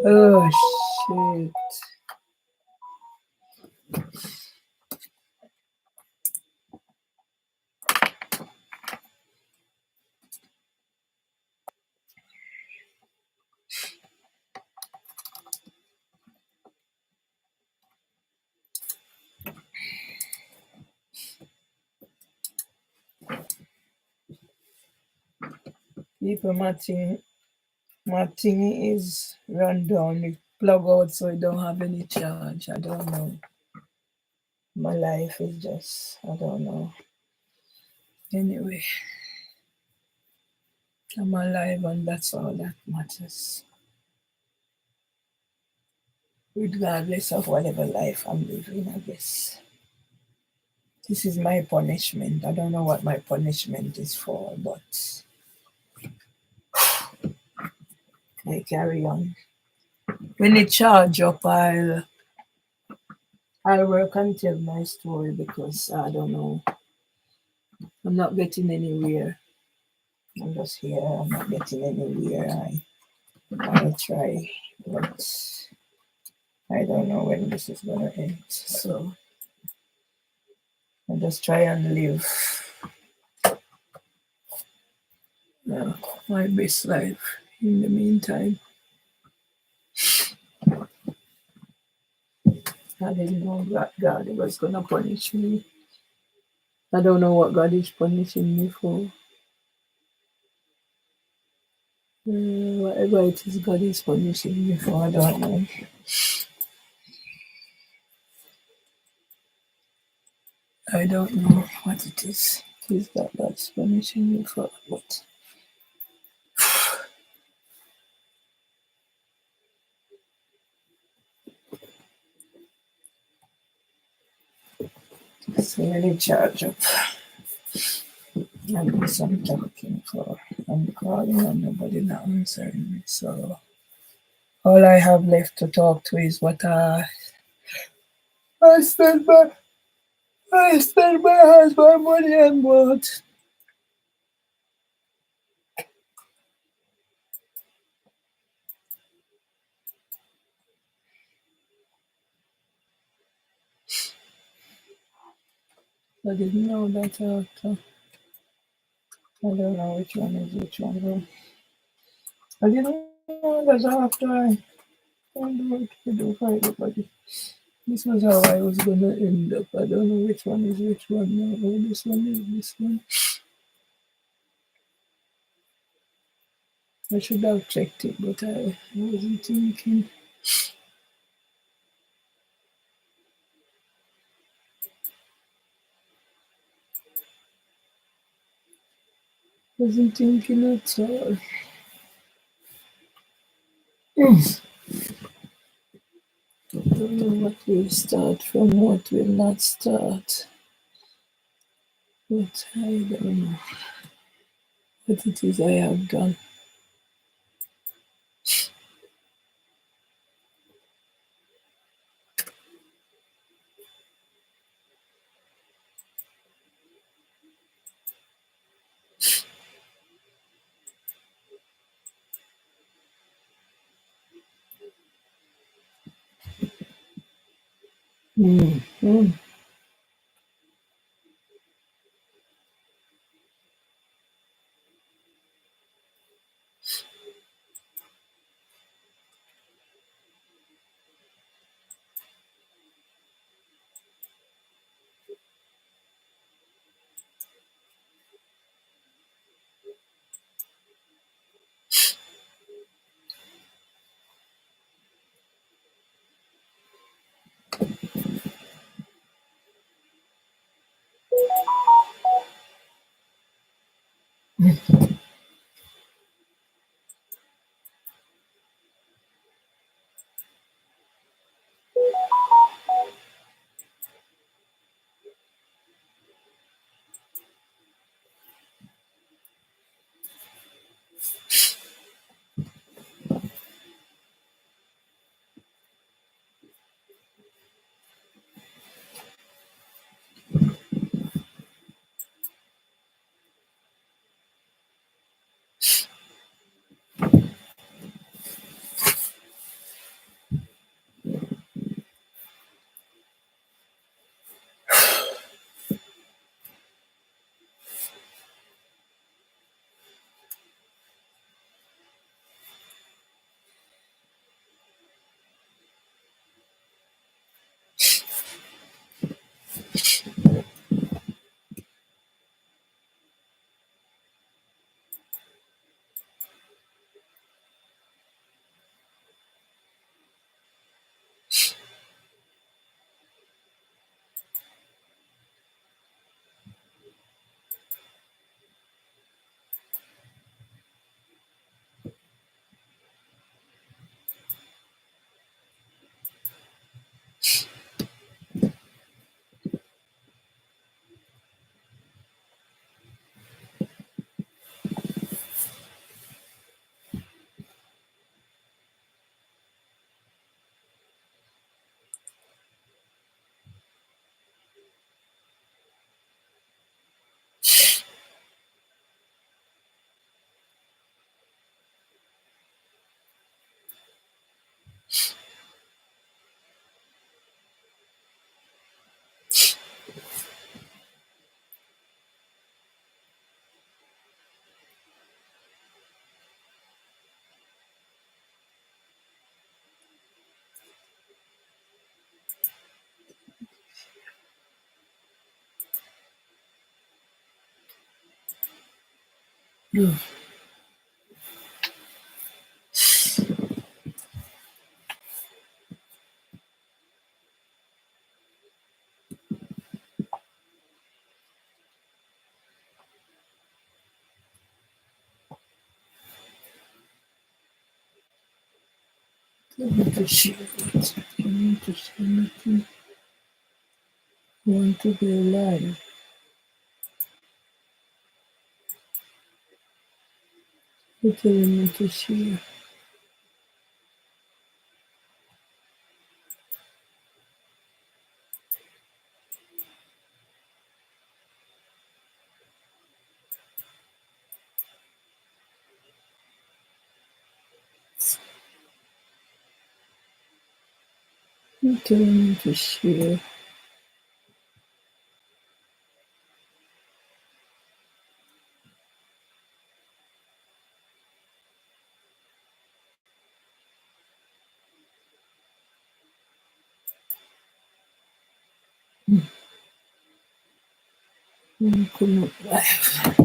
Oh shit. People, my thing is run down the plug out so it don't have any charge. I don't know. My life is just I don't know. Anyway, I'm alive and that's all that matters. Regardless of whatever life I'm living, I guess. This is my punishment. I don't know what my punishment is for, but I carry on. When it charge up, I'll work and tell my story because I don't know. I'm not getting anywhere. I'm just here. I'm not getting anywhere. I'll try, but I don't know when this is gonna end. So I just try and live uh, my best life. In the meantime, I didn't know that God was gonna punish me. I don't know what God is punishing me for. Whatever it is God is punishing me for, I don't know. I don't know what it is. It is that God's punishing me for, but so many charge up. And that's what I'm talking for. I'm calling and nobody not answering me. So all I have left to talk to is what I spend my husband money and what. I didn't know that after. I don't know which one is which one. I didn't know that after I do what to do for everybody. This was how I was gonna end up. I don't know which one is which one now. Oh, this one is this one. I should have checked it, but I wasn't thinking. Wasn't thinking at all. Don't know what will start from what will not start. But I don't know what it is I have done. Mm. Mm. to shield it. You need to see anything. You want to be alive. You're telling me to share. You're telling me to share. Come up live.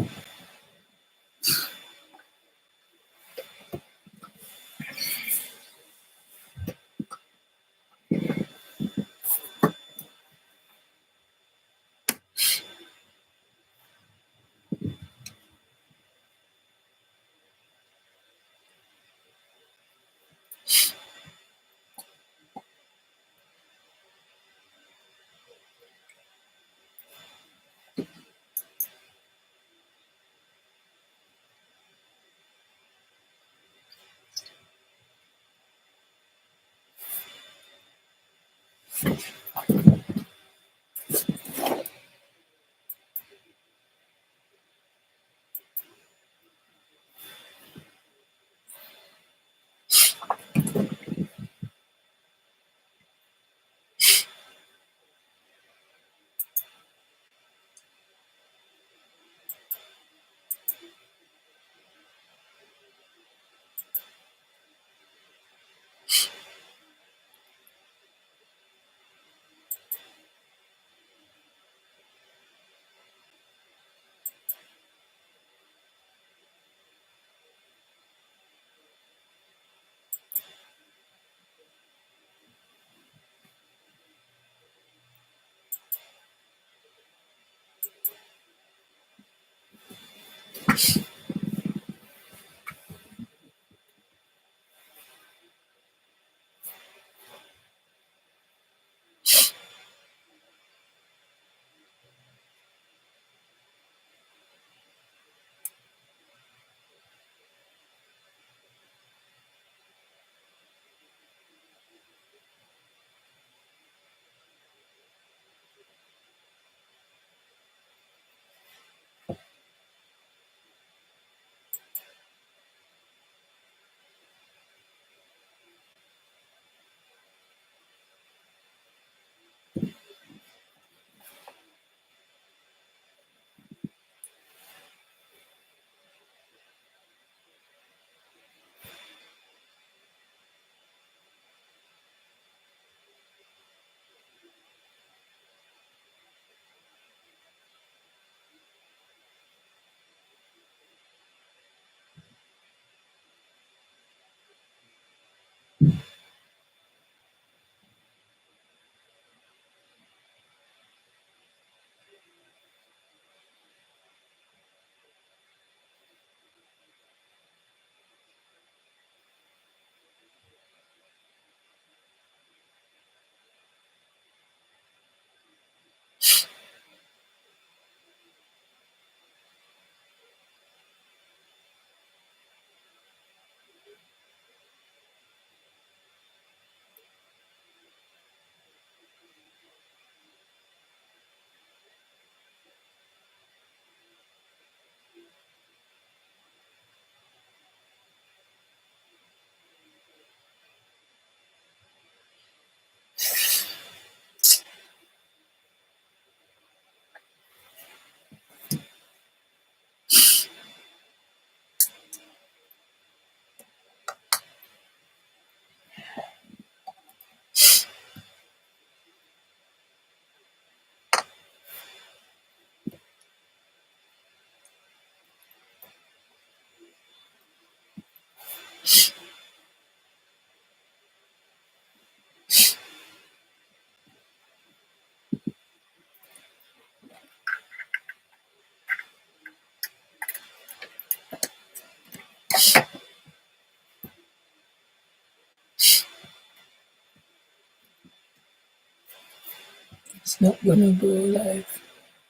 It's not gonna go live.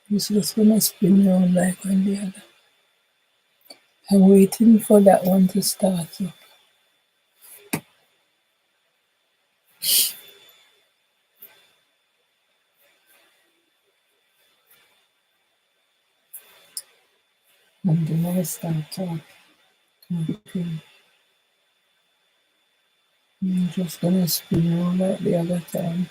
It's just gonna spin around like on the other. I'm waiting for that one to start up. And then I start talking. Okay. I'm just gonna spin around like the other time.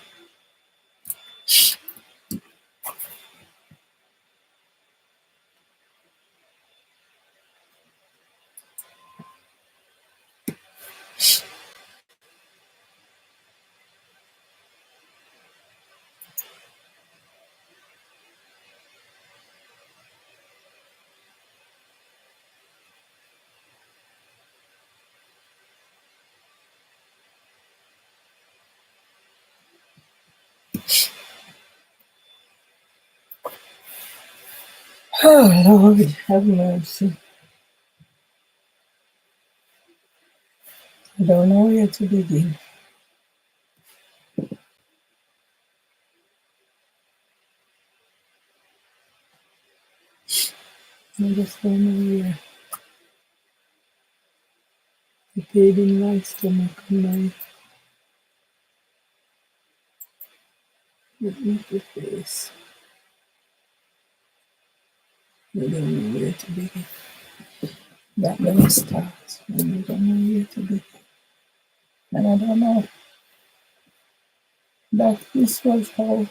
Oh Lord, have mercy. I don't know where to begin. I just don't know where. The pain in my stomach and my little face. I don't know where to begin. That gonna start. And I don't know where to begin. And I don't know that this was how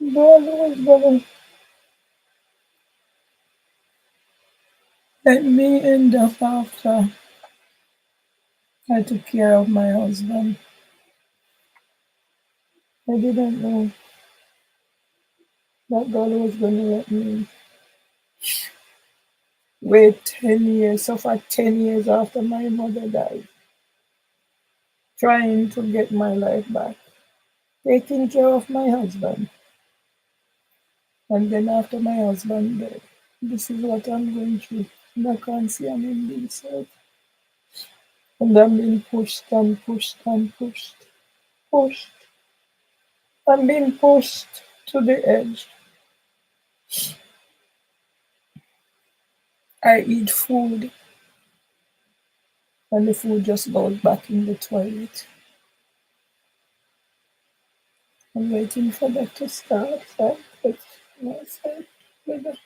God was gonna let me end up after I took care of my husband. I didn't know that God was gonna let me wait 10 years, suffer 10 years after my mother died, trying to get my life back, taking care of my husband. And then after my husband died, this is what I'm going through. And I can't see I'm in this earth. And I'm being pushed and pushed and pushed, pushed. I'm being pushed to the edge. I eat food and the food just goes back in the toilet. I'm waiting for that to start. So it's myself with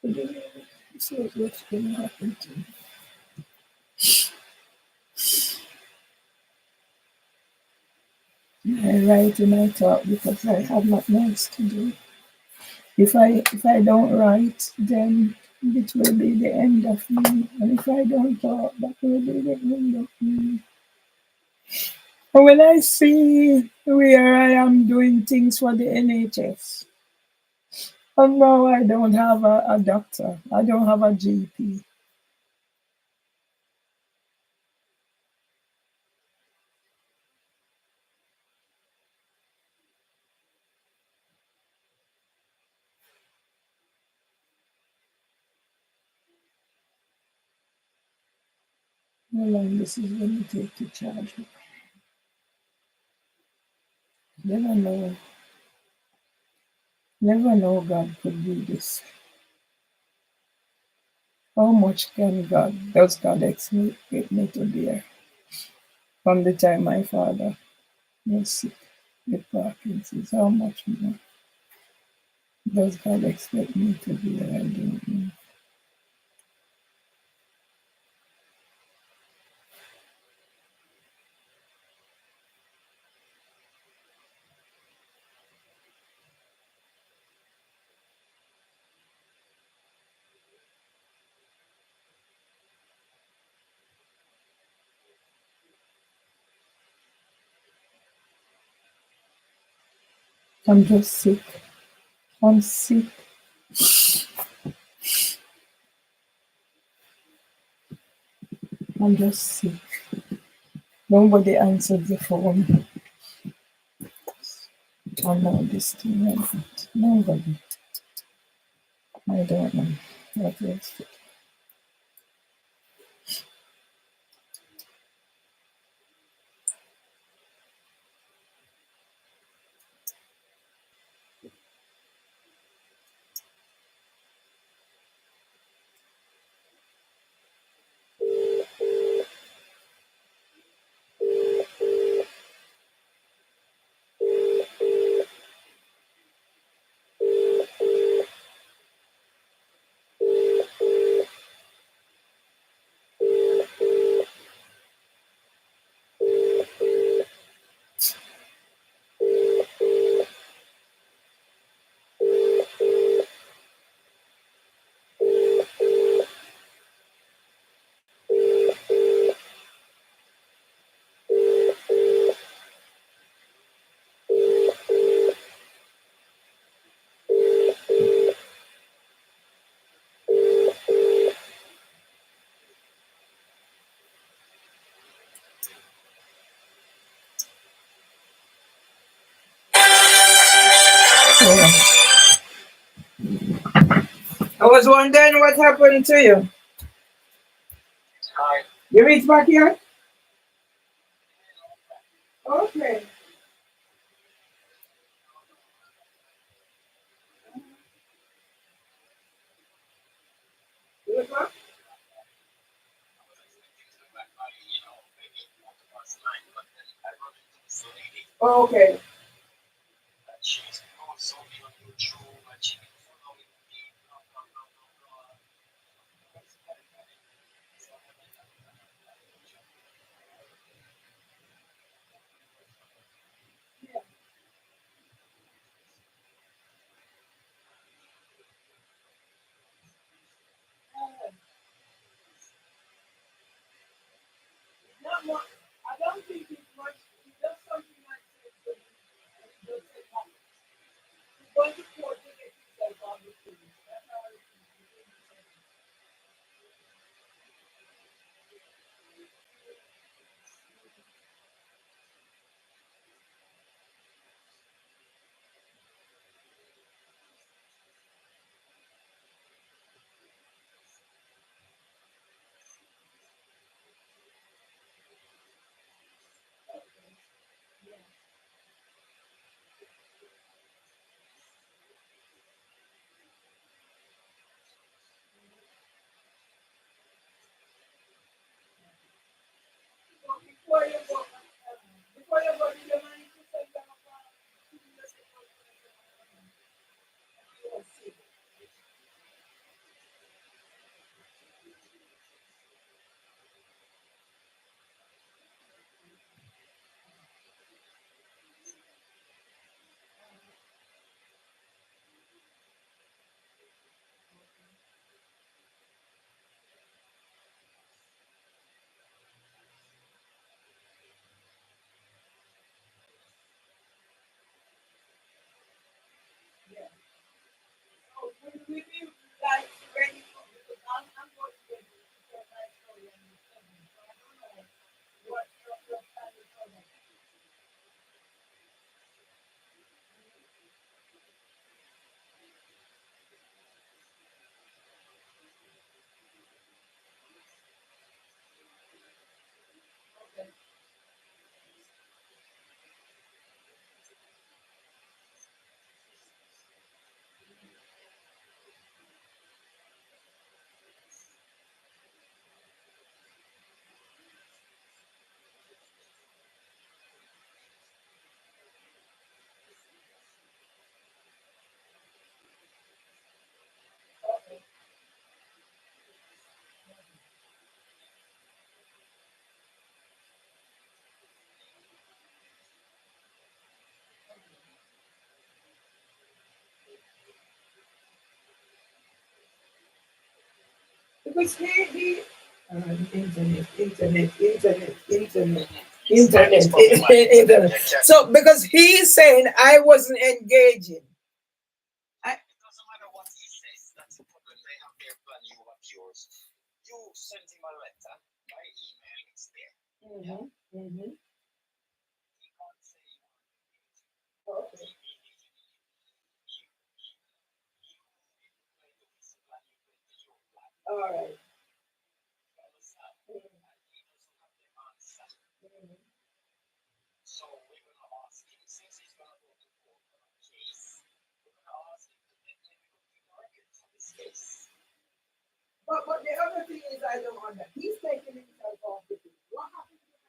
this is what's going to happen to me. I write and I talk because I have nothing else to do. If I don't write, then it will be the end of me. And if I don't talk, that will be the end of me. But when I see where I am doing things for the NHS, and now I don't have a doctor, I don't have a GP. How long this is going to take to charge? Never know. Never know God could do this. How much does God expect me to bear? From the time my father was sick with Parkinson's, how much more does God expect me to bear? I don't know. I'm just sick. I'm sick. I'm just sick. Nobody answered the phone. I know this thing like that. Nobody. I don't know what else. I was wondering what happened to you. You reached back here? Okay. Okay. Not much. I don't think it's much. It's just something like this. Just take off. It's going to court to get himself on the police. That's how it is. So before you go, do you mind to send them a call? Yeah. So will be like ready for because I'm going to get your life story and your segment. So I don't know what your plan is for that. Okay. Okay. Because internet. So because he's saying I wasn't engaging. I, mhm, mhm. Okay. All right. Mhm. But the other thing is I don't understand. He's taking himself off the field. What happened to the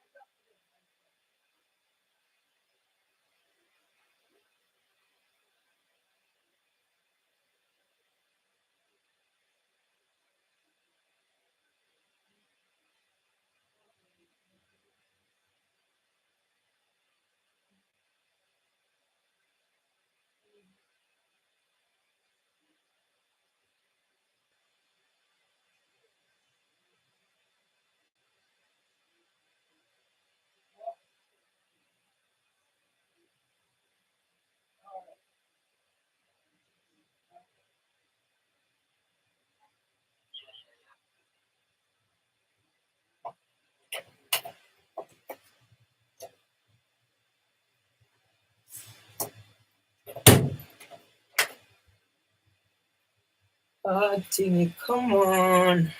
Ah, Timmy, come on.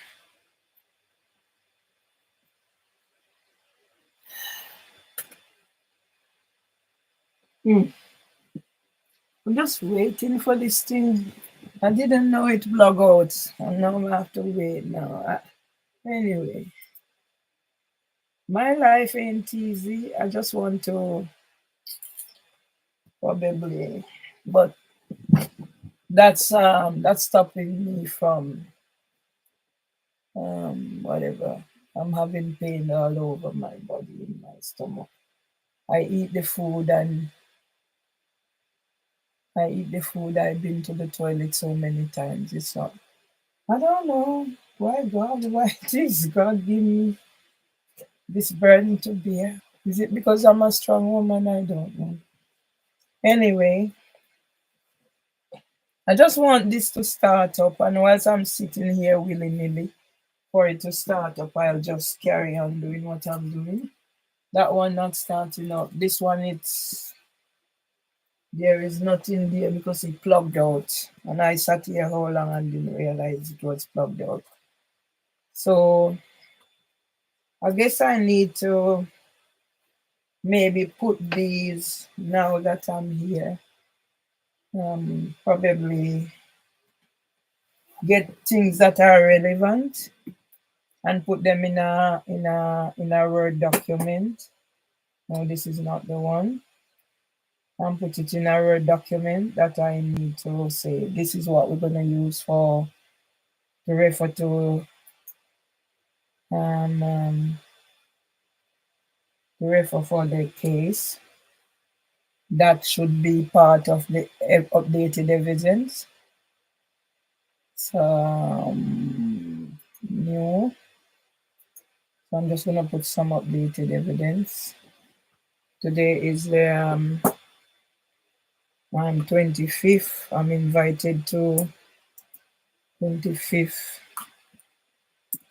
Hmm. I'm just waiting for this thing. I didn't know it blog out. And now I have to wait now. Anyway, my life ain't easy. I just want to probably, but that's stopping me from whatever. I'm having pain all over my body in my stomach. I eat the food and I eat the food. I've been to the toilet so many times. It's not. I don't know why God. Why this God give me this burden to bear? Is it because I'm a strong woman? I don't know. Anyway, I just want this to start up, and whilst I'm sitting here willy nilly for it to start up, I'll just carry on doing what I'm doing. That one not starting up. This one, it's there is nothing there because it plugged out, and I sat here how long and didn't realize it was plugged out. So I guess I need to maybe put these now that I'm here. Probably get things that are relevant and put them in a Word document. No, this is not the one. And put it in a Word document that I need to say this is what we're gonna use for to refer um, um refer for the case. That should be part of the updated evidence. So new. So I'm just gonna put some updated evidence. Today is the 25th. I'm invited to 25th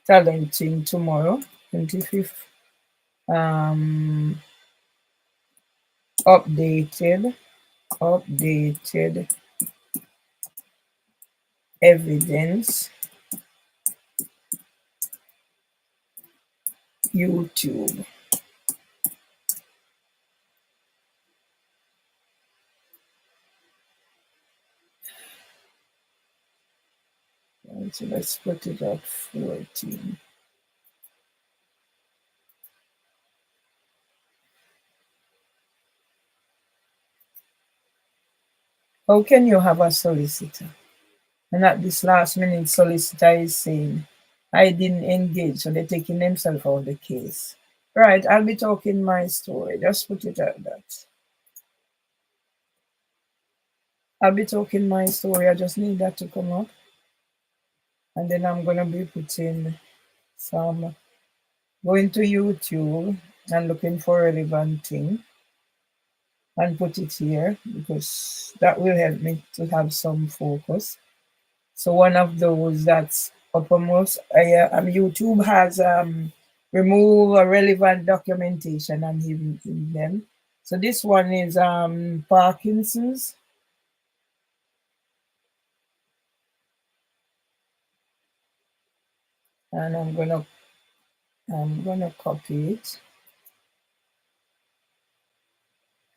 talenting tomorrow. 25th um updated evidence YouTube. And so let's put it at 14. How can you have a solicitor? And at this last minute, solicitor is saying, I didn't engage, so they're taking themselves out of the case. Right, I'll be talking my story. Just put it at that. I'll be talking my story. I just need that to come up. And then I'm going to be putting some, going to YouTube and looking for relevant thing and put it here because that will help me to have some focus. So one of those that's uppermost, YouTube has remove relevant documentation and hidden in them. So this one is Parkinson's, and I'm gonna copy it.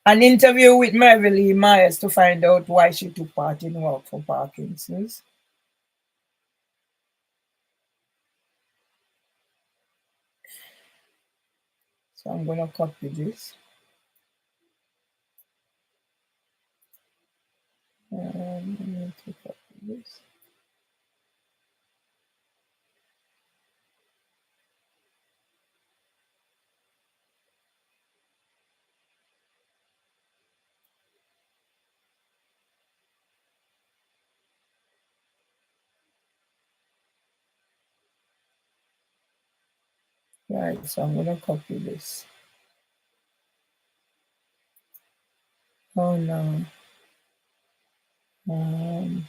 An interview with Merville Myers to find out why she took part in work for Parkinson's. So I'm gonna copy this. I need to copy this. Right, so I'm gonna copy this. Oh no. Um,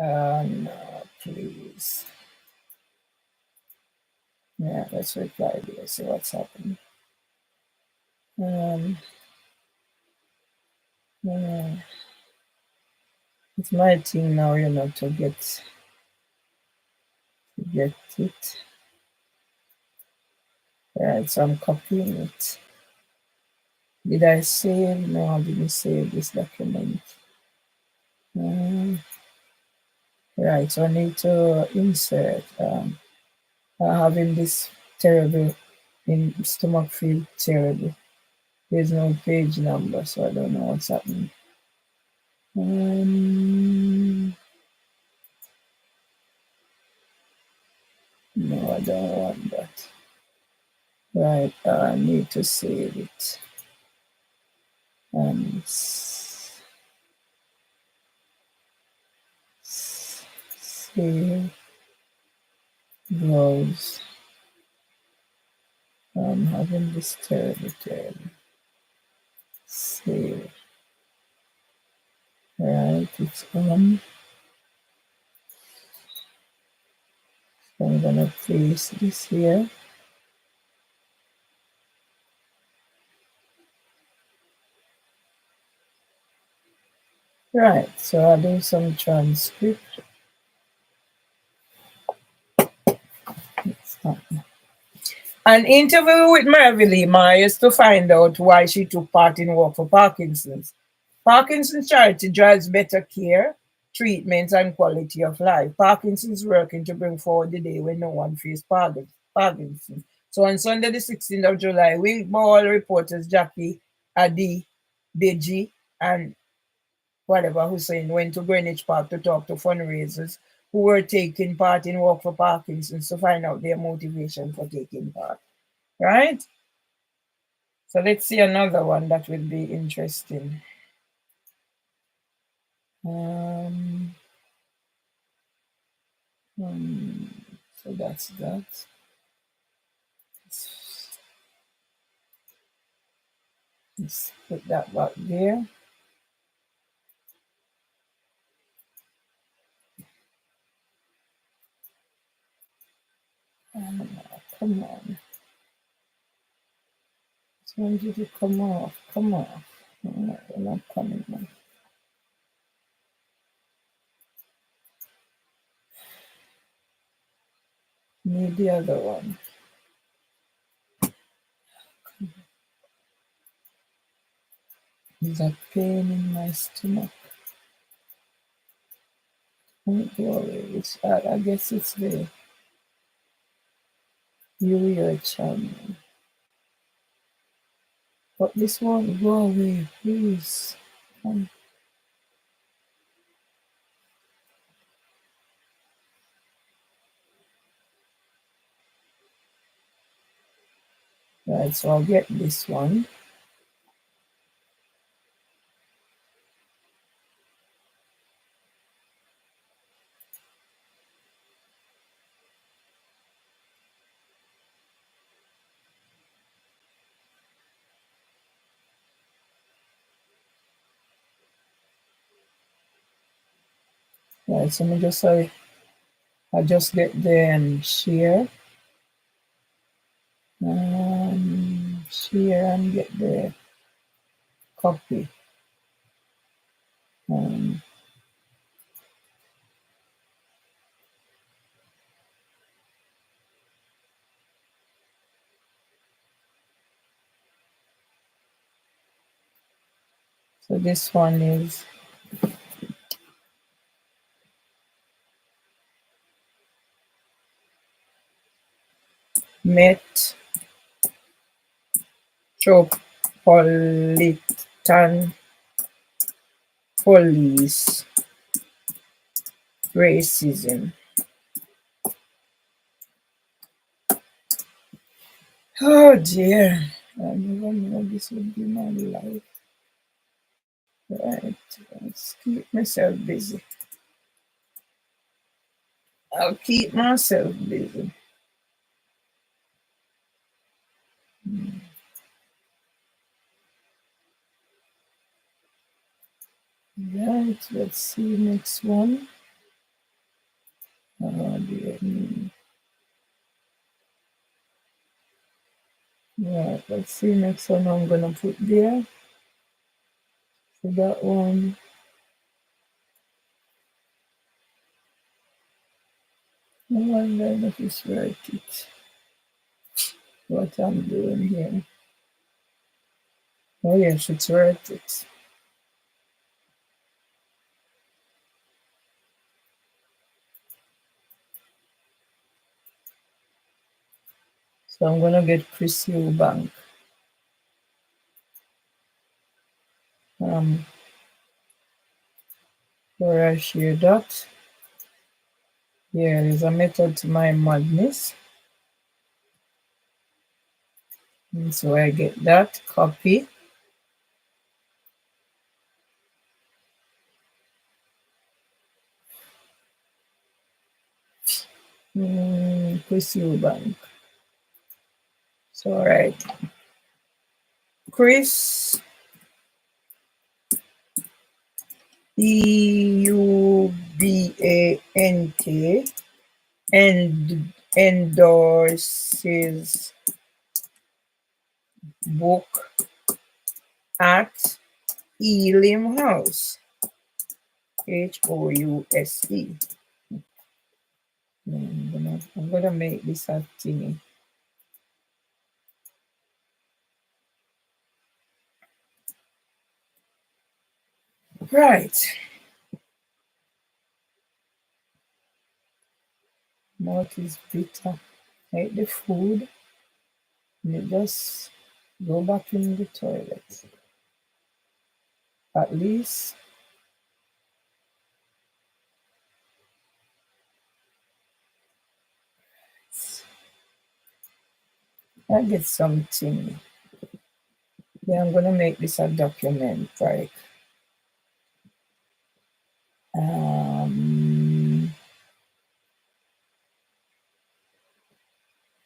no, please. Yeah, let's reply there. See what's happening. Um, yeah, it's my thing now, to get it. Right, so I'm copying it. Did I save? No, I didn't save this document. Right, so I need to insert. Having this terrible in stomach feel terrible. There's no page number, so I don't know what's happening. No, I don't want that. Right, I need to save it. Save, browse. I'm having this terrible. Save. Right, it's on. So I'm gonna paste this here. Right, so I'll do some transcript. An interview with Merville Myers to find out why she took part in Walk for Parkinson's. Parkinson's charity drives better care, treatment, and quality of life. Parkinson's working to bring forward the day when no one fears Parkinson. So on Sunday, the 16th of July, Wilkmore reporters Jackie Adi Beji and whatever Hussein went to Greenwich Park to talk to fundraisers who were taking part in Walk for Parkinson's to find out their motivation for taking part. Right? So let's see another one that will be interesting. So that's that. Let's put that back there. Come on. Just want you to come off. Come off. No, you're not coming off. Need the other one. There's a pain in my stomach. Don't go away. I guess it's the urea channel. But this won't go away, please. Right, so I'll get this one. Right, so I just get the share. Share and get the copy. So this one is Metropolitan Police Racism. Oh dear, I never knew this would be my life. Right, let's keep myself busy. I'll keep myself busy. Right, let's see next one. Oh dear me. Right, let's see next one I'm gonna put there. So that one. I wonder if it's worth it. What I'm doing here. Oh yes, it's worth it. So I'm gonna get Chris Eubank. Where I share that. Yeah, there's a method to my madness. And so I get that, copy. Chris Eubank. So all right. Chris EUBANK and endorses book at Elim House. HOUSE. I'm gonna make this a thingy. Right. Mouth is bitter. I ate the food and it just go back in the toilet. At least I get something. Yeah, I'm gonna make this a document, right?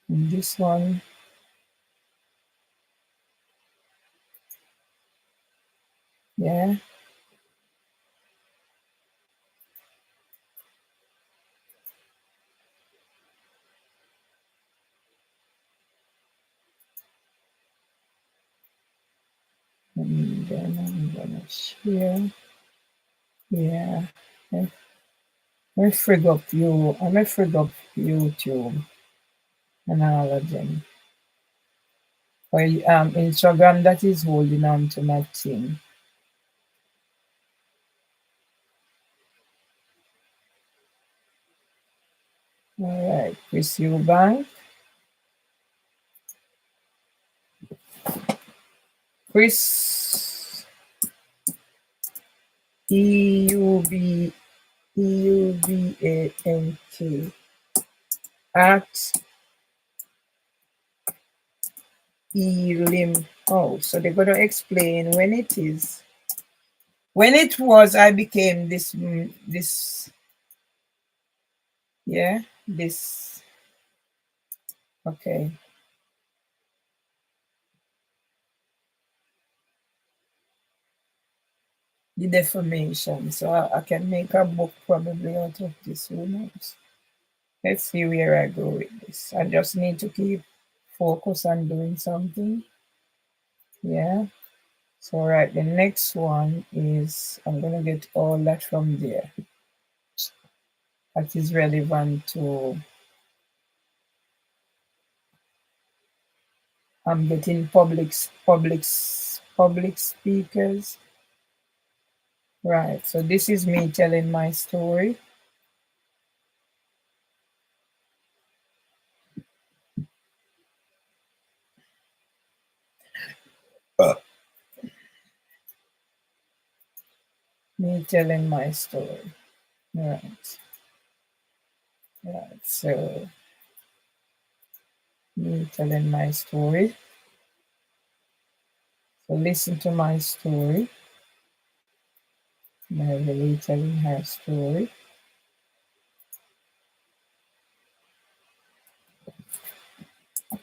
This one, yeah. And then I'm gonna share. Yeah. I'm gonna frig up you. I'm gonna frig up YouTube and all of them. Or Instagram that is holding on to my thing. All right, Chris Eubank. Chris EUBANK at Elim. Oh, so they're going to explain when it is. When it was, I became this, yeah, this, okay. The defamation. So I can make a book probably out of this, who knows? Let's see where I go with this. I just need to keep focus on doing something. Yeah. So right, the next one is I'm gonna get all that from there. That is relevant to I'm getting public speakers. Right. So this is me telling my story. Me telling my story. Right. Right. So me telling my story. So listen to my story. Mary telling her story.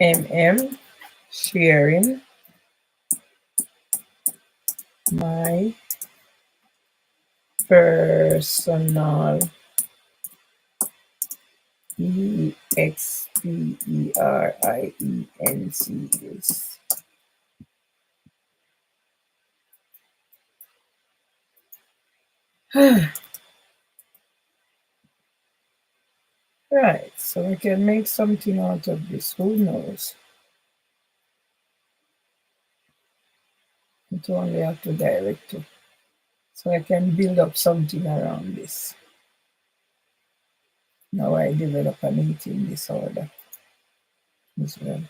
MM sharing my personal experiences. Right, so we can make something out of this. Who knows? It only have to direct it. So I can build up something around this. Now I develop an eating disorder as well.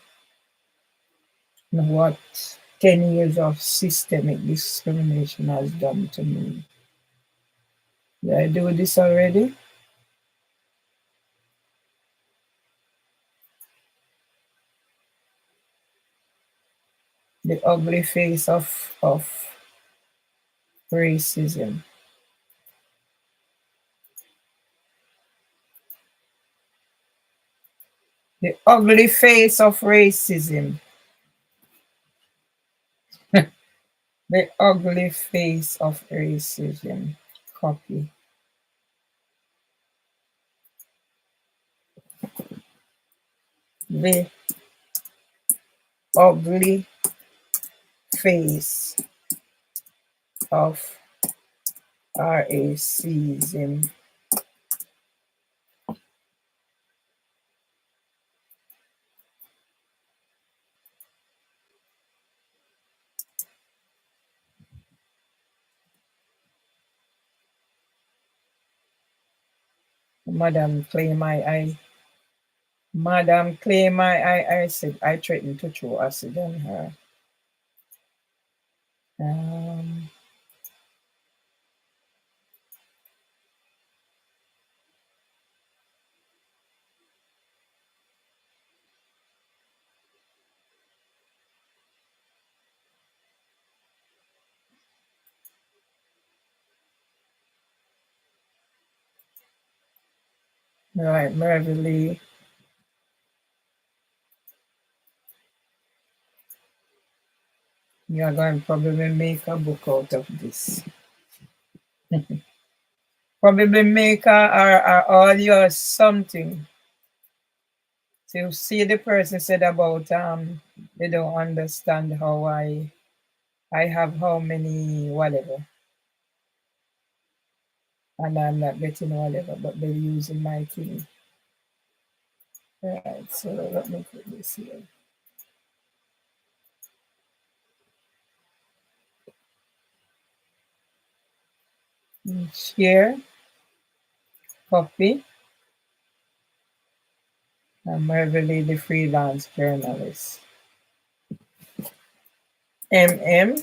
And what 10 years of systemic discrimination has done to me. Did I do this already? The ugly face of racism. The ugly face of racism. The ugly face of racism. Copy. The ugly face of racism. Madam claim Madam claim I said I threatened to throw acid on her. Right, Mervily. You're going to probably make a book out of this. Probably make a audio or something. So see the person said about they don't understand how I have how many whatever, and I'm not getting whatever, but they're using my thing. Right, so let me put this here. Share, copy. I'm Mervily the freelance journalist. MM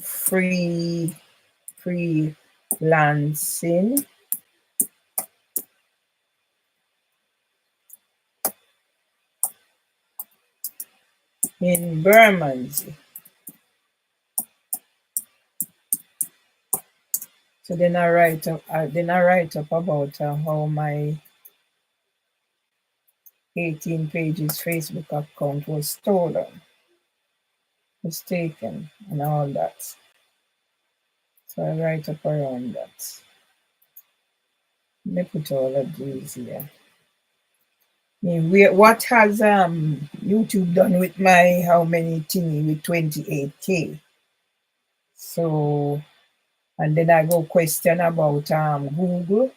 freelancing in Bermondsey. So then I write up about how my 18 pages Facebook account was stolen, was taken, and all that. So I write up around that. Let me put all of these here. What has YouTube done with my how many thingy with 28K? So, and then I go question about Google.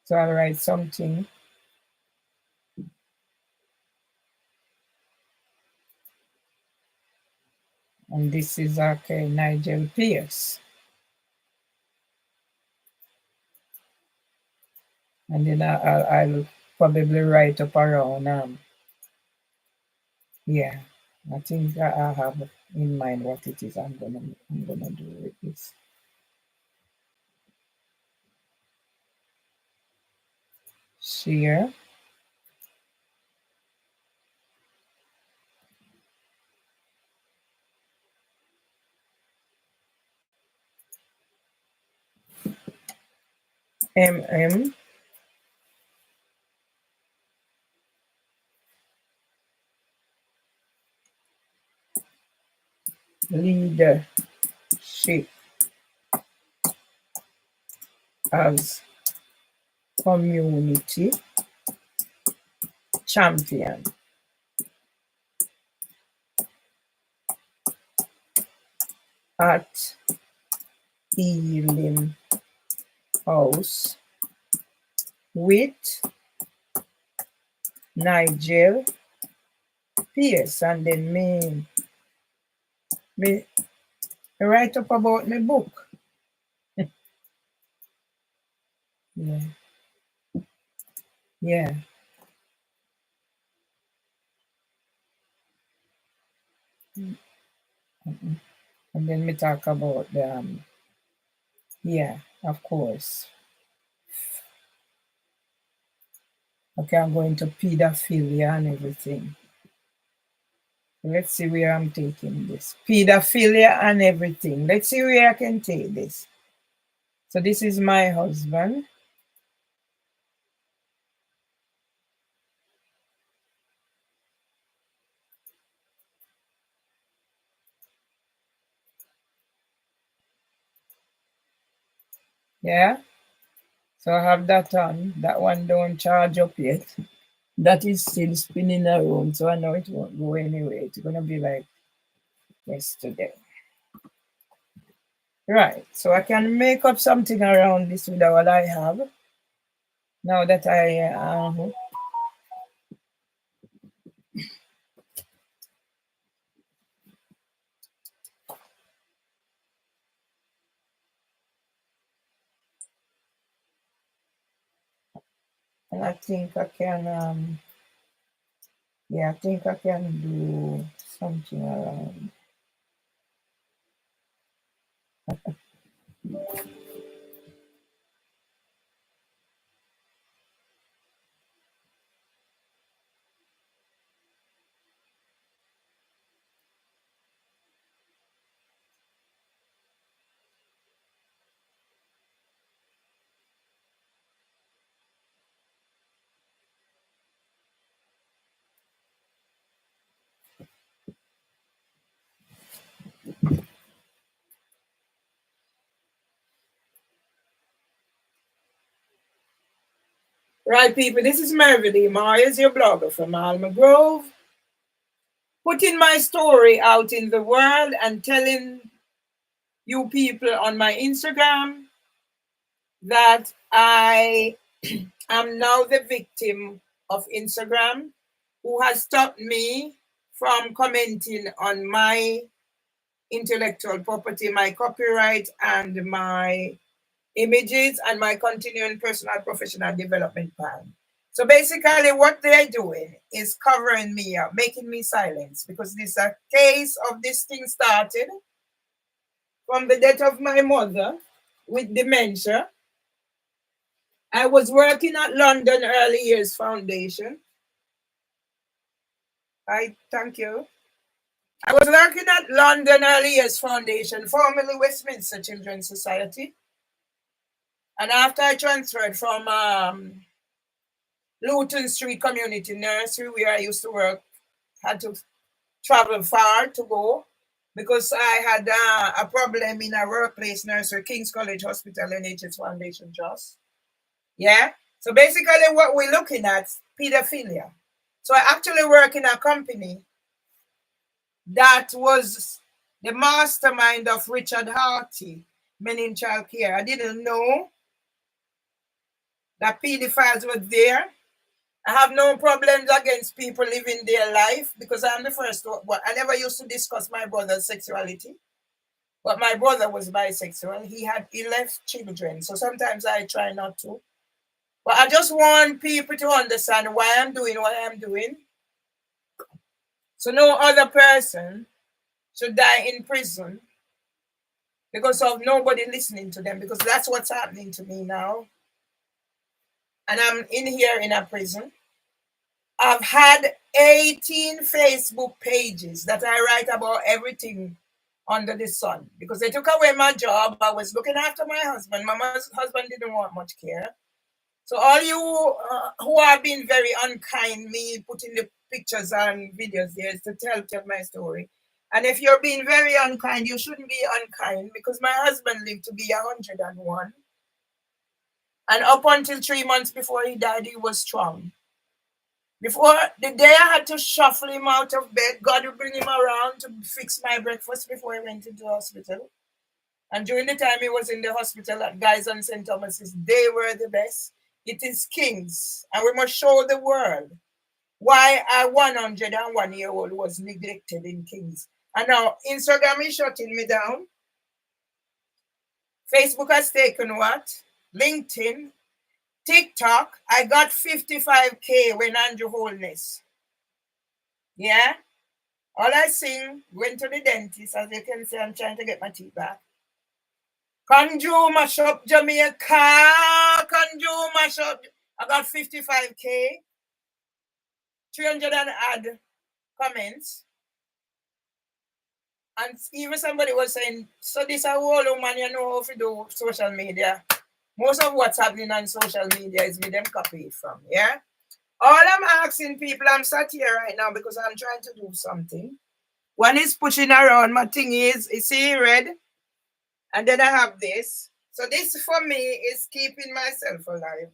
So I'll write something. And this is okay, Nigel Pierce. And then I'll probably write up around yeah, I think I have in mind what it is I'm gonna do with this. Share. MM leadership as community champion. At Ealing House with Nigel Pierce, and then me write up about my book. Yeah. Yeah. Mm-mm. And then me talk about the yeah, of course. Okay, I'm going to pedophilia and everything. Let's see where I'm taking this. Pedophilia and everything. Let's see where I can take this. So this is my husband. Yeah. So I have that on. That one don't charge up yet. That is still spinning around. So I know it won't go anywhere. It's gonna be like yesterday. Right. So I can make up something around this with what I have. Now that and I think I can yeah, I think I can do something around. Right, people, this is Mervyn Myers, your blogger from Alma Grove, putting my story out in the world and telling you people on my Instagram that I am now the victim of Instagram, who has stopped me from commenting on my intellectual property, my copyright, and my images, and my continuing personal professional development plan. So basically, what they're doing is covering me up, making me silence, because this a case of this thing started from the death of my mother with dementia. I was working at London Early Years Foundation. I thank you. I was working at London Early Years Foundation, formerly Westminster Children's Society. And after I transferred from Luton Street Community Nursery, where I used to work, had to travel far to go because I had a problem in a workplace nursery, King's College Hospital, NHS Foundation Trust. Yeah. So basically, what we're looking at pedophilia. So I actually work in a company that was the mastermind of Richard Harty, Men in Child Care. I didn't know that pedophiles were there. I have no problems against people living their life because I'm the first one. I never used to discuss my brother's sexuality, but my brother was bisexual. He left children, so sometimes I try not to. But I just want people to understand why I'm doing what I'm doing, so no other person should die in prison because of nobody listening to them. Because that's what's happening to me now, and I'm in here in a prison. I've had 18 Facebook pages that I write about everything under the sun because they took away my job. I was looking after my husband. My husband didn't want much care. So all you who have been very unkind, me putting the pictures and videos there is to tell my story. And if you're being very unkind, you shouldn't be unkind because my husband lived to be 101. And up until 3 months before he died, he was strong. Before the day I had to shuffle him out of bed, God would bring him around to fix my breakfast before he went into the hospital. And during the time he was in the hospital at Guys and St. Thomas's, they were the best. It is kings. And we must show the world why a 101-year-old was neglected in Kings. And now Instagram is shutting me down. Facebook has taken what? LinkedIn, TikTok. I got 55K when Andrew Holness. Yeah? All I sing, went to the dentist. As you can see, I'm trying to get my teeth back. Conjure mash up Jamaica. Conjure mash up. I got 55K. 300 and add comments. And even somebody was saying, so this a whole woman, you know how to do social media. Most of what's happening on social media is me them copy it from, yeah? All I'm asking people, I'm sat here right now because I'm trying to do something. One is pushing around, my thing is, you see red? And then I have this. So this for me is keeping myself alive.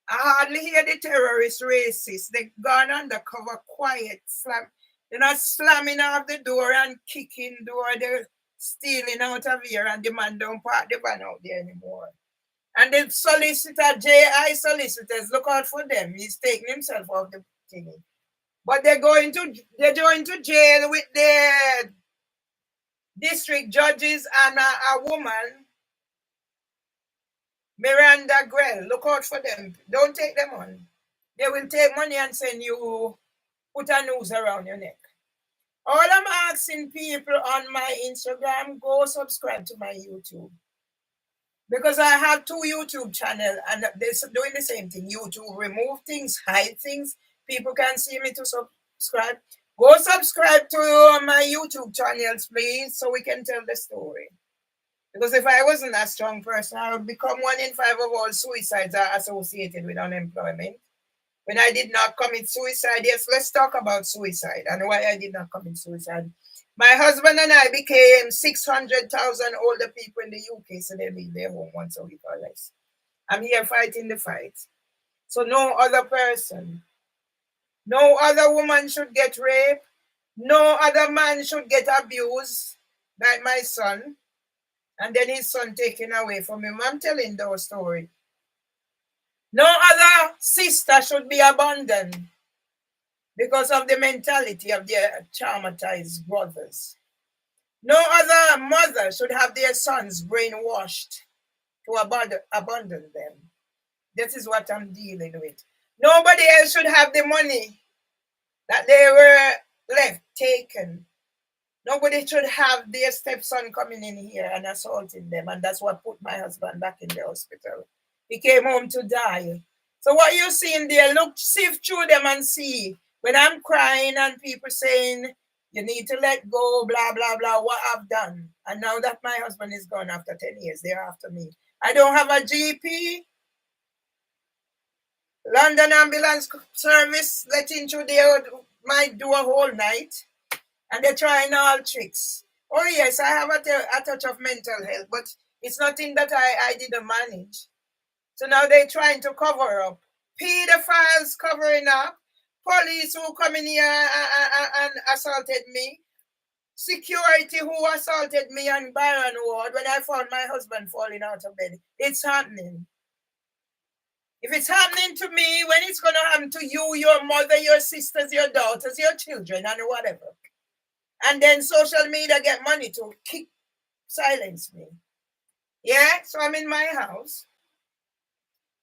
I hardly hear the terrorist racists. They gone undercover, quiet, slam. They're not slamming off the door and kicking door. They're stealing out of here, and the man don't park the van out there anymore. And the solicitor, J.I. solicitors, look out for them. He's taking himself off the thing. But they're going to jail with the district judges and a woman, Miranda Grell. Look out for them. Don't take them on. They will take money and send you, put a noose around your neck. All I'm asking people on my Instagram, go subscribe to my YouTube. Because I have 2 YouTube channels and they're doing the same thing. YouTube remove things, hide things. People can see me to subscribe. Go subscribe to my YouTube channels, please, so we can tell the story. Because if I wasn't a strong person, I would become 1 in 5 of all suicides are associated with unemployment. When I did not commit suicide, yes, let's talk about suicide and why I did not commit suicide. My husband and I became 600,000 older people in the UK, so they leave their home once a week or less. I'm here fighting the fight. So no other person, no other woman should get raped. No other man should get abused, like my son. And then his son taken away from him. I'm telling those stories. No other sister should be abandoned because of the mentality of their traumatized brothers. No other mother should have their sons brainwashed to abandon them. This is what I'm dealing with. Nobody else should have the money that they were left taken. Nobody should have their stepson coming in here and assaulting them. And that's what put my husband back in the hospital. He came home to die. So what you're seeing there, look, sift through them and see. When I'm crying and people saying, you need to let go, blah, blah, blah, what I've done. And now that my husband is gone after 10 years, they're after me. I don't have a GP. London Ambulance Service letting through there might do a whole night. And they're trying all tricks. Oh, yes, I have a touch of mental health, but it's nothing that I didn't manage. So now they're trying to cover up. Pedophiles covering up. Police who come in here and assaulted me. Security who assaulted me on Byron Ward when I found my husband falling out of bed. It's happening. If it's happening to me, when it's going to happen to you, your mother, your sisters, your daughters, your children, and whatever. And then social media get money to silence me. Yeah, so I'm in my house.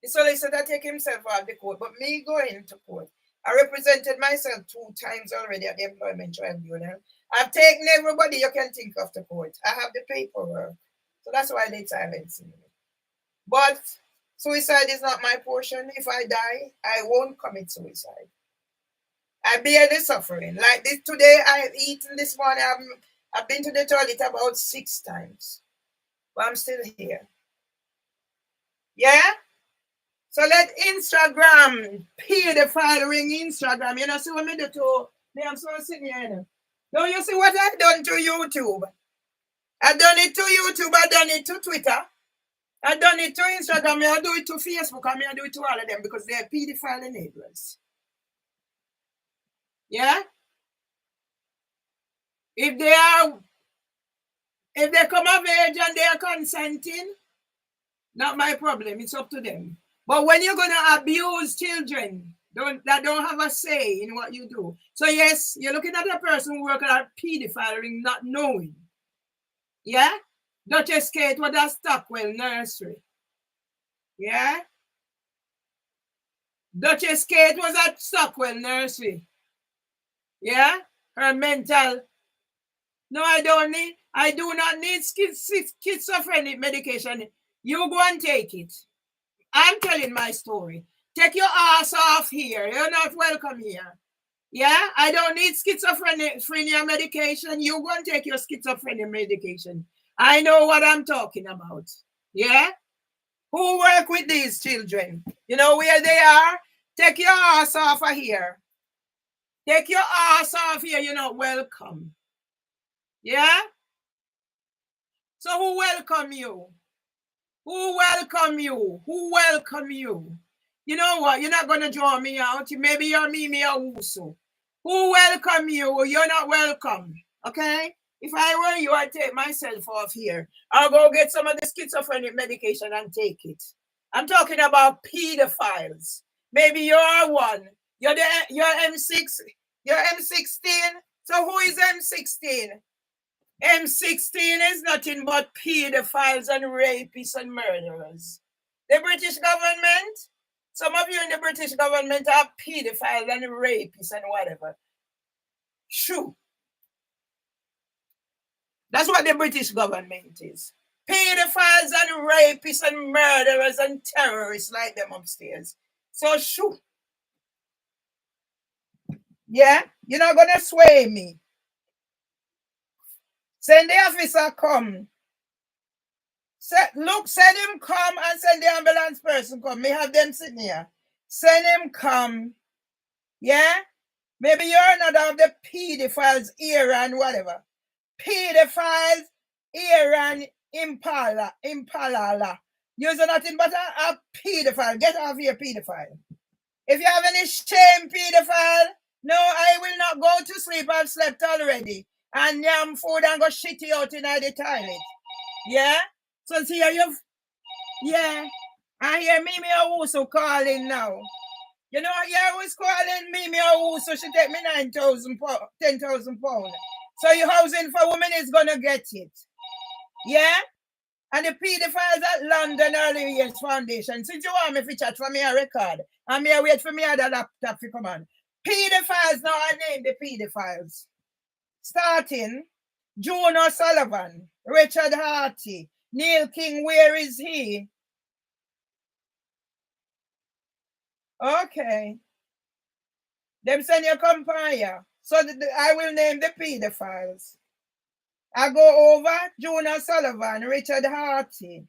The solicitor take himself out of the court, but me going to court. I represented myself 2 times already at the Employment Tribunal. I've taken everybody you can think of to court. I have the paperwork. So that's why they silencing me. But suicide is not my portion. If I die, I won't commit suicide. I bear the suffering. Like this today, I've eaten this morning. I've been to the toilet about 6 times. But I'm still here. Yeah? So let Instagram, pedophile ring Instagram. You know, see what I do to me. I'm so sitting here. No, you see what I've done to YouTube? I've done it to YouTube. I've done it to Twitter. I've done it to Instagram. I do it to Facebook. I do it to all of them because they're pedophile enablers. Yeah? If they are If they come of age and they are consenting, not my problem. It's up to them. But when you're gonna abuse children, that don't have a say in what you do. So yes, you're looking at a person who works at pedophile ring, not knowing. Yeah? Duchess Kate was at Stockwell Nursery. Yeah? Duchess Kate was at Stockwell Nursery. Yeah? Her mental. No, I do not need schizophrenic medication. You go and take it. I'm telling my story. Take your ass off here. You're not welcome here. Yeah? I don't need schizophrenia medication. You go and take your schizophrenia medication. I know what I'm talking about. Yeah? Who work with these children? You know where they are? Take your ass off of here. Take your ass off here. You're not welcome. Yeah? So who welcome you? Who welcome you? Who welcome you? You know what? You're not going to draw me out. Maybe you're Mimi Awusu. Who welcome you? You're not welcome. Okay? If I were you, I'd take myself off here. I'll go get some of the schizophrenic medication and take it. I'm talking about pedophiles. Maybe you're one. You're M6. You're M16. So who is M16? M16 is nothing but pedophiles and rapists and murderers. The British government, some of you in the British government are pedophiles and rapists and whatever. Shoo. That's what the British government is. Pedophiles and rapists and murderers and terrorists like them upstairs. So shoo. Yeah? You're not going to sway me. Send the officer come. Look, send him come and send the ambulance person come. Me have them sitting here. Send him come. Yeah? Maybe you're another of the pedophiles here and whatever. Pedophiles here and Impala. You're nothing but a pedophile. Get off here, pedophile. If you have any shame, pedophile, no, I will not go to sleep. I've slept already. And yam food and go shitty out in the toilet. Yeah? So see you. Yeah. I hear Mimi Awusu calling now. You know, you always calling Mimi Awusu. She take me 9,000 pounds, 10,000 pounds. So your housing for women is gonna get it. Yeah? And the pedophiles at London Early Years Foundation. Since you want me to chat for me a record, and me wait for me other laptop to come on. Pedophiles, now I name the pedophiles. Starting, June O'Sullivan, Richard Harty, Neil King, where is he? Okay. Them send you compare. So I will name the pedophiles. I go over June O'Sullivan, Richard Harty.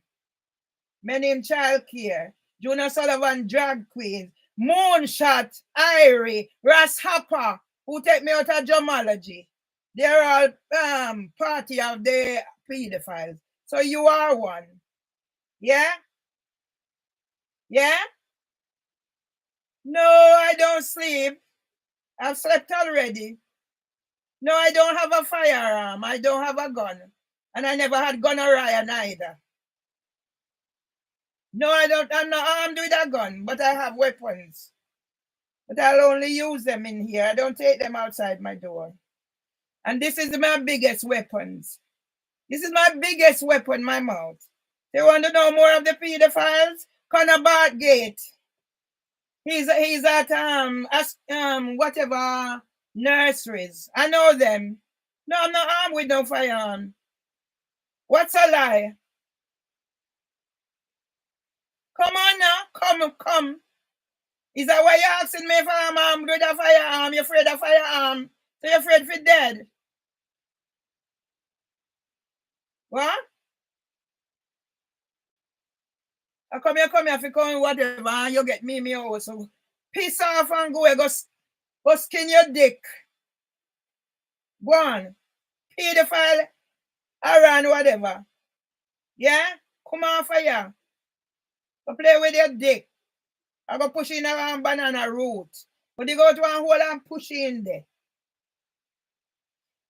My name Child Care. June O'Sullivan, Drag Queen. Moonshot, Irie, Ras Hopper, who take me out of gemology. They're all party of the pedophiles. So you are one. Yeah? Yeah? No, I don't sleep. I've slept already. No, I don't have a firearm. I don't have a gun. And I never had gonorrhea neither. No, I don't. I'm not armed with a gun, but I have weapons. But I'll only use them in here. I don't take them outside my door. And this is my biggest weapons. This is my biggest weapon, my mouth. They want to know more of the pedophiles? Conor Bartgate. He's at whatever nurseries. I know them. No, I'm not armed with no firearm. What's a lie? Come on now. Come. Is that why you're asking me if I'm armed with a firearm? You're afraid of firearm? So you're afraid for dead? What? I come here if you come whatever and you get me also. Piss off and go skin your dick. Go on. Pedophile around whatever. Yeah? Come on for you. Go play with your dick. I go push in around banana root. But you go to one hole and push in there.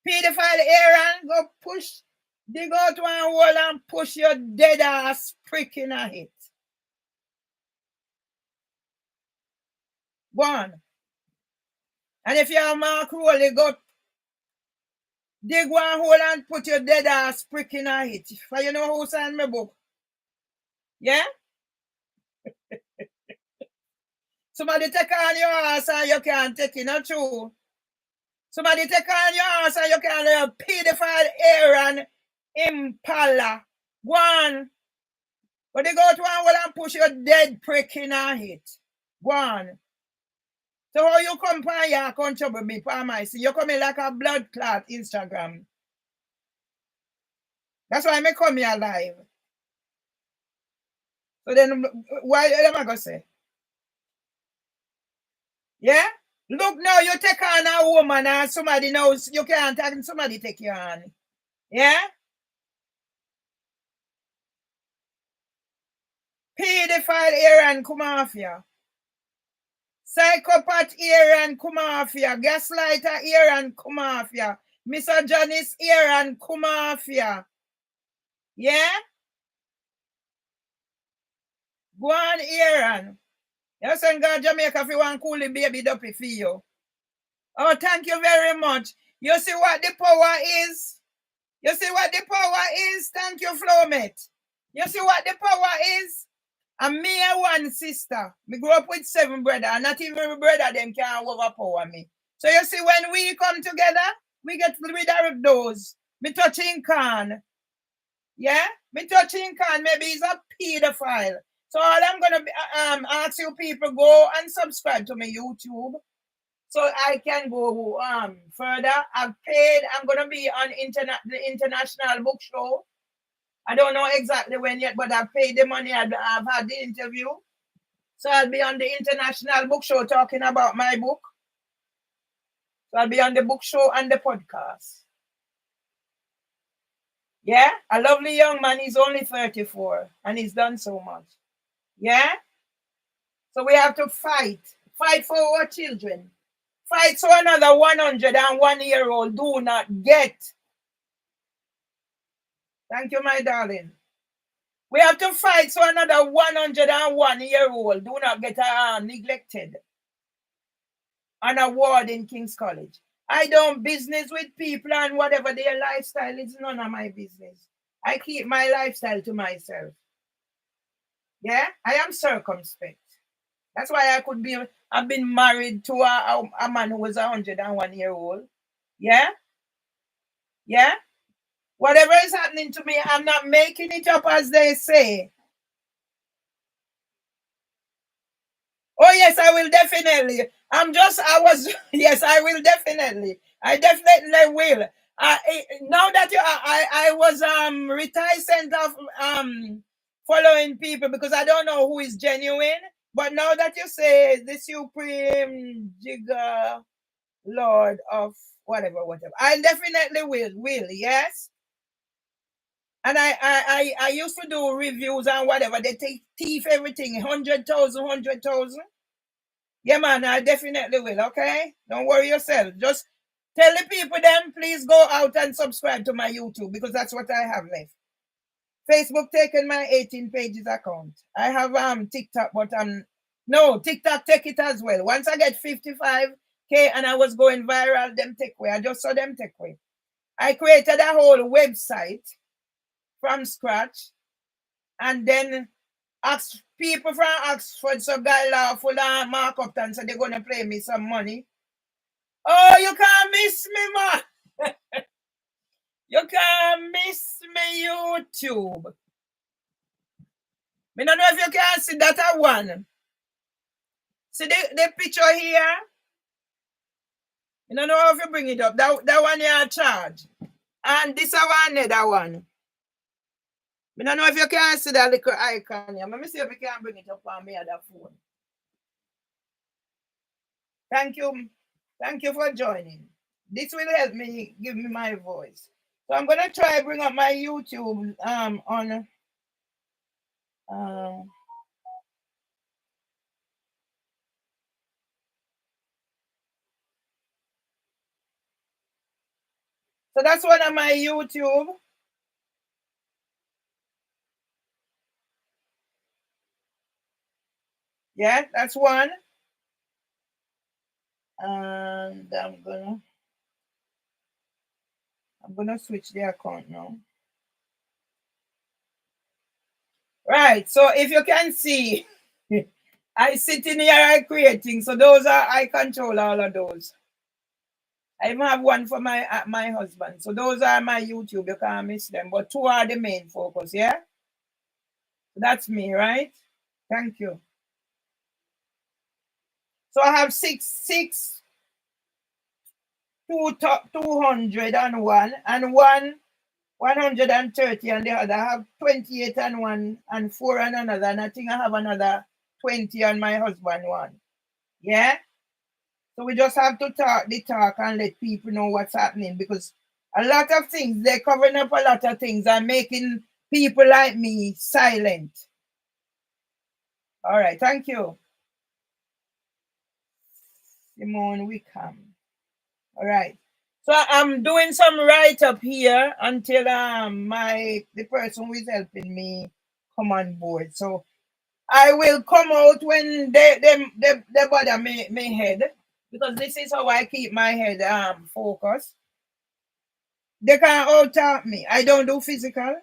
Pedophile Aaron, go push Dig out one hole and push your dead ass prick in it. Go on. And if you're Mark Rowley, go dig one hole and put your dead ass prick in it. For you know who signed my book? Yeah? Somebody take on your ass and you can't take it, not true. Somebody take on your ass and you can't pedophile Aaron Impala. Go on. But they go to one hole and push your dead prick in it. Go on. So how you come by your country with me, Palmer? See, you coming like a blood clot Instagram. That's why I come here live. So then, why am I going to say? Yeah? Look now, you take on a woman and somebody knows you can't take somebody take you on. Yeah? Pedophile Aaron Kumafia. Psychopath Aaron Kumafia. Gaslighter Aaron Kumafia. Misogynist Aaron Kumafia. Yeah? Go on, Aaron. You send God Jamaica if you want cool the baby duppy for you. Oh, thank you very much. You see what the power is? You see what the power is? Thank you, Flowmate. You see what the power is? And me and one sister. Me grew up with 7 brothers, and not even my brother them can overpower me. So you see, when we come together, we get rid of those. Me touching can. Yeah? Me touching can. Maybe he's a pedophile. So all I'm gonna ask you people, go and subscribe to my YouTube. So I can go further. I've paid. I'm gonna be on the International Book Show. I don't know exactly when yet, but I've paid the money. I've had the interview. So I'll be on the International Book Show talking about my book. So I'll be on the book show and the podcast. Yeah, a lovely young man. He's only 34 and he's done so much. Yeah. So we have to fight for our children. Fight so another 101-year-old do not get. Thank you, my darling. We have to fight so another 101-year-old do not get neglected. An award in King's College. I don't business with people and whatever their lifestyle is none of my business. I keep my lifestyle to myself. Yeah, I am circumspect. That's why I've been married to a man who was 101-year-old. Yeah? Yeah? Whatever is happening to me, I'm not making it up, as they say. Oh, yes, I will definitely. Yes, I will definitely. I definitely will. Now that I was reticent of following people because I don't know who is genuine. But now that you say the supreme jigger lord of whatever, I definitely will, yes. And I used to do reviews and whatever. They take thief everything, 100,000. Yeah, man, I definitely will, okay? Don't worry yourself. Just tell the people then, please go out and subscribe to my YouTube because that's what I have left. Facebook taking my 18 pages account. I have TikTok, but no, TikTok take it as well. Once I get 55K and I was going viral, them take away. I just saw them take away. I created a whole website from scratch and then asked people from Oxford, so guy lawful and Mark Upton, so they're gonna pay me some money. Oh, you can't miss me, man. You can't miss me, YouTube. I don't know if you can see that one. See the picture here? I don't know if you bring it up. That one you charge. And this one, that one. I don't know if you can see that little icon here. Let me see if you can bring it up on me other phone. Thank you. Thank you for joining. This will help me give me my voice. So I'm gonna try bring up my YouTube on so that's one of my YouTube. Yeah, that's one. And I'm gonna switch the account now. Right. So if you can see, I sit in here, I creating. So those are I control all of those. I even have one for my husband. So those are my YouTube. You can't miss them. But two are the main focus. Yeah. That's me, right? Thank you. So I have six, 201 and one 130 and the other. I have 28 and one and four and another. And I think I have another 20 on my husband one. Yeah. So we just have to talk the talk and let people know what's happening because a lot of things, they're covering up a lot of things and making people like me silent. All right, thank you. Simone Wickham. All right. So I'm doing some write up here until the person who is helping me come on board. So I will come out when they bother me head because this is how I keep my head focused. They can out talk me. I don't do physical.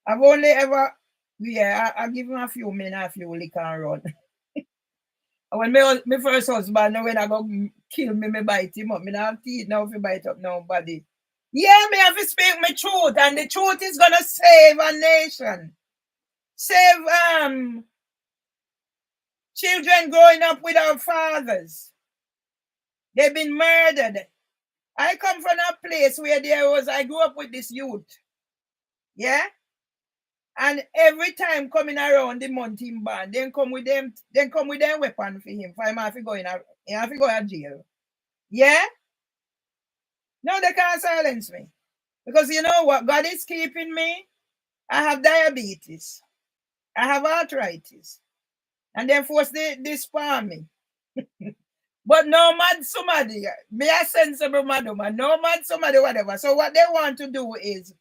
I've only ever I give him a few minutes, a few lick and run. When my first husband, when I go kill me, me bite him up. Me not have teeth now if you bite up nobody. Yeah, me have to speak my truth, and the truth is gonna save a nation. Save children growing up without fathers. They've been murdered. I come from a place where I grew up with this youth. Yeah? And every time coming around the month him ban, then come with them weapon for him. For him have to go in jail. Yeah? No, they can't silence me. Because you know what? God is keeping me. I have diabetes. I have arthritis. And they force this upon me. But no mad somebody, me a sensible man, no mad somebody, whatever. So what they want to do is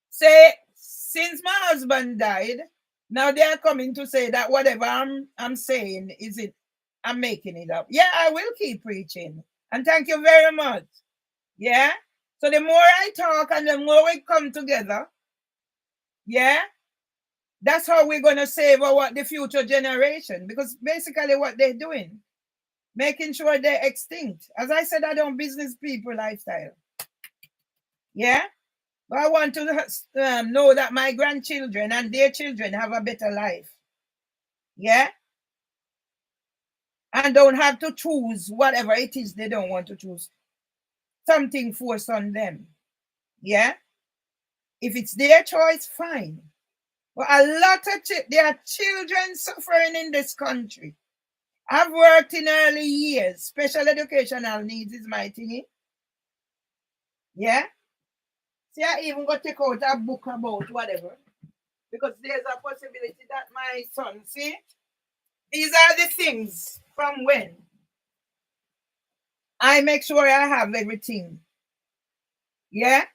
say, since my husband died, now they are coming to say that whatever I'm saying I'm making it up. Yeah, I will keep preaching. And thank you very much. Yeah. So the more I talk and the more we come together, yeah, that's how we're gonna save the future generation. Because basically what they're doing, making sure they're extinct. As I said, I don't business people lifestyle. Yeah. But I want to know that my grandchildren and their children have a better life. Yeah. And don't have to choose whatever it is they don't want to choose. Something forced on them. Yeah. If it's their choice, fine. But a lot of there are children suffering in this country. I've worked in early years. Special educational needs is my thingy. Yeah. See, I even got to take out a book about whatever. Because there's a possibility that my son, see, these are the things from when I make sure I have everything. Yeah.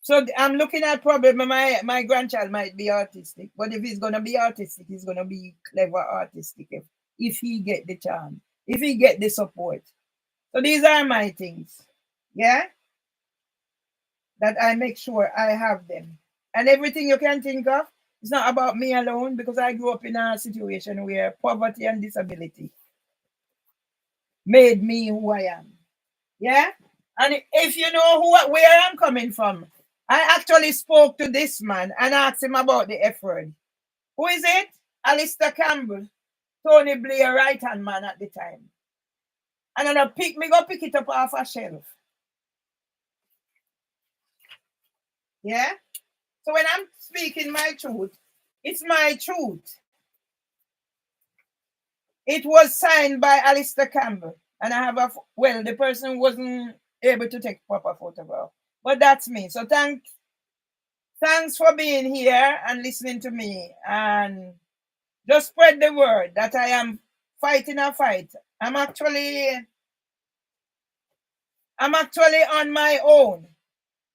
So I'm looking at probably my grandchild might be autistic, but if he's gonna be autistic, he's gonna be clever artistic if he get the chance, if he get the support. So these are my things. Yeah. That I make sure I have them. And everything you can think of, it's not about me alone because I grew up in a situation where poverty and disability made me who I am. Yeah? And if you know where I'm coming from, I actually spoke to this man and asked him about the F word. Who is it? Alistair Campbell, Tony Blair right hand man at the time. And then I pick it up off a shelf. Yeah? So when I'm speaking my truth, it's my truth. It was signed by Alistair Campbell. And I have the person wasn't able to take proper photograph. But that's me. So thanks for being here and listening to me. And just spread the word that I am fighting a fight. I'm actually on my own.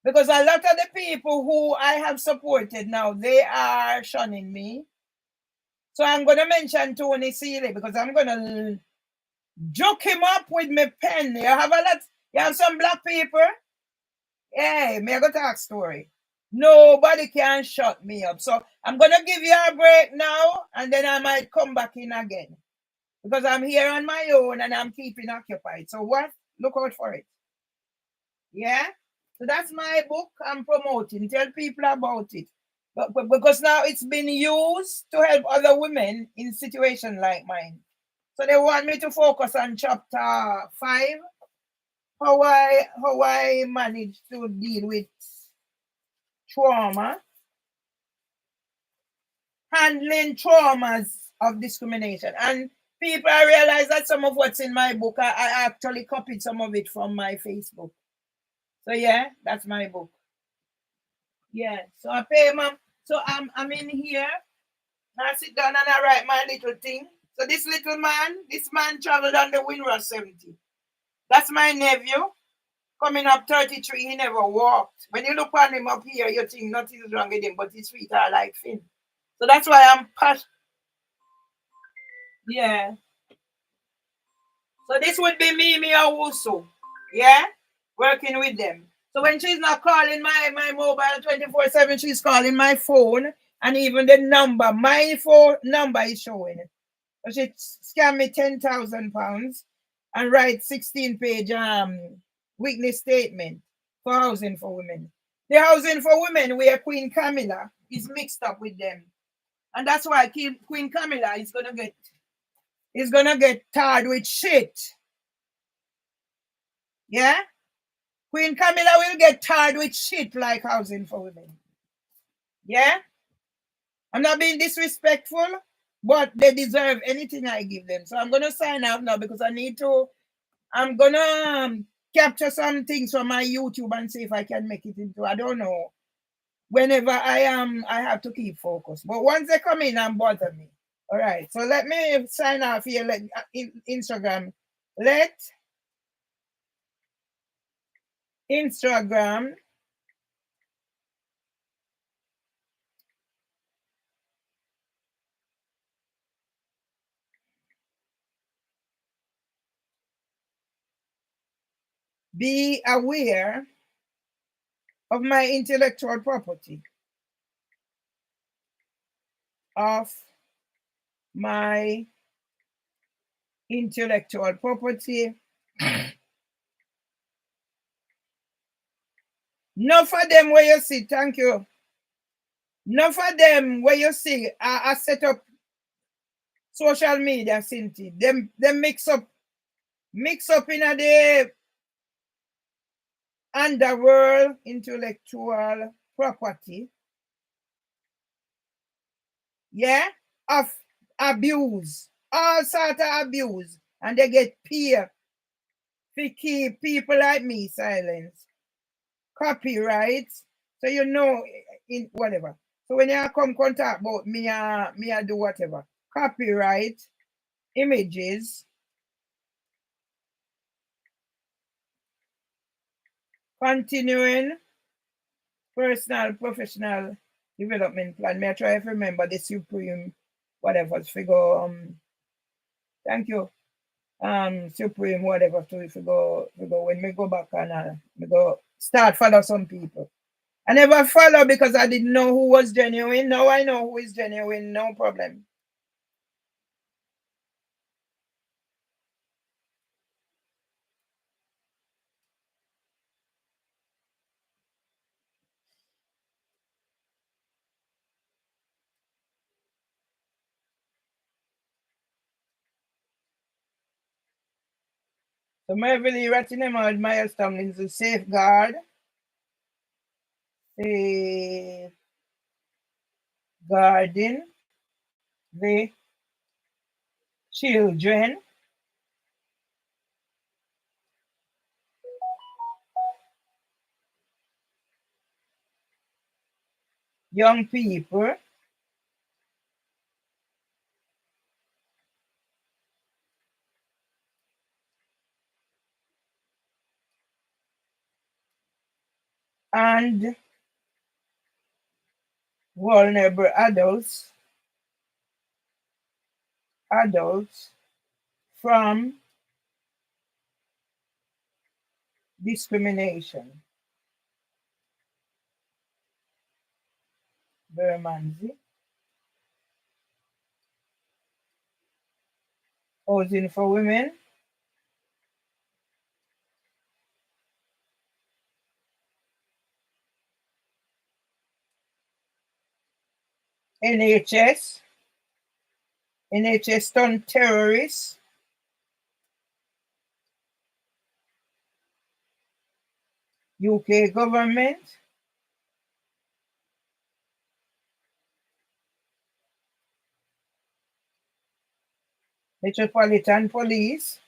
Because a lot of the people who I have supported now, they are shunning me. So I'm going to mention Tony Seeley because I'm going to joke him up with my pen. You have a lot, you have some black people. Hey, me I go talk story. Nobody can shut me up. So I'm going to give you a break now and then I might come back in again because I'm here on my own and I'm keeping occupied. So what? Look out for it. Yeah? So that's my book I'm promoting. Tell people about it. But because now it's been used to help other women in situations like mine. So they want me to focus on chapter 5, how I managed to deal with trauma, handling traumas of discrimination. And people, I realize that some of what's in my book, I actually copied some of it from my Facebook. So yeah, that's my book. Yeah. So I pay mom. So I'm in here. I sit down and I write my little thing. So this man traveled on the Windrush 70. That's my nephew. Coming up 33, he never walked. When you look on him up here, you think nothing is wrong with him, but his feet are like thin. So that's why I'm passionate. Yeah. So this would be Mimi Owusu. Yeah? Working with them. So when she's not calling my mobile 24/7, she's calling my phone. And even the number, my phone number is showing. So she scam me £10,000 and write 16-page witness statement for Housing for Women. The Housing for Women where Queen Camilla is mixed up with them. And that's why Queen Camilla is gonna get tarred with shit. Yeah? Queen Camilla will get tarred with shit like Housing for Women. Yeah? I'm not being disrespectful, but they deserve anything I give them. So I'm gonna sign out now because I'm gonna capture some things from my YouTube and see if I can make it into, I don't know. Whenever I am, I have to keep focused. But once they come in and bother me. All right. So let me sign off here. Let Instagram. Let Instagram be aware of my intellectual property. Of my intellectual property. None for them where you see, thank you. None for them where you see, I set up social media, Cinti. Them mix up in a the underworld intellectual property. Yeah, of abuse, all sort of abuse, and they get paid to keep people like me silent. Copyright, so you know in whatever. So when you come contact about me, I do whatever. Copyright, images, continuing personal professional development plan. May I try to remember the supreme whatever figure. Thank you. Supreme whatever to if you go when we go back and we go start follow some people. I never follow because I didn't know who was genuine. Now I know who is genuine, no problem. So my really writing them out milestone is to safeguard, safeguarding the children, young people, and vulnerable adults adults from discrimination. Bermondsey. Housing for women. NHS. NHS stunned terrorists. UK government. Metropolitan Police.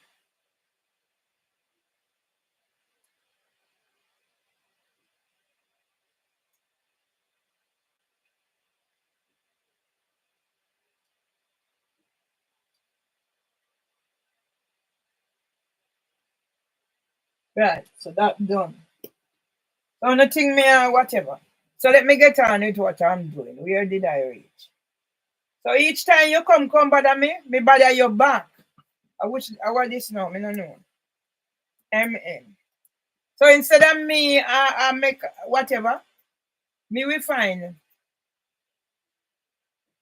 Right, so that done. So nothing me whatever. So let me get on with what I'm doing. Where did I reach? So each time you come bother me bother your back. I want this now, me no know. MN. So instead of me I make whatever, me we find.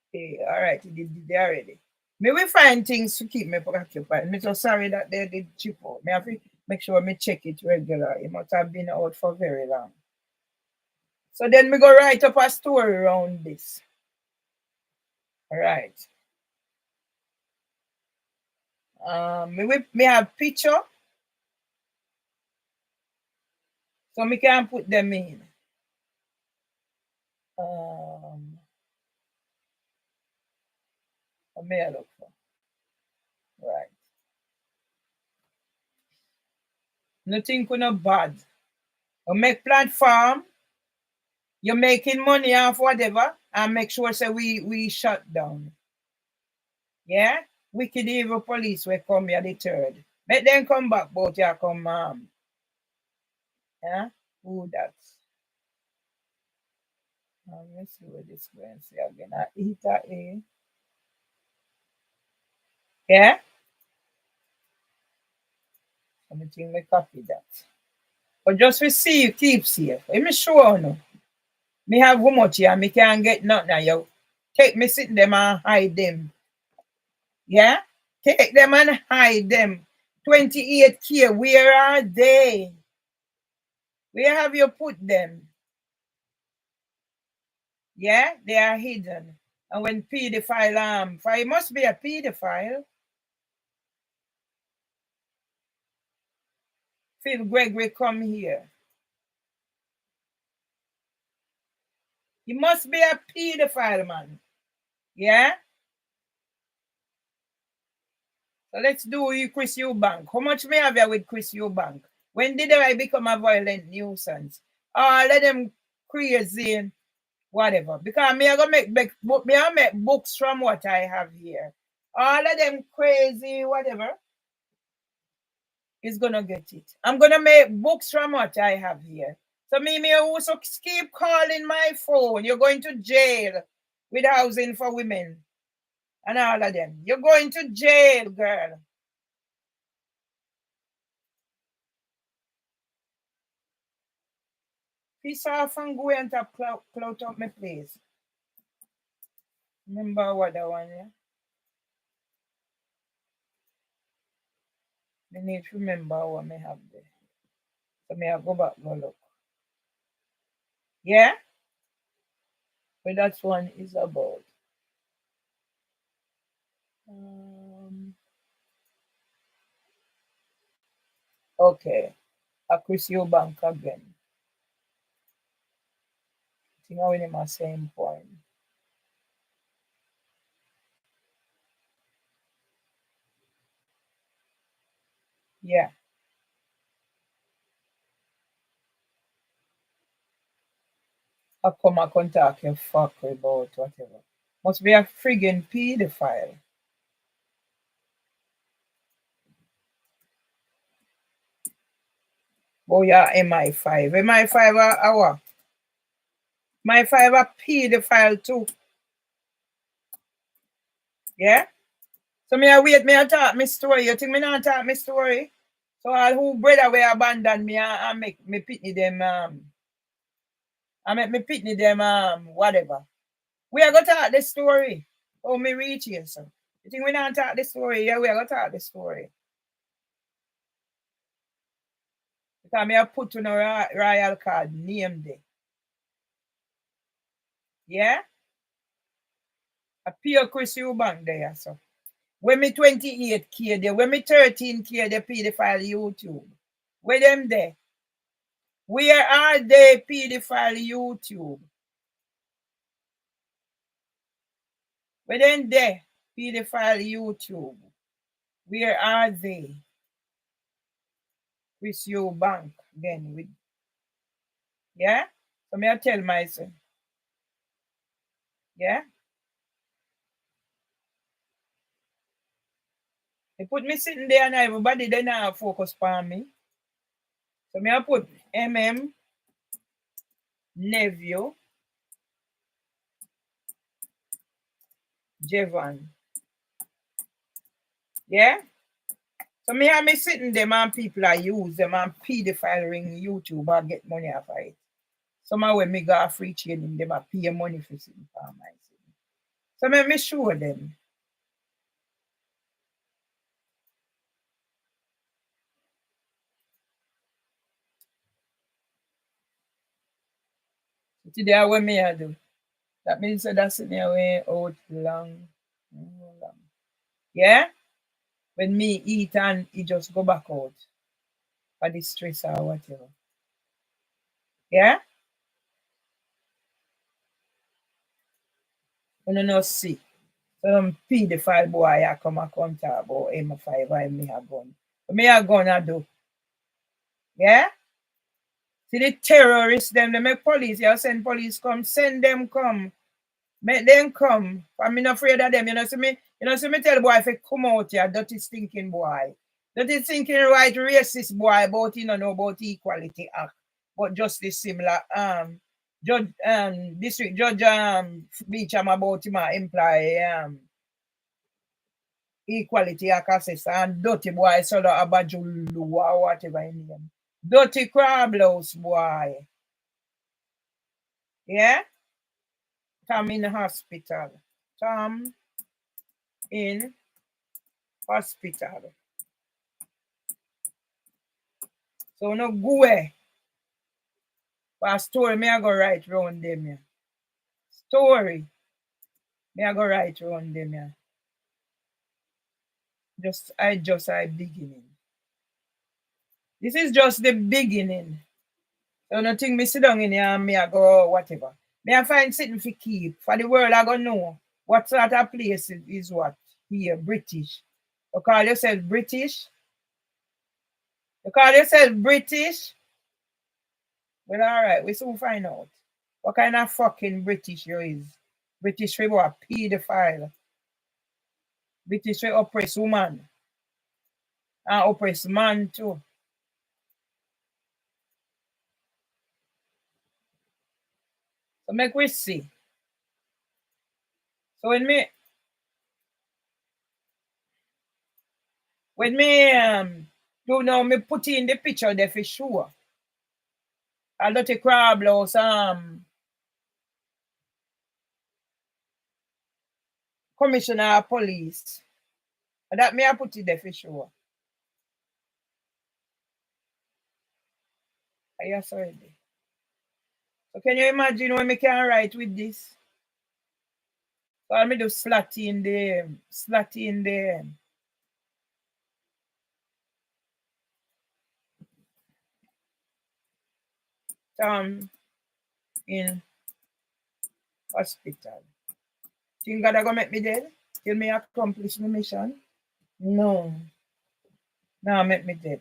Okay, all right, you did it already. Me we find things to keep me occupied. Me so sorry that they did chip out. Me have to make sure me check it regular. It must have been out for very long. So then me go write up a story around this. All right. Me have picture. So me can put them in. What may I look for? Right. Nothing could not bad. You make platform, you're making money off whatever, and make sure say we shut down. Yeah? Wicked evil police will come here the third. Make them come back, but you come yeah? Who that? Let's see what this going to say again. Eta A. Yeah? Let me think me copy that. But just receive, keep safe. Let me show you. Me have how much here, me can't get nothing. You take me sit them and hide them. Yeah? Take them and hide them. 28K, where are they? Where have you put them? Yeah? They are hidden. And when pedophile, it must be a pedophile. Phil Gregory come here. He must be a pedophile, man. Yeah? So let's do Chris Eubank. How much may I have with Chris Eubank? When did I become a violent nuisance? Let them crazy and whatever. Because me I gonna make books from what I have here. All of them crazy, whatever, is gonna get it. I'm gonna make books from what I have here. So me also keep calling my phone. You're going to jail with housing for women. And all of them. You're going to jail, girl. Piss off and go and clout up my place. Remember what that one, yeah? I need to remember what I have there. So may I go back and look. Yeah? But that one is about. Okay. A Chris Eubank again. I think I'm in my same point. Yeah. I come and contact you fuck about whatever. Must be a friggin' pedophile. Oh yeah, MI5. MI5 our. MI5 a pedophile too. Yeah? So me I wait, me I talk my story. You think me not talk my story? So all who brother will abandon me and make me pitney them I make me pitney them whatever. We are gonna talk the story. Oh me reach here, so. You think we not talk the story? Yeah, we are gonna talk the story. Because me I put on a royal card name there. Yeah? A pure Chris Eubank there, so. When me 28K there, when me 13K they pedophile YouTube. Where them there? Where are they pedophile YouTube? Where them there? Pedophile YouTube. Where are they? Chris Eubank then with yeah? So me I tell myself. Yeah? They put me sitting there and everybody they now focus on me. So me I put nephew Jevan. Yeah? So me have me sitting them and people I use them and pedophile ring YouTube and get money off of it. Some of when me go free training, them a pay money for sitting for my sitting. So me show them. So today what me I do. That means that that's me away out long. Yeah? When me eat and it just go back out for the stress or whatever. Yeah? You know see. Some pedophile boy I come a come talk about M5 and me a gun. Me a gun I do. Yeah? See the terrorists them, they make police, you send police come, send them come. Make them come. I'm not afraid of them. You see me tell the boy if he come out here, dirty stinking boy. Dirty stinking right racist boy about you know about equality act. But just the similar judge district judge beach I'm about him employ equality act assessor and dirty boy sort of abajulu or whatever in name. Dirty crab house boy. Yeah? Tom in hospital. Tom in hospital. So no go away. But a story me I go write round them yeah. Story me I go write round them yeah. I beginning. This is just the beginning. So nothing me sit down in here and me I go whatever. Me I find something for keep. For the world I go know what sort of place is what here, British. You call yourself British? You call yourself British? Well alright, we soon find out. What kind of fucking British you is? British we what pedophile. British we oppress woman. And oppress man too. So make we see. So when me do now me put in the picture there for sure. A lot of crab house commissioner of police. And that me I put it there for sure. I sorry. So can you imagine when me can write with this? So I me do slot in the in hospital. Think God gonna make me dead? Till me accomplish my mission? No. No, make me dead.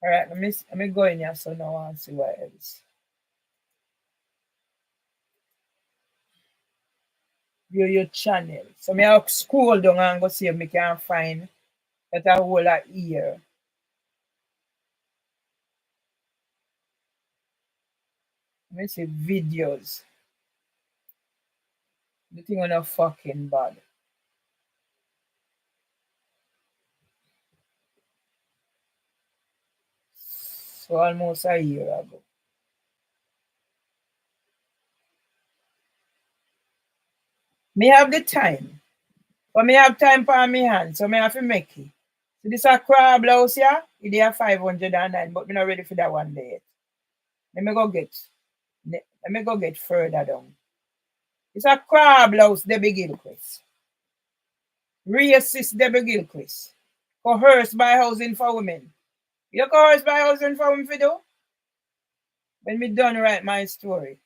Alright, let me go in here so now and see what else. View your channel. So me I scroll down and go see if me can find that a whole lot here. Let me see videos. The thing on a fucking bad. So almost a year ago. Me have the time. But me have time for my hand, so me have to make it. So this a crab blouse here, it dey 509, but me not ready for that one day yet. Let me go get further down. It's a crab blouse, Debbie Gilchrist. Racist Debbie Gilchrist. Coerced by housing for women. You coerced by housing for women for do? When me done write my story.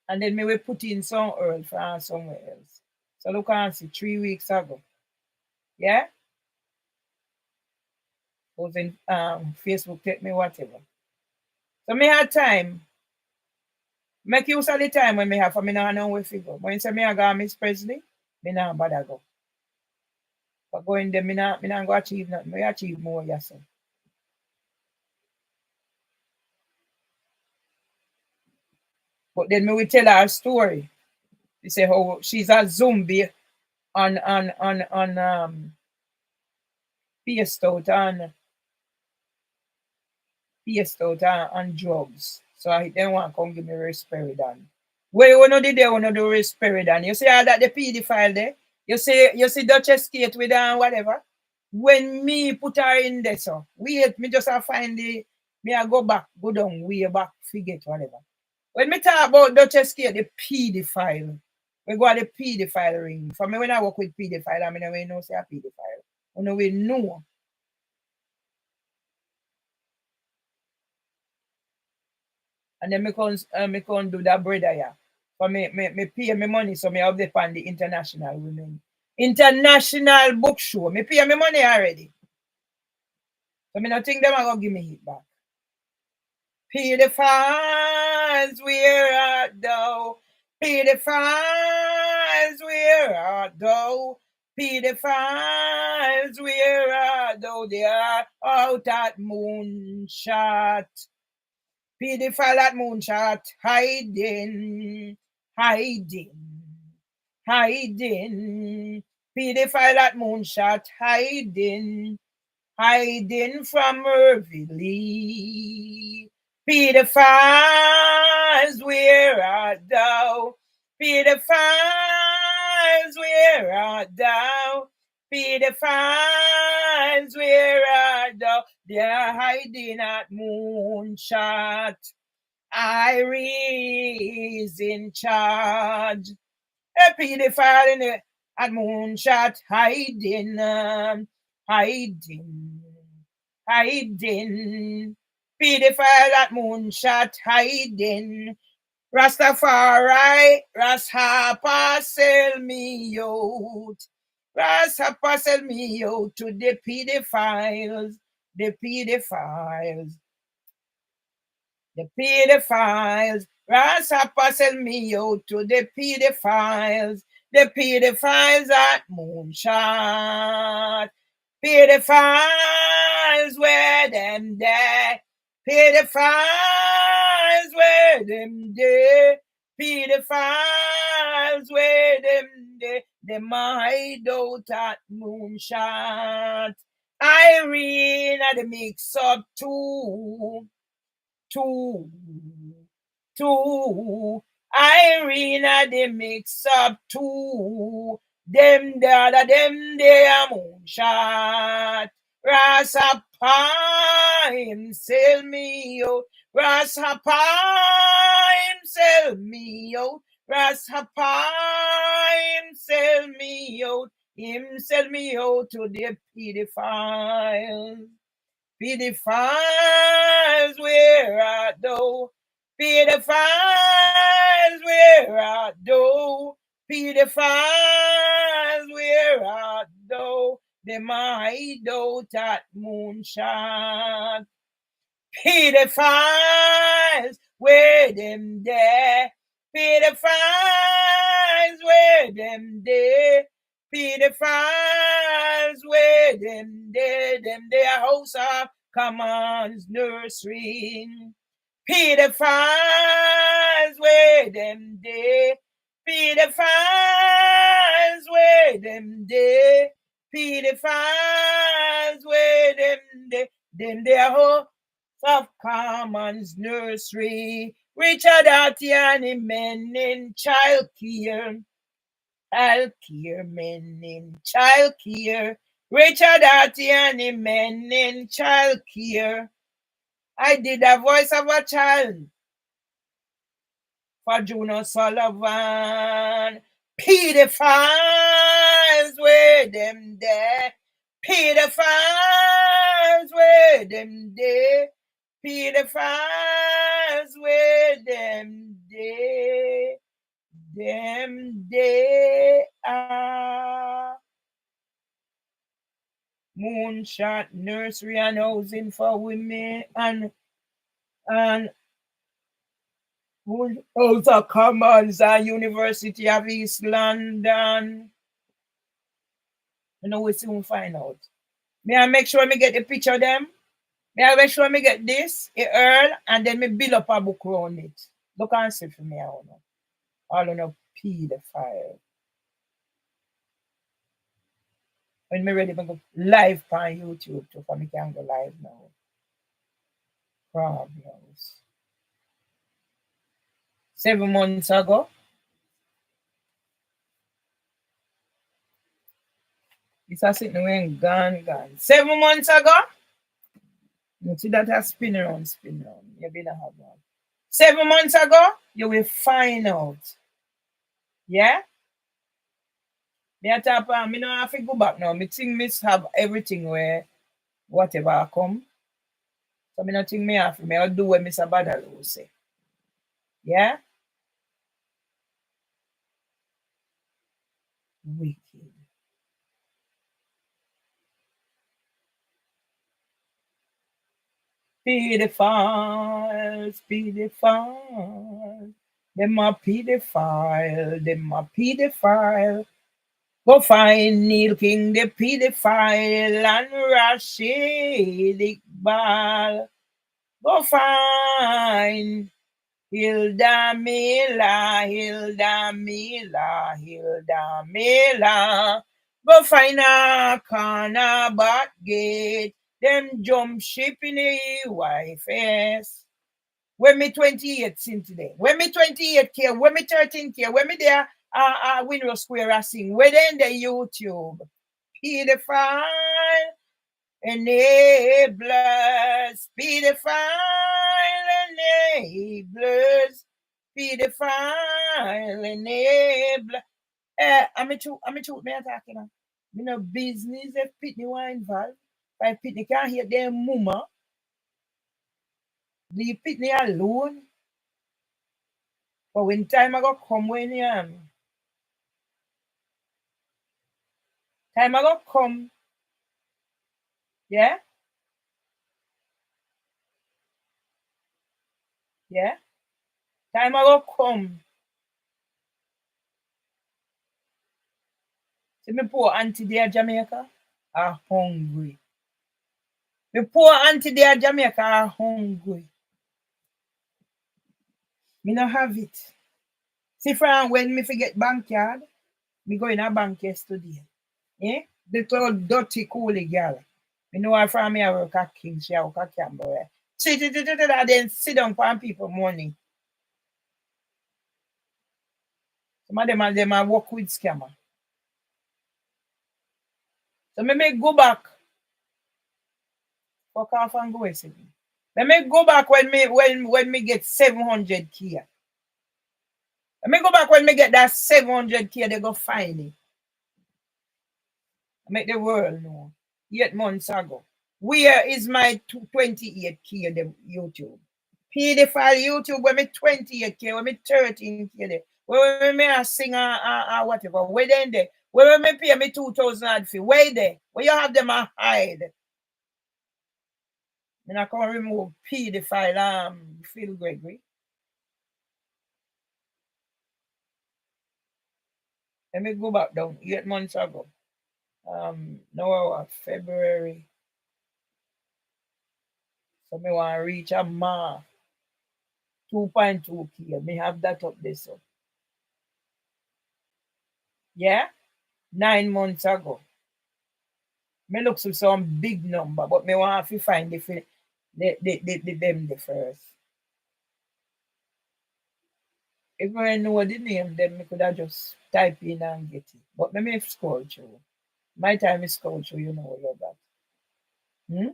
And then me will put in some earl from somewhere else. So look and see 3 weeks ago. Yeah? Was in Facebook take me whatever. So me had time. Make use of the time when me have for me now know where figure. When say me I go Miss Presley, me now bother go. But going there, me not go achieve nothing. Me achieve more yourself. But then me will tell her a story. You say how she's a zombie on paced out on drugs. So I then want to come give me risperidone. Where you wanna do there, wanna do risperidone. You see how that the pedophile there? You see Duchess Kate with her and whatever. When me put her in there, so wait, me just find the me I go back, go down, way back, forget whatever. When me talk about Duchess Kate, the pedophile, we go at the pedophile ring. For me, when I work with pedophile, I mean, we know say a pedophile. We know. And then me can do that brother yeah. For me pay me money, so me have the on the international women. International book show. Me pay me money already. So me not think them are gonna give me it back. Pedophiles, where art thou? Pedophiles, where art thou? Pedophiles, where art thou? They are out at Moonshot. Pedophile at Moonshot, hiding. Pedophile at Moonshot, hiding from Merville. Pedophiles, where art thou? Pedophiles, where art thou? Pedophiles, where art thou? They are hiding at Moonshot. Irie's in charge. A pedophile in it at Moonshot, hiding. Pedophile at Moonshot, hiding. Rastafari, Rastapa sell me out. Rastapa sell me out to the pedophiles. Rastapa sell me out to the pedophiles. The pedophiles at Moonshot. Pedophiles, where them there? Pedophiles, where them there? Pedophiles, where them there? Them hide out at Moonshot. Irene at the mix up two. Irene at the mix up two. Them the other, them they are Moonshot. Rastapa him sell me out. Rastapa him sell me out. Rastapa him sell me out. Him sell me out to the pedophiles. Pedophiles, where art thou? Pedophiles, where art thou? Pedophiles, where art thou? Them hide out at Moonshot. Pedophiles, where them there? Pedophiles, where them there? Pedophiles, where them there? Them there house of Commons nursery. Pedophiles, where them there? Pedophiles, where them there? pedophiles where them they are of Commons Nursery. Richard Atiani men in child care. Men in child care. Richard Atiani men in child care. I did the voice of a child for Juno Sullivan. Pedophiles where them there. Pedophiles where them there. Pedophiles where them there. Them they are. Moonshot Nursery and Housing for Women and House of Commons and University of East London. You know, we soon find out. May I make sure me get the picture of them? May I make sure me get this, a Earl, and then me build up a book around it. Look and see for me, I don't know. All on a pedophile. When me ready, me go live on YouTube too, for me can go live now. Problems. 7 months ago, it's a sitting when gone. 7 months ago, you see that a spin around. You better have one. 7 months ago, you will find out. Yeah? Me a tap on, me no have to go back now. Me think me have everything where whatever come. So me no think me have to. Me I'll do what Mr. Badalo say. Yeah? Wicked. Pedophiles. Them a pedophile. Go find Neil King, the pedophile, and Rashid Iqbal. Go find Hilda Mila. Go find a corner back gate. Them jump ship in the YFS. When me 28 since today. When me 28 here, when me 13 here, when me there Window Square I sing. When in the YouTube. Pedophile enablers. Pedophile enablers. Pedophile enabler. I'm a truth me attacking her. Me no business if Pitney were involved. If Pitney can't hear them mama, leave Pitney alone. But when time I go come when time I go come, yeah? Yeah? Time I go come. See me poor auntie there Jamaica are hungry. Me poor auntie there Jamaica are hungry. Me no have it. See from when me forget backyard, me go in a bank yesterday. Eh? The old dirty coolie girl. Me know her from me I work at King, she work at Camberwell. She then sit down for people money. Some of them are work with scammer. So me may go back. Fuck off and go away. Let me go back when me get 700K. Let me go back when me get that 700K, they go find it. Make the world know. 8 months ago. Where is my 28K the YouTube? Pedophile YouTube when me 28K, when me 13K there. Where me a sing whatever. Where then there? Where me pay me 2,000 ad fee? Where there? Where you have them a hide? And I can remove pedophile Phil Gregory. Let me go back down 8 months ago. Now February. So me want to reach a mark. 2.2K. Me have that up there. So. Yeah? 9 months ago. Me look for some big number, but me want to find them the first. If I know the name, then me could have just type in and get it. But me may scroll through. My time is scroll through, you know all that. Hmm?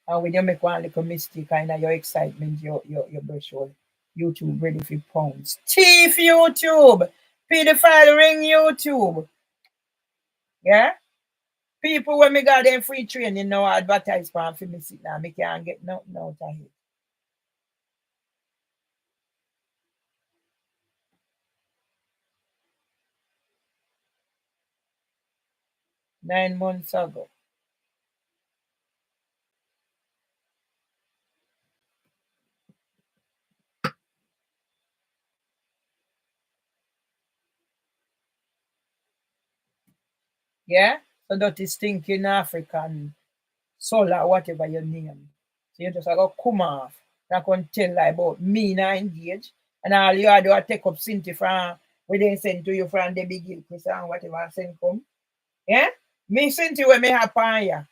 And when you make one little mistake, kind of your excitement, your brush all YouTube ready for pounds. Thief YouTube! Pedophile ring YouTube. Yeah? People when me got them free training now advertise for me sit now. Me can't get nothing out of it. 9 months ago. Yeah? So that is thinking African solar, whatever your name. So you just go come off. That can tell like about me now engage. And all you do is take up Cinti from where they send to you from the big hill, Chris and whatever I send come. Yeah? Me Cinti where me have on ya.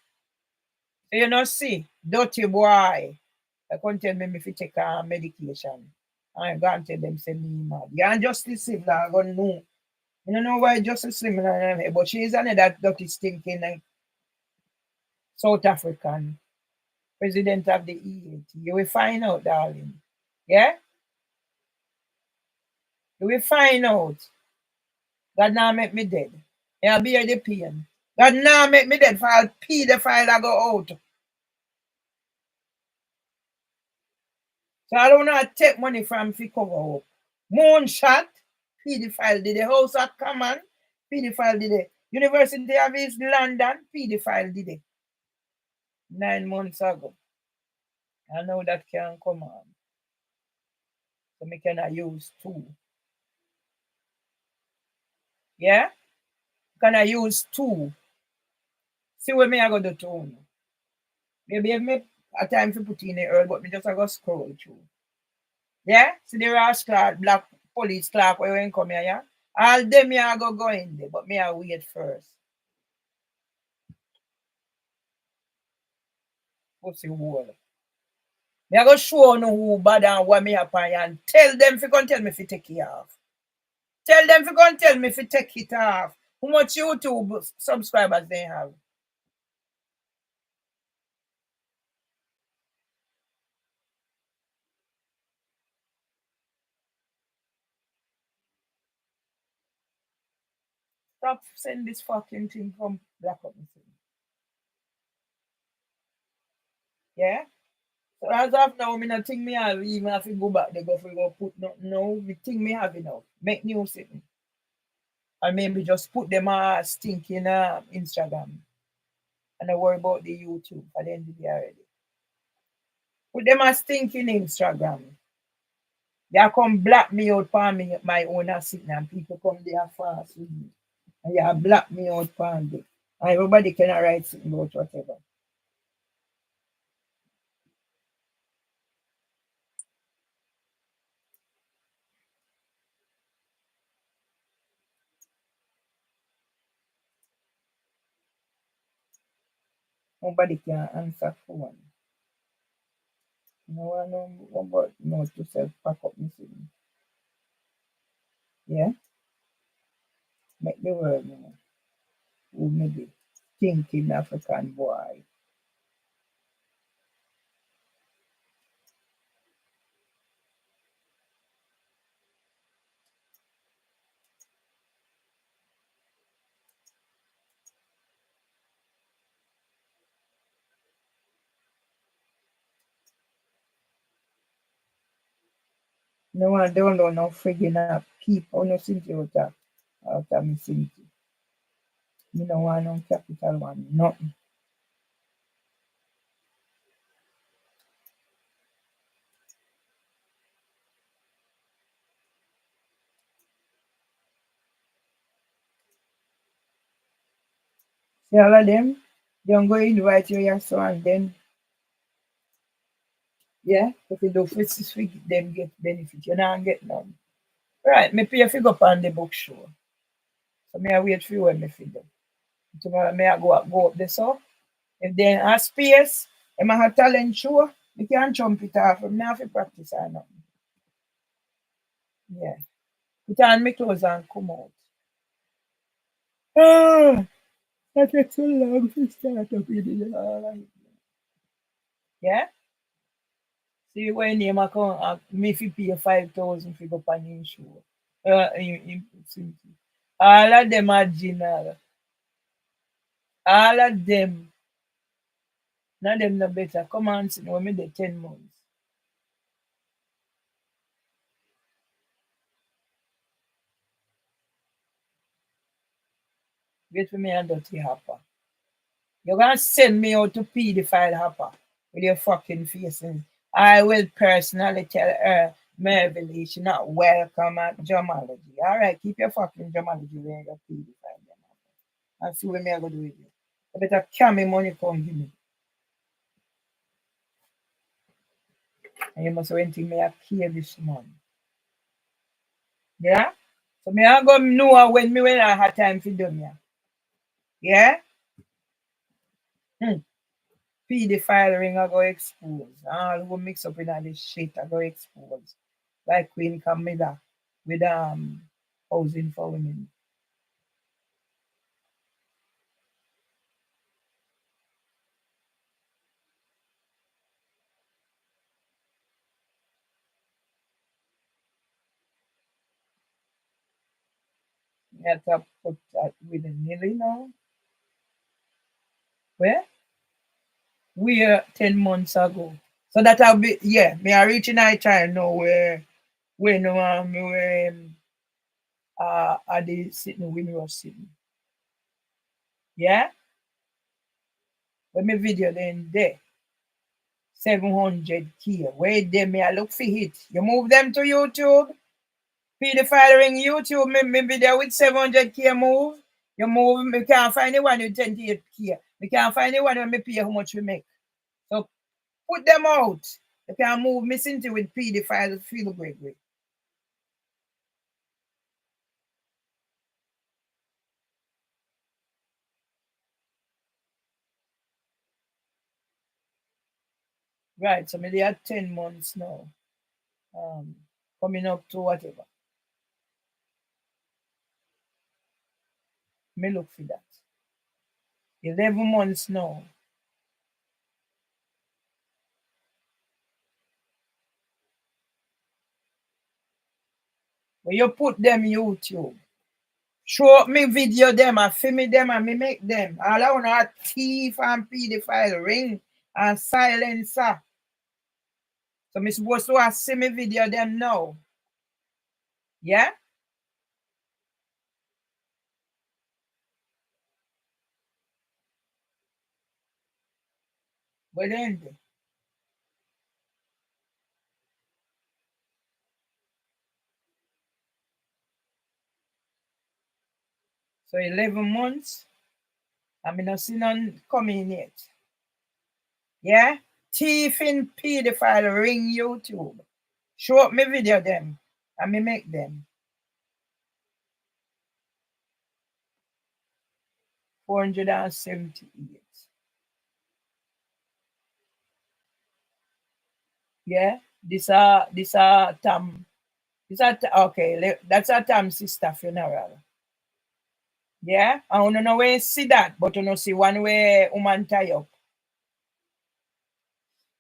So you know see, dirty boy. I can't tell me if you take a medication. I go and tell them say me mad. Yeah, and Justice Slim I go know. You don't know why Justice Slim, but she is another dirty stinking South African president of the EAT. You will find out, darling. Yeah? You will find out. God now make me dead. I'll bear the pain. God now make me dead for I'll pee the file I go out. So I don't know how to take money from fi cover up. Moonshot, pedophile did the House of Commons, pedophile did it. University of East London, pedophile did it. 9 months ago. I know that can come on. So me cannot use two. Yeah? Can I use two? See what me I go do two. Maybe if me a time to put in the earth, but me just I go scroll through. Yeah? See the Ross Clark, black police Clark where you come here, yeah? All them me I go in there, but me I wait first. Pussy hole. Me I go show no who bad and what me happen and tell them if you come tell me if you take it off. Tell them if you come tell me if you take it off. How much YouTube subscribers they have? Stop send this fucking thing from Black Up. Yeah? So as of now, me not think me have even have to go back there go for go put no me think me have enough. Make new thing. And maybe just put them stinking Instagram. And I worry about the YouTube at the end of the day already. Put them stinking Instagram. They come black me out for me my own sitting and people come there fast with me. And you black me out for me. And everybody cannot write something about whatever. Nobody can answer phone. No one know about know to self pack up missing. Yeah? Make the world know who may be thinking African boy. No one don't know no friggin' people no Cynthia out of me Cynthia. Me no want no capital one, nothing. See all of them, don't go invite your son then yeah, if you do for them get benefit, you don't get none. Right, me pay for go on the book show. So me I wait for you when me figure. Tomorrow may I go up there so. If they have space, if I have talent show, we can jump it off. I have to practice or nothing. Yeah. Put on my clothes and come out. Ah, that takes so long to start up in the alright. Yeah? See when name account me fi pay 5,000 fi go pan him show. All of them are general. All of them. None of them no better. Come on, see when me the 10 months. Wait for me and dirty hopper. You're gonna send me out to pedophile hopper with your fucking face. And I will personally tell her Merville she's not welcome at Gemology. Alright, keep your fucking Gemology where you got pedophile. And see what me I go do with you. You better carry me money come give me. And you must went in me a care this month. Yeah? So me I go know when I have time for them, yeah. Yeah? Hmm. Pedophile ring I go expose. All who mix up in all this shit I go expose. Like Queen Camilla with housing for women. You have to put that with a nearly now. Where? We are 10 months ago. So that I'll be yeah, me I reach in I try know where no me where are they sitting when you are sitting. Yeah? When me video then there. 700K. Where they me I look for it. You move them to YouTube. Pedophile ring YouTube me video with 700K move. You move me can't find the one with 28K. Me can't find the one when me pay how much we make. So put them out. You can move me into with pedophile feel great way. Right, so maybe at 10 months now. Um coming up to whatever. Me look for that. 11 months now. When you put them YouTube, show up me video them and film me them and me make them. All I want to thief and pedophile ring and silencer. So me supposed to see me video them now. Yeah? But then so 11 months, I mean not see none coming yet. Yeah? Thief in pedophile ring YouTube. Show up me video them and me make them. 478. Yeah? This Tam. Okay, that's a Tam sister funeral. Yeah? I don't know where you see that, but you know see one way woman tie up.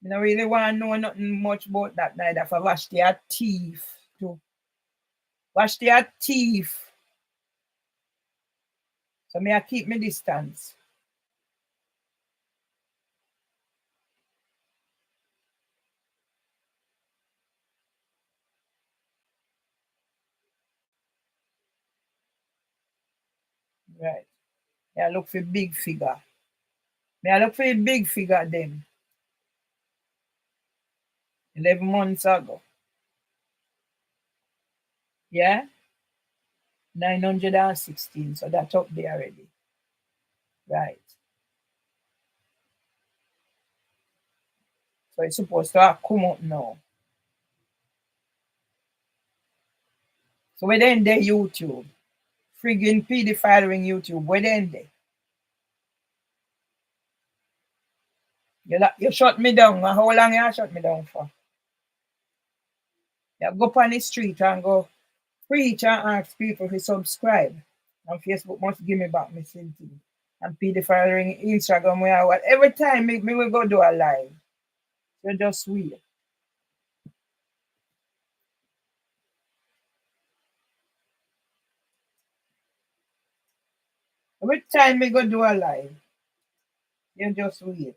You don't really want to know nothing much about that neither for Vashti a thief too. Vashti a thief. So me I keep me distance. Right. Me I look for big figure. Me I look for a big figure then. 11 months ago. Yeah? 916. So that's up there already. Right. So it's supposed to have come up now. So we're in the YouTube. Friggin' pedophile ring YouTube. We're in there. You shut me down. How long you shut me down for? You go up on the street and go preach and ask people to subscribe. And Facebook must give me back my thing. And pedophiling ring Instagram where what every time me will go do a live. You're just weird. Every time me go do a live, you just wait.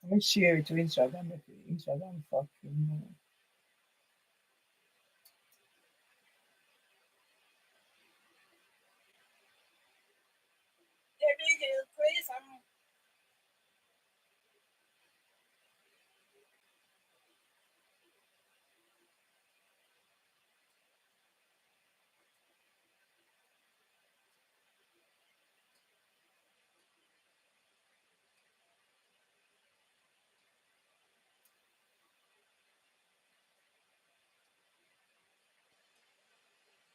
Let me share it to Instagram if Instagram fucking know.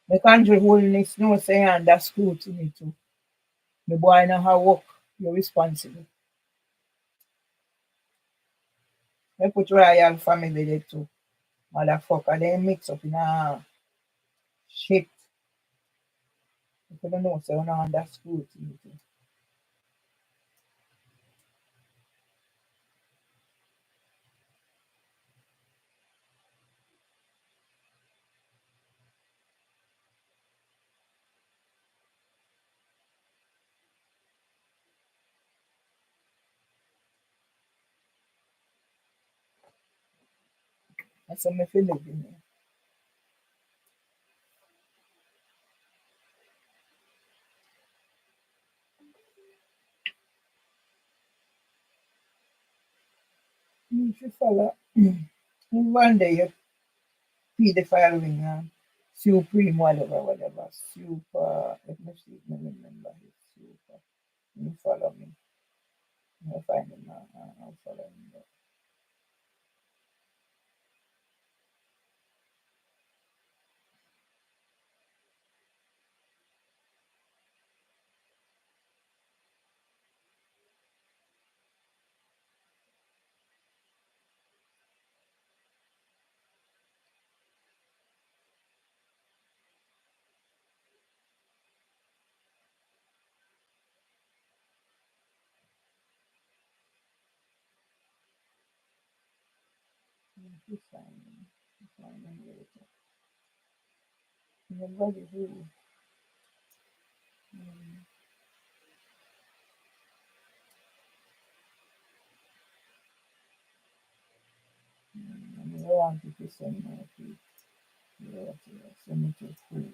The country holiness no say under scrutiny too. The boy know how work, you're responsible. They put royal family there too. Motherfucker, they mix up in a shit. You don't know, say so no under scrutiny too. That's how me feel living here. You should follow. One day you see the following Supreme, whatever, whatever. Super, let me see, let me remember his super. You follow me. I'll find him. I'll follow him. You find him. You find him later. Nobody really. I mean, I want you to send my feet. Yeah, send me to school.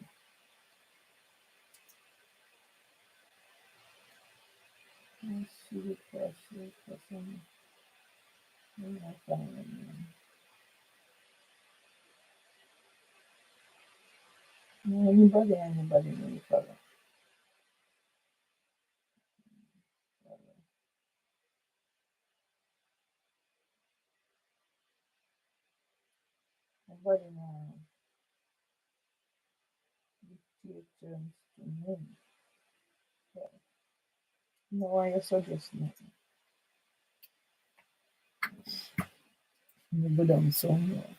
Let's see the person. I find him. Anybody may follow. Nobody now dictate terms to me. No, I suggest nothing. You go down somewhere.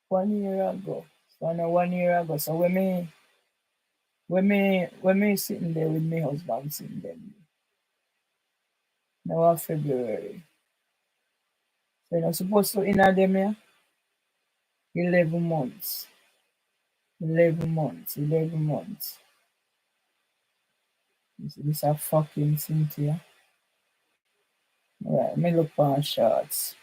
1 year ago. So now 1 year ago. So when me sitting there with my husband sitting there. Now February. So you're supposed to in them here 11 months. 11 months. 11 months. This a fucking Cynthia. Right, me look for shots.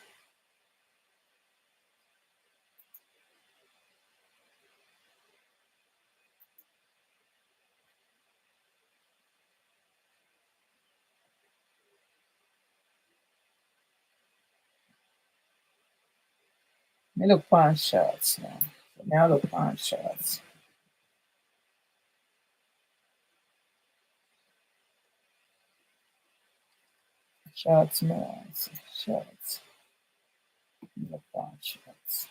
Me look for shots now. So now look for shots. Shots more. Shots. Look for shots.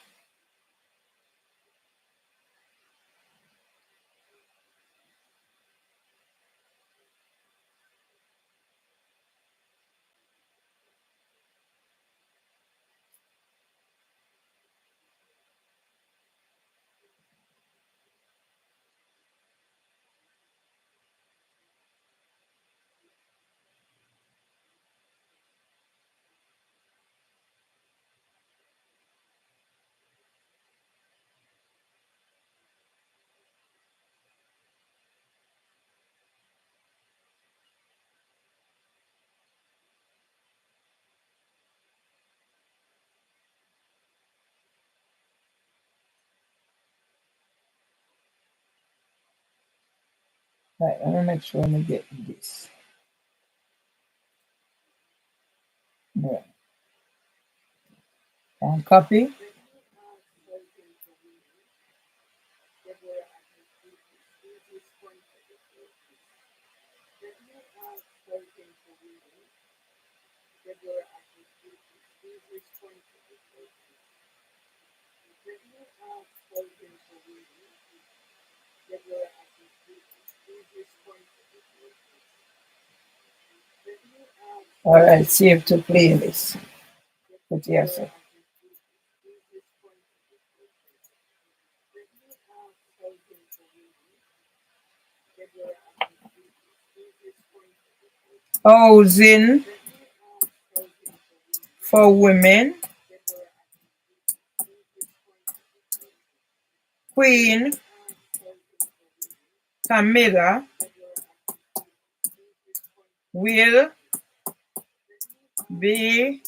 Right, let me make sure I get this. Yeah. And copy. All right, save to playlist. Put yes. Sir. Housing for women. Queen Camilla will be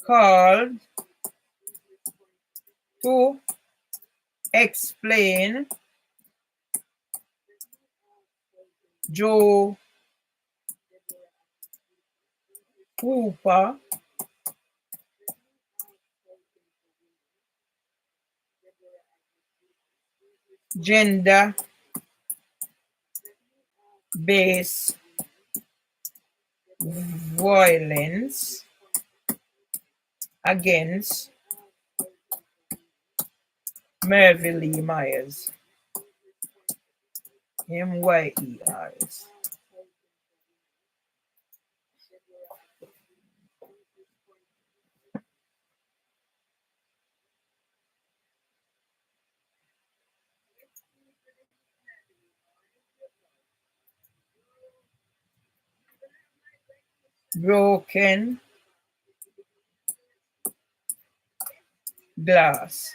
called to explain Joe Cooper gender based violence against Mervyn Lee Myers. Myers. Broken glass.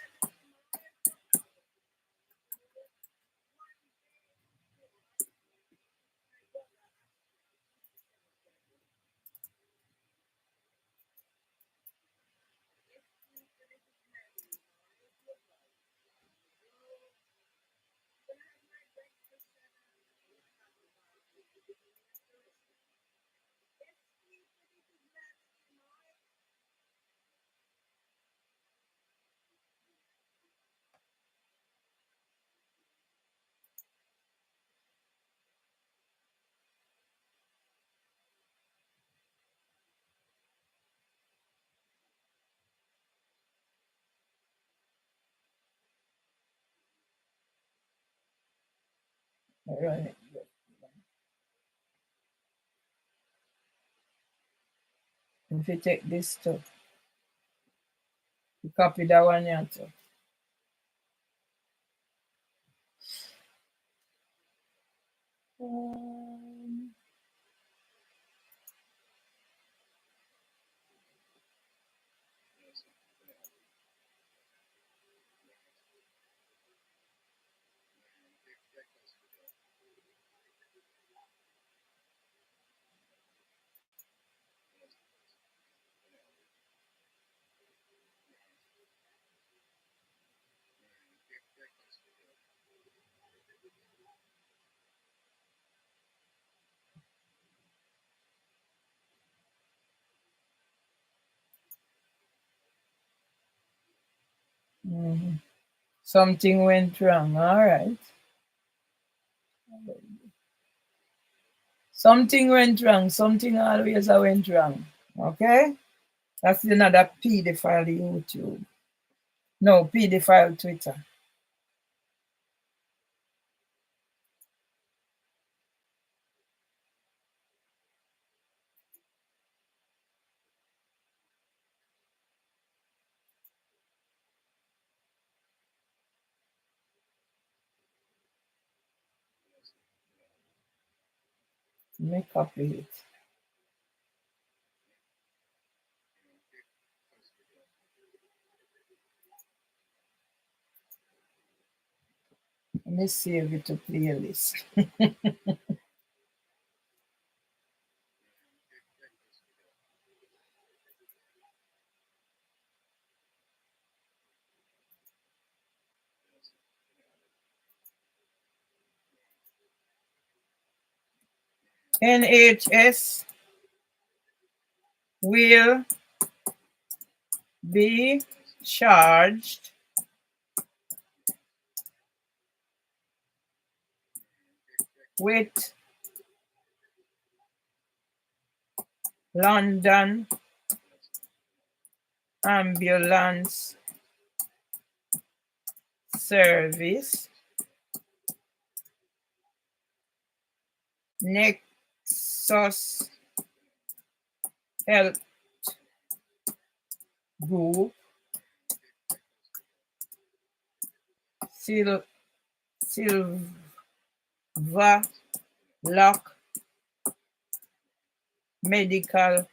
All right. If you take this too, you copy that one here too. Mm-hmm. Something went wrong. All right. Something went wrong. Something always went wrong. Okay? That's another PD file YouTube. No, PD file Twitter. Let me copy it. Let me save it to playlist. NHS will be charged with London Ambulance Service, Nexus Health Group, Silver Lock Medical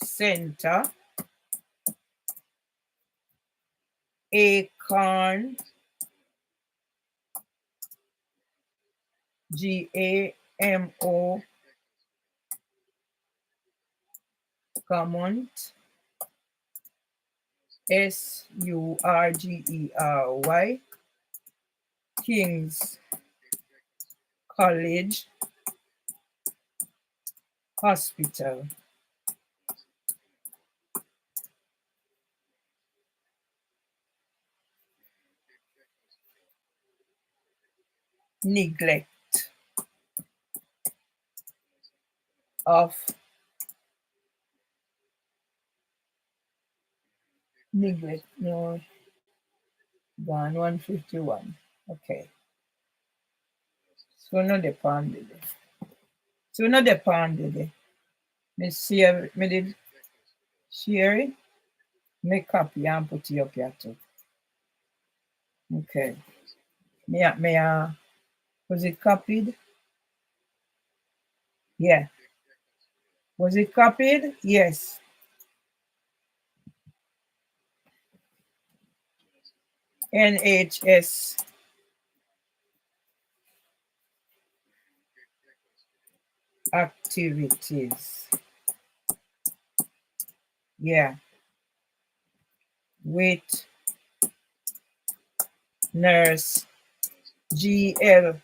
Center, Acorn, GAMO, Gammont, SURGERY, King's College Hospital. Neglect of neglect, no, gone 151. Okay. So no depend de. So no depend de. Me share, me did share it, make copy and put it up here too. Okay. Was it copied? Yeah. Was it copied? Yes. NHS activities. Yeah. With nurse GLAD.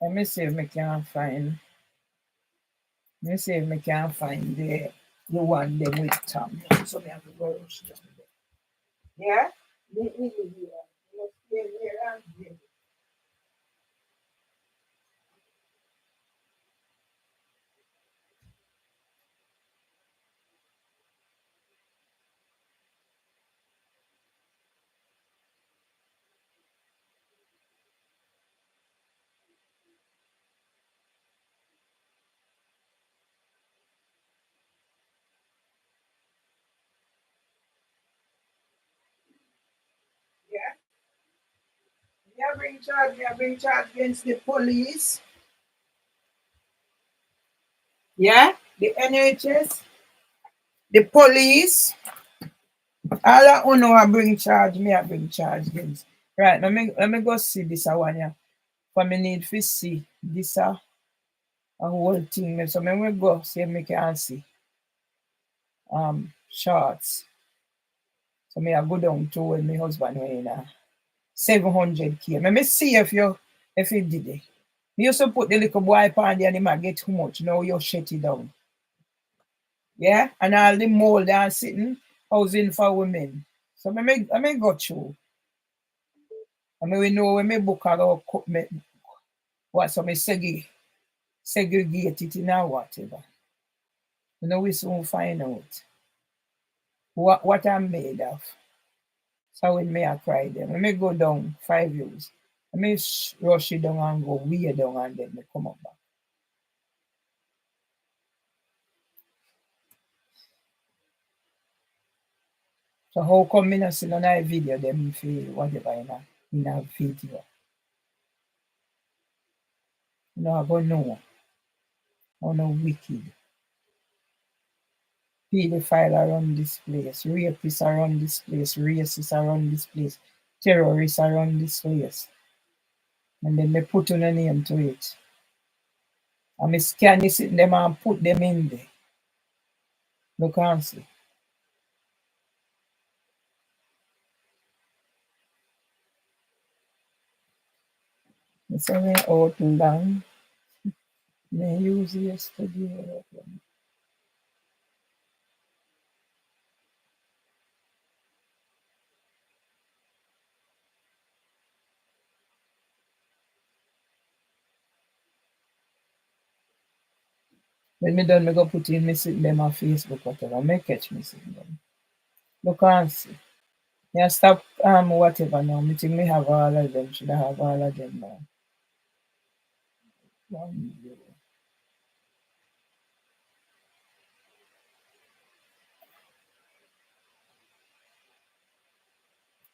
Let me see if I can find. Let me see if I can find the one them with Tom. So me have to go rush them. Yeah? Yeah? Me have bring charge against the police. Yeah? The NHS, the police. All of uno I bring charge, me I bring charge against. Right, let me go see this one here. For me need to see this a whole thing. So me will go see if me can see shorts. So me I go down to where my husband went in 700K. Let me see if you did it. You used to put the little boy on there and he might get too much. Now you shut it down. Yeah? And all the mold and sitting housing for women. So I may go through. I mean we know when me book a go me what so me segregate it in or whatever. You know we soon find out what I'm made of. So when me I cry them, when me go down 5 years, I me rush it down and go way down and then me come up back. So how come me not see none of the video them feel whatever in a video? You know I go know how no wicked. pedophile around this place, rapists around this place, racists around this place, terrorists around this place. And then they put on a name to it. And me scan it them and put them in there. Look and see. It's only out long. They use yesterday. When me done, me go put in me sit them on Facebook, whatever. Me catch me sit them. Look and see. Yeah, stop whatever now. Me think me have all of them. Should I have all of them now?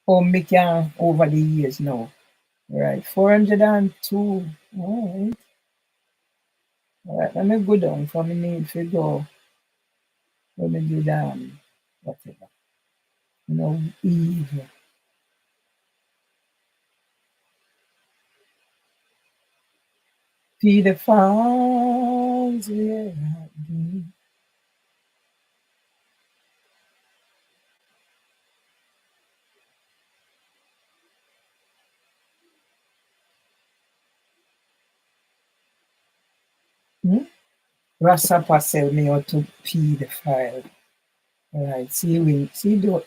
Oh, me can over the years now. Right. 402. Alright. Alright. Let me go down for me need to go. Let me do down. Whatever. No evil. Pedophiles, yeah. Hmm? Rastapa sell me out to pedophile. Right. See we see the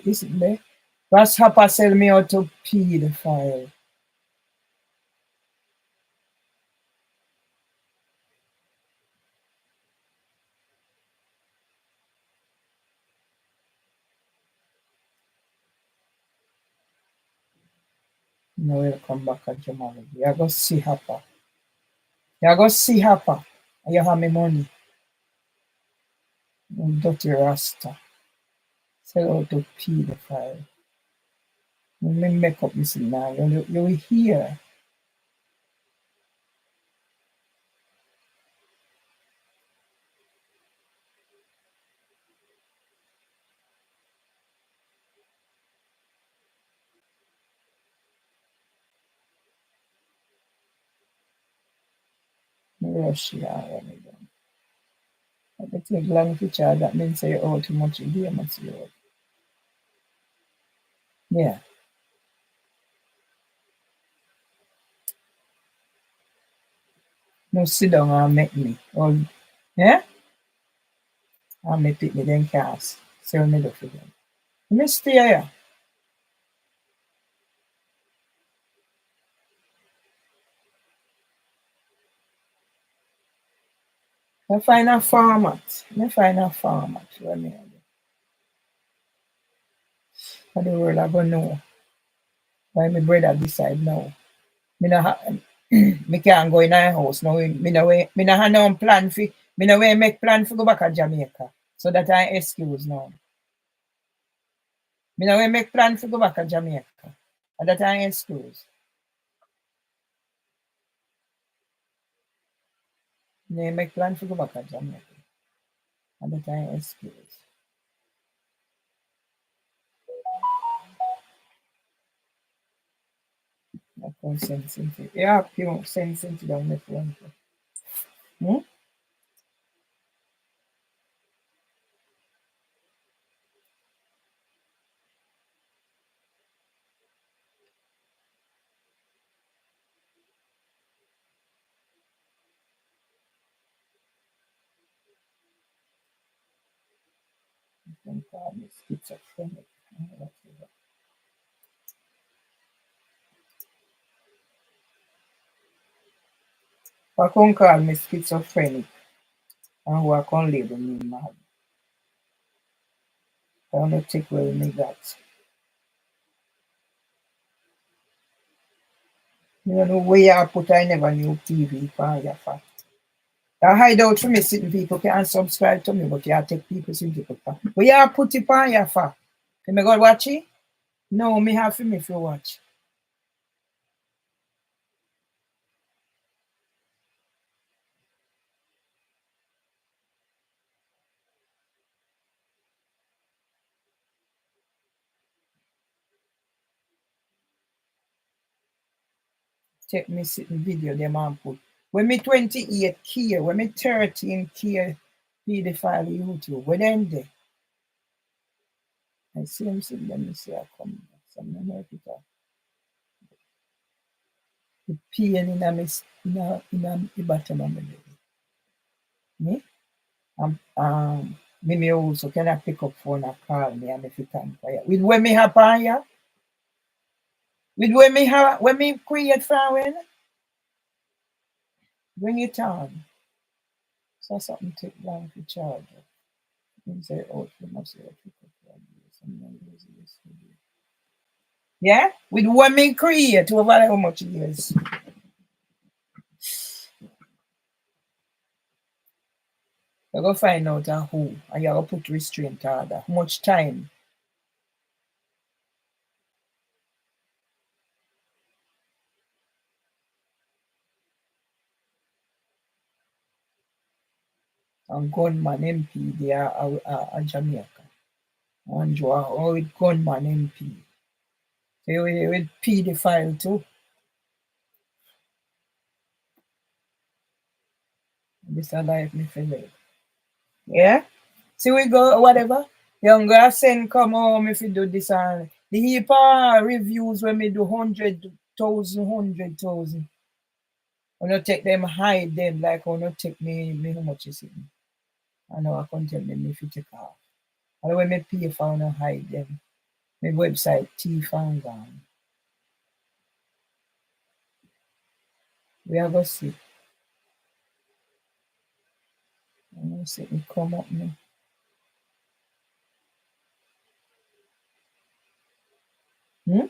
is it there? Rastapa sell me out to pedophile. No, will come back at Jamal. You go see Hapa. You go see Hapa. You have me money. You dirty Rasta. Sell out to pedophile. Me make up this now. You will hear. Me rush you when you done. I can take long to charge. That means say you owe too much a day, must you owe. Yeah. No sit down and make me. Or yeah? And me pick me then cast. Sell me the for them. Me stay here. I find a format. Me find a format for me. For the world I go know. Why my brother decide now. Me no ha- me can't go in a house now. Me no have no plan for me no way make plan for go back to Jamaica. So that I excuse now. Me no way make plan for go back to Jamaica. And that I excuse. Me make plan for go back to Jamaica. And that I excuse. I can send something. Yeah, you send something down the phone. Hmm? You can call me schizophrenic. Whatever. I can call me schizophrenic. And who I can label me mad. I don't take away me that. You know where you put I never knew TV for your fat. I hide out from me sitting people can subscribe to me, but you take people sitting people. Where you put it on your fat? Can me go watch it? No, me have for me if you watch. take me sitting video them and put. When me 28K, when me 13K pedophile YouTube, when then they I see him sitting there, me say I come back. So I'm not know if it the pain in a me in the bottom of my belly. Me? Me also can I pick up phone and call me and if you can fire. With when me have on ya, with when me create for when it on. So something take long to charge. You say, oh, you must say, pick up for yesterday. Yeah? With when me create over how much years. You go find out who and you go put restraint order. How much time and gunman MP there are Jamaica. And you are all with gunman MP. So you will P the file too. This a life me feel it. Yeah? See we go whatever. Young girl send come home if you do this and the heap reviews when me do 100,000. I not take them hide them like I not take me how much is it. I know I can't tell them if you take off. And when me pay for I hide them. My website thief and gone. We are going to see. I'm going to see it come up now. Hmm?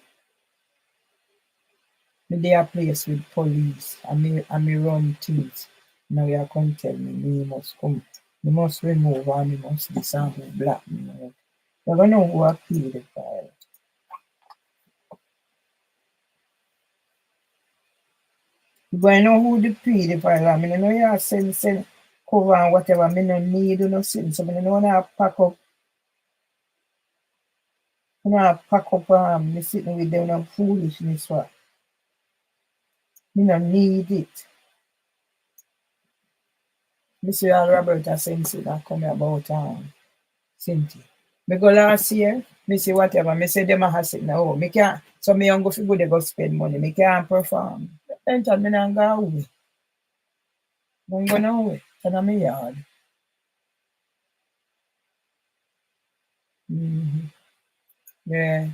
Me dey a place with police and me run things. Now you come tell me must come. Me must remove and me must this and who black me. You're gonna know who appeal the file. You gonna know who the pay the file. I mean I know you send cover and whatever. Me no need no send. So me no wanna pack up. Me no wanna pack up me sitting with them no foolishness what. Me no need it. Me see all Roberta Sensi that come about Cynthia. Me go last year, me see whatever, me say them a has it now. Me can't so me young go fi go they go spend money. Me can't perform. Enter me not go away. Don't go nowhere. It's in my yard. Mm-hmm. Yeah.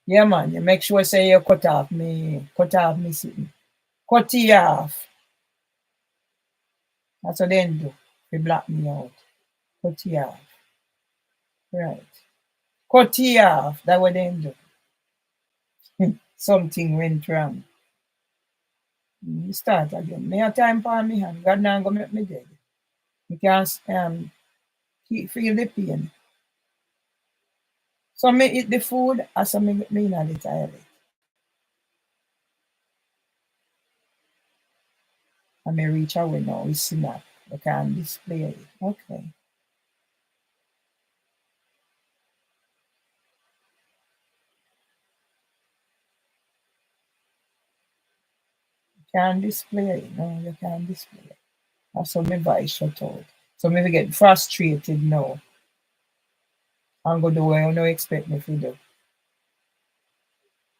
Yeah man, you make sure say you cut off me sitting. Cut it off. That's what they do. They block me out. Cut it off. Right. Cut it off. That's what they do. Something went wrong. Start again. Me a time for me hand. God not go make me dead. You can't feel the pain. So me eat the food as I me in the toilet. And me reach away now, we snap. You can display it. Okay. You can display it. No, you can display it. That's how my voice shut out. So me get frustrated now and go do what you no expect me to do.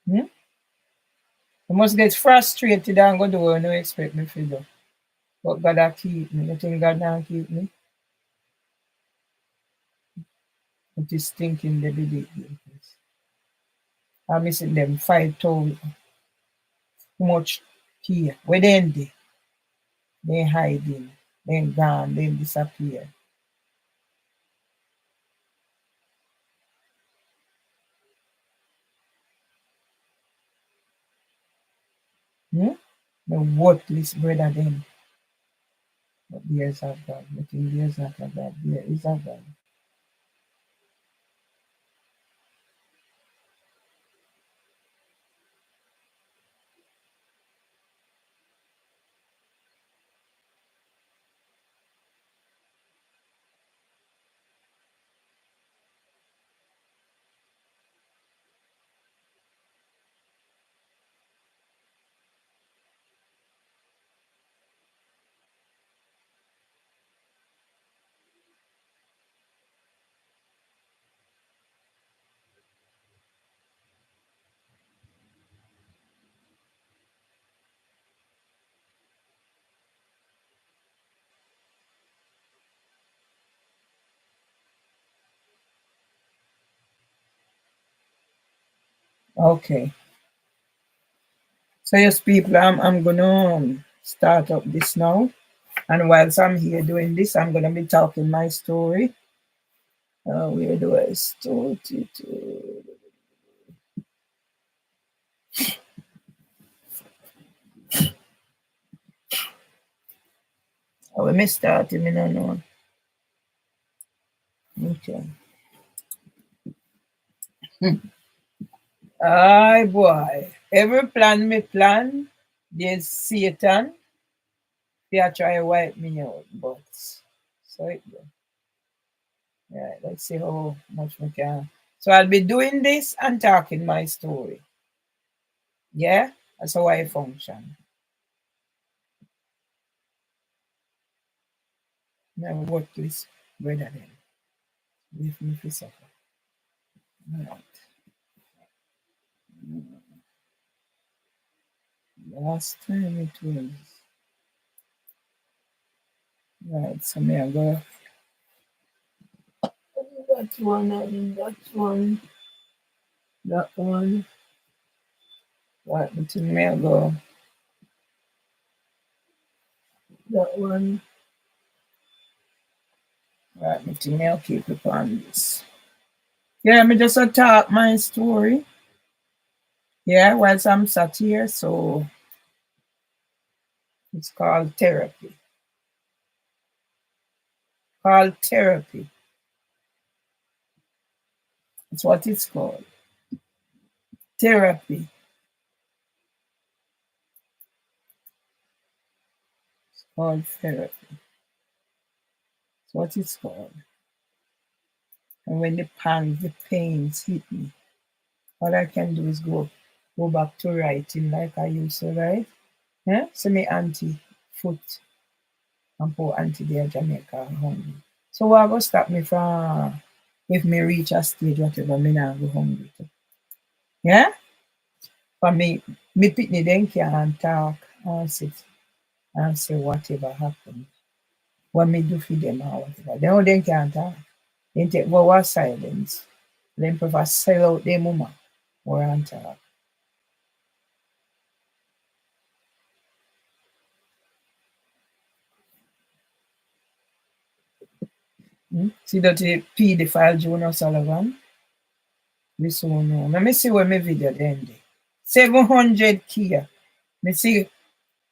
Hmm? You must get frustrated and go do what you no expect me to do. But God a keep me. You think God not keep me? It is thinking the belief. I'm missing them 5,000 much here. Where they hiding, they gone, they disappear. Hmm? The worthless brother them. But there's a God. But in there's not a God. There is a God. Okay. So yes, people, I'm gonna start up this now. And whilst I'm here doing this, I'm gonna be talking my story. Where do I start it? When me start it, me no know. Okay. Aye boy. Every plan me plan, there's Satan. They are trying to wipe me out, but so it go. Yeah, let's see how much we can. So I'll be doing this and talking my story. Yeah, that's how I function. Now work this brother then. Leave me for suffer. Right. Last time it was right. So me I go that one and that one, that one. Right, between me I go that one. Right, between me I'll keep it on this. Yeah, me just talk my story. Yeah, whilst I'm sat here, so it's called therapy. Called therapy. That's what it's called. Therapy. It's called therapy. That's what it's called. And when the pangs, the pains hit me, all I can do is go back to writing like I used to write. Yeah? So me auntie foot and poor auntie there Jamaica hungry. So what will stop me from if me reach a stage whatever me not go hungry too. Yeah? For me pitney then can talk and sit and say whatever happened. What me do for them or whatever. They can't talk. They take our silence. Then prefer sell out their mama or and talk. See that the pedophile Jonas Sullivan? We so know. Let me see where my video then. 700 Kia. Me see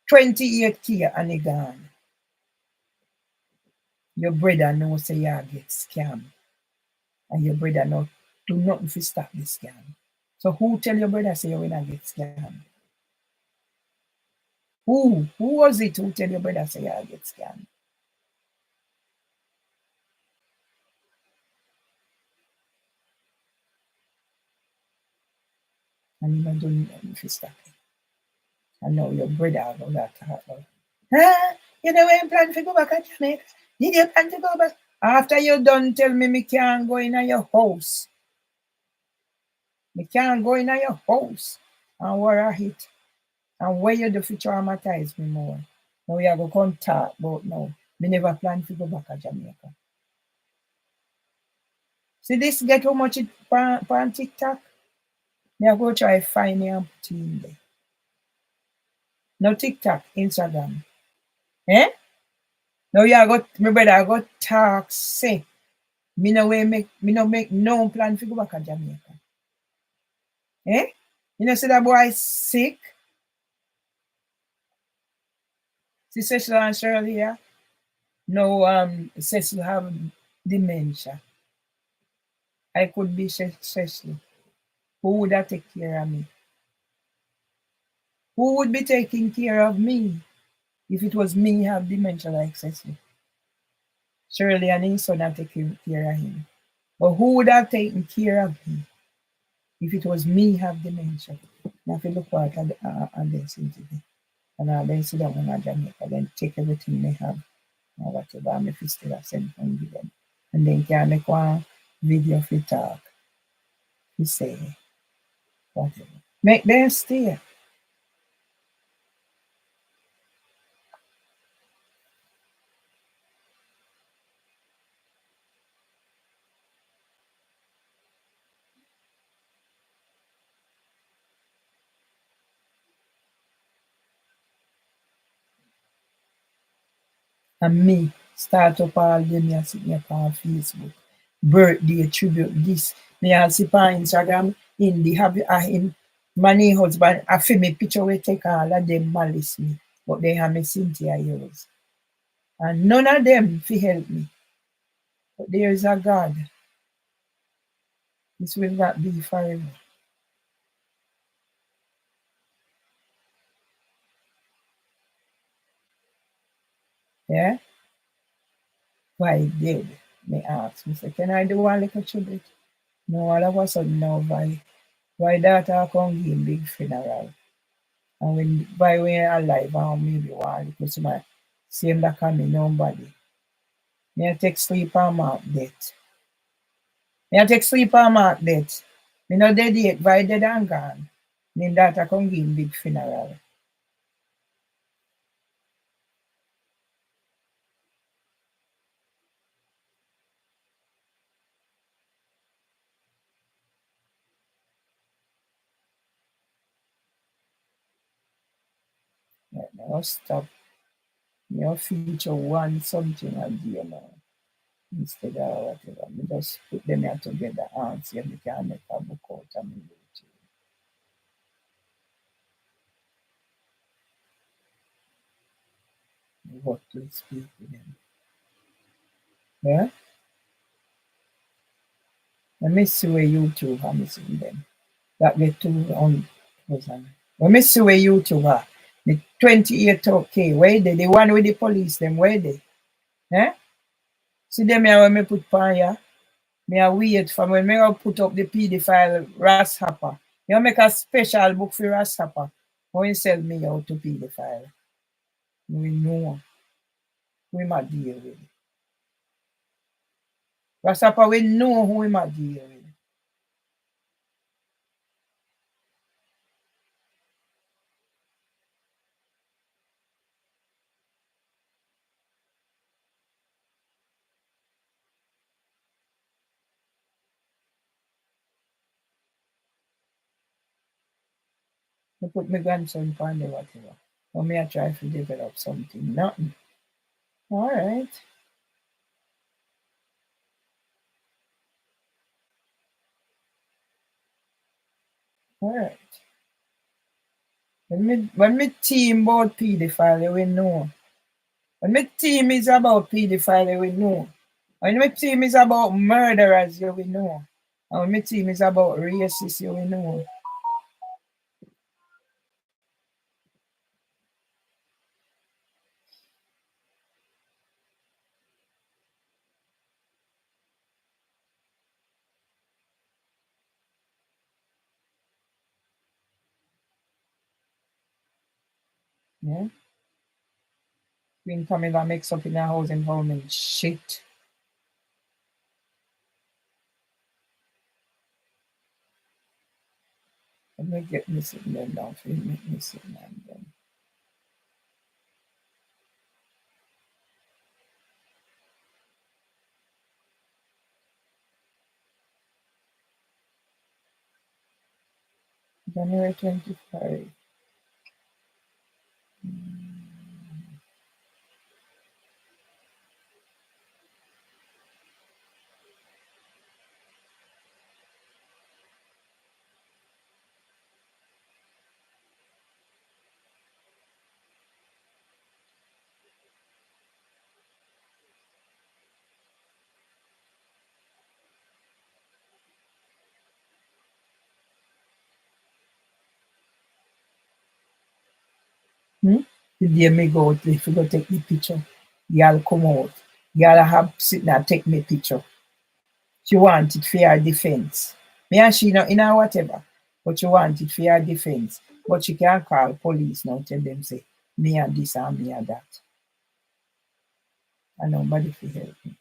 28 Kia and he gone. Your brother know say you get scam. And your brother know do nothing to stop the scam. So who tell your brother say you will not get scam? Who? Who was it who tell your brother say you get scam? And you don't do nothing to stop it. I know your brother know that talk about. You know when you plan to go back to Jamaica? Did you plan to go back? After you done tell me can't go in your house. Me can't go in your house. And what I hit. And where you do for traumatize me more. Now you go come talk about now. Me never plan to go back to Jamaica. See this get how much it on TikTok? Me I go try find me and put it in there. No TikTok, Instagram. Eh? Now you got my brother I got talk say. Me no make no plan to go back to Jamaica. Eh? You know see that boy sick? See Cecil and Shirley here? No Cecil have dementia. I could be Cecil. Who would have take care of me? Who would be taking care of me if it was me have dementia like Cecil? Shirley and his son are taking care of him. But who would have taken care of me if it was me have dementia? Now if you look back at this today, and then sit down in Jamaica, then take everything they have or whatever, and if you still have send from them. And then can make one video for talk, you say whatever. Make them stay. And me start up all them me sitting up on Facebook. Birthday tribute this. Me I see on Instagram in the have him money husband I feel me picture we take all of them malice me. But they have me Cynthia yours. And none of them fi help me. But there is a God. This will not be forever. Yeah? Why he dead? Me ask. Me say, can I do one little tribute? No, all of a sudden now why daughter come give him big funeral. And when by when alive and maybe one because my same that can me nobody. Me I take sleep and mark death. Me I take sleep and mark death. Me no dead yet, by dead and gone. Then daughter come give him big funeral. Right now stop. Me I feature one something a day now. Instead of whatever. Me just put them here together and see if me can make a book out of me YouTube. What to speak with them. Yeah? Let me see where YouTube are missing them. That get two on thousand. Let me see where YouTube are. The 28 okay, where they? The one with the police, them where they? Eh? See them here when me put pan here. Me a wait for when me a put up the PD file Ras Hopper. You make a special book for Ras Hopper. When you sell me out to PD file. We know. We might deal with it. Ras Hopper we know who we might deal with. Me put my grandson pan the whatever. But me I try to develop something. Nothing. All right. All right. When me team about pedophile, you will know. When my team is about pedophile, you will know. When my team is about murderers, you will know. And when my team is about racists, you will know. Yeah? Queen Camilla mix up in her house environment. Shit. Let me get missing them down for you. Make missing them then. January 25. Hmm? The day me go out, if you go take the picture, y'all come out. Y'all have sit there and take me picture. She want it for her defense. Me and she not in her whatever, but she want it for her defense. But she can't call police now, tell them say, me and this and me and that. And nobody fi help me.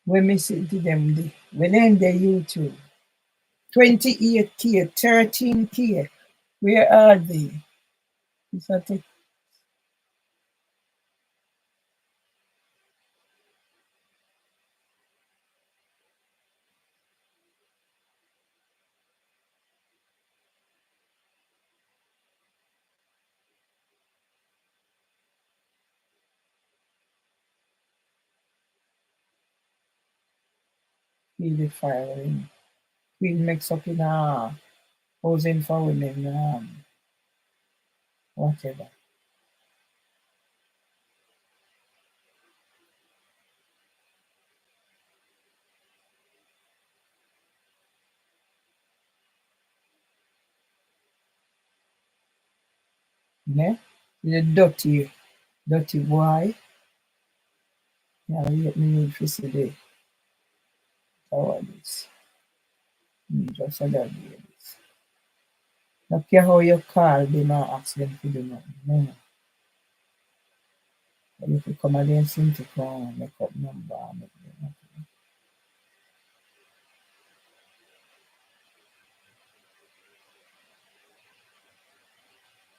When me see to them, when in the YouTube, 28K, 13K, where are they? It's a take the firing. We mix up in housing for women, whatever. Yeah? The dirty boy. Yeah, let me need to see the how this. Just a that this. Not care how you call them and ask them to do nothing. No. But if you come against him to come and make up number and make them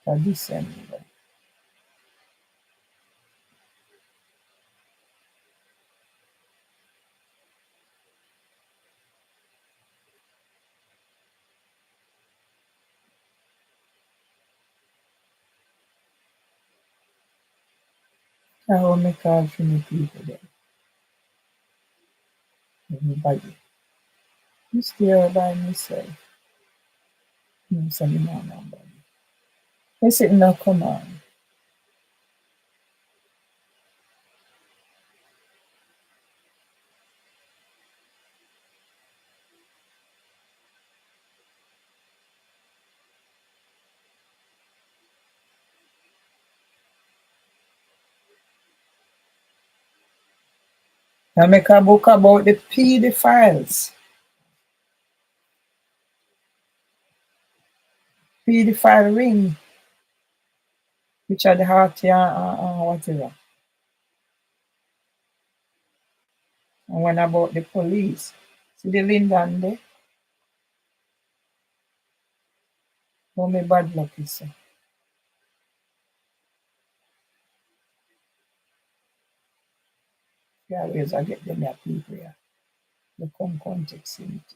for December. I will make call for the people then. Everybody. You stay all by myself. You send me my number. They said no come on. I make a book about the pedophiles. Pedophile ring, which are the heart whatever. And one about the police. See the Linda there? How me bad luck is so. Yeah, always I get them here people here. They come context in it.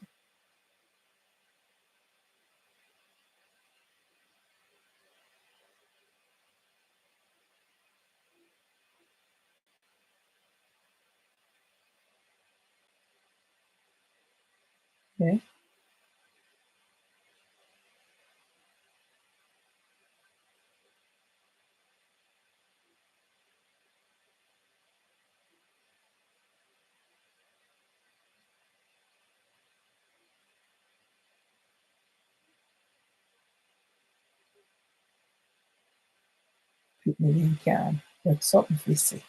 Yeah? People in can. That's something to say.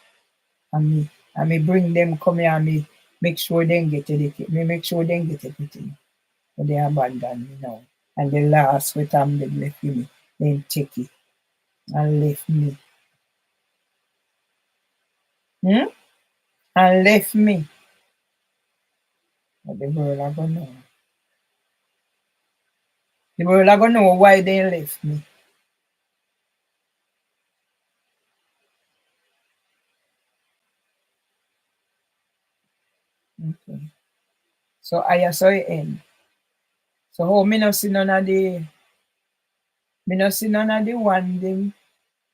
And me bring them come here and me make sure they get educated. Me make sure they get everything. But they abandon me now. And the last with them they left me. Then take it and left me. Hmm? And left me. But the world are gonna know. The world are gonna know why they left me. Okay. So I saw it end. So how me no see none of the one them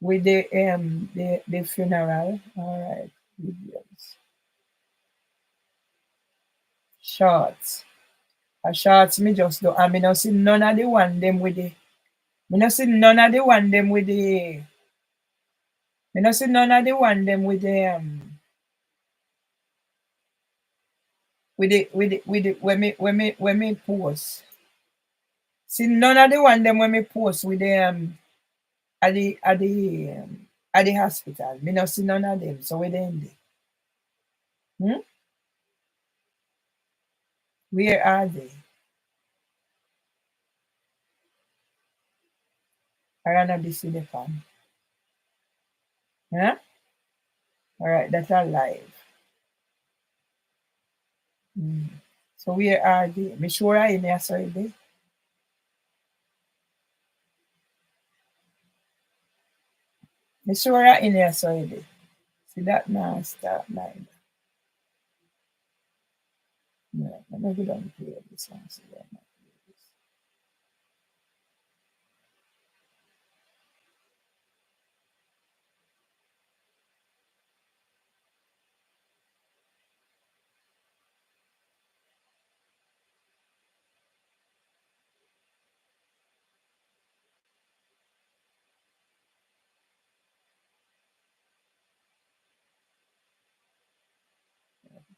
with the funeral. Alright. Videos. Shorts. A shorts me just do and me no see none of the one them with the me no see none of the one them with the me no see none of the one them with the when me post. See none of the one them when me post with the at the hospital. Me no see none of them. So where them dey? Hmm? Where are they? I not be see the fan. Huh? Alright, that's a live. Mm. So where are they? Me sure I in there sorry they. Me sure I in there sorry they. See that now start nine. No, I'm not gonna play this song. So I'm not play this.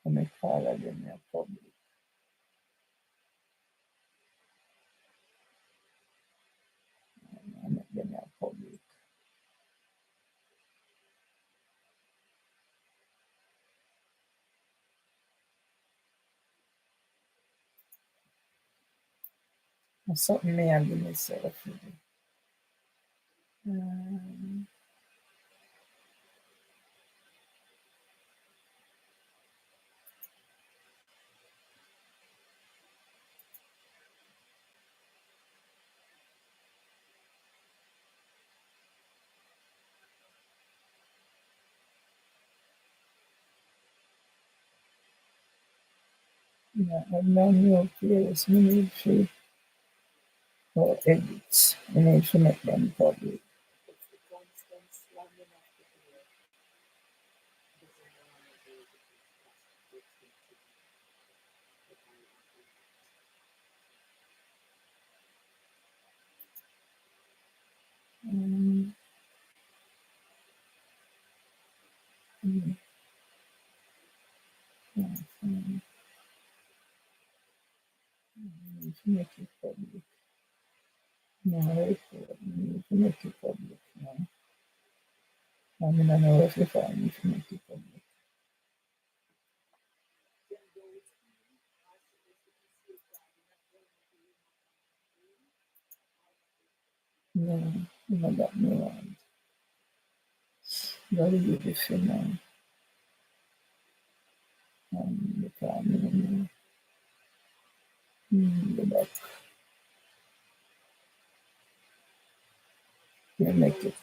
I'm gonna call again in public. I'm not gonna public. There's something me and give myself. Um, yeah, I'm not new players. We need to or edits. We need to make them public. Um, mm, yeah, we need to make it public. No, we need to make it public. No. I mean, I know if I need to make it public. No, no, that no one. Very beautiful now. The family. The back. You make it.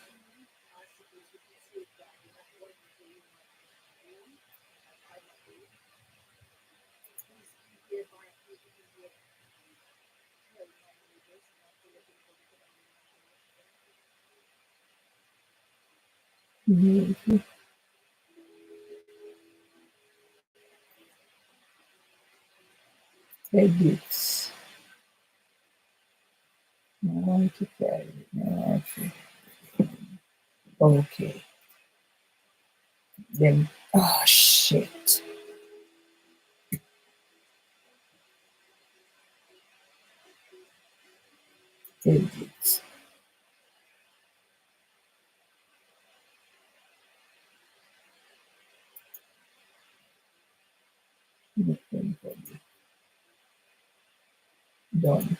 Beautiful. Edits. I want to carry. I want to. Okay. Then, oh shit. Edits. Make them public. Done.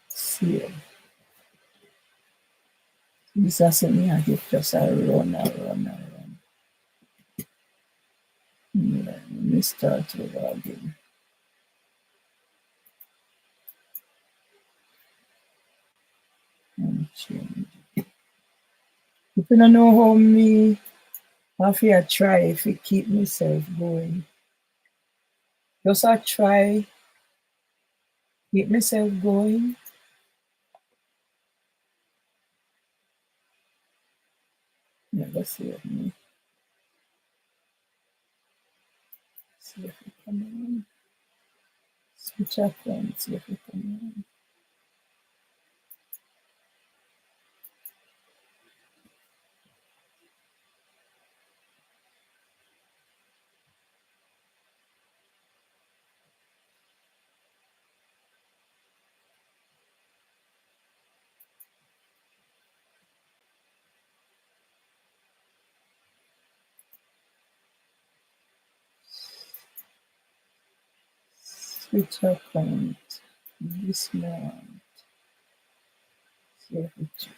Save. This has me I get just a run, a run, a run. Let me start over again and change. If you don't know how me, have to try if it keep myself going. Just I try keep myself going. Never save me. See if it come on. Switch account, see if it come on. Switch account. This one. See if it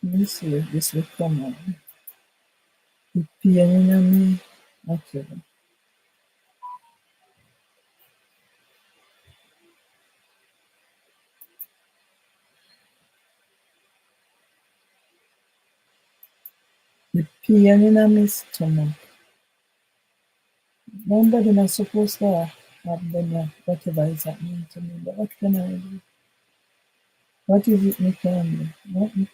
me see if this will come on. The pain in me. Okay. The pain in my stomach. Nobody not supposed to have them, whatever is happening to me. But what can I do? What is it me can do?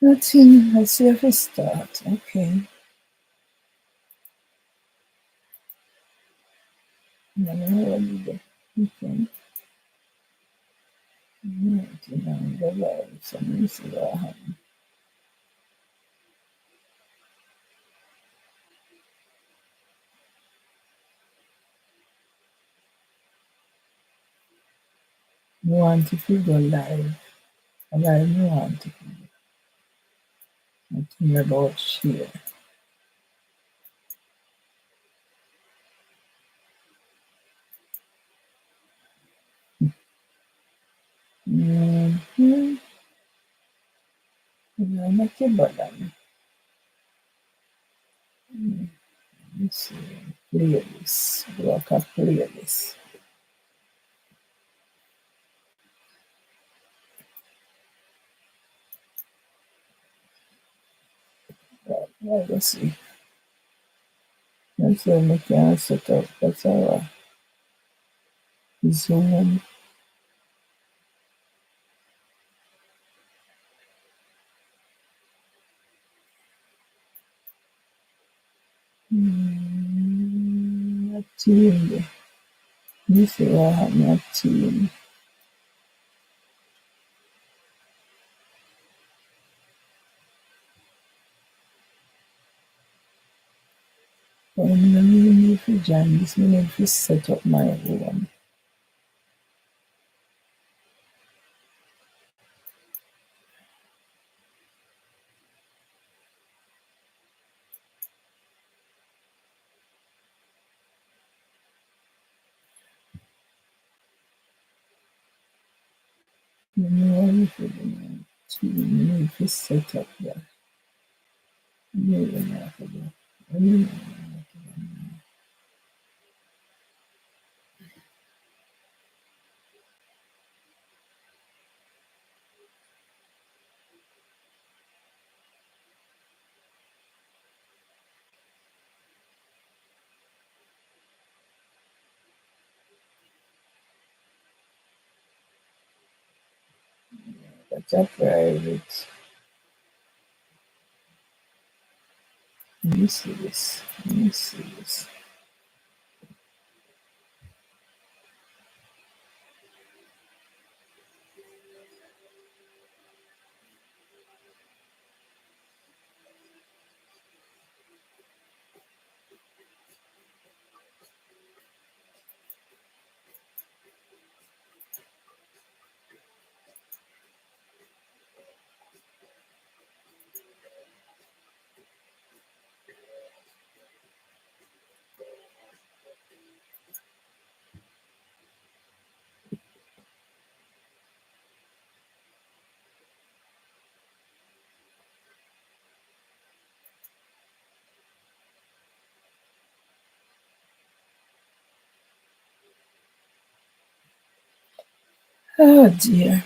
Nothing. Let's see if we start. Okay. I don't know what you do. Okay. $99. So let me see what happened. You want to go live. And I don't want to go. Nothing about share. Mm-hmm. Not your bottom. Let's see. Playlist. Work a playlist. Right. Let's see. Let's see if we can set up. That's our Zoom. A team. Let's see what happened. A team. But I need to join this. I need to set up my own. You know, to need to set up that. Maybe not for that. That's a private. Let me see this. Let me see this. Oh dear.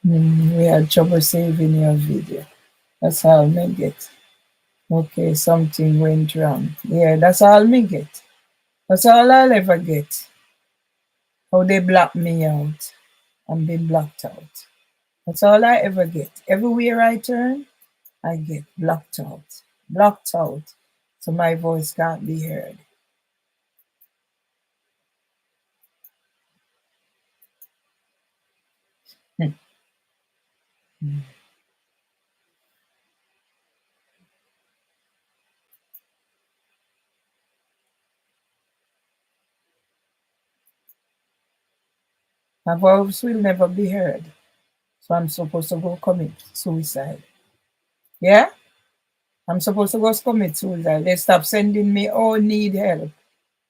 We had trouble saving your video. That's all me get. Okay, something went wrong. Yeah, that's all me get. That's all I'll ever get. How they block me out and been blocked out. That's all I ever get. Everywhere I turn, I get blocked out. blocked out, so my voice can't be heard. Hmm. Hmm. My voice will never be heard, so I'm supposed to go commit suicide. Yeah? I'm supposed to go commit suicide. They stop sending me, oh, need help.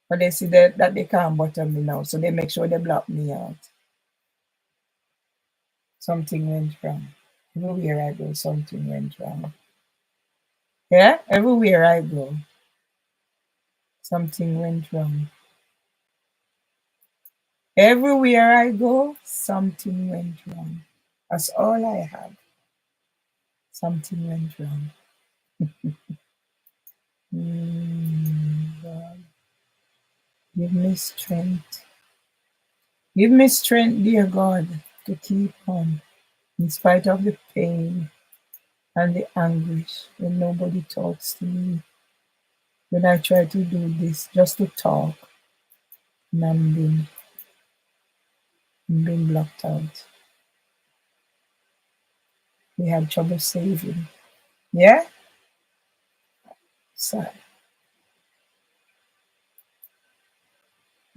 But they see that they can't bother me now, so they make sure they block me out. Something went wrong. Everywhere I go, something went wrong. Yeah? Everywhere I go, something went wrong. Everywhere I go, something went wrong. That's all I have. Something went wrong. God, give me strength. Give me strength, dear God, to keep on in spite of the pain and the anguish when nobody talks to me. When I try to do this just to talk and I'm being blocked out. We had trouble saving. Yeah? So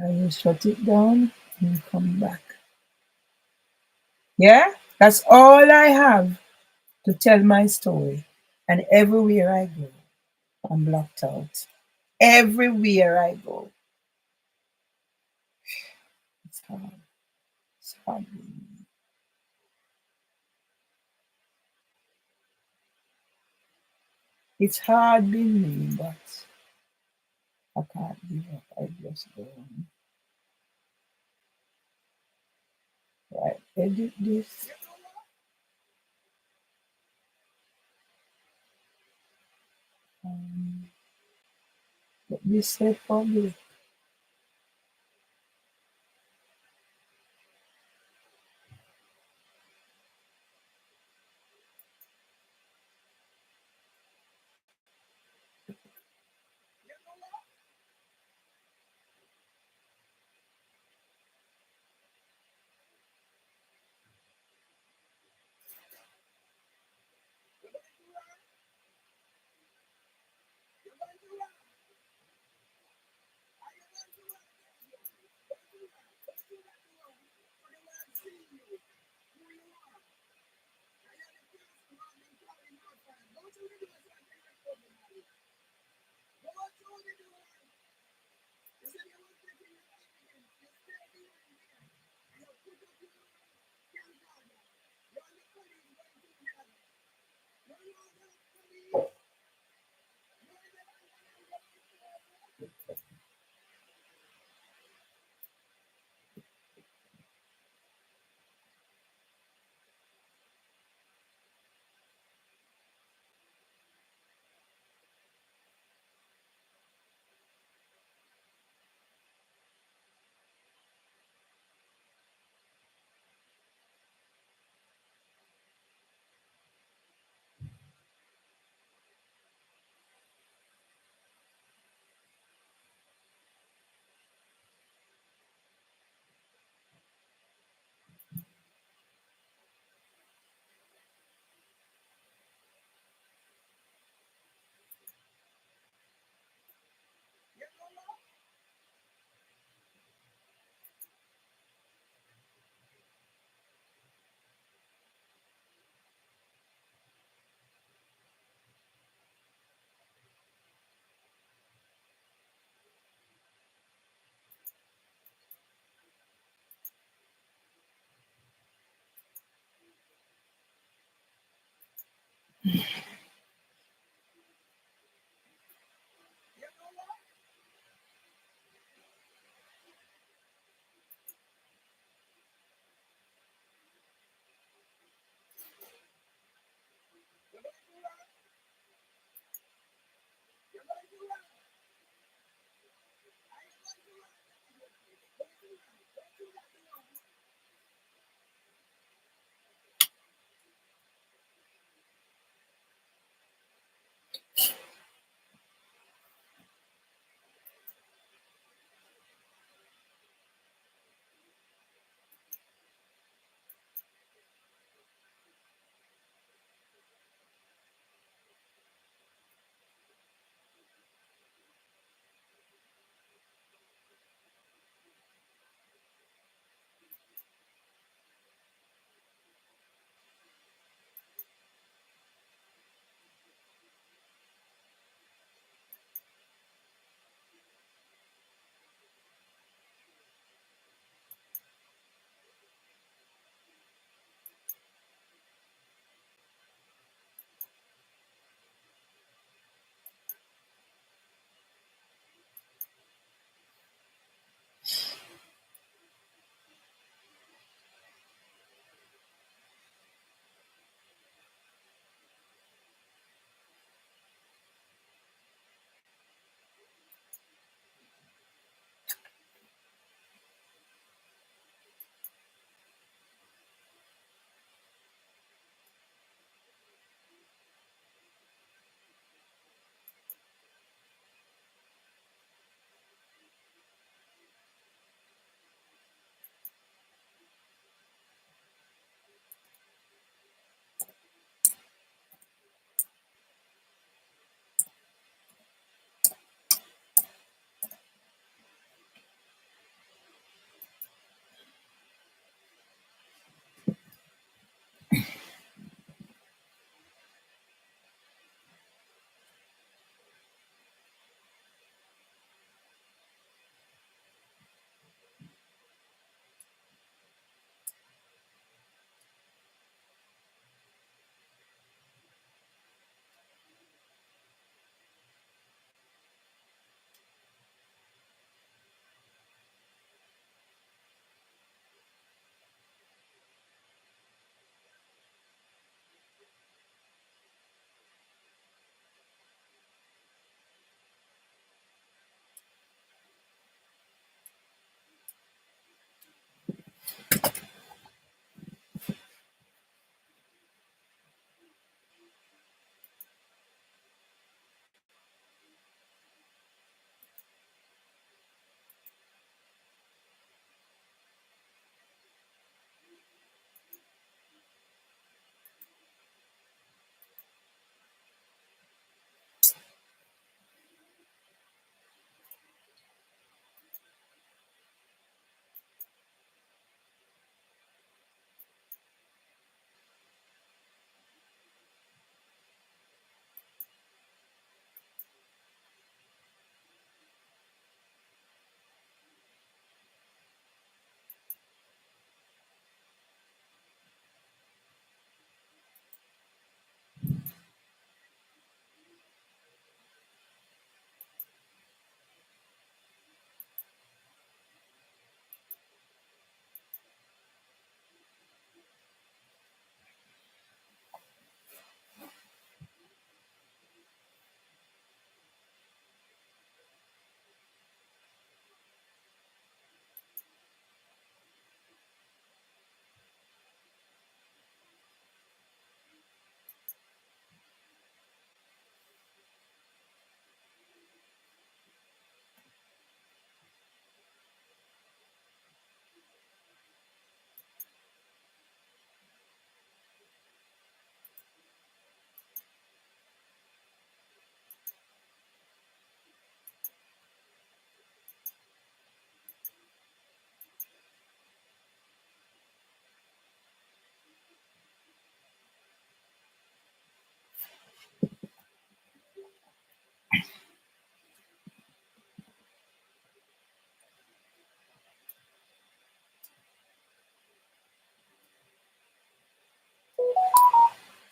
I will shut it down and come back. Yeah? That's all I have to tell my story. And everywhere I go, I'm blocked out. Everywhere I go, it's hard. It's hard. It's hard being me, but I can't give up. I just go on. Right. Edit this. Um, let me say public.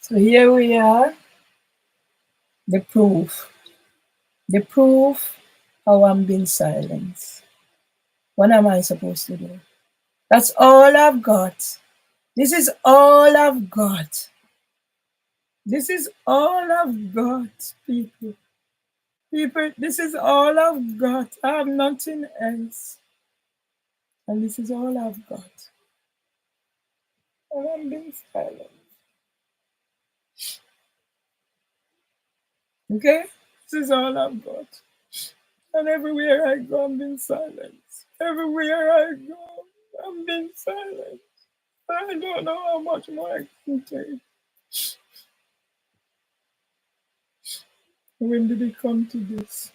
So here we are, the proof. The proof how I'm being silenced. What am I supposed to do? That's all I've got. This is all I've got. This is all I've got, people. People, this is all I've got. I have nothing else. And this is all I've got. And I'm being silent. Okay? This is all I've got. And everywhere I go, I'm being silent. Everywhere I go, I'm being silent. I don't know how much more I can take. When did it come to this?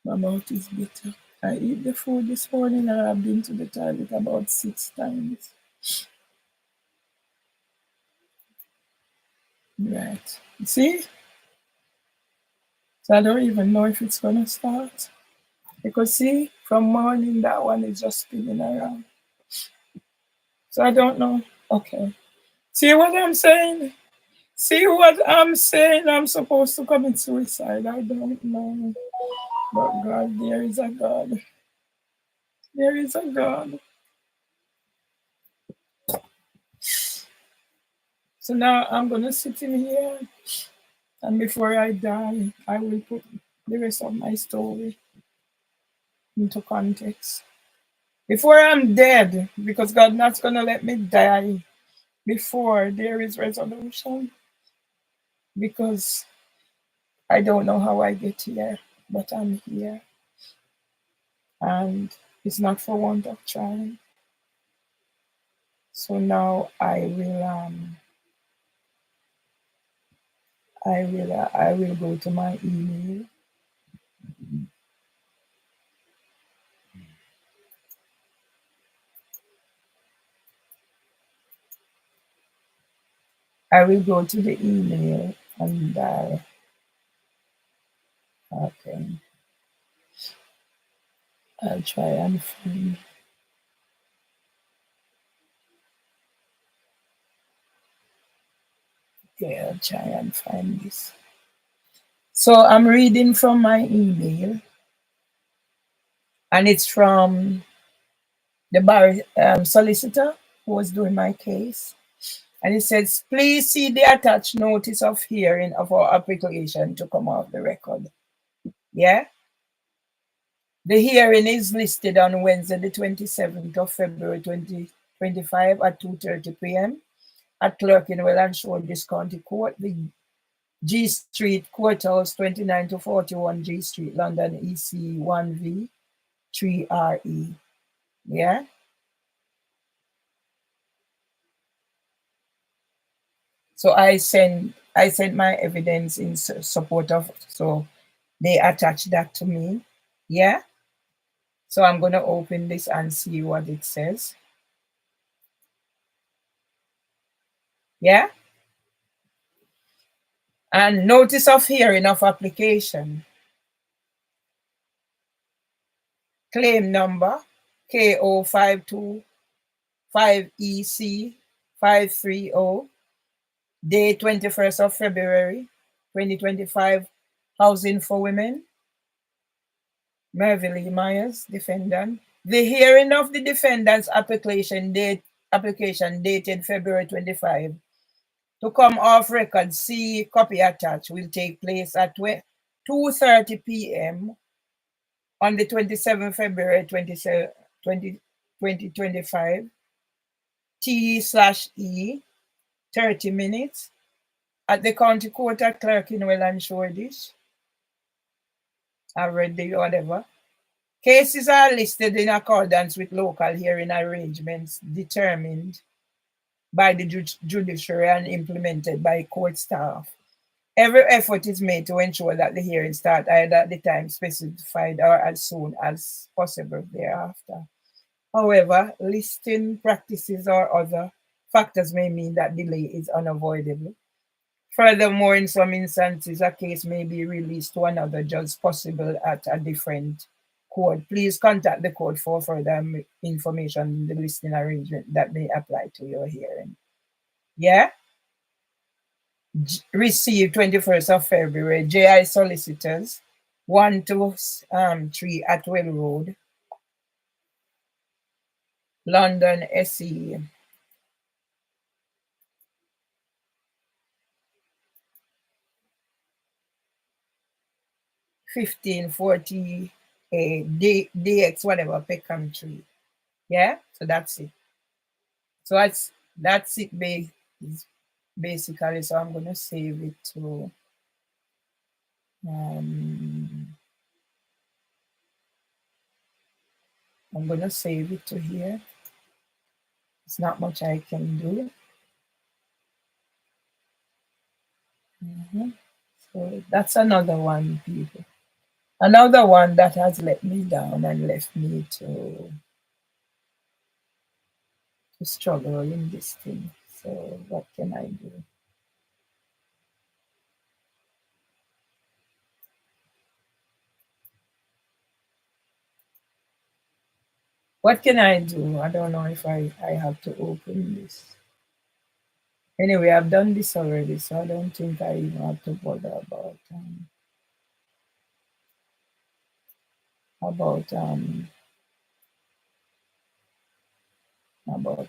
My mouth is bitter. I eat the food this morning and I've been to the toilet about 6 times. Right. See? So I don't even know if it's gonna start. Because see, from morning that one is just spinning around. So I don't know. Okay. See what I'm saying? See what I'm saying? I'm supposed to commit suicide. I don't know. But God, there is a God. There is a God. So now I'm gonna sit in here, and before I die, I will put the rest of my story into context. Before I'm dead, because God not gonna let me die before there is resolution. Because I don't know how I get here, but I'm here. And it's not for want of trying. So now I will go to my email. I will go to the email and okay. I'll try and find. Okay, I'll try and find this. So I'm reading from my email, and it's from the bar solicitor who was doing my case. And it says, please see the attached notice of hearing of our application to come off the record. Yeah? The hearing is listed on Wednesday, the 27th of February 2025 at 2:30 p.m. at Clerkenwell and Shoreditch County Court, the G Street Courthouse, 29 to 41 G Street, London, EC 1V 3RE. Yeah? So I sent my evidence in support of, so they attached that to me. Yeah? So I'm going to open this and see what it says. Yeah? And notice of hearing of application. Claim number KO525EC530. Day 21st of February 2025. Housing for Women. Merville Myers, defendant. The hearing of the defendant's application dated February 25 to come off record, see copy attached, will take place at 2:30 p.m. on the 27th February 2025, T/E, 30 minutes, at the county court at Clerkenwell and Shoreditch. I read the whatever. Cases are listed in accordance with local hearing arrangements determined by the judiciary and implemented by court staff. Every effort is made to ensure that the hearing starts either at the time specified or as soon as possible thereafter. However, listing practices or other factors may mean that delay is unavoidable. Furthermore, in some instances, a case may be released to another judge, possible at a different code. Please contact the code for further information, the listening arrangement that may apply to your hearing. Yeah? Received 21st of February, JI Solicitors, 123 Atwell Road, London, SE. 1540 DX, whatever, Peckham Tree. Yeah? So that's it. So that's it basically. So I'm gonna save it to I'm gonna save it to here. It's not much I can do. So that's another one, people. Another one that has let me down and left me to struggle in this thing. So what can I do? What can I do? I don't know if I have to open this. Anyway, I've done this already, so I don't think I even have to bother about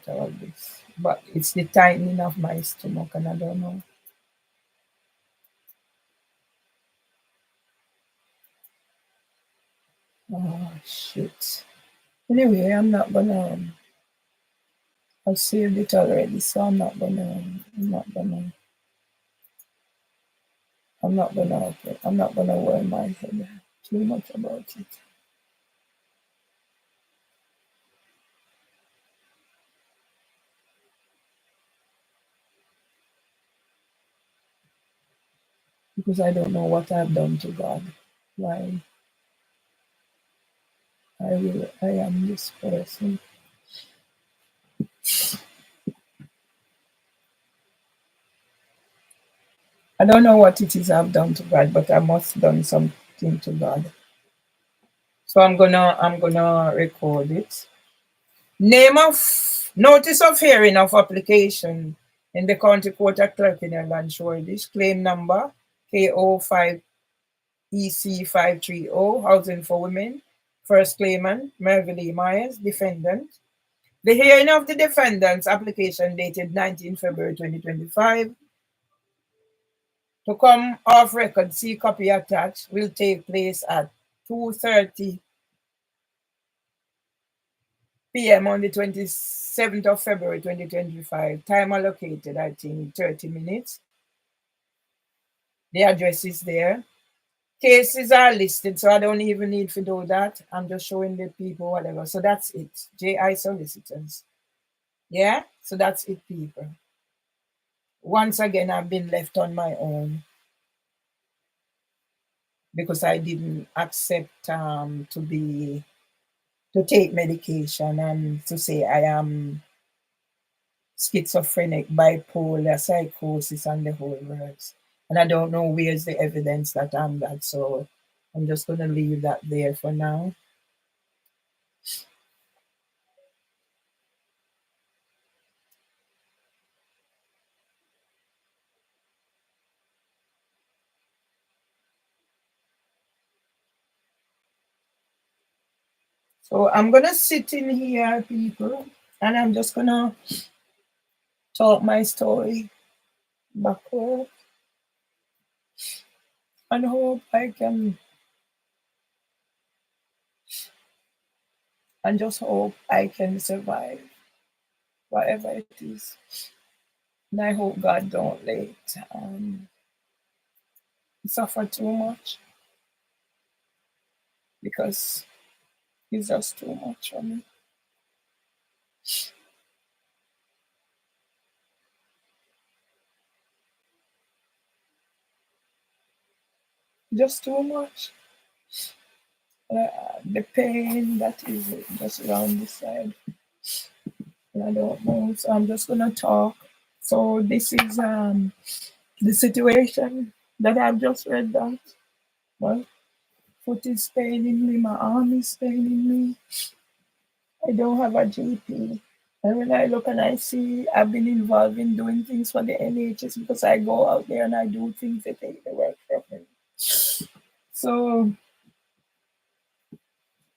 all this. But it's the tightening of my stomach, and I don't know. Oh shit. Anyway, I'm not gonna. I've saved it already, so I'm not gonna worry my head too much about it. Because I don't know what I've done to God. Why I am this person. I don't know what it is I've done to God, but I must have done something to God. So I'm gonna record it. Name of notice of hearing of application in the County Court of Clerkenwell and Shoreditch. Claim number KO5 EC530, Housing for Women. First claimant, Merville Myers, defendant. The hearing of the defendant's application dated 19 February 2025 to come off record, see copy attached, will take place at 2:30 p.m. on the 27th of February 2025. Time allocated, I think, 30 minutes. The address is there. Cases are listed, so I don't even need to do that. I'm just showing the people whatever. So that's it. JI Solicitors. Yeah? So that's it, people. Once again, I've been left on my own because I didn't accept to take medication and to say I am schizophrenic, bipolar, psychosis, and the whole works. And I don't know where's the evidence that I'm that. So I'm just going to leave that there for now. So I'm going to sit in here, people, and I'm just going to talk my story backward and hope I can, and just hope I can survive whatever it is. And I hope God don't let it suffer too much, because it's just too much for me. Just too much. The pain that is just around the side. And I don't know. So I'm just gonna talk. So this is the situation that I've just read that. Well, foot is paining me, my arm is paining me. I don't have a GP. And when I look and I see I've been involved in doing things for the NHS because I go out there and I do things, they take the work from me. So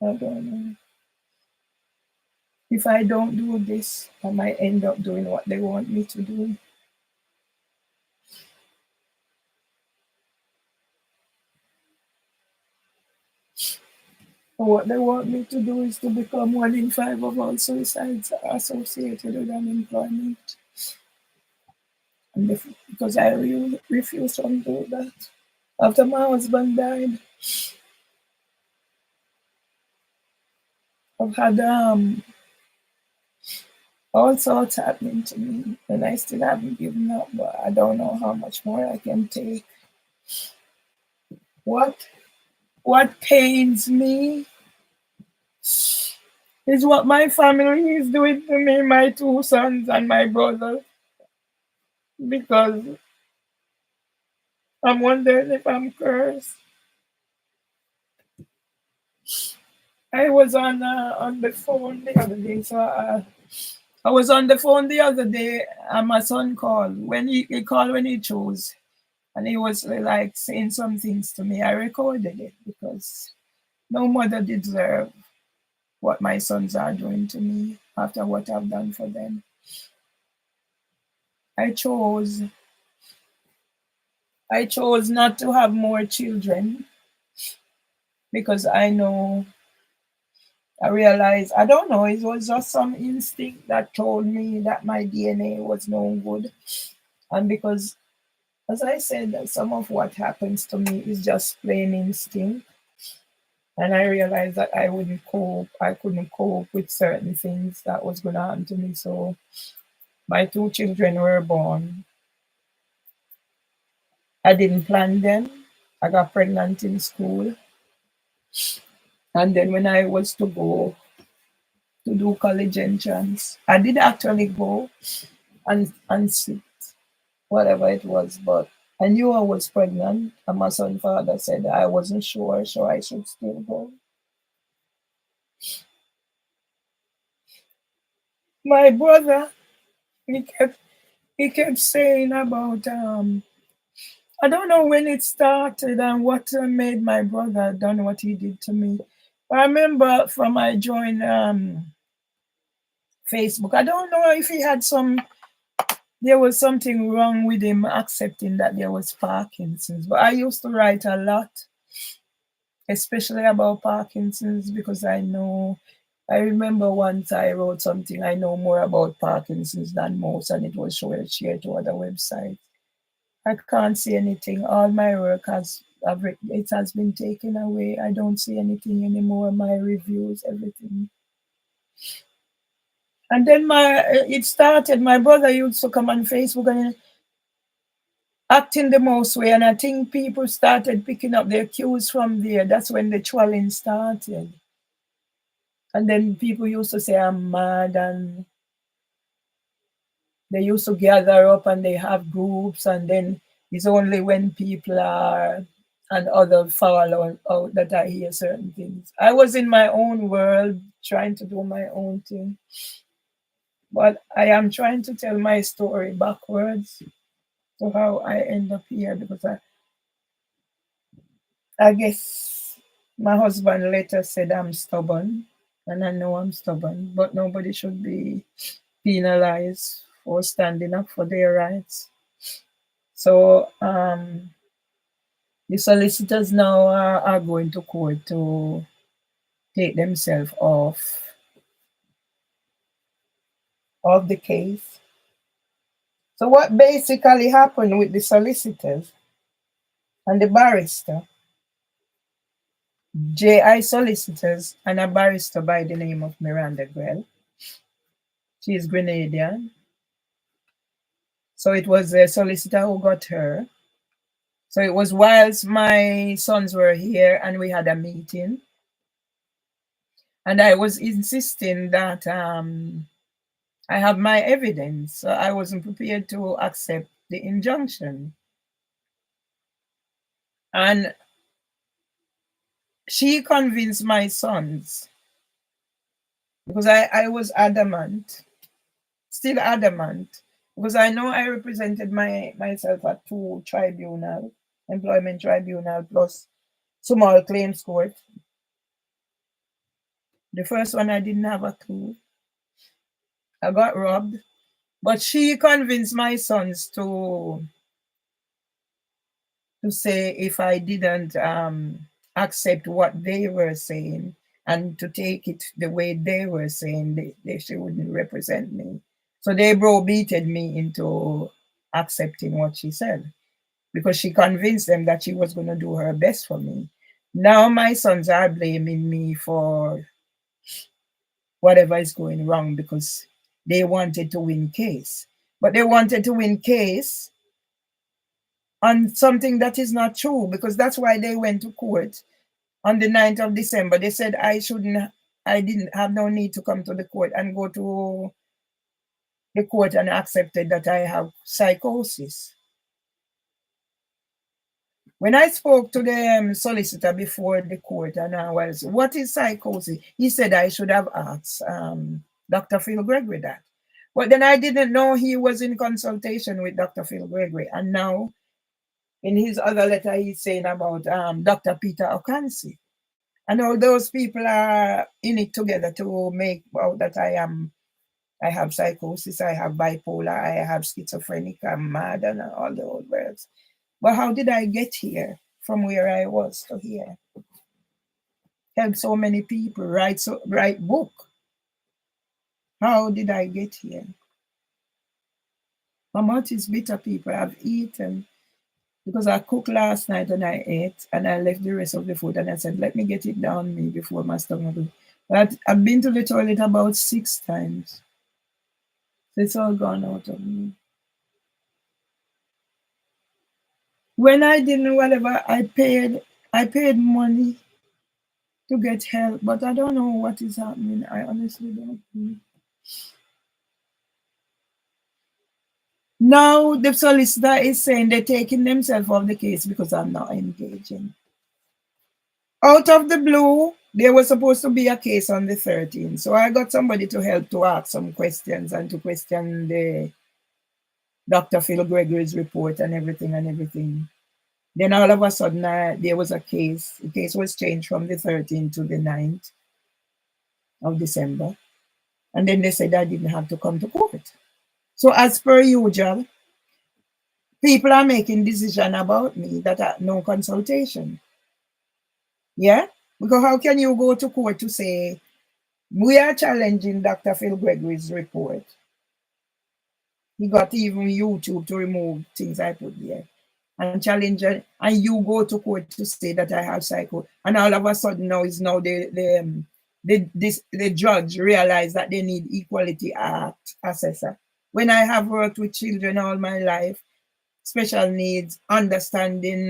I don't know. If I don't do this, I might end up doing what they want me to do. And what they want me to do is to become 1 in 5 of all suicides associated with unemployment. And because I really refuse to do that. After my husband died, I've had all sorts happening to me, and I still haven't given up, but I don't know how much more I can take. What pains me is what my family is doing to me, my 2 sons and my brother, because I'm wondering if I'm cursed. I was on the phone the other day, so I was on the phone the other day, and my son called. When he called when he chose, and he was like saying some things to me. I recorded it because no mother deserves what my sons are doing to me after what I've done for them. I chose I chose not to have more children because I realized, I don't know, it was just some instinct that told me that my DNA was no good. And because, as I said, that some of what happens to me is just plain instinct. And I realized that I couldn't cope with certain things that was going to happen to me. So my 2 children were born. I didn't plan them. I got pregnant in school. And then when I was to go to do college entrance, I did actually go and sit, whatever it was, but I knew I was pregnant, and my son's father said I wasn't sure, so I should still go. My brother, he kept he kept saying about I don't know when it started and what made my brother done what he did to me. I remember from I joined Facebook. I don't know if he had there was something wrong with him accepting that there was Parkinson's. But I used to write a lot, especially about Parkinson's, because I remember once I wrote something, I know more about Parkinson's than most, and it was shared to other websites. I can't see anything. All my work it has been taken away. I don't see anything anymore. My reviews, everything. And then it started. My brother used to come on Facebook and acting the most way, and I think people started picking up their cues from there. That's when the trolling started. And then people used to say I'm mad, and they used to gather up and they have groups, and then it's only when people are and other fall out that I hear certain things. I was in my own world trying to do my own thing. But I am trying to tell my story backwards to how I end up here because I guess my husband later said I'm stubborn, and I know I'm stubborn, but nobody should be penalized for standing up for their rights. So the solicitors now are going to court to take themselves off the case. So what basically happened with the solicitors and the barrister, JI solicitors and a barrister by the name of Miranda Grell. She is Grenadian. So it was a solicitor who got her. So it was whilst my sons were here and we had a meeting. And I was insisting that I have my evidence. So I wasn't prepared to accept the injunction. And she convinced my sons, because I was adamant, still adamant, because I know I represented myself at 2 tribunal, employment tribunal plus small claims court. The first one I didn't have a clue. I got robbed. But she convinced my sons to say if I didn't accept what they were saying and to take it the way they were saying, she wouldn't represent me. So they browbeated me into accepting what she said, because she convinced them that she was going to do her best for me. Now my sons are blaming me for whatever is going wrong because they wanted to win case. But they wanted to win case on something that is not true, because that's why they went to court on the 9th of December. They said I didn't have no need to come to the court and go to the court and accepted that I have psychosis. When I spoke to the solicitor before the court and I was, what is psychosis? He said I should have asked Dr. Phil Gregory that. But then I didn't know he was in consultation with Dr. Phil Gregory. And now in his other letter, he's saying about Dr. Peter Okansi. And all those people are in it together to make out that I have psychosis, I have bipolar, I have schizophrenic, I'm mad, and all the old words. But how did I get here from where I was to here? Help so many people, write book. How did I get here? My mouth is bitter, people. I've eaten because I cooked last night and I ate and I left the rest of the food and I said, let me get it down me before my stomach. But I've been to the toilet about 6 times. So it's all gone out of me. When I didn't whatever, I paid money to get help, but I don't know what is happening. I honestly don't know. Now the solicitor is saying they're taking themselves off the case because I'm not engaging. Out of the blue, there was supposed to be a case on the 13th. So I got somebody to help to ask some questions and to question the Dr. Phil Gregory's report and everything. Then all of a sudden, there was a case. The case was changed from the 13th to the 9th of December. And then they said I didn't have to come to court. So as per usual, people are making decisions about me that are no consultation. Yeah? Because how can you go to court to say, we are challenging Dr. Phil Gregory's report? He got even YouTube to remove things I put there and challenge it, and you go to court to say that I have psycho, and all of a sudden now the judge realized that they need Equality Act assessor. When I have worked with children all my life, special needs, understanding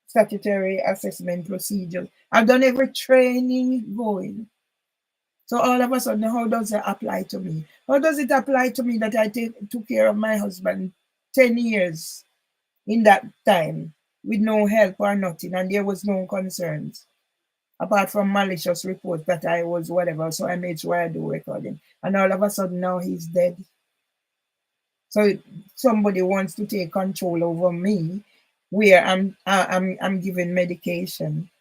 statutory assessment procedures, I've done every training going. So all of a sudden, how does it apply to me? How does it apply to me that I took care of my husband 10 years in that time with no help or nothing, and there was no concerns apart from malicious reports that I was whatever. So I made sure I do recording, and all of a sudden now he's dead. So somebody wants to take control over me, where I'm given medication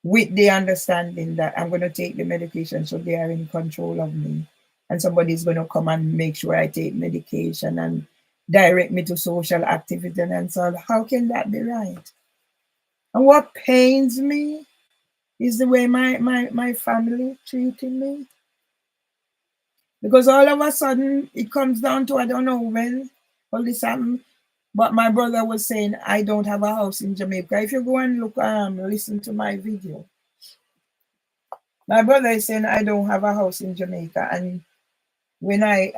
with the understanding that I'm going to take the medication, so they are in control of me, and somebody's going to come and make sure I take medication and direct me to social activity and so on. How can that be right? And what pains me is the way my family treating me. Because all of a sudden it comes down to, I don't know when all this happened, but my brother was saying I don't have a house in Jamaica. If you go and look, listen to my video, my brother is saying I don't have a house in Jamaica, and when I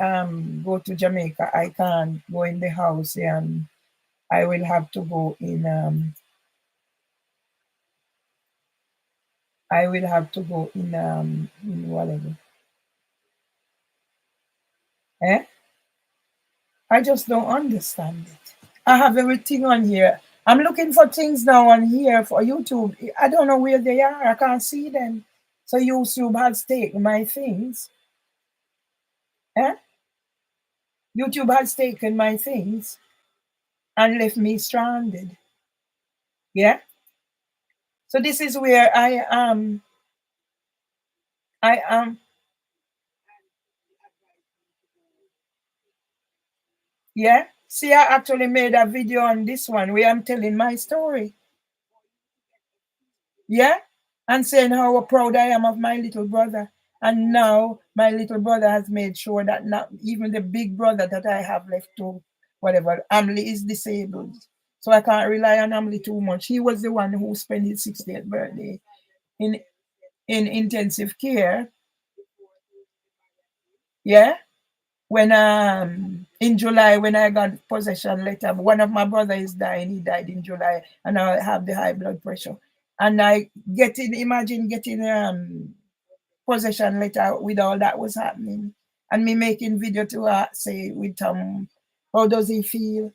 go to Jamaica, I can't go in the house, and I will have to go in in whatever. Eh? I just don't understand it. I have everything on here. I'm looking for things now on here for YouTube. I don't know where they are. I can't see them. So YouTube has taken my things. Eh? YouTube has taken my things and left me stranded. Yeah. So this is where I am. I am. Yeah. See, I actually made a video on this one where I'm telling my story. Yeah. And saying how proud I am of my little brother. And now my little brother has made sure that not even the big brother that I have left to whatever, Amli is disabled. So I can't rely on Amli too much. He was the one who spent his 60th birthday in intensive care. Yeah. When in July when I got possession letter, one of my brother is dying. He died in July, and I have the high blood pressure. And I imagine getting possession letter with all that was happening, and me making video to say with how does he feel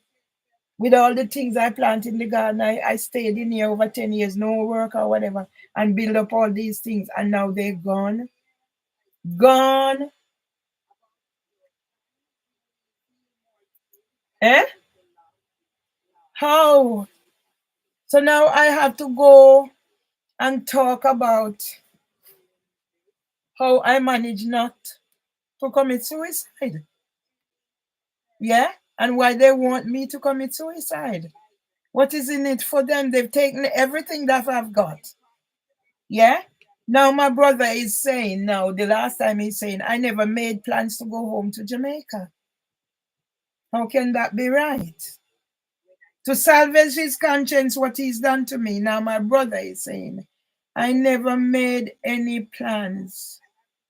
with all the things I plant in the garden. I stayed in here over 10 years, no work or whatever, and build up all these things, and now they're gone, gone. Eh? How? So now I have to go and talk about how I manage not to commit suicide. Yeah? And why they want me to commit suicide. What is in it for them? They've taken everything that I've got. Yeah? Now my brother is saying now, the last time he's saying, I never made plans to go home to Jamaica. How can that be right? To salvage his conscience, what he's done to me. Now my brother is saying, I never made any plans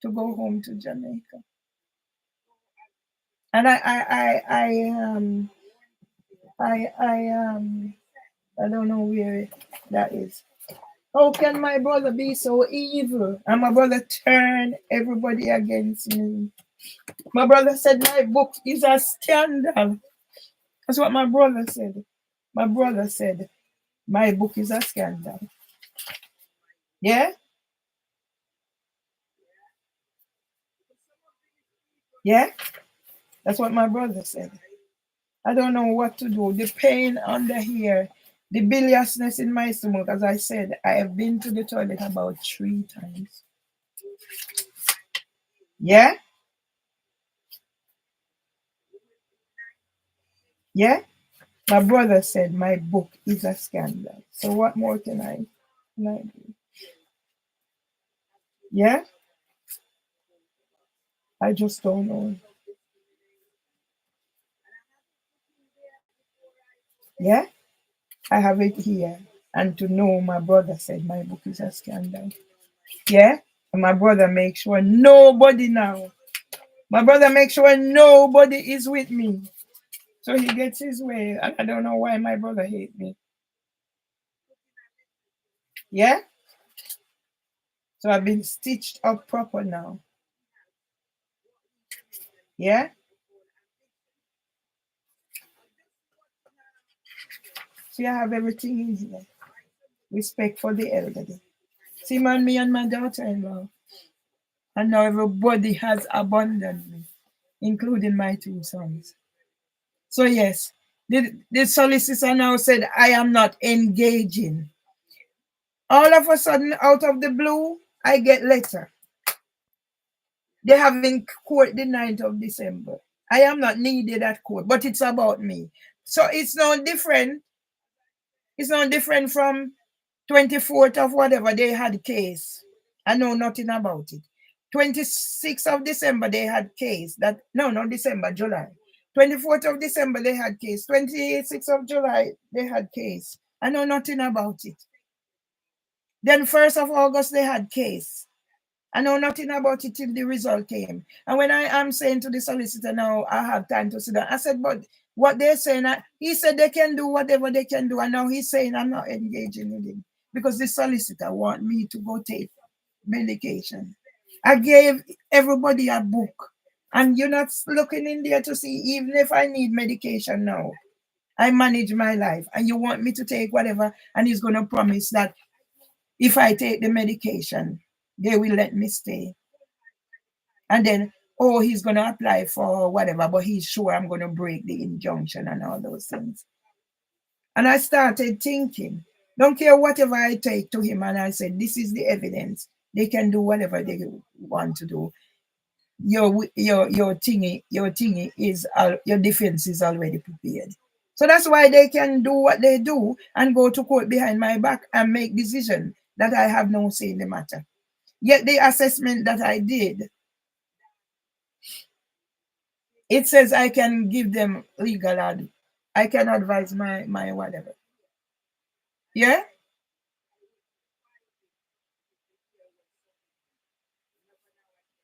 to go home to Jamaica. And I don't know where that is. How can my brother be so evil? And my brother turn everybody against me. My brother said my book is a scandal. That's what my brother said. My brother said my book is a scandal. Yeah? Yeah? That's what my brother said. I don't know what to do. The pain under here, the biliousness in my stomach, as I said, I have been to the toilet about 3 times. Yeah? Yeah? My brother said my book is a scandal. So what more can I do? Yeah? I just don't know. Yeah? I have it here. And to know my brother said my book is a scandal. Yeah? And my brother makes sure nobody now. My brother makes sure nobody is with me. So he gets his way. And I don't know why my brother hates me. Yeah? So I've been stitched up proper now. Yeah? See, I have everything in here. Respect for the elderly. See, man, me and my daughter-in-law. And now everybody has abandoned me, including my 2 sons. So yes, the solicitor now said I am not engaging. All of a sudden, out of the blue, I get letter. They having court the 9th of December. I am not needed at court, but it's about me. So it's no different. It's no different from 24th of whatever they had case. I know nothing about it. 26th of December they had case. That no, not December, July. 24th of December they had case. 26th of July they had case. I know nothing about it. Then 1st of August they had case. I know nothing about it till the result came. And when I am saying to the solicitor now, I have time to sit down. I said, but what they're saying, he said they can do whatever they can do. And now he's saying I'm not engaging with him because the solicitor want me to go take medication. I gave everybody a book. And you're not looking in there to see even if I need medication now. I manage my life. And you want me to take whatever, and he's going to promise that if I take the medication, they will let me stay. And then, oh, he's going to apply for whatever, but he's sure I'm going to break the injunction and all those things. And I started thinking, don't care whatever I take to him. And I said, this is the evidence. They can do whatever they want to do. Your thingy is your defense is already prepared. So that's why they can do what they do and go to court behind my back and make decision that I have no say in the matter. Yet the assessment that I did, it says I can give them legal ad. I can advise my whatever. Yeah?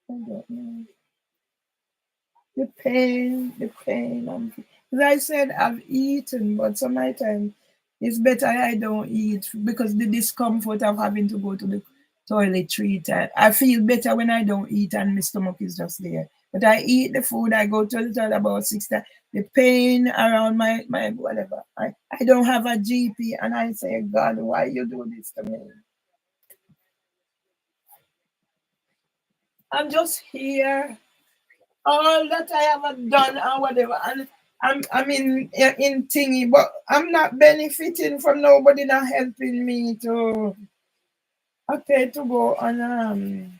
I don't know. The pain. As I said, I've eaten, but some of the time it's better I don't eat because the discomfort of having to go to the toilet 3 times. I feel better when I don't eat and my stomach is just there. But I eat the food, I go to the toilet about 6 times. The pain around my whatever. I don't have a GP and I say, God, why you do this to me? I'm just here. All that I haven't done or whatever, and I'm in thingy, but I'm not benefiting from nobody not helping me to okay to go on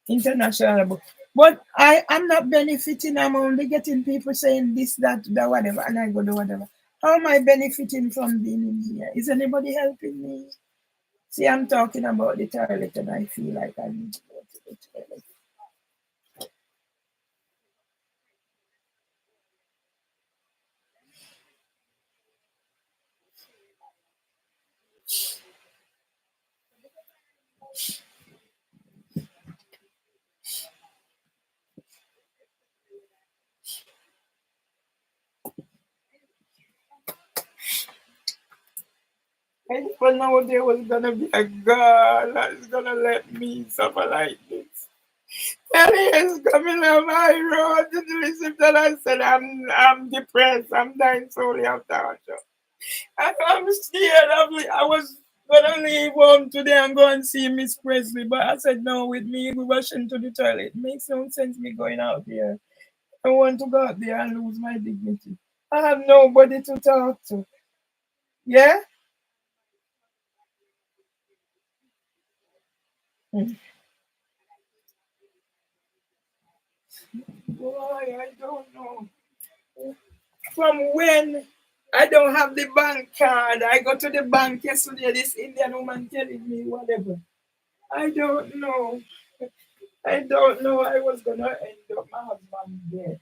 international book. But I'm not benefiting. I'm only getting people saying this, that, whatever, and I go to whatever. How am I benefiting from being in here? Is anybody helping me? See, I'm talking about the toilet, and I feel like I need to go to the toilet. I never know there was gonna be a God that's gonna let me suffer like this. And he is coming on my road to the reception. I said, I'm depressed. I'm dying slowly of torture. And I'm scared. I was gonna leave home today and go and see Miss Presley, but I said no. With me rushing to the toilet, it makes no sense me going out there. I want to go out there and lose my dignity. I have nobody to talk to. Yeah. Mm. Boy, I don't know. From when I don't have the bank card, I go to the bank yesterday. This Indian woman telling me whatever. I don't know. I don't know. I was gonna end up my husband dead.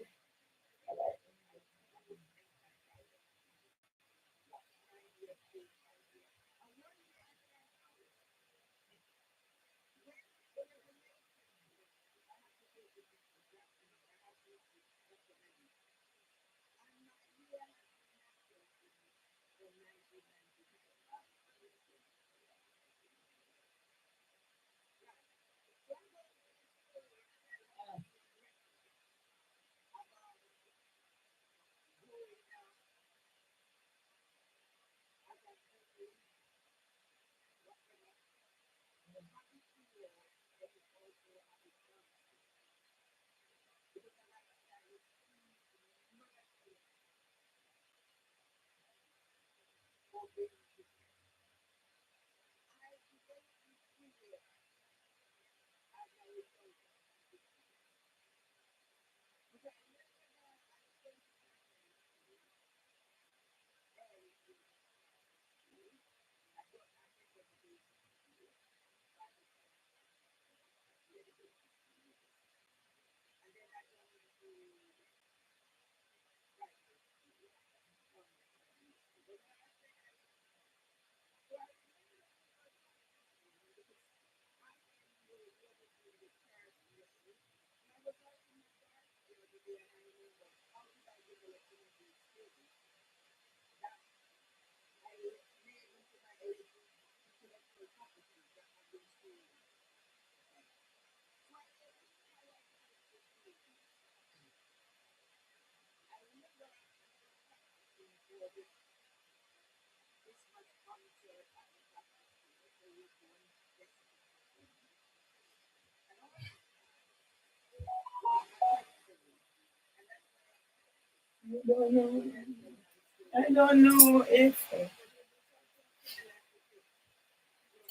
I don't know if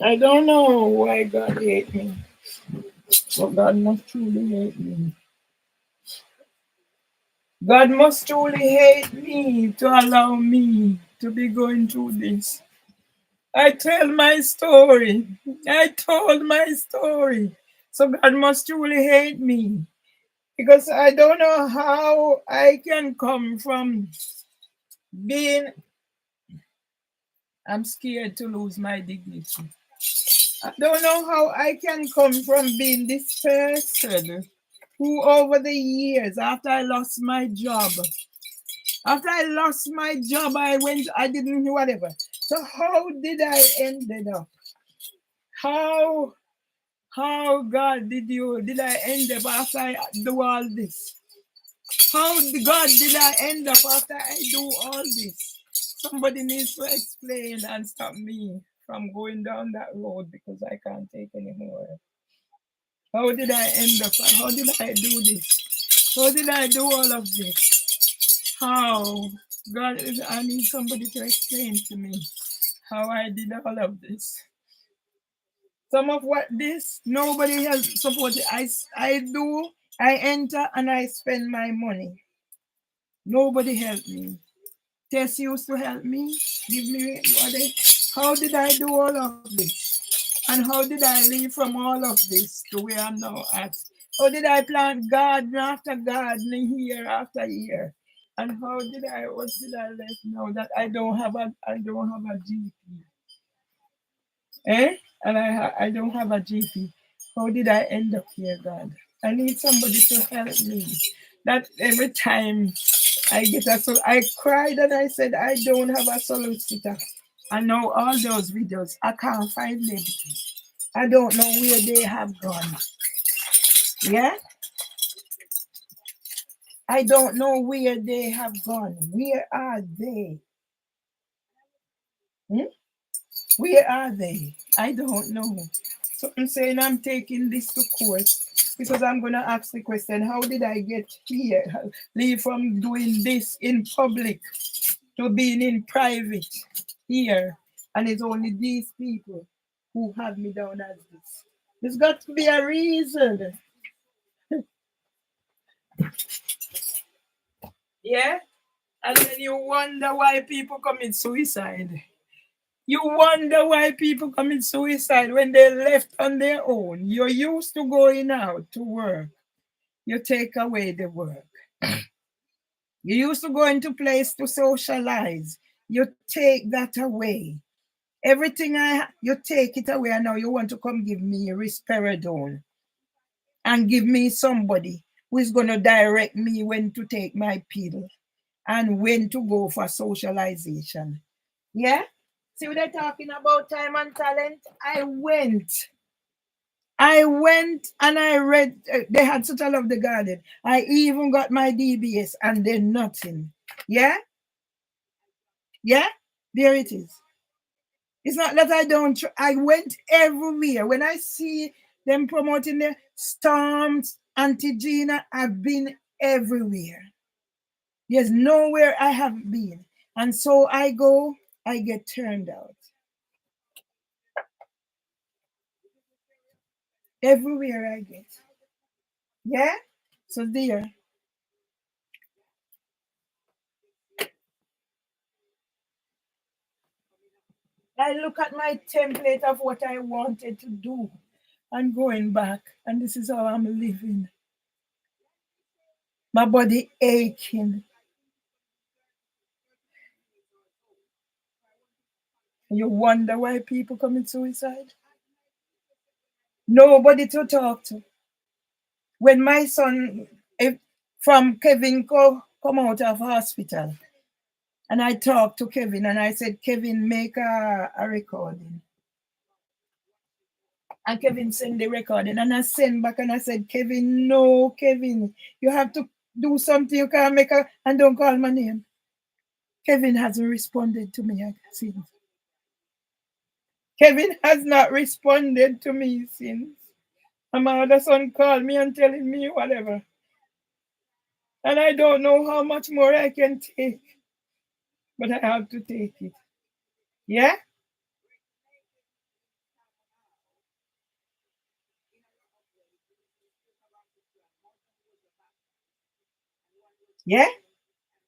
I don't know why God hate me, but God must truly hate me. God must truly hate me to allow me to be going through this. I tell my story. I told my story. So God must truly hate me because I don't know how I can come from being, I'm scared to lose my dignity. I don't know how I can come from being this person who, over the years, I didn't do whatever. So how did I ended up? How did I end up after I do all this? God did I end up after I do all this? Somebody needs to explain and stop me from going down that road because I can't take anymore. How did I end up? How did I do this? How did I do all of this? How? God, I need somebody to explain to me how I did all of this. Some of what this, nobody has supported. I enter and I spend my money. Nobody helped me. Tess used to help me, give me how did I do all of this? And how did I leave from all of this to where I'm now at? How did I plant garden after garden, year after year? And what did I left now that I don't have a GP? Eh? And I don't have a GP. How did I end up here, God? I need somebody to help me. That every time I cried and I said I don't have a solicitor. I know all those videos. I can't find them. I don't know where they have gone. Yeah? I don't know where they have gone. Where are they? Hmm? Where are they? I don't know. So I'm saying I'm taking this to court because I'm going to ask the question, how did I get here? Leave from doing this in public to being in private here. And it's only these people who have me down as this. There's got to be a reason. Yeah? And then you wonder why people commit suicide. You wonder why people commit suicide when they're left on their own. You're used to going out to work. You take away the work. You used to go into place to socialize. You take that away. Everything you take it away, and now you want to come give me risperidone and give me somebody who is going to direct me when to take my pill and when to go for socialization. Yeah? See what they're talking about time and talent? I went and I read, they had such a love the garden. I even got my DBS and then nothing. Yeah? Yeah? There it is. It's not that I don't, I went everywhere. When I see them promoting the Storms, Auntie Gina, I've been everywhere. There's nowhere I haven't been. And so I go, I get turned out. Everywhere I get. Yeah? So there. I look at my template of what I wanted to do and going back, and this is how I'm living. My body aching. You wonder why people commit suicide? Nobody to talk to. When my son from Kevin come out of hospital, and I talked to Kevin and I said, Kevin, make a recording. And Kevin sent the recording and I sent back and I said, Kevin, no, Kevin, you have to do something. You can't make and don't call my name. Kevin hasn't responded to me since. Kevin has not responded to me since. And my other son called me and telling me whatever. And I don't know how much more I can take. But I have to take it. Yeah? Yeah?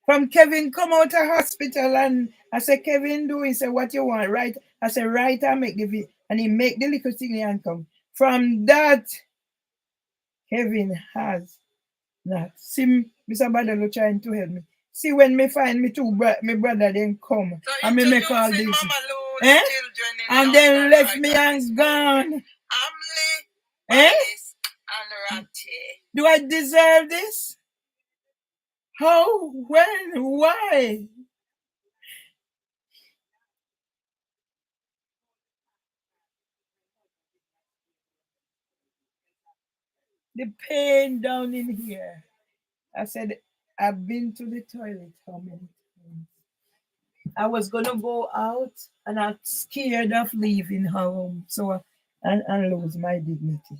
From Kevin come out of hospital and I say, Kevin do, he say, what you want, right? I say, right, I make the video. And he make the little thing and come. From that, Kevin has not. See, Mr. Badalo trying to help me. See, when me find me two my brother then come. So and me make all this. Eh? And then left me and gone. Eh? Do I deserve this? How? When? Why? The pain down in here. I said, I've been to the toilet how many times? I was gonna go out and I'm scared of leaving home. So and lose my dignity.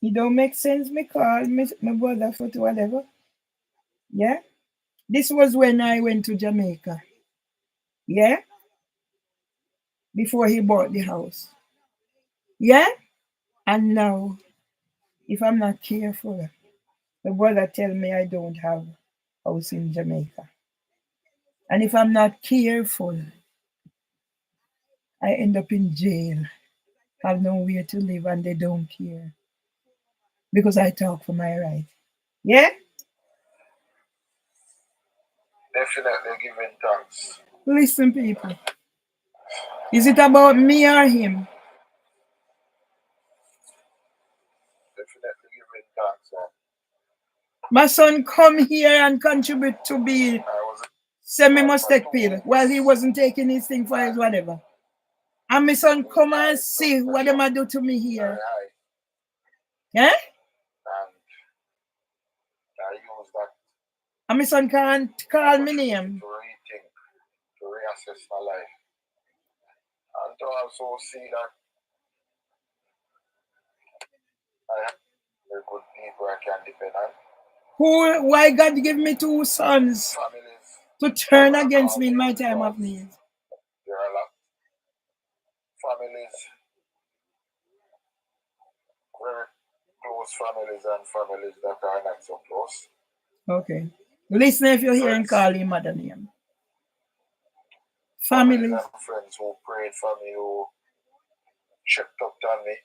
It don't make sense me call my brother for whatever. Yeah? This was when I went to Jamaica. Yeah? Before he bought the house. Yeah? And now, if I'm not careful, my brother tell me I don't have house in Jamaica. And if I'm not careful, I end up in jail, have nowhere to live, and they don't care. Because I talk for my right. Yeah? Definitely giving thanks. Listen, people. Is it about me or him? Definitely giving thanks, man. My son come here and contribute to be semi must take pill while he wasn't taking his thing for his whatever. And my son come and see what them a do to me here. Yeah? And my son can't call me name. To rethink, to reassess my life. And to also see that I have very good people I can depend on. Who? Why God give me two sons? Families to turn against me in my time of need? There are a lot. Families, very close families and families that are not so close. Okay. Listen if you're here and call him mother name. Families and friends who prayed for me, who checked up on me,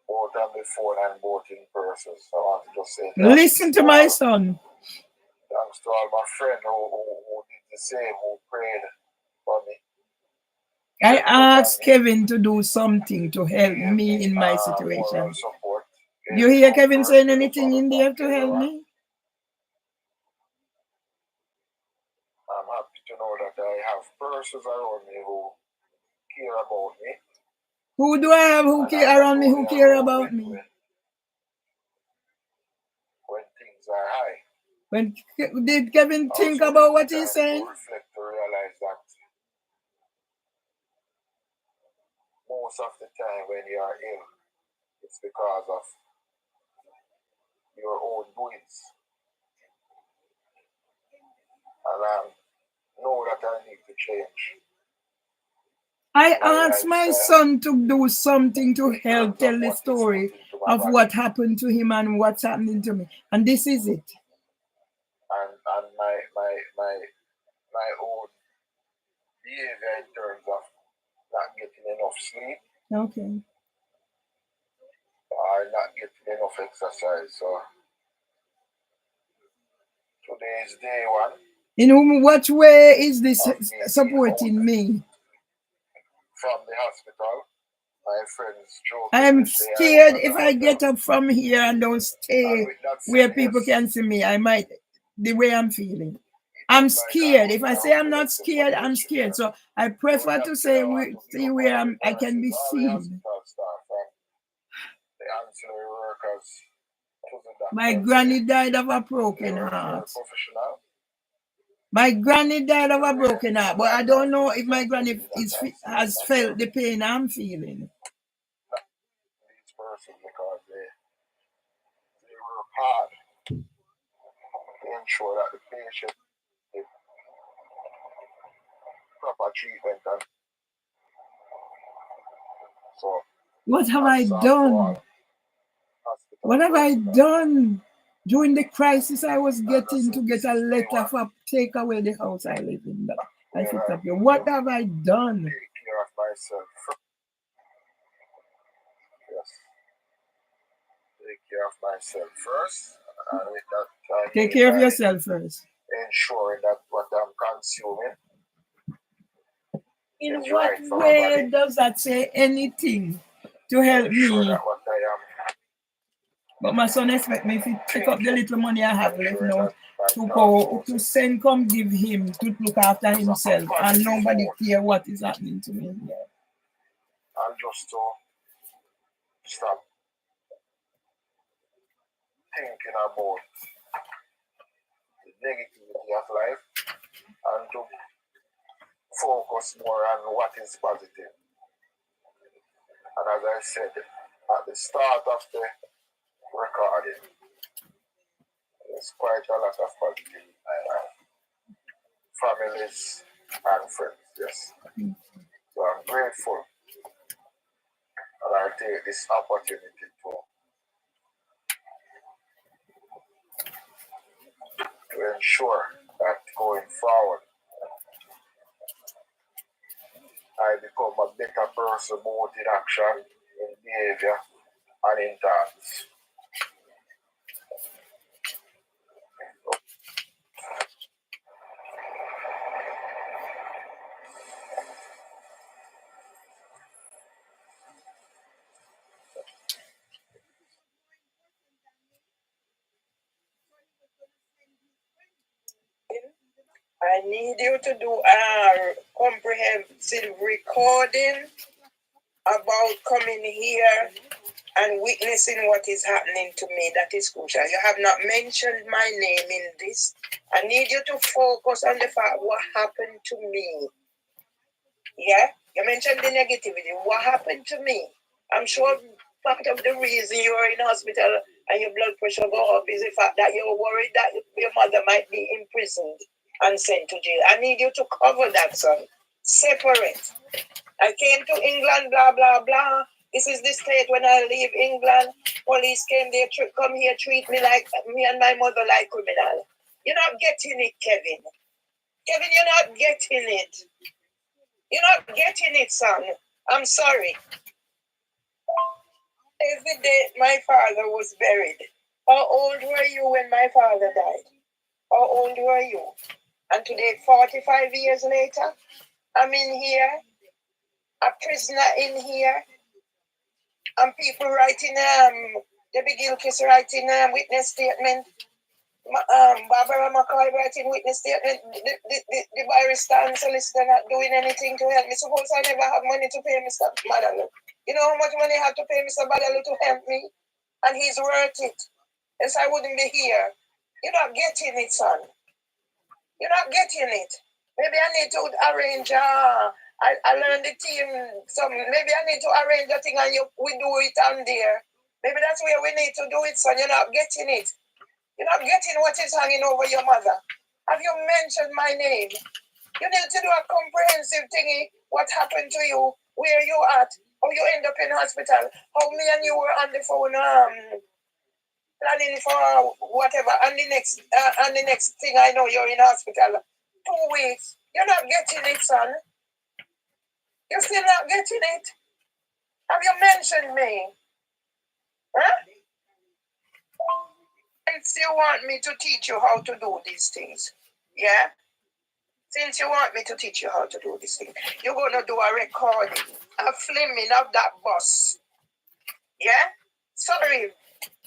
both on the phone and both in person. So I want to just say thanks. Listen to my son. Thanks to all my friends who did the same, who prayed for me. I asked Kevin to do something to help me in my situation. You hear Kevin saying anything in there to help me? I'm happy to know that I have persons around me who care about me. Who do I have who care around me who care about me? When things are high. When did Kevin think about what he's saying? Reflect to realize that most of the time when you are ill, it's because of your own doings. And I know that I need to change. I asked my son to do something to help tell the story of what happened to him and what's happening to me. And this is it. And my own behavior in terms of not getting enough sleep. Okay. Or not getting enough exercise. So today is day one. In what way is this supporting me? From the hospital, my friends joke. I'm scared if I get up from here and don't stay where people can see me, I might, the way I'm feeling. I'm scared. If I say I'm not scared, I'm scared. So I prefer to say see where I can be seen. My granny died of a broken heart. My granny died of a broken heart, but I don't know if my granny has felt the pain I'm feeling. These persons because they work hard to ensure that the patient gets proper treatment and so what have I done? What have I done? During the crisis I was getting to get a letter for take away the house I live in. I fixed up here. What have I done? Take care of myself. Yes. Take care of myself first. And with that, take care of yourself first. Ensuring that what I'm consuming. In what way does that say anything to help me? But my son expect me to pick up the little money I have left now to go to send come give him to look after himself, and nobody care what is happening to me here. And just to stop thinking about the negativity of life and to focus more on what is positive. And as I said at the start of the recording, there's quite a lot of positive families and friends, yes. So I'm grateful and I take this opportunity to ensure that going forward I become a better person both in action, in behavior, and in thoughts. I need you to do a comprehensive recording about coming here and witnessing what is happening to me. That is crucial. You have not mentioned my name in this. I need you to focus on the fact what happened to me. Yeah? You mentioned the negativity. What happened to me? I'm sure part of the reason you are in hospital and your blood pressure go up is the fact that you're worried that your mother might be imprisoned and sent to jail. I need you to cover that, son. Separate. I came to England, blah, blah, blah. This is the state when I leave England. Police came there, come here, treat me like me and my mother like criminal. You're not getting it, Kevin. Kevin, you're not getting it. You're not getting it, son. I'm sorry. Every day my father was buried. How old were you when my father died? How old were you? And today, 45 years later, I'm in here, a prisoner in here, and people writing, Debbie Gilchrist writing witness statement, Barbara McCoy writing witness statement, the barrister and solicitor not doing anything to help me. Suppose I never have money to pay Mr. Badalu. You know how much money I have to pay Mr. Badalu to help me? And he's worth it. Else I wouldn't be here. You're not getting it, son. You're not getting it. Maybe I need to arrange, I learned the team, maybe I need to arrange a thing and we do it on there. Maybe that's where we need to do it, son. You're not getting it. You're not getting what is hanging over your mother. Have you mentioned my name? You need to do a comprehensive thingy. What happened to you? Where you at? How you end up in hospital? How me and you were on the phone planning for whatever. And the next thing I know, you're in hospital. 2 weeks. You're not getting it, son. You're still not getting it. Have you mentioned me? Huh? Since you want me to teach you how to do these things, yeah? Since you want me to teach you how to do this thing, you're going to do a recording, a filming of that bus. Yeah? Sorry,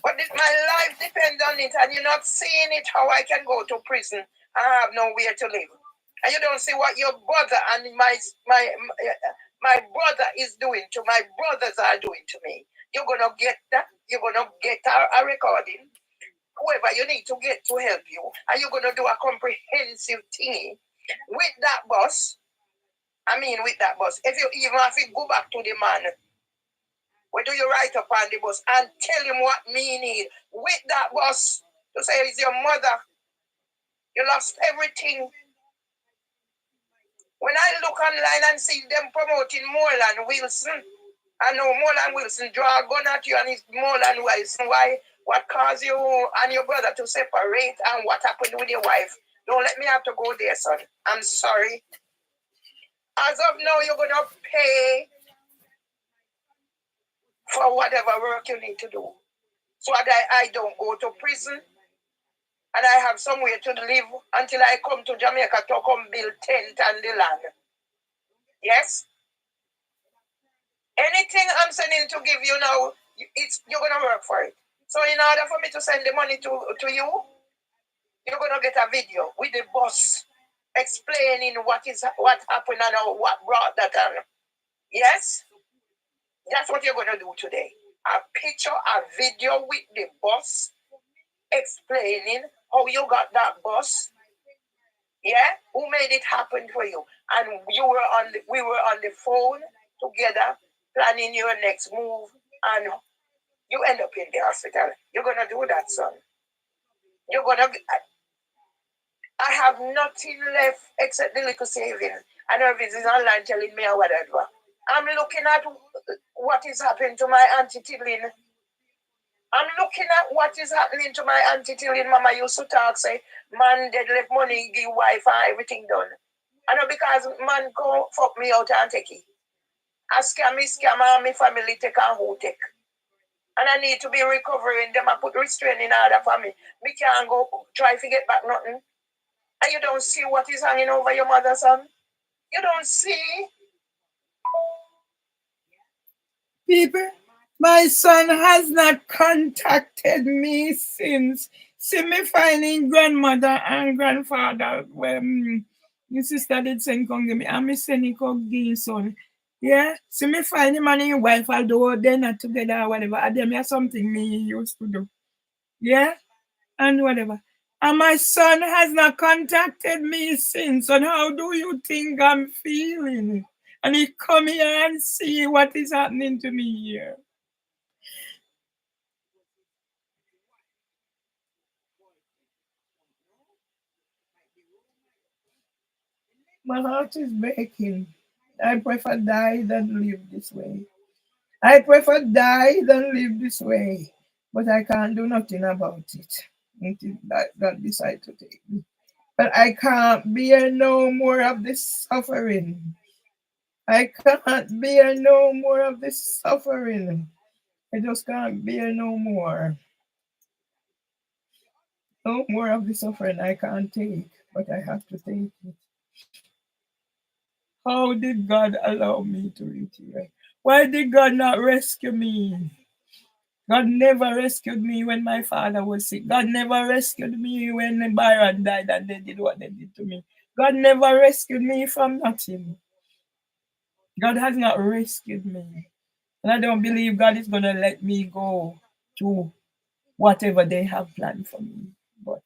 but my life depends on it, and you're not seeing it how I can go to prison I have nowhere to live. And you don't see what your brother and my brother is doing to my brothers are doing to me. You're gonna get that. You're gonna get a recording. Whoever you need to get to help you, and you're gonna do a comprehensive thing with that boss. I mean, with that bus. If you even have to go back to the man, where do you write up on the bus and tell him what me need with that bus to say it's your mother. You lost everything. When I look online and see them promoting Moreland Wilson, I know Moreland Wilson draw a gun at you and it's Moreland Wilson. Why? What caused you and your brother to separate and what happened with your wife? Don't let me have to go there, son. I'm sorry. As of now, you're going to pay for whatever work you need to do. So that I don't go to prison and I have somewhere to live until I come to Jamaica to come build tent and the land. Yes? Anything I'm sending to give you now, you're going to work for it. So in order for me to send the money to you, you're going to get a video with the boss explaining what happened and what brought that on. Yes? That's what you're going to do today. A picture, a video with the boss explaining how you got that bus. Yeah? Who made it happen for you? And we were on the phone together planning your next move and you end up in the hospital. You're gonna do that, son. I have nothing left except the little savings. And everything is online telling me whatever. I'm looking at what is happening to my Auntie Tilly. I'm looking at what is happening to my Auntie Tilly. Mama used to talk, say, man, they left money, give wife and everything done. I know because man go fuck me out and take it. I scam and my family take and who take. And I need to be recovering them. I put restraining order for me. Me can't go try to get back nothing. And you don't see what is hanging over your mother, son. You don't see. People, my son has not contacted me since. See me finding grandmother and grandfather when your sister did send come give me. And me send him come give his son. Yeah? See me find him and his wife, although they're not together or whatever. And them is something me used to do. Yeah? And whatever. And my son has not contacted me since. And how do you think I'm feeling? And he come here and see what is happening to me here. My heart is breaking. I prefer die than live this way. I prefer die than live this way. But I can't do nothing about it until God decide to take me. But I can't bear no more of this suffering. I can't bear no more of this suffering. I just can't bear no more. No more of the suffering I can't take, but I have to take it. How did God allow me to reach here? Why did God not rescue me? God never rescued me when my father was sick. God never rescued me when Byron died and they did what they did to me. God never rescued me from nothing. God has not rescued me. And I don't believe God is going to let me go to whatever they have planned for me. But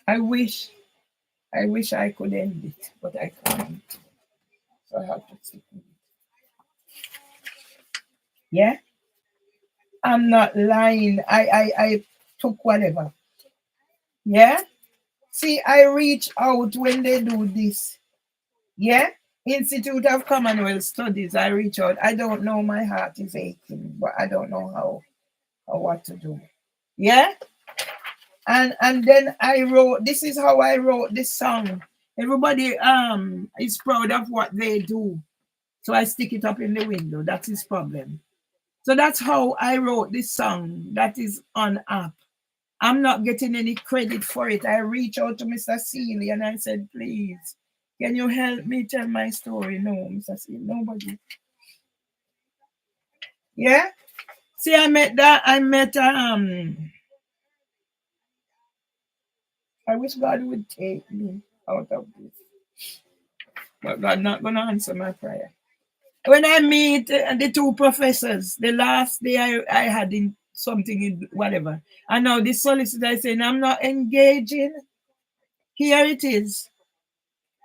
I wish I could end it, but I can't. So I have to stick with it. Yeah? I'm not lying. I took whatever. Yeah? See, I reach out when they do this. Yeah? Institute of Commonwealth Studies, I reach out. I don't know, my heart is aching, but I don't know how or what to do. Yeah? And then I wrote, this is how I wrote this song. Everybody is proud of what they do. So I stick it up in the window. That's his problem. So that's how I wrote this song that is on app. I'm not getting any credit for it. I reached out to Mr. Seeley and I said, please, can you help me tell my story? No, Mr. Seeley, nobody. Yeah? See, I met I wish God would take me out of this. But God not gonna answer my prayer. When I meet the two professors, the last day I had in something in whatever, and now the solicitor is saying I'm not engaging. Here it is.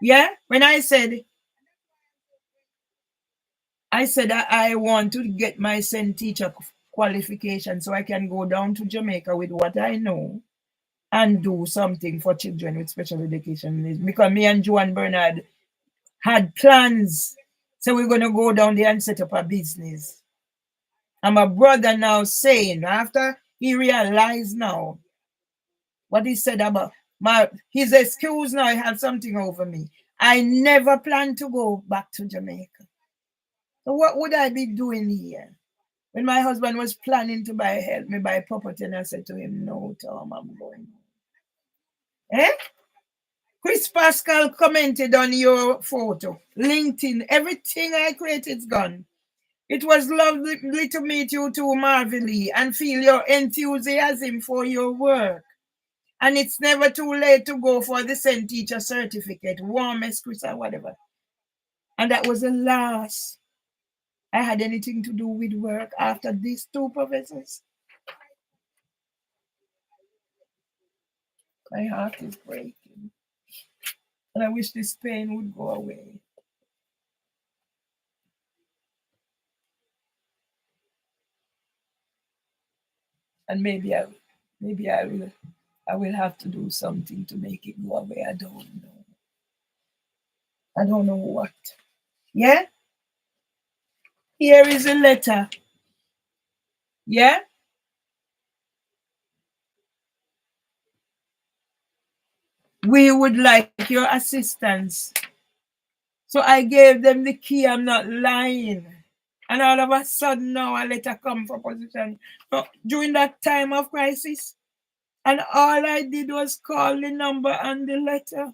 Yeah. When I said I want to get my St. Teacher qualification so I can go down to Jamaica with what I know and do something for children with special education needs. Because me and Joan Bernard had plans. So we're going to go down there and set up a business. And my brother now saying, after he realized now what he said about his excuse now, he had something over me. I never planned to go back to Jamaica. So what would I be doing here? When my husband was planning to help me buy property, and I said to him, no, Tom, I'm going. Eh? Chris Pascal commented on your photo. LinkedIn, everything I created is gone. It was lovely to meet you too, Marvely, and feel your enthusiasm for your work. And it's never too late to go for the St. Teacher certificate, warmest Chris or whatever. And that was the last I had anything to do with work after these two professors. My heart is breaking. And I wish this pain would go away. And maybe I will have to do something to make it go away. I don't know. I don't know what. Yeah? Here is a letter. Yeah? We would like your assistance. So I gave them the key. I'm not lying. And all of a sudden now a letter come for position. So during that time of crisis, and all I did was call the number and the letter.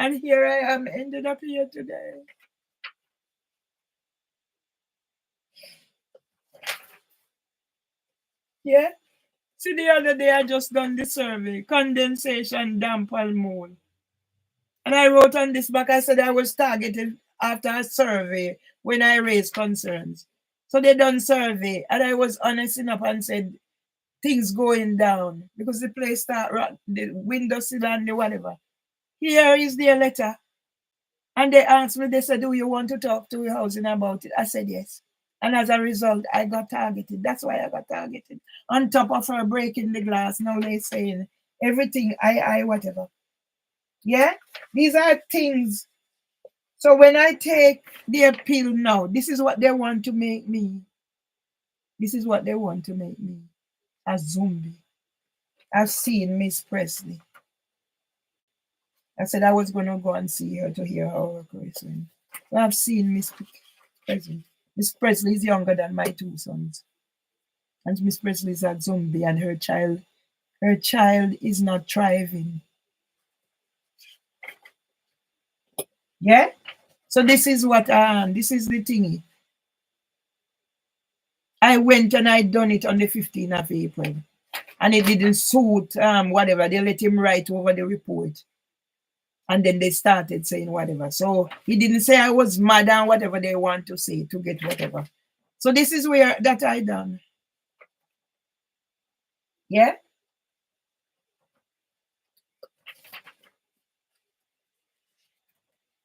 And here I am, ended up here today. Yeah? See, the other day I just done the survey, condensation, damp and mold. And I wrote on this back, I said I was targeted after a survey when I raised concerns. So they done survey, and I was honest enough and said things going down because the place start the windowsill and the whatever. Here is their letter. And they asked me, they said, do you want to talk to your housing about it? I said yes. And as a result, I got targeted. That's why I got targeted. On top of her breaking the glass, now they're saying everything, whatever. Yeah? These are things. So when I take the appeal now, this is what they want to make me. This is what they want to make me. A zombie. I've seen Miss Presley. I said I was going to go and see her to hear her request. I've seen Miss Presley. Miss Presley is younger than my two sons. And Miss Presley is a zombie, and her child is not thriving. Yeah? So this is what this is the thingy. I went and I done it on the 15th of April. And it didn't suit whatever. They let him write over the report. And then they started saying whatever. So he didn't say I was mad and whatever they want to say to get whatever. So this is where that I done. Yeah?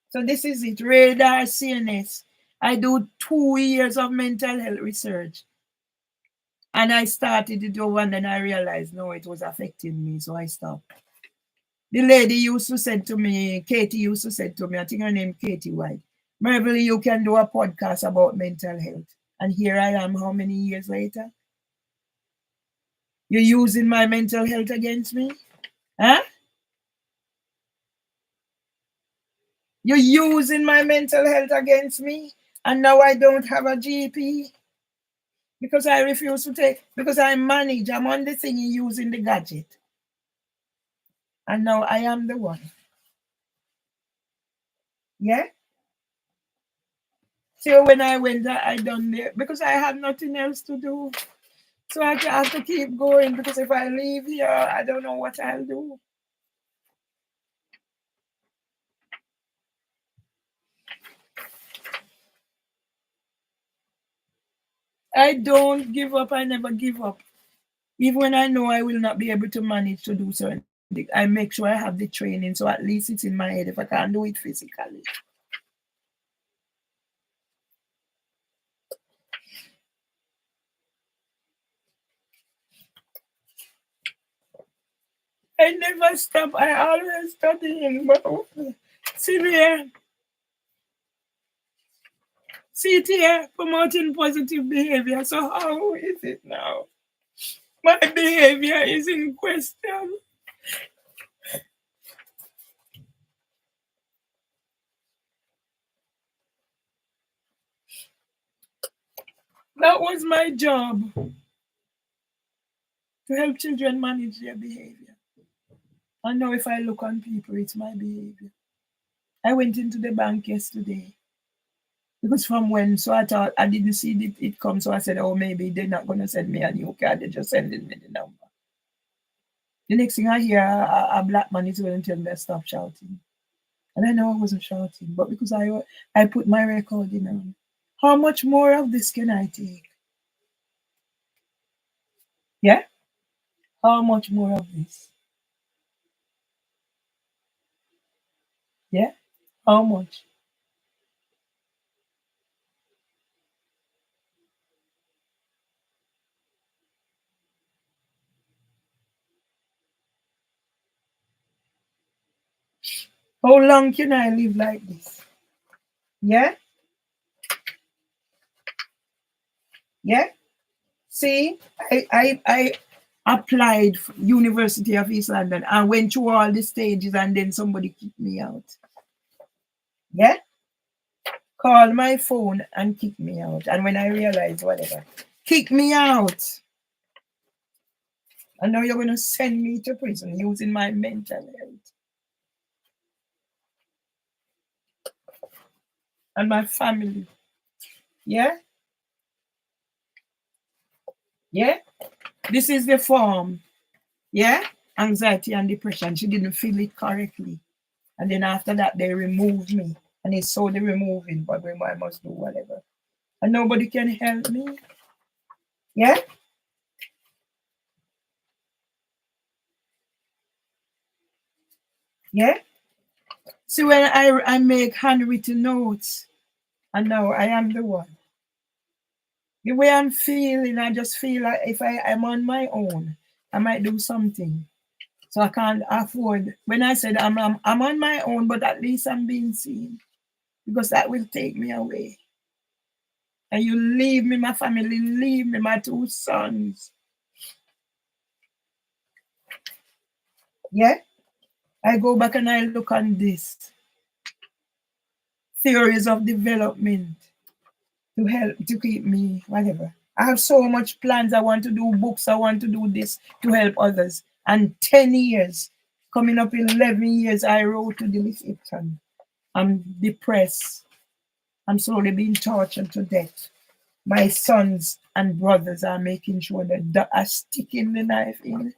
So this is it. Radar CNS. I do 2 years of mental health research. And I started it over and then I realized, no, it was affecting me. So I stopped. The lady used to say to me, Katie used to say to me, I think her name Katie White, Marvely, you can do a podcast about mental health. And here I am, how many years later? You're using my mental health against me? Huh? You're using my mental health against me? And now I don't have a GP? Because I refuse to take, because I manage, I'm on the thing using the gadget. And now I am the one. Yeah? So when I went there, I done there, because I had nothing else to do. So I have to keep going because if I leave here, I don't know what I'll do. I don't give up. I never give up. Even when I know I will not be able to manage to do certain things, I make sure I have the training so at least it's in my head if I can't do it physically. I never stop. I always studying. But see here, see it here, promoting positive behavior. So how is it now? My behavior is in question. That was my job to help children manage their behavior. And now if I look on people, it's my behavior. I went into the bank yesterday because from when, so I thought I didn't see it come, so I said, oh, maybe they're not going to send me a new card, they're just sending me the number. The next thing I hear, a black man is going to tell me to stop shouting. And I know I wasn't shouting, but because I put my recording on. How much more of this can I take? Yeah? How much more of this? Yeah? How much? How long can I live like this? Yeah? Yeah? See, I applied for University of East London and went through all the stages and then somebody kicked me out. Yeah? Call my phone and kick me out. And when I realized whatever, kick me out. And now you're going to send me to prison using my mental health and my family. Yeah? Yeah? This is the form. Yeah? Anxiety and depression. She didn't fill it correctly. And then after that, they removed me. And it's so they removing, but I must do whatever. And nobody can help me. Yeah? Yeah? See, when I make handwritten notes, and now I am the one. The way I'm feeling, I just feel like if I'm on my own, I might do something. So I can't afford. When I said I'm on my own, but at least I'm being seen because that will take me away. And you leave me, my family, leave me, my two sons. Yeah? I go back and I look on this theories of development to help to keep me, whatever. I have so much plans. I want to do books. I want to do this to help others. And 10 years, coming up 11 years, I wrote to the Egyptian. I'm depressed. I'm slowly being tortured to death. My sons and brothers are making sure that they are sticking the knife in.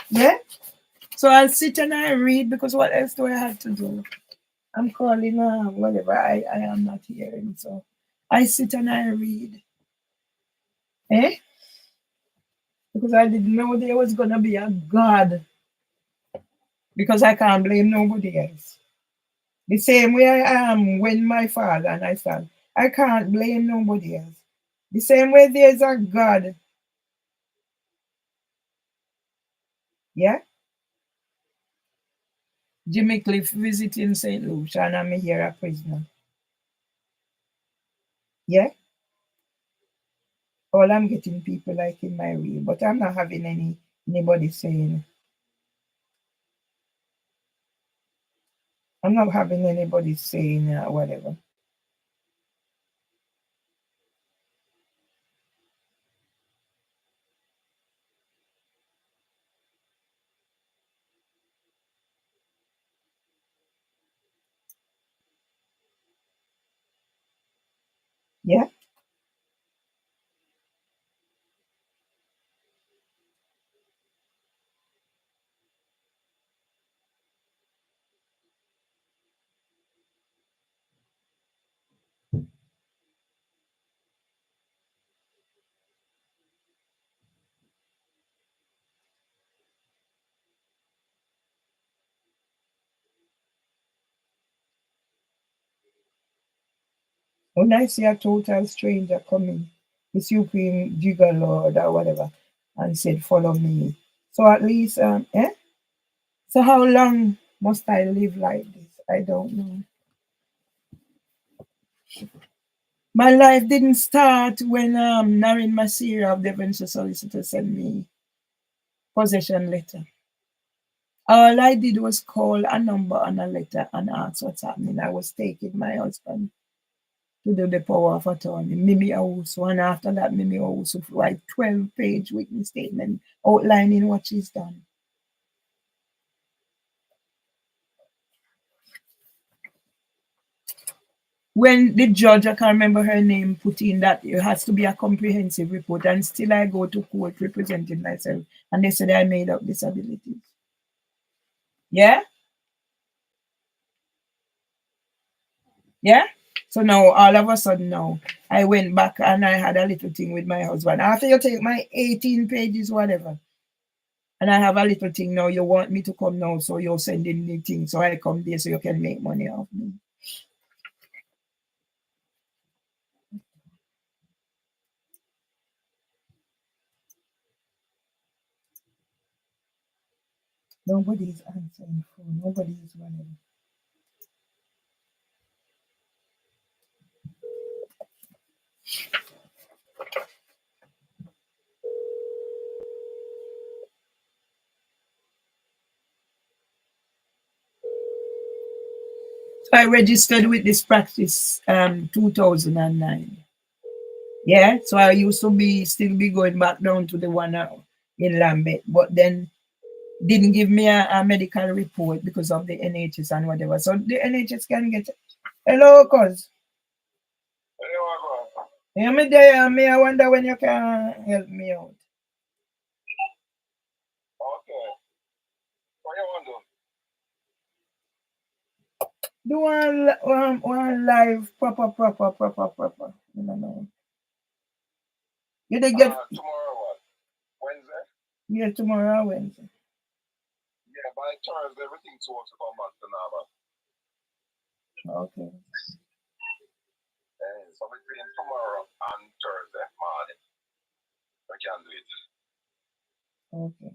Yeah? So I'll sit and I read because what else do I have to do? I'm calling whatever. I am not hearing. So I sit and I read. Eh? Because I didn't know there was gonna be a God. Because I can't blame nobody else. The same way I am when my father and I son. I can't blame nobody else. The same way there's a God. Yeah? Jimmy Cliff visiting St. Lucia and I'm here a prisoner. Yeah? All I'm getting people like in my real, but I'm not having anybody saying I'm not having anybody saying whatever. Yeah. When I see a total stranger coming, the supreme gigolo or whatever, and said, "Follow me." So at least, So how long must I live like this? I don't know. My life didn't start when Narin Masira of the Devonshire Solicitor sent me possession letter. All I did was call a number on a letter and ask what's happening. I was taking my husband to do the power of attorney. Mimi Owusu, and after that, Mimi Owusu write 12-page witness statement outlining what she's done. When the judge, I can't remember her name, put in that it has to be a comprehensive report, and still I go to court representing myself, and they said I made up disabilities. Yeah? Yeah? So now, all of a sudden now, I went back and I had a little thing with my husband. After you take my 18 pages, whatever, and I have a little thing now, you want me to come now, so you're sending me things, so I come there so you can make money off me. Nobody is answering phone. Nobody is running. I registered with this practice 2009. Yeah, so I used to still be going back down to the one in Lambeth, but then didn't give me a medical report because of the NHS and whatever. So the NHS can get. Hello, cuz. Hear me there, me I wonder when you can help me out. Okay. What you want to do? Do one live proper. You know. You they get Tomorrow what? Wednesday? yeah, tomorrow Wednesday. Yeah, by Thursday everything's supposed to come back to normal. Okay. So between tomorrow and Thursday morning, we can do it. Okay.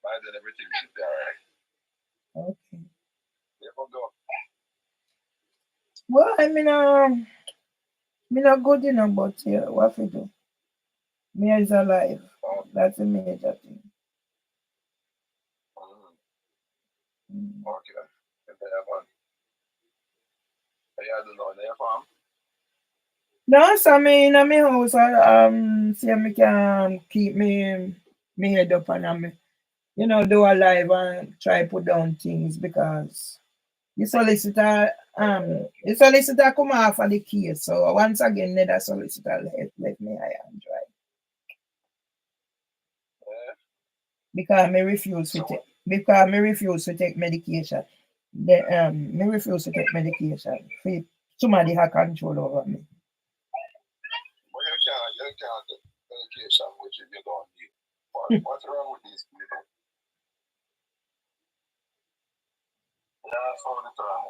By then everything should be alright. Okay. You can go. Well, I mean, me not good enough, but yeah, what we do? Me is alive. That's a major thing. Okay. If they have one. You don't know in your farm? No, so me in my house, see me can keep me head up and me, do a live and try put down things because the solicitor come off of the case. So once again, the solicitor let me high and dry. Yeah. Because me refuse to take medication. Me refuse to take medication. Somebody have control over me. Well, you can't take medication which you don't need. What's wrong with these people? Yeah, that's all the time.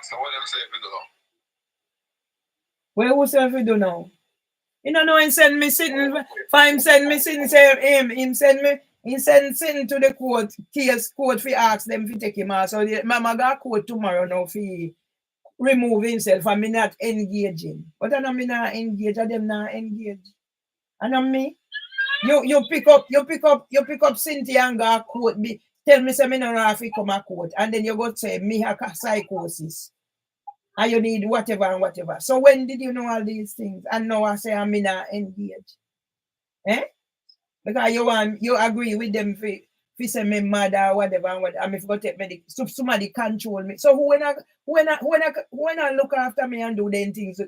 So what them say if you do now? Well, who say if you do now? You know him send me sitting for him send me sitting say him send me he sitting to the court for ask them to take him out. So the mama got court tomorrow now for remove himself and me not engaging. But I know me not engage and them not engage. And on me, you pick up Cynthia and go court me tell me say me no have to come a court and then you go say me have psychosis. And you need whatever and whatever. So when did you know all these things? And now I say I'm not engaged. Eh? Because you agree with them if say me mad or whatever and what, and if go take medication, so somebody control me. So who when I look after me and do them things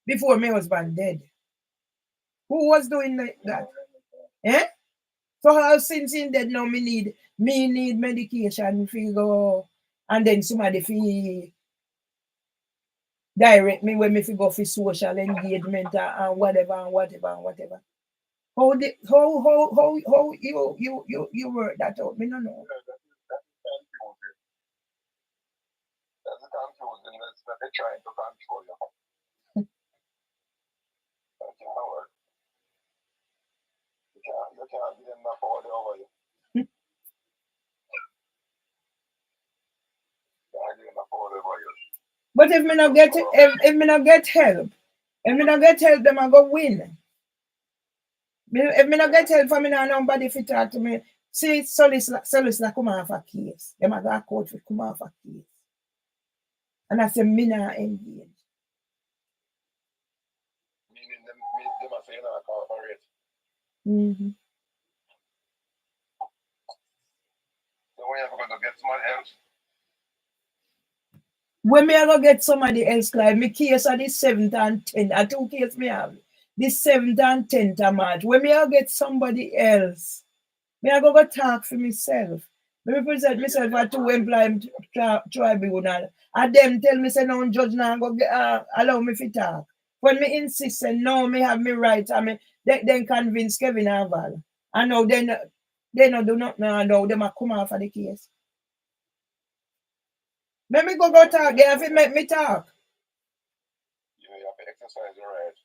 before my husband dead? Who was doing that? Eh? So how since he dead now me need medication fi go and then somebody fi direct me when me fi go for social engagement and whatever and whatever and whatever. How you work that out? Me no know. That's confusing. That's what they're trying to control you. That can't work. You can't be enough order over you. You can't get enough order over you. But if me not get if me not get help, them I go win. If me not get help from me now nobody fit talk to me. See Solis la come off a case. Them I go a court for come off a case. And I say me not engage. Meaning them are saying I cooperate. Mm-hmm. So when you're going to get somebody else, When me I go get somebody else, like me case are the 7th and 10th. I 2 case me have. The 7th and 10th of March. When me I get somebody else, me I go talk for myself. Me represent myself at 2 employment tribunal. And them tell me say no judge now go allow me to talk. When me insist say no, me have me right, and me then convince Kevin Aval. And now they no do not know now them a come off of the case. Let me go talk. They have to make me talk. you have to exercise your right.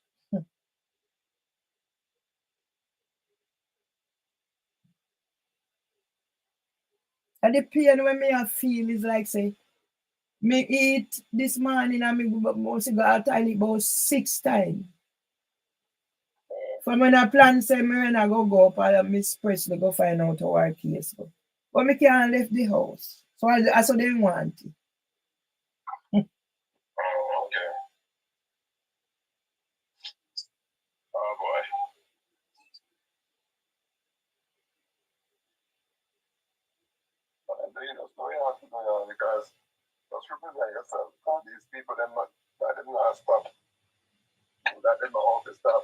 And the pain when me I feel is like say me eat this morning and me must go out and eat about 6 times. From when I plan say me when I go up and Miss Presley go find out how our case go. But me can't leave the house. So I saw them want it. Oh, okay. Oh, boy. But you know, so you have to do because just represent yourself. Because these people, that did not stop. That didn't know how to stop.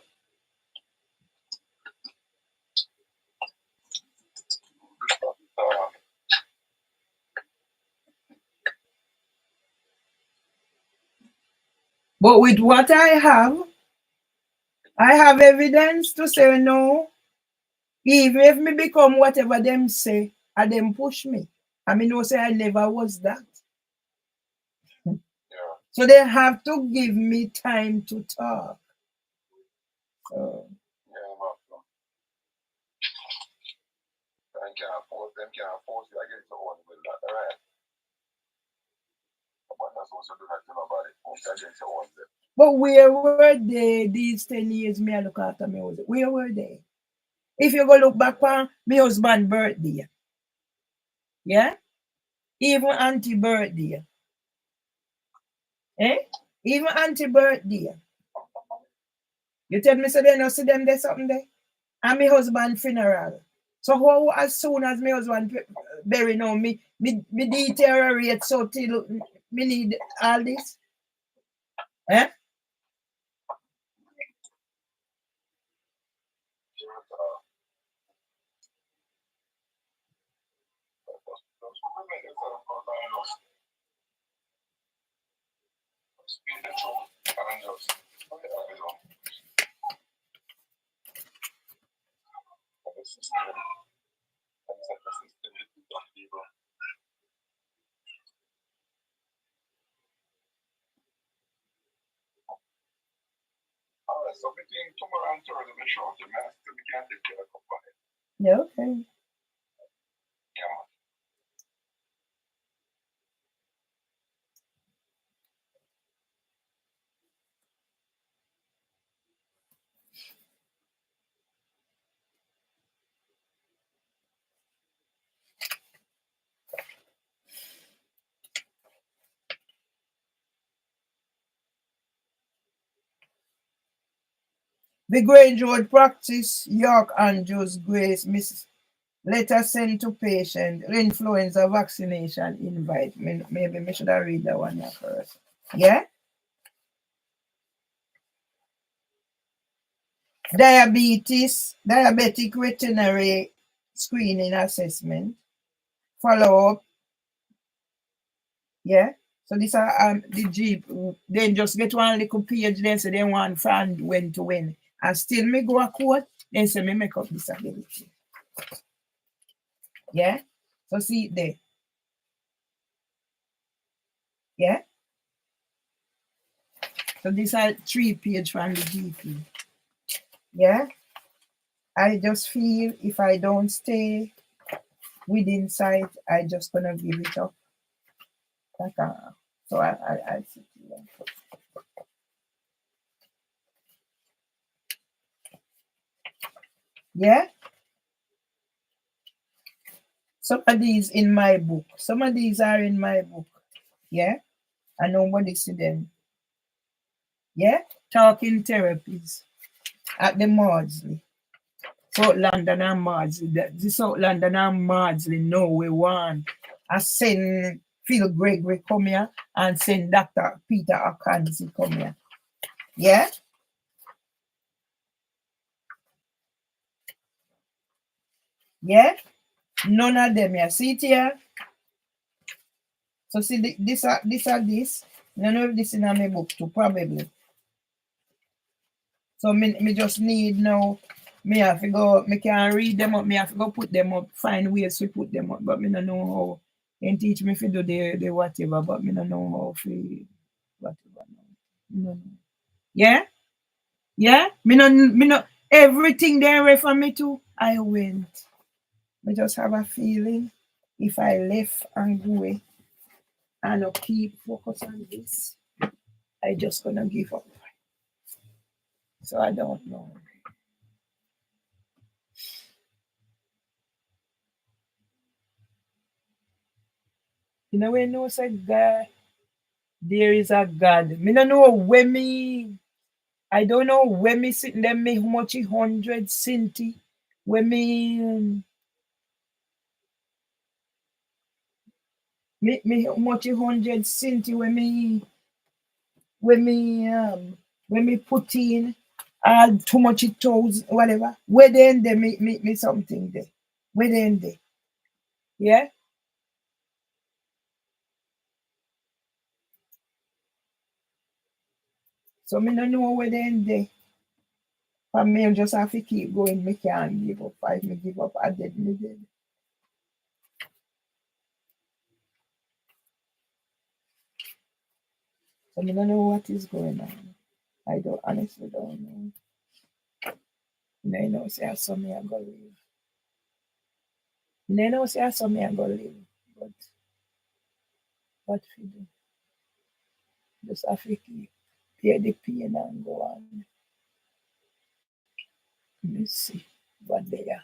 But with what I have evidence to say no. Even if me become whatever them say, and them push me. I mean, no say I never was that. Yeah. So they have to give me time to talk. So, Yeah, man. Them can't force you against the one with that, right? But not supposed to do that to nobody. Against the one. but where were they these 10 years me I look after me husband? Where were they? If you go look back on my husband's birthday, yeah? Even auntie birthday. Eh? Even auntie birthday. You tell me so they no see them there something there? And my husband funeral. So how as soon as my husband bury now, me deteriorate so till me need all this? Eh? Alright, so between tomorrow and Thursday, we show you, man. Still, we can't take care of company. Yeah, okay. Yeah, man. The Grange Road practice, York Andrews, Grace, Letter sent to patient. Influenza vaccination invite. Maybe me should have read that one here first. Yeah? Diabetic veterinary screening assessment. Follow up. Yeah? So this are the Jeep. Then just get one little page, then say they want find when to win. And still me go a court, then say me make up disability. Yeah? So see it there. Yeah? So these are 3 page from the GP. Yeah? I just feel if I don't stay within sight, I just gonna give it up. Like so I sit here. Yeah? Some of these in my book. Some of these are in my book. Yeah? And nobody see them. Yeah? Talking therapies at the Maudsley. South London and Maudsley. The South London and Maudsley know we want. I send Phil Gregory come here and send Dr. Peter Akansi come here. Yeah? Yeah? None of them here. See it here? So see this. None of this in my book too, probably. So me just need now. Me have to go, me can read them up, me have to go put them up, find ways to put them up, but me don't know how. They teach me to do the whatever, but me don't know how to whatever. No. Yeah? Yeah? Me no everything there away from me too. I went. I just have a feeling if I left and go away and not keep focus on this, I just gonna give up. So I don't know. You know when no say God, there is a God. Me don't know when me I don't know when me sitting there me how much 100 centi. When me how much 100 centi when me put in too much it toes whatever. Where then they me something there. Where then they. Yeah? So me don't know where then they. For me, I just have to keep going. Me can't give up. If me give up, I did me dead. So I don't know what is going on. I don't honestly don't know. You know, say I saw me I go live. You know, say I saw me I go live. But what we do? Just have to keep pay the pain and go on. Let me see what they are.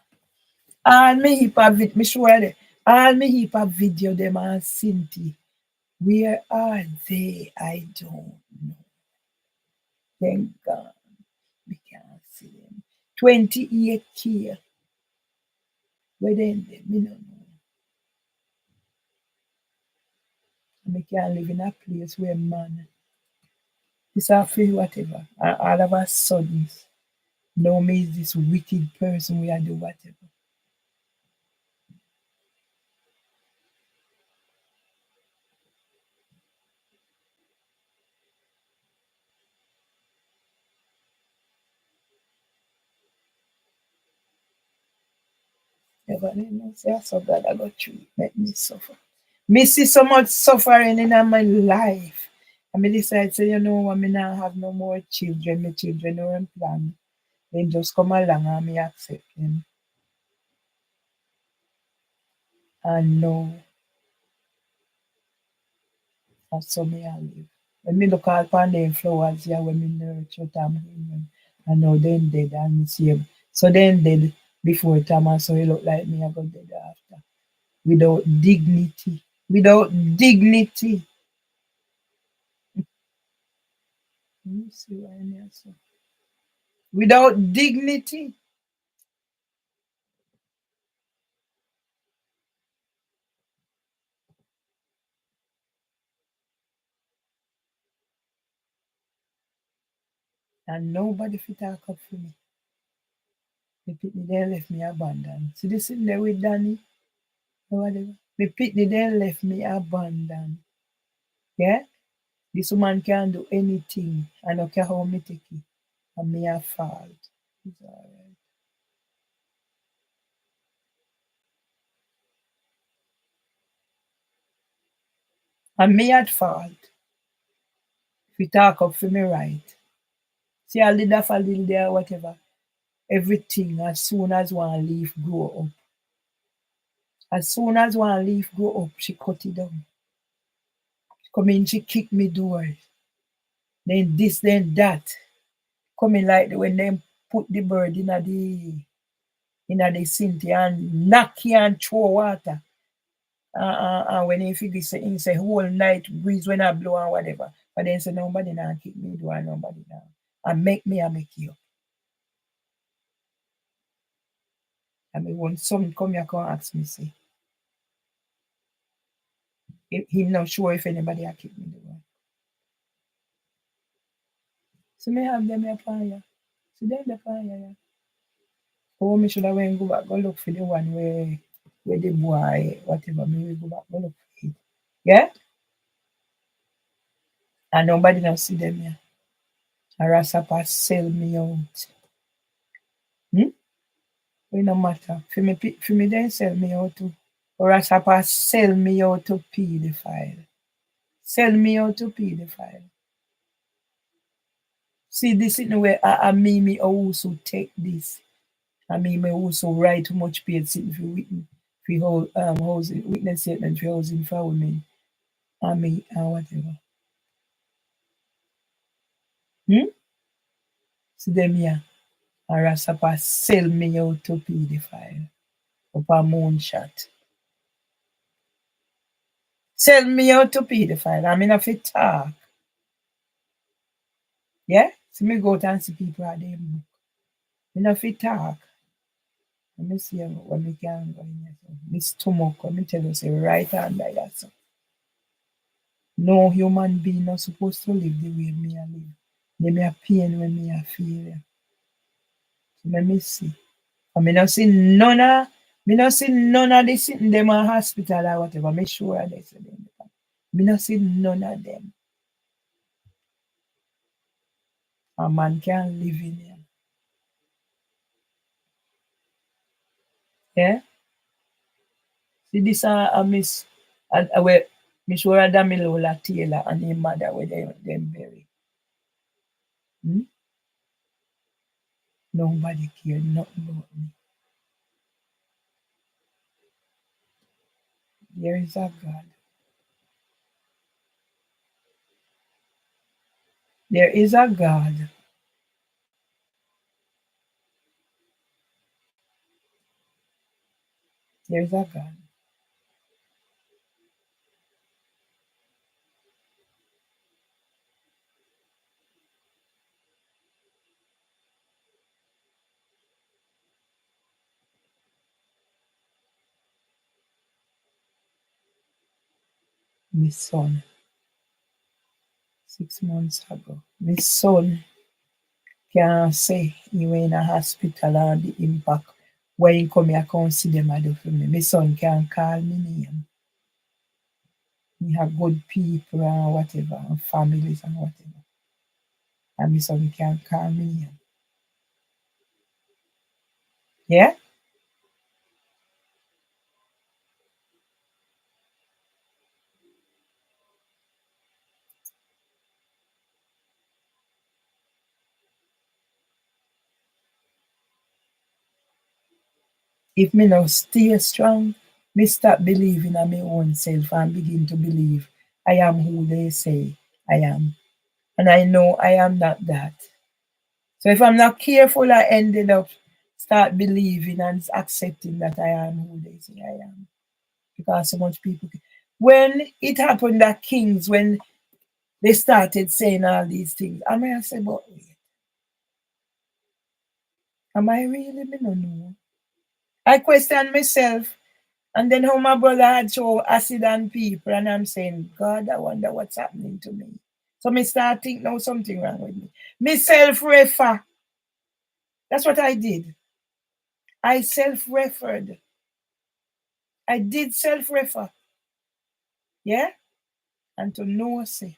All me heap of me sure they. All me heap of video them and Cinti. Where are they? I don't know. Thank God. We can't see them. 28K. Where then them? Me no know. Me can't live in a place where man this I feel whatever. And all of a sudden, now me is this wicked person we are do whatever. Never know say so God I got treat make me suffer. Me see so much suffering in my life. And me decide say, you know what, me now have no more children, my children are in plan. Then just come along and me accept them. And no, that's how me I live. When me look at upon them flowers here when me nurture them and now then dead and me see them. So then dead before time and so he look like me I got dead after. Without dignity. Without dignity. Let me see what I mean. Without dignity. And nobody fit talk up for me. The pitney then left me abandoned. See this in there with Danny or whatever. The pitney then left me abandoned. Yeah? This woman can do anything. I don't care how me take it. And me a fault. It's alright. And me at fault. If you talk up for me right. See I did that for little there or whatever. Everything as soon as one leaf grow up. As soon as one leaf grow up, she cut it down. She come in, she kick me door. Then this, then that. Coming like when them put the bird in the sink and knock you and throw water. When he figure say he say whole night breeze when I blow and whatever. But then say nobody now kick me do and nobody now. And make me and make you. And me when some come here come ask me say him not sure if anybody a kick me do. So me have them here fire. See them the fire, yeah. Oh, me should have went go back, go look for the one where the boy, whatever, me will go back, go look for it. Yeah? And nobody now see them here. And Rasapa sell me out. Hmm? It no matter. For me then sell me out too. Or Rasapa sell me out to pedophile. Sell me out to pedophile. See this in the way me also take this. Me also write too much paid sitting for witness for housing witness statement for housing for women. Me and whatever. Hmm? See them here. And Rasapa sell me out to pedophile. Up a moonshot. Sell me out to pedophile. I mean, if it talk. Yeah? See me go out and see people at them book. Me not fit talk. Let me see what me can go in here. So, my stomach, let me tell you, say right under that. So. No human being not supposed to live the way me I live. They me a pain when me a feel. Yeah. So let me see. And me not see none of this sitting them in hospital or whatever. Me sure they say them. Me not see none of them. A man can live in here. Yeah? See this a miss where Miss Wara Damilola Taylor and her mother where them buried. Hmm? Nobody cared nothing about me. There is a God. There is a God. There is a God. My son, 6 months ago. My son can say he were in a hospital and the impact when he come here come see them I do for me. My son can call me name. He have good people and whatever, and families and whatever. And my son can call me name. Yeah? If me now stay strong, me stop believing in my own self and begin to believe I am who they say I am. And I know I am not that. So if I'm not careful, I ended up start believing and accepting that I am who they say I am. Because so much people. When it happened at Kings, when they started saying all these things, I may have said, but wait, am I really? Me no know. I question myself. And then how my brother had show acid on people, and I'm saying, God, I wonder what's happening to me. So me start think now something wrong with me. Me self-refer. That's what I did. I self-referred. I did self-refer. Yeah? And to know say.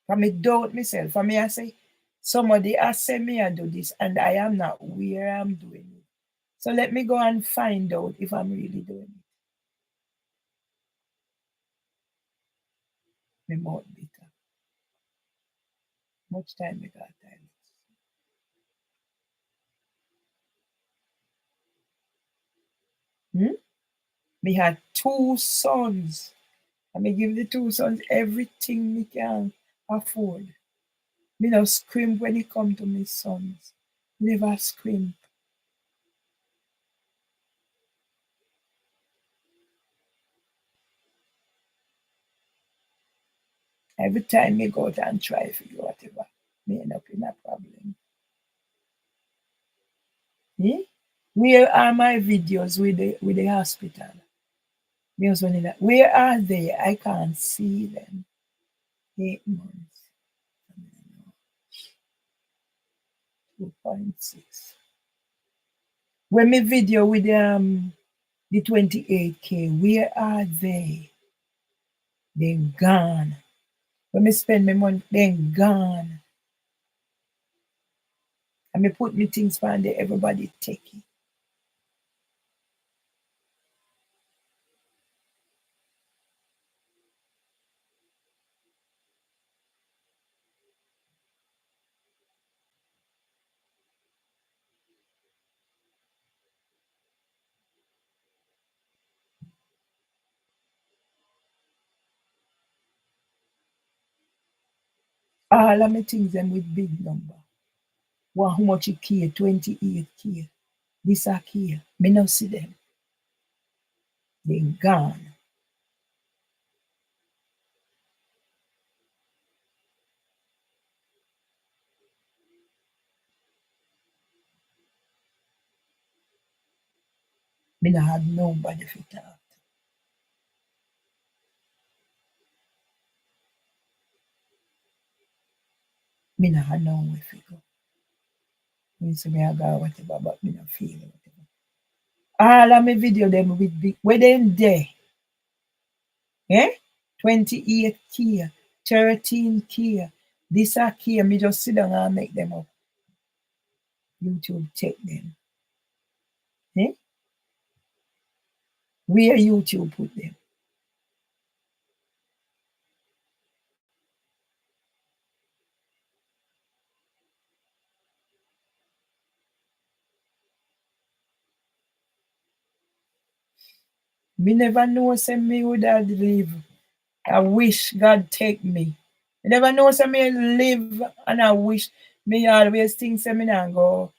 For me doubt myself. For me I say, somebody has said me I do this and I am not where I'm doing it. So let me go and find out if I'm really doing it. Me mouth bitter. Much time me got time. Me had 2 sons. And me give the 2 sons everything me can afford. Me no scrimp when it come to me sons. Never scrimp. Every time me go out and try for you whatever, me end up in a problem. Eh? Where are my videos with the hospital? Me husband in that. Where are they? I can't see them. 8 months. 2.6. When me video with the 28K, where are they? They gone. When me spend my money, they gone. And me put me things on there, everybody take it. All of me things them with big number. Well, how much it care? 28K. This a care. Me no see them. They gone. Me no have nobody for talk. Me no have nowhere to go. Me say me I go whatever, but me no feel whatever. All of me video them with big, where them there? Eh? 28K, 13K. This a K, me just sit down and make them up. YouTube take them. Eh? Where YouTube put them? Me never know say me would have live. I wish God take me. Me never know say me live and I wish me always think say me not go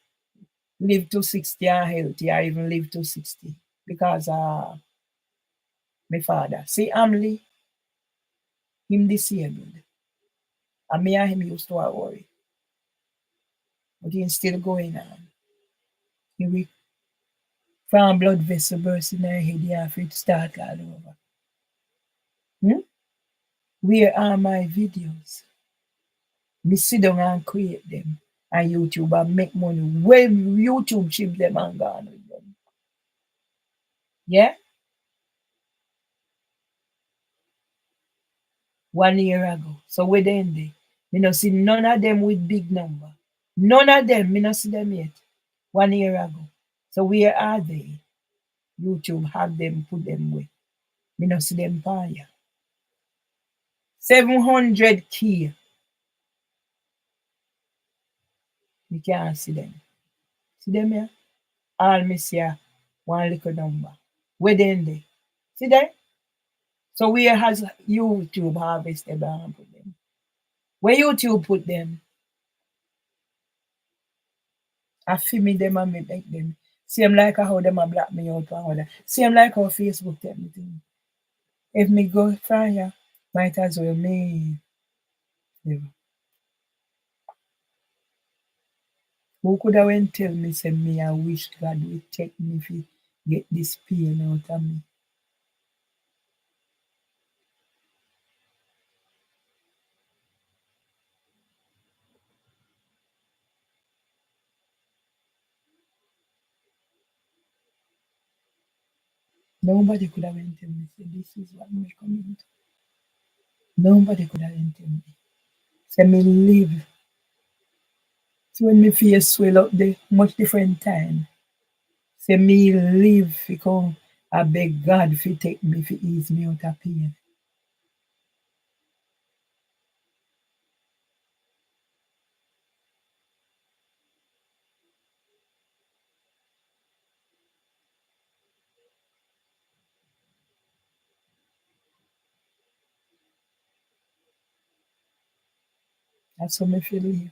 live to 60 and healthy or even live to 60 because my father. See Amli, him disabled. And me and him used to worry. But he's still going on. He will from blood vessel burst in her head, you have to start all over. Where are my videos? Me sit down and create them on YouTube and make money. When YouTube chip them and gone with them. Yeah? 1 year ago. So where they in there? Me no see none of them with big number. None of them, me no see them yet. 1 year ago. So where are they? YouTube have them, put them with. Me no see them fire. 700K. Me can't see them. See them here? All me see are one little number. Where they in there? See there? So where has YouTube harvested and put them? Where YouTube put them? I feel me them and me make them. Same like how them a block me out and all that. Same like how Facebook take me thing. If me go fire, might as well me. Yeah. Who could have went tell me say me I wish God would take me to get this pain out of me. Nobody could have tell me, say, this is what me coming to. Nobody could have tell me. Say, me live. So when me face swell up there, much different time. Say, me live because I beg God to take me, to ease me out of pain. That's how me feel live.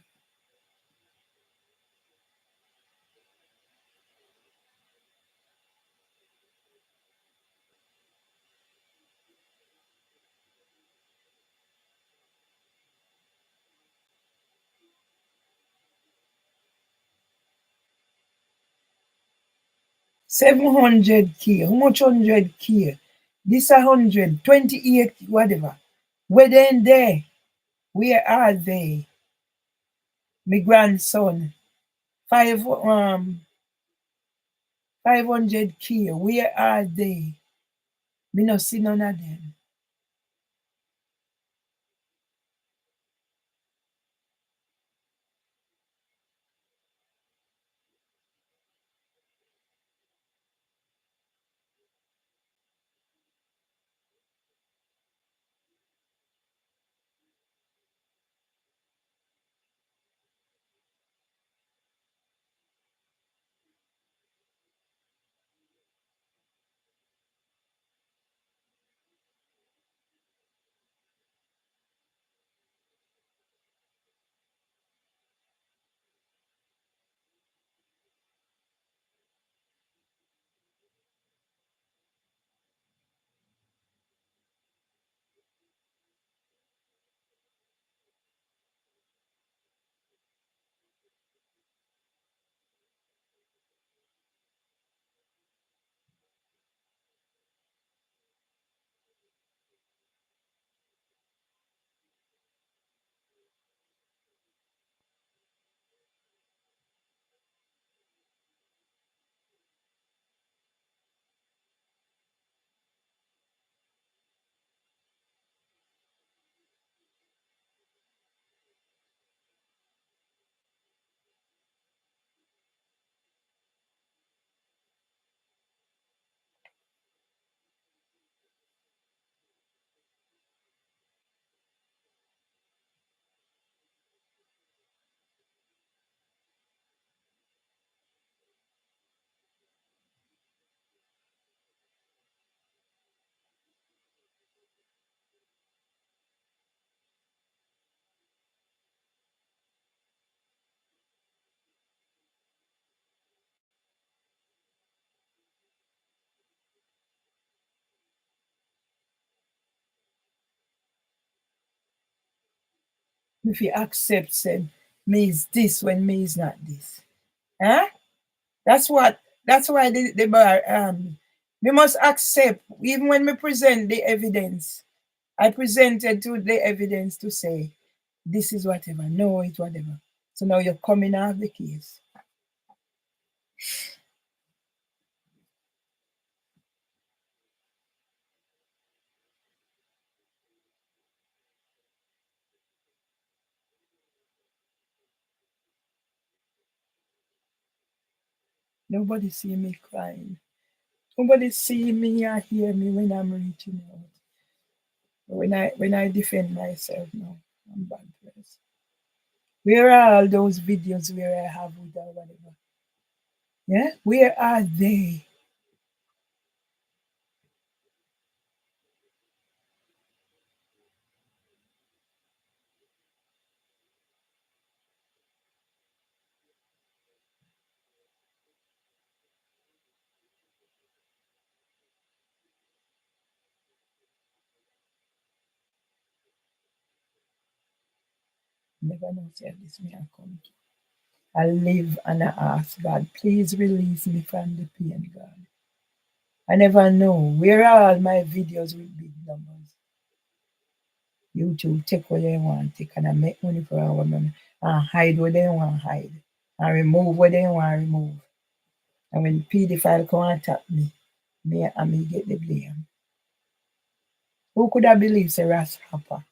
700K. How much 100K? This 100, 28, whatever. Where they in there? Where are they? My grandson. 500K. Where are they? Me no see none of them. If you accept, say, me is this when me is not this. Huh? That's what. That's why the bar. We must accept even when we present the evidence. I presented to the evidence to say this is whatever. No, it's whatever. So now you're coming out of the case. Nobody see me crying. Nobody see me or hear me when I'm reaching out. When I defend myself now, I'm bad place. Where are all those videos where I have with or whatever? Yeah? Where are they? Never know say this may I come to. I live and I ask God, please release me from the pain, God. I never know. Where are all my videos with big numbers? YouTube take what they want take and I make money for our women and hide what they want hide and remove what they want remove. And when pedophile come and attack me, me get the blame. Who could have believed say Ras Hopper?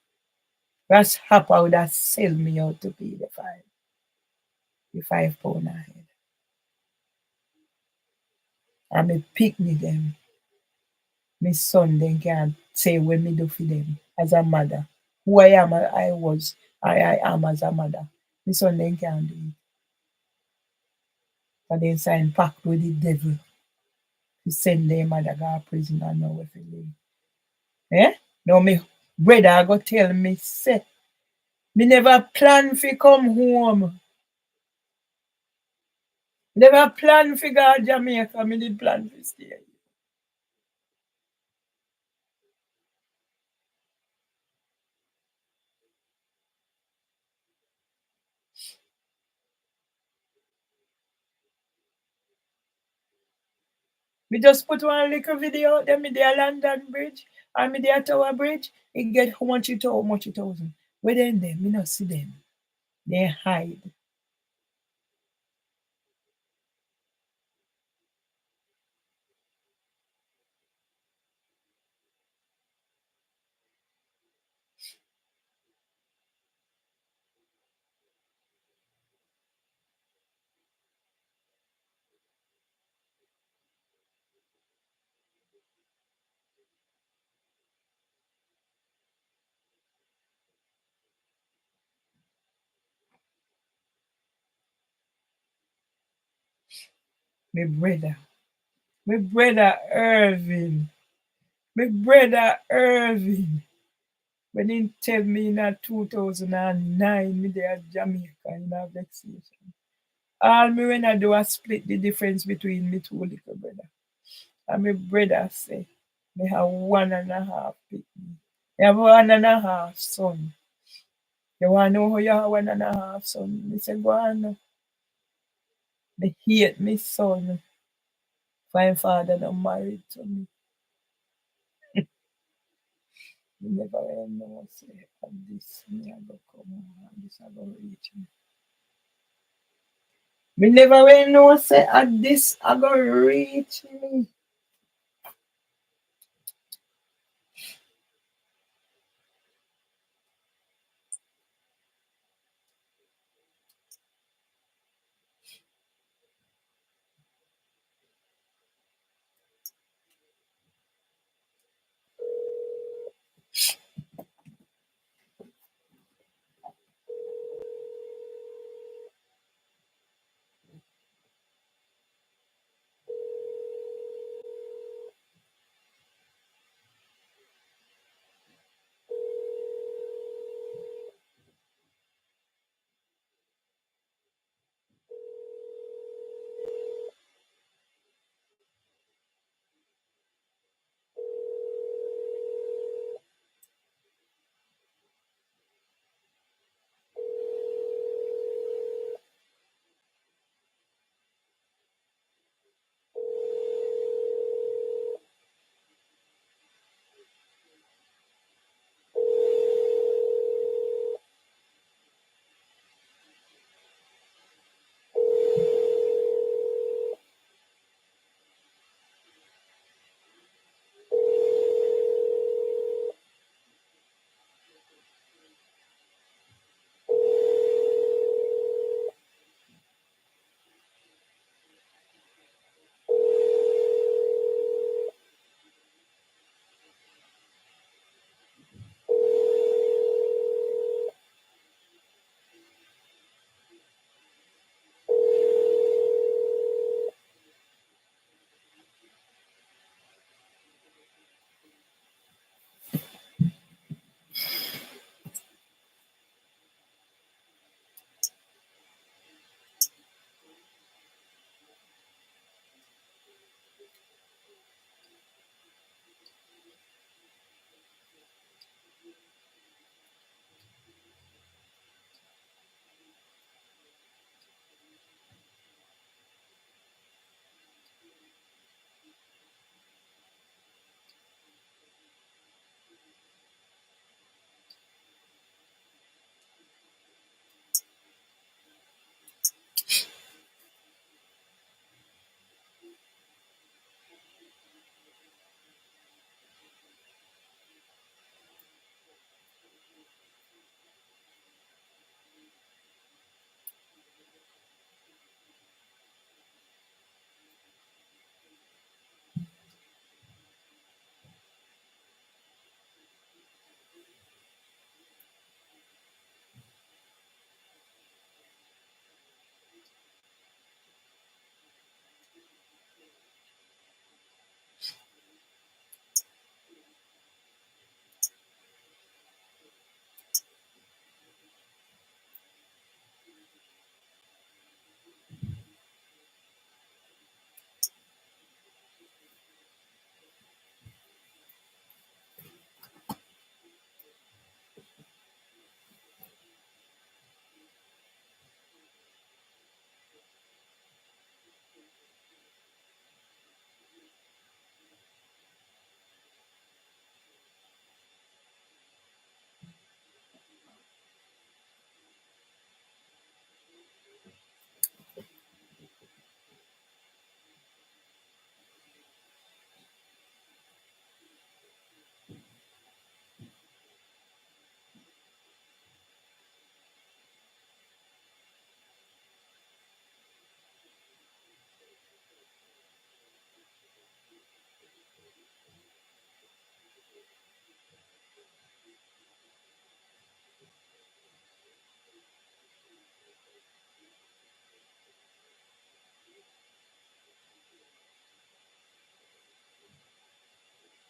Ras Hopper would have sell me out to pay the £5 a head. And me pick me them. My son then can say what me do for them as a mother. Who I am, I am as a mother. My son then can do it. And then sign pact with the devil to send their mother go to prison and know where to live. Eh? Now me brother go tell me say me never plan to come home. Never plan to go to Jamaica. Me did plan to stay. Me just put one little video out there, me there London Bridge and me there Tower Bridge. It get how much it how much it thousand. Where then them? Me not see them. They hide. My brother. My brother Irving. My brother Irving. When he tell me in 2009, me there at Jamaica in a vexation. All me when I do I split the difference between me two little brother. And my brother say, me have 1.5 people. Me have 1.5 son. You want to know how you have 1.5 son? Me say, go on. Me hate me son. My father not married to me. Me never really know say at this me I go come home and this I go reach me. Me never really know say at this I go reach me.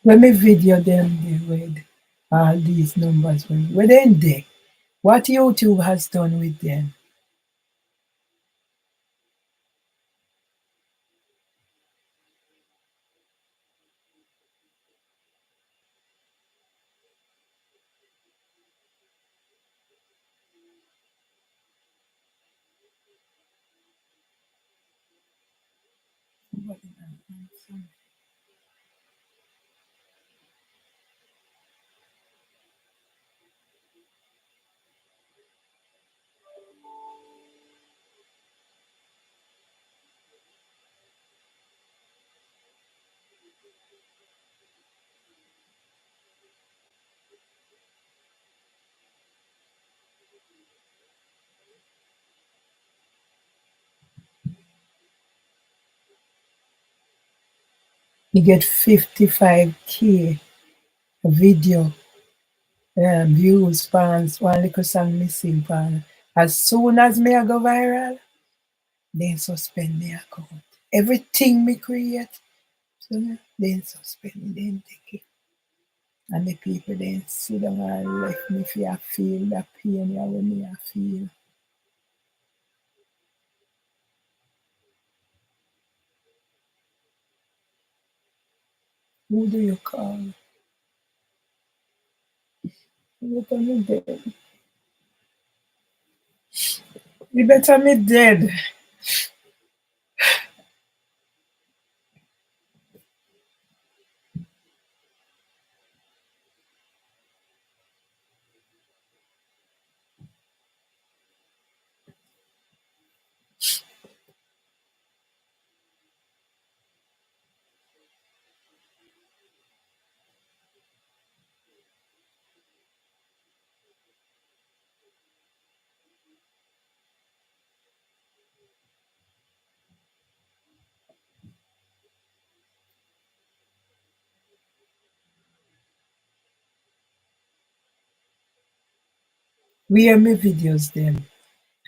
When me video them they with all these numbers, where they in there? What YouTube has done with them? You get 55K video views fans one little song missing pan. As soon as me I go viral, they suspend me account. Everything me create, so they suspend me, then take it. And the people then sit down and left me for I feel that pain yeah, when me I feel. Who do you call? You better me dead. You better me dead. Where me videos them?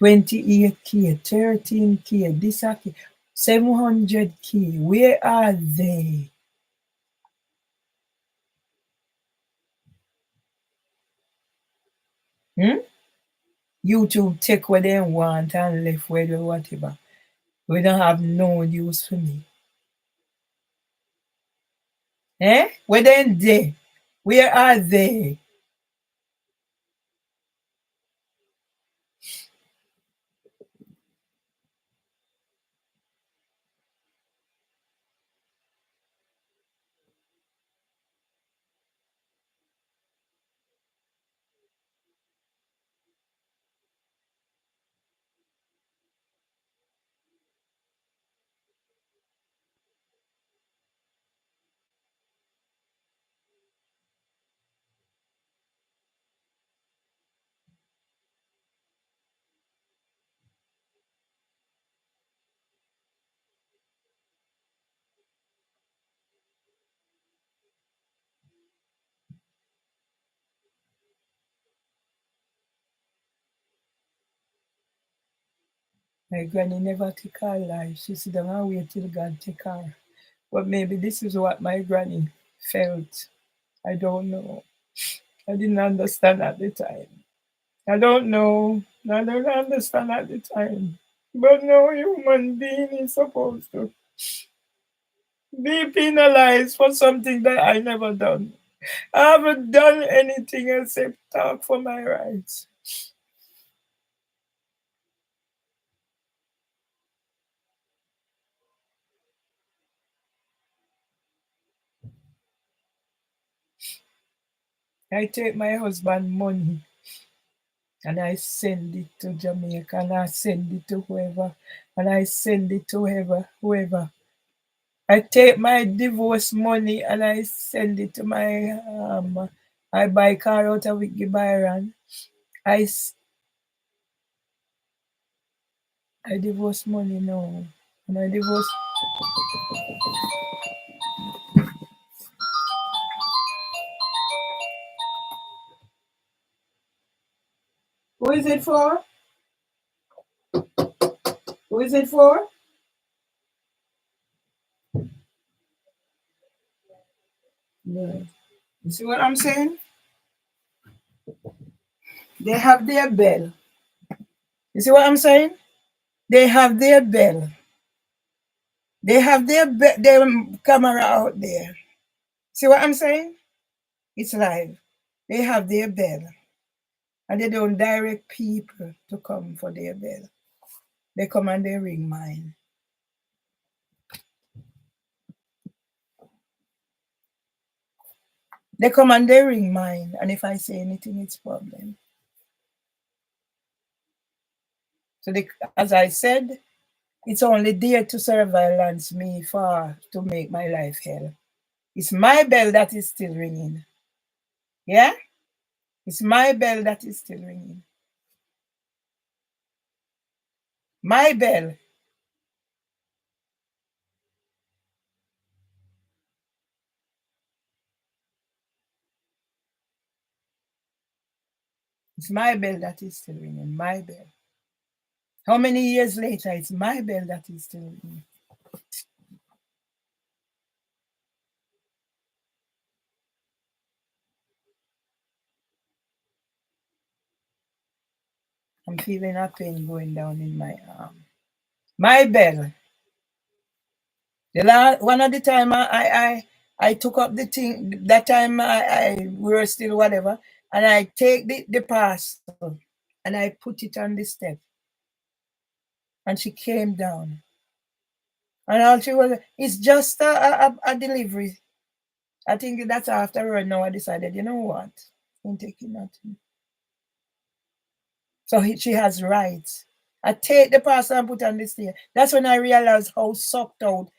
28K, 13K, this 700K. Where are they? Hmm? YouTube take what they want and left where they whatever. We don't have no use for me. Eh? Where they? Where are they? My granny never take her life. She sit down and wait till God take her. But maybe this is what my granny felt. I don't know. I didn't understand at the time. I don't know. I don't understand at the time. But no human being is supposed to be penalized for something that I never done. I haven't done anything except talk for my rights. I take my husband money and I send it to Jamaica and I send it to whoever and I send it to whoever. I take my divorce money and I send it to my I buy car out of Wiggy Byron. I divorce money now. And I divorce. Who is it for? Who is it for? Yeah. You see what I'm saying? They have their bell. You see what I'm saying? They have their bell. They have their camera out there. See what I'm saying? It's live. They have their bell. And they don't direct people to come for their bell. They come and they ring mine. They come and they ring mine. And if I say anything, it's problem. So as I said, it's only there to surveillance me for to make my life hell. It's my bell that is still ringing. Yeah? It's my bell that is still ringing. My bell. It's my bell that is still ringing. My bell. How many years later, it's my bell that is still ringing. I'm feeling a pain going down in my arm. My bell. One of the time I took up the thing, that time I we were still whatever, and I take the parcel and I put it on the step. And she came down. And all she was, it's just a delivery. I think that's after her now I decided, you know what? I'm taking nothing. So she has rights. I take the parcel and put on the stairs. That's when I realized how sucked out.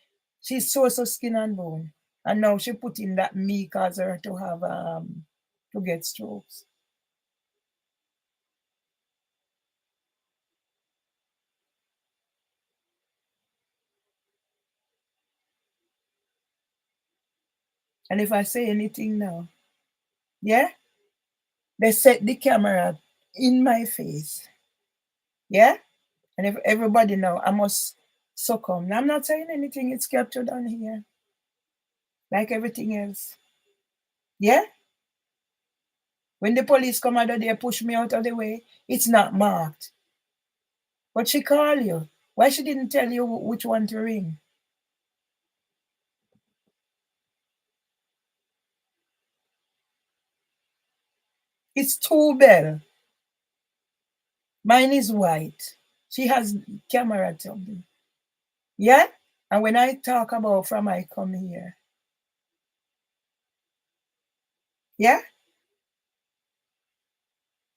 She's so skin and bone. And now she put in that me cause her to have to get strokes. And if I say anything now, yeah, they set the camera in my face. Yeah? And if everybody know I must succumb. Now, I'm not saying anything, it's captured on here. Like everything else. Yeah? When the police come out of there, push me out of the way, it's not marked. But she called you. Why she didn't tell you which one to ring? It's two bell. Mine is white. She has camera something. Yeah? And when I talk about from I come here. Yeah?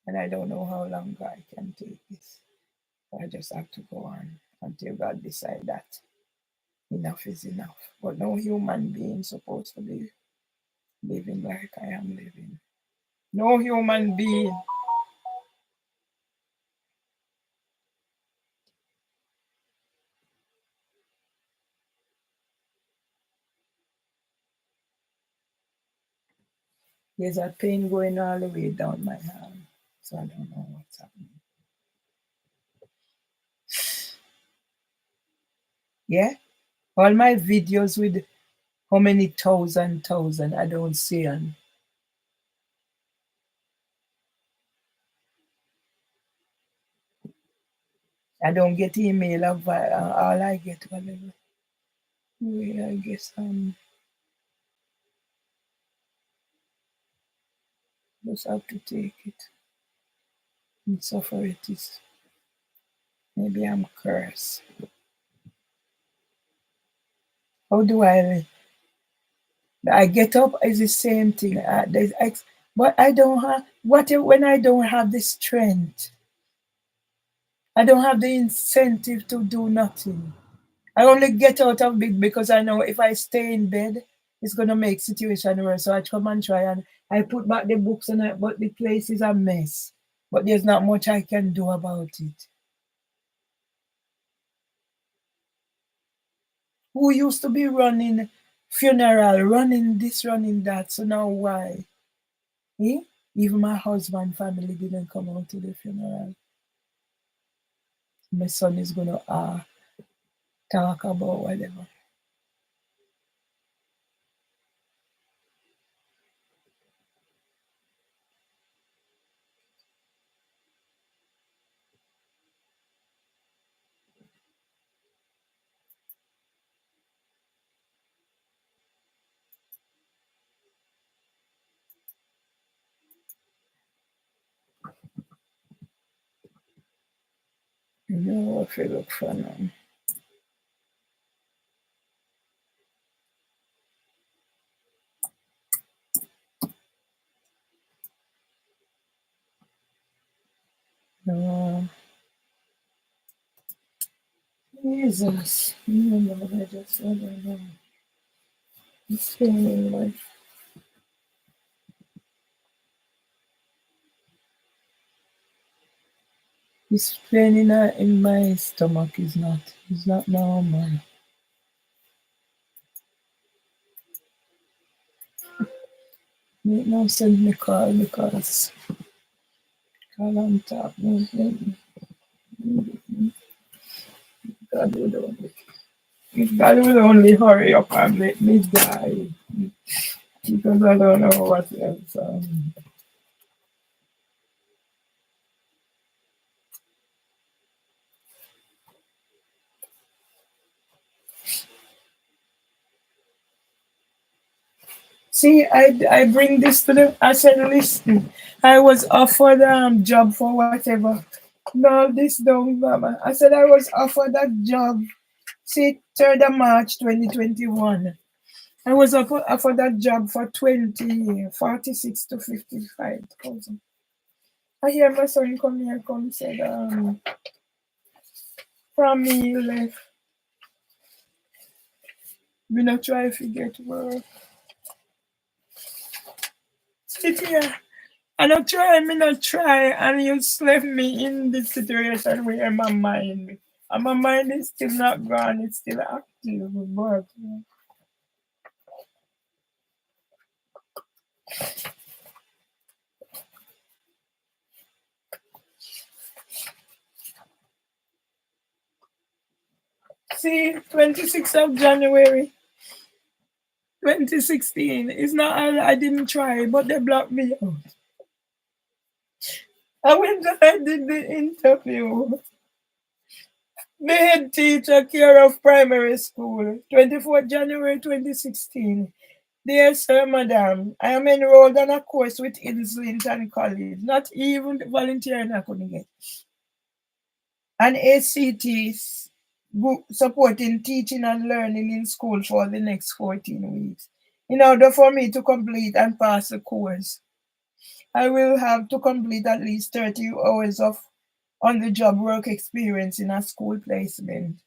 And I don't know how long I can take this. I just have to go on until God decide that enough is enough. But no human being supposed to be living like I am living. No human being. There's a pain going all the way down my arm. So I don't know what's happening. Yeah? All my videos with how many thousand, I don't see them. I don't get email of all I get whatever. Yeah, I guess just have to take it and suffer it is. Maybe I'm cursed. How do I get up is the same thing. But I don't have when I don't have the strength. I don't have the incentive to do nothing. I only get out of bed because I know if I stay in bed, it's gonna make situation worse. So I come and try and I put back the books but the place is a mess. But there's not much I can do about it. Who used to be running funeral, running this, running that. So now why? Eh? Even my husband family didn't come out to the funeral. My son is gonna talk about whatever. know if you look for now. Jesus. I just I don't know. It's feeling like this pain in my stomach is not normal. Make no sense me call because call on top. God would only God will only hurry up and let me die. Because I don't know what else. See, I bring this to them. I said, listen, I was offered job for whatever. No, this don't matter. I said I was offered that job. See, 3rd of March 2021. I was offered that job for 46 to 55,000. I hear my son come here, said, from me you left. We not try to get work. Sit here. I not try, me not try, and you left me in this situation where my mind, and my mind is still not gone, it's still active, but see, 26th of January 2016, it's not I didn't try, but they blocked me out. I went and I did the interview. The head teacher, care of primary school, 24th January 2016. Dear Sir, Madam, I am enrolled on a course with Islington College. Not even volunteering I couldn't get. An ACT supporting teaching and learning in school for the next 14 weeks. In order for me to complete and pass the course, I will have to complete at least 30 hours of on-the-job work experience in a school placement.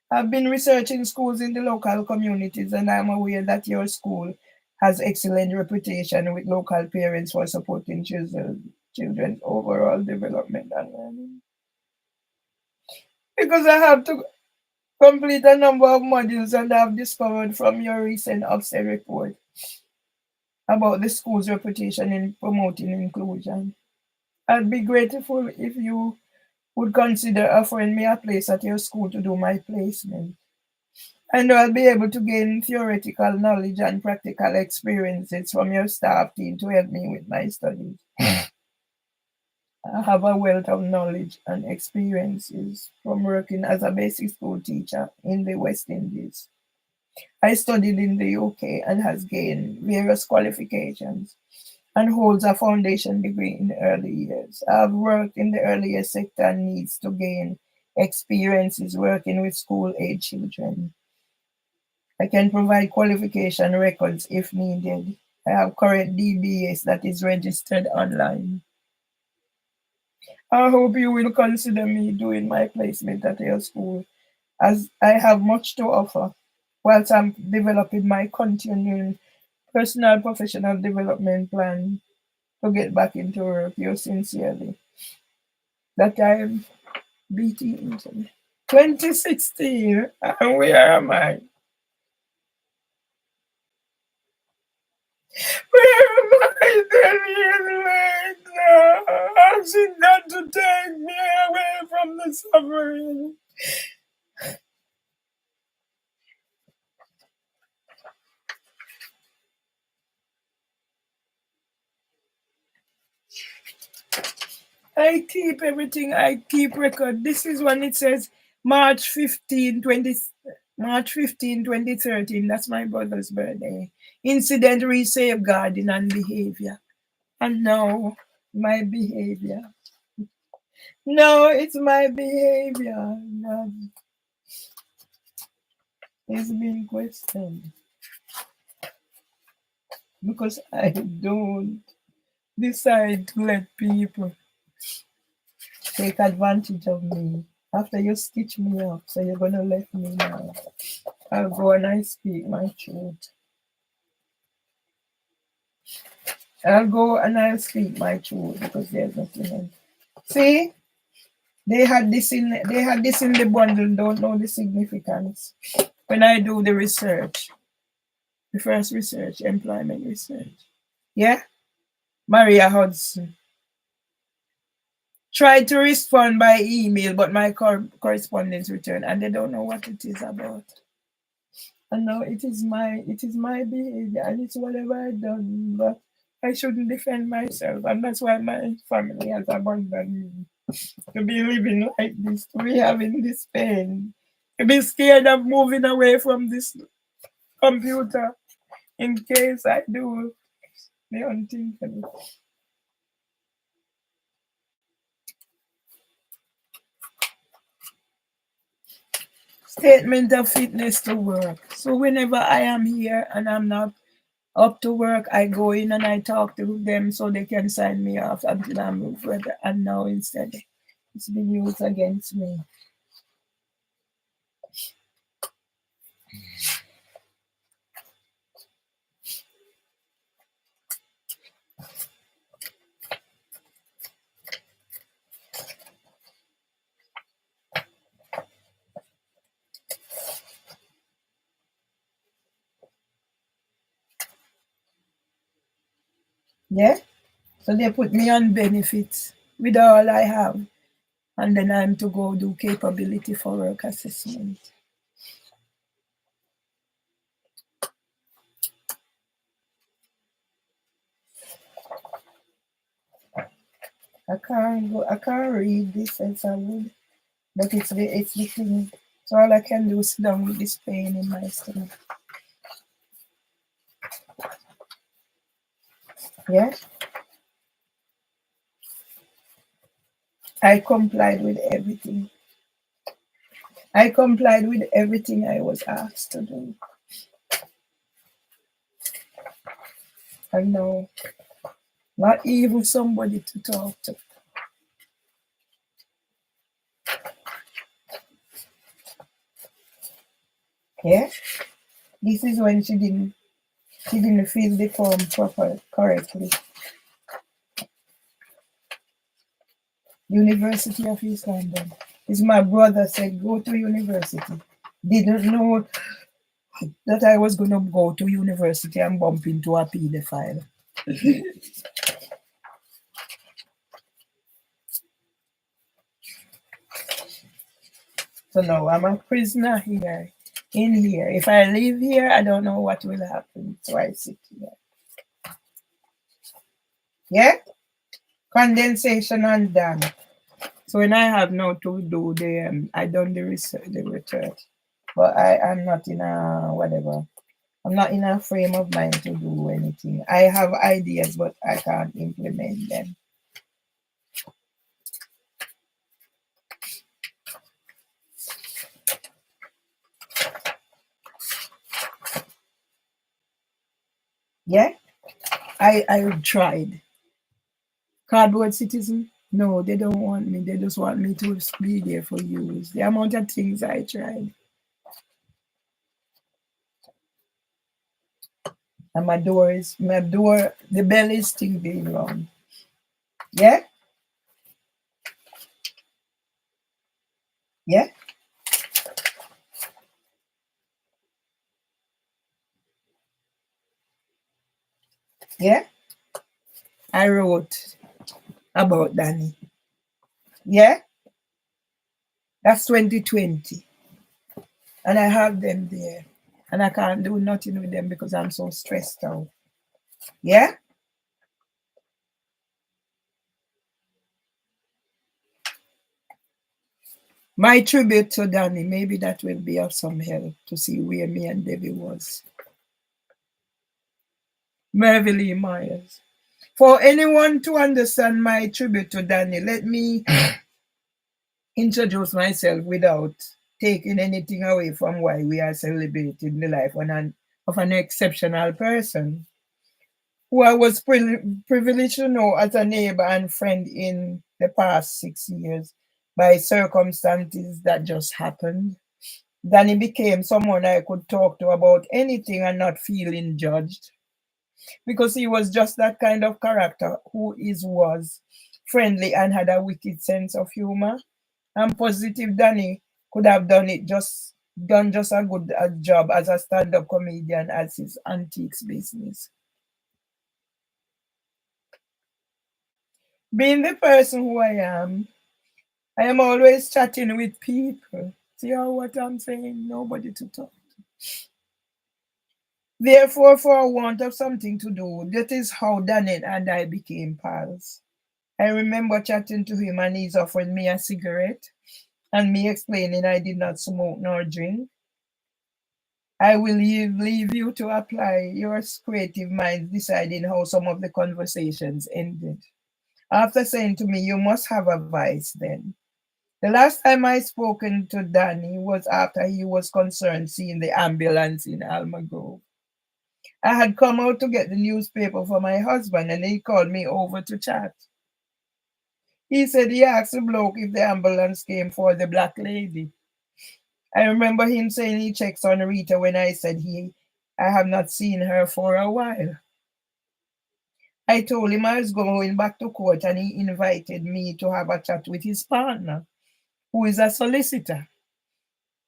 I've been researching schools in the local communities, and I'm aware that your school has excellent reputation with local parents for supporting children's overall development and learning. Because I have to complete a number of modules, and I've discovered from your recent Ofsted report about the school's reputation in promoting inclusion. I'd be grateful if you would consider offering me a place at your school to do my placement. I know I'll be able to gain theoretical knowledge and practical experiences from your staff team to help me with my studies. I have a wealth of knowledge and experiences from working as a basic school teacher in the West Indies. I studied in the UK and has gained various qualifications and holds a foundation degree in early years. I've worked in the early years sector and needs to gain experiences working with school-age children. I can provide qualification records if needed. I have current DBS that is registered online. I hope you will consider me doing my placement at your school, as I have much to offer whilst I'm developing my continuing personal professional development plan to get back into work. Yours sincerely. That time, BT Internet. 2016, and where am I? Where am I 10 years later? Asking God to take me away from the suffering. I keep everything, I keep record. This is when it says March 15, 2013. That's my brother's birthday. Incident, safeguarding and behavior. And now, my behavior. No, it's my behavior that is being questioned because I don't decide to let people take advantage of me. After you stitch me up, so you're gonna let me now. I'll go and I speak my truth. I'll go and I'll speak my truth because there's nothing else. See, they had this in the bundle, don't know the significance. When I do the research, the first research, employment research. Yeah? Maria Hudson. Tried to respond by email, but my correspondence returned and they don't know what it is about. And now it is my behavior and it's whatever I done, but I shouldn't defend myself, and that's why my family has abandoned me. To be living like this, to be having this pain, to be scared of moving away from this computer in case I do the unthinkable. Statement of fitness to work. So whenever I am here and I'm not up to work, I go in and I talk to them so they can sign me off until I move further. And now instead, it's been used against me. Yeah? So they put me on benefits with all I have. And then I'm to go do capability for work assessment. I can't read this as I would, but it's the thing. So all I can do is sit down with this pain in my stomach. Yeah? I complied with everything. I complied with everything I was asked to do. And now, not even somebody to talk to. Yeah? This is when she didn't fill the form correctly. University of East London. Is my brother said go to university. Didn't know that I was gonna go to university and bump into a pedophile. So now I'm a prisoner here. In here. If I leave here, I don't know what will happen. So I sit here. Yeah? Condensation and done. So when I have now to do the I done the research, but I'm not in a whatever. I'm not in a frame of mind to do anything. I have ideas, but I can't implement them. Yeah, I tried. Cardboard citizen? No, they don't want me. They just want me to be there for use. The amount of things I tried. And my door, the bell is still being rung. Yeah? Yeah? Yeah? I wrote about Danny. Yeah? That's 2020. And I have them there. And I can't do nothing with them because I'm so stressed out. Yeah? My tribute to Danny, maybe that will be of some help to see where me and Debbie was. Mervyn Myers. For anyone to understand my tribute to Danny, let me introduce myself without taking anything away from why we are celebrating the life of an exceptional person who I was privileged to know as a neighbor and friend in the past 6 years by circumstances that just happened. Danny became someone I could talk to about anything and not feeling judged because he was just that kind of character who is was friendly and had a wicked sense of humor. And positive Danny could have done just a good job as a stand-up comedian as his antiques business. Being the person who I am always chatting with people. See how what I'm saying? Nobody to talk. Therefore, for want of something to do, that is how Daniel and I became pals. I remember chatting to him and he's offering me a cigarette and me explaining I did not smoke nor drink. I will leave you to apply your creative minds deciding how some of the conversations ended. After saying to me, you must have a vice then. The last time I spoken to Danny was after he was concerned seeing the ambulance in Almagrove. I had come out to get the newspaper for my husband and he called me over to chat. He said he asked the bloke if the ambulance came for the black lady. I remember him saying he checks on Rita when I said I have not seen her for a while. I told him I was going back to court and he invited me to have a chat with his partner, who is a solicitor.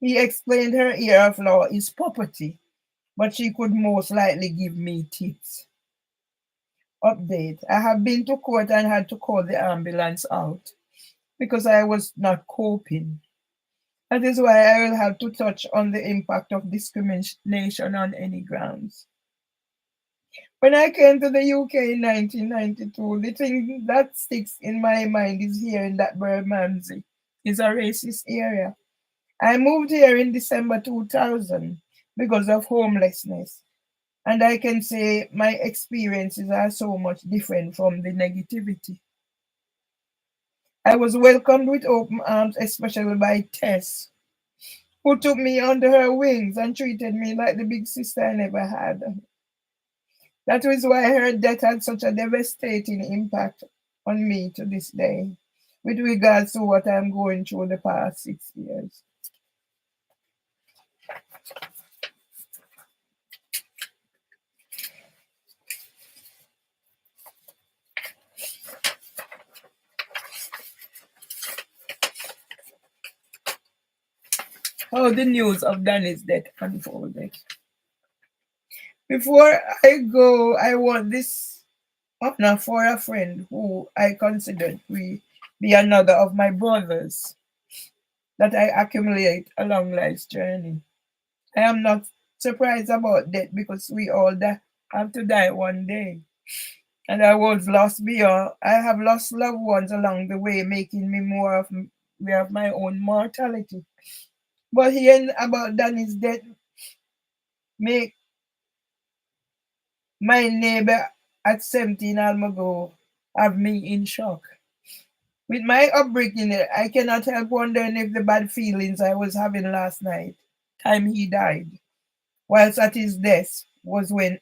He explained her area of law is property, but she could most likely give me tips. Update. I have been to court and had to call the ambulance out because I was not coping. That is why I will have to touch on the impact of discrimination on any grounds. When I came to the UK in 1992, the thing that sticks in my mind is hearing that Bermondsey is a racist area. I moved here in December 2000 because of homelessness. And I can say my experiences are so much different from the negativity. I was welcomed with open arms, especially by Tess, who took me under her wings and treated me like the big sister I never had. That was why her death had such a devastating impact on me to this day, with regards to what I'm going through the past 6 years. How the news of Danny's death unfolded. Before I go, I want this honor for a friend who I consider to be another of my brothers that I accumulate along life's journey. I am not surprised about death because we all have to die one day. And I have lost loved ones along the way, making me aware of my own mortality. But hearing about Danny's death make my neighbor at 17 Almago have me in shock. With my upbringing, I cannot help wondering if the bad feelings I was having last night, time he died, whilst at his death was when,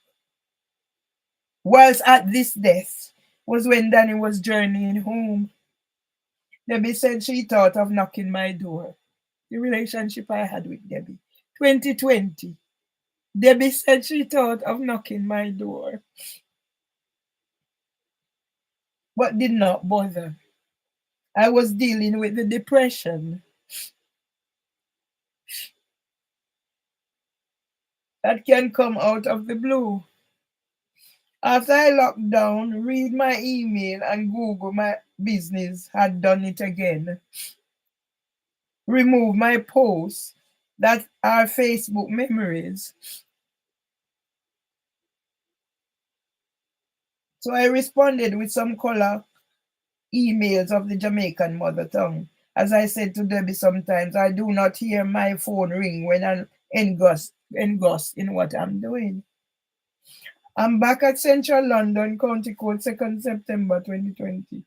whilst at this death was when Danny was journeying home. Debbie said she thought of knocking my door. The relationship I had with Debbie. 2020. Debbie said she thought of knocking my door, but did not bother. I was dealing with the depression that can come out of the blue. After I locked down, read my email and Google my business had done it again. Remove my posts that are Facebook memories. So I responded with some color emails of the Jamaican mother tongue. As I said to Debbie sometimes, I do not hear my phone ring when I'm engrossed in what I'm doing. I'm back at Central London, County Code 2nd September 2020.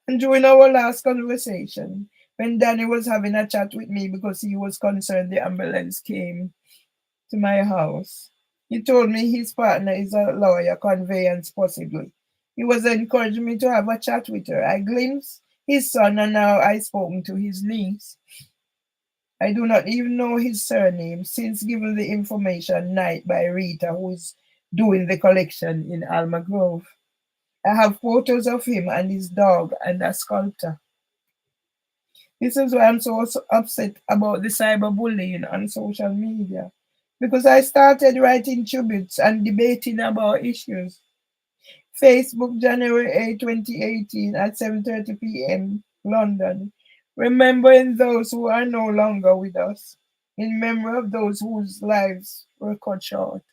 And during our last conversation, when Danny was having a chat with me because he was concerned the ambulance came to my house. He told me his partner is a lawyer, conveyance possibly. He was encouraging me to have a chat with her. I glimpsed his son and now I spoken to his niece. I do not even know his surname since given the information night by Rita, who is doing the collection in Alma Grove. I have photos of him and his dog and a sculptor. This is why I'm so upset about the cyberbullying on social media. Because I started writing tributes and debating about issues. Facebook, January 8, 2018 at 7:30 p.m. London. Remembering those who are no longer with us. In memory of those whose lives were cut short.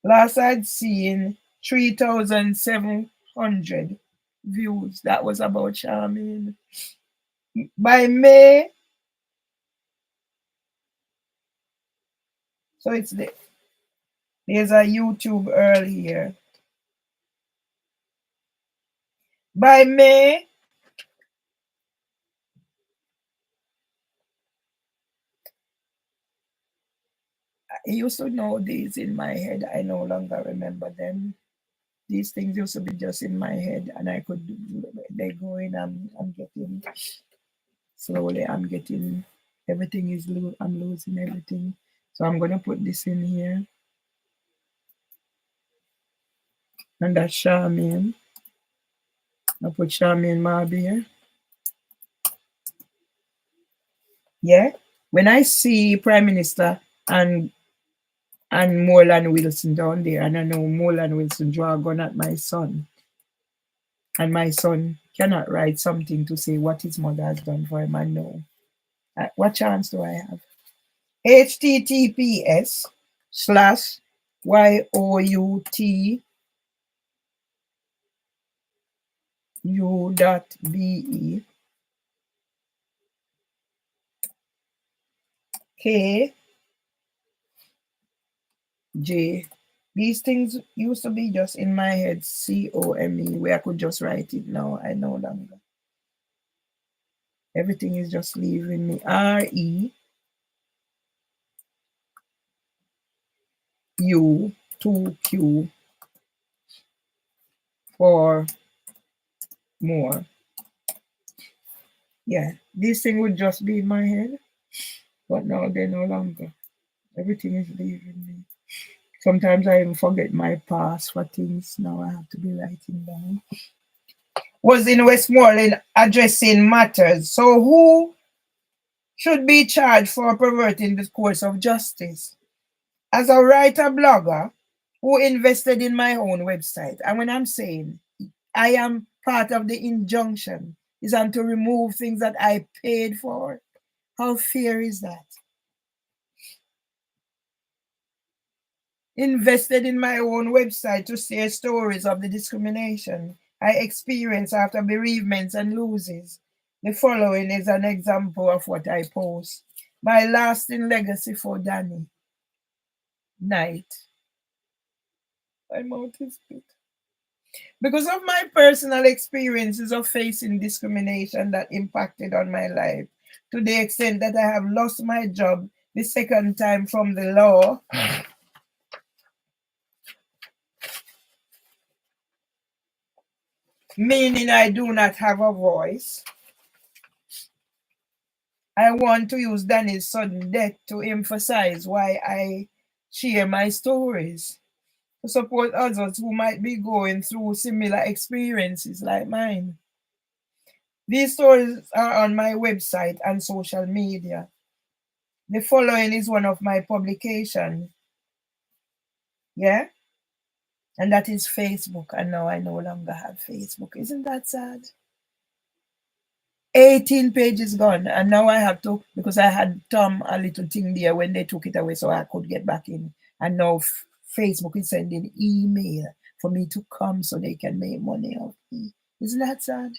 Last I'd seen 3,700 views. That was about Charmaine. By May, so there's a YouTube Earl here. By May, I used to know these in my head. I no longer remember them. These things used to be just in my head, and I could, they go in. I'm getting slowly. I'm getting everything is I'm losing everything. So I'm gonna put this in here, and that's Charmaine. I'll put Charmaine Marby here. Yeah. When I see Prime Minister and Moreland Wilson down there, and I know Moreland Wilson draw a gun at my son, and my son cannot write something to say what his mother has done for him, I know. What chance do I have? https://youtu.be KJ. These things used to be just in my head, COME, where I could just write it. Now I no longer. Everything is just leaving me. REU2Q for more. Yeah, this thing would just be in my head, but now they're no longer. Everything is leaving me. Sometimes I even forget my past for things. Now I have to be writing down. Was in Westmoreland addressing matters. So who should be charged for perverting the course of justice? As a writer blogger who invested in my own website, and when I'm saying I am part of the injunction, is on to remove things that I paid for. How fair is that? Invested in my own website to share stories of the discrimination I experience after bereavements and losses. The following is an example of what I post. My lasting legacy for Danny. Night. My mouth is big. Because of my personal experiences of facing discrimination that impacted on my life, to the extent that I have lost my job the second time from the law, meaning I do not have a voice. I want to use Danny's sudden death to emphasize why I share my stories, to support others who might be going through similar experiences like mine. These stories are on my website and social media. The following is one of my publications. Yeah? And that is Facebook. And now I no longer have Facebook. Isn't that sad? 18 pages gone. And now I have to, because I had Tom a little thing there when they took it away so I could get back in. And now Facebook is sending email for me to come so they can make money off me. Isn't that sad?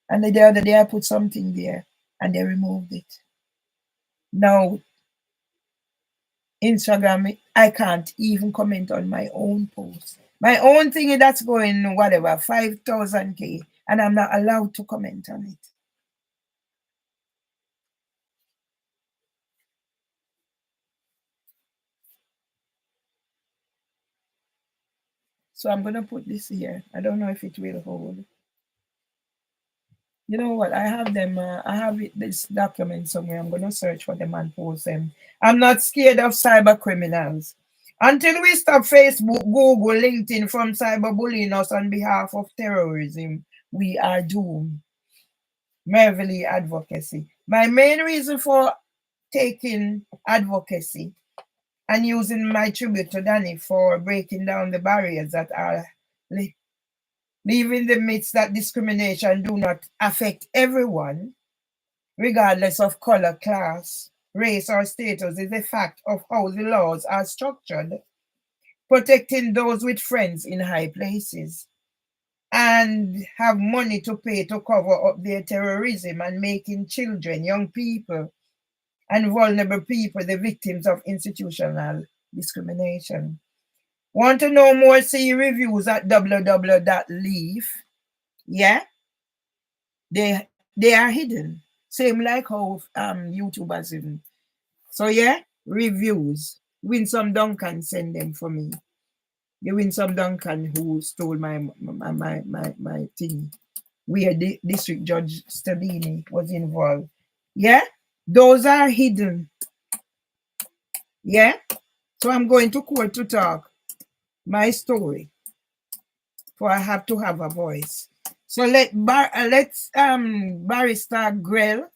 And the other day I put something there and they removed it. Now, Instagram, I can't even comment on my own post. My own thing that's going whatever, 5,000K, and I'm not allowed to comment on it. So I'm going to put this here. I don't know if it will hold. You know what? I have them. I have this document somewhere. I'm going to search for them and post them. I'm not scared of cyber criminals. Until we stop Facebook, Google, LinkedIn from cyberbullying us on behalf of terrorism, we are doomed. Mervily advocacy. My main reason for taking advocacy and using my tribute to Danny for breaking down the barriers that are leaving the myths that discrimination do not affect everyone, regardless of color, class, race, or status, is a fact of how the laws are structured, protecting those with friends in high places and have money to pay to cover up their terrorism and making children, young people, and vulnerable people the victims of institutional discrimination. Want to know more? See reviews at www.leaf. Yeah, they are hidden. Same like how YouTubers even. So yeah, reviews. Winsome Duncan send them for me. The Winsome Duncan who stole my thing, where the district judge Stabini was involved. Yeah, those are hidden. Yeah, so I'm going to court to talk my story, for I have to have a voice. So let's Barrister Grell,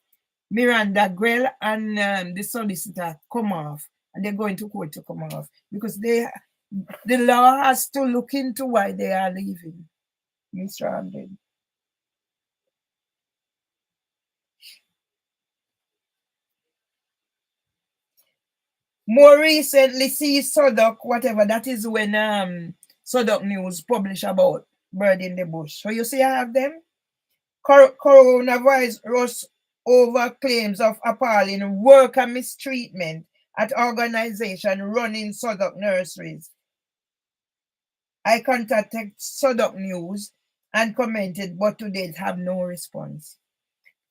Miranda Grell, and the solicitor come off, and they're going to court to come off because the law has to look into why they are leaving. Mr. Hamden. More recently, see Sodok, whatever, that is when Sodok News publish about bird in the bush. So you see I have them. Coronavirus over claims of appalling worker mistreatment at organization running Sodok nurseries. I contacted Sodok News and commented, but to date have no response.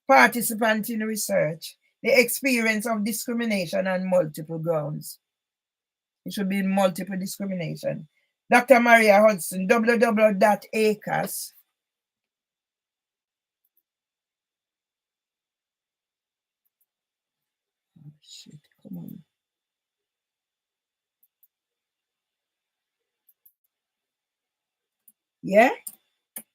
Participant in research, the experience of discrimination on multiple grounds. It should be multiple discrimination. Dr. Maria Hudson, www.acas. Oh, shit, come on. Yeah?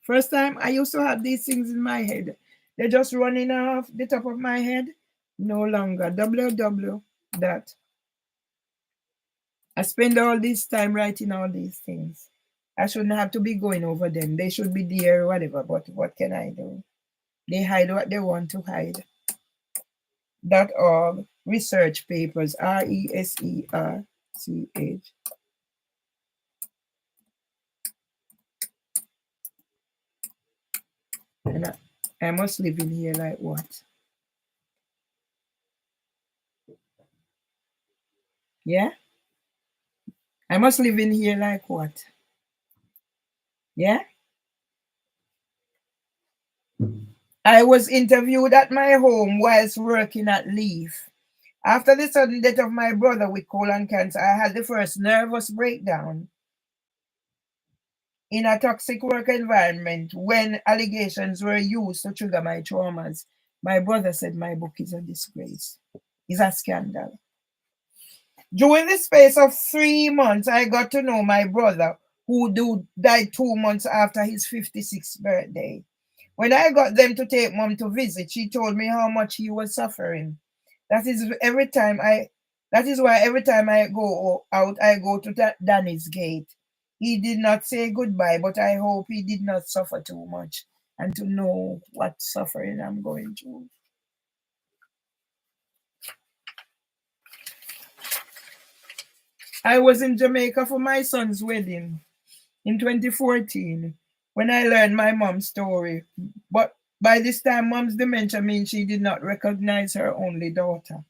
First time I used to have these things in my head. They're just running off the top of my head. No longer. www. I spend all this time writing all these things. I shouldn't have to be going over them. They should be there or whatever, but what can I do? They hide what they want to hide. .org, research papers, research. And I must live in here like what? Yeah? I must live in here like what? Yeah? I was interviewed at my home whilst working at Leaf. After the sudden death of my brother with colon cancer, I had the first nervous breakdown in a toxic work environment when allegations were used to trigger my traumas. My brother said my book is a disgrace. It's a scandal. During the space of 3 months, I got to know my brother, who died 2 months after his 56th birthday. When I got them to take mom to visit, she told me how much he was suffering. That is why every time I go out, I go to Danny's gate. He did not say goodbye, but I hope he did not suffer too much and to know what suffering I'm going through. I was in Jamaica for my son's wedding in 2014 when I learned my mom's story. But by this time, mom's dementia means she did not recognize her only daughter.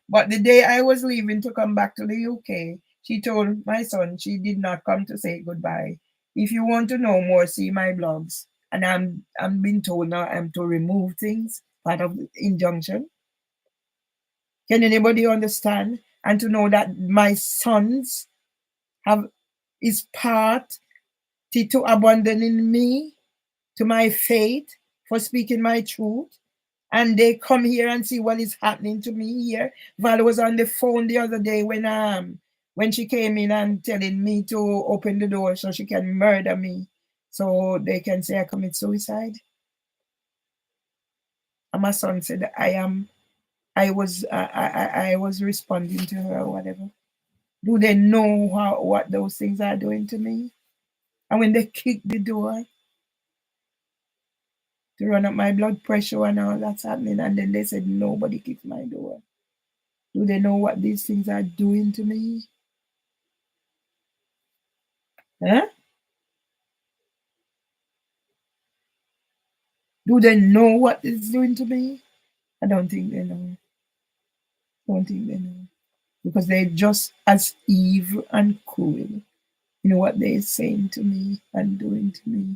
But the day I was leaving to come back to the UK, she told my son she did not come to say goodbye. If you want to know more, see my blogs. And I'm being told now I'm to remove things, part of the injunction. Can anybody understand? And to know that my sons is part to abandoning me to my fate for speaking my truth. And they come here and see what is happening to me here. Val was on the phone the other day when she came in and telling me to open the door so she can murder me, so they can say I commit suicide. And my son said I was responding to her or whatever. Do they know what those things are doing to me? And when they kick the door to run up my blood pressure and all that's happening, and then they said nobody kicked my door. Do they know what these things are doing to me? Huh? Do they know what it's doing to me? I don't think they know. Don't think they know. Because they're just as evil and cruel in what they're saying to me and doing to me.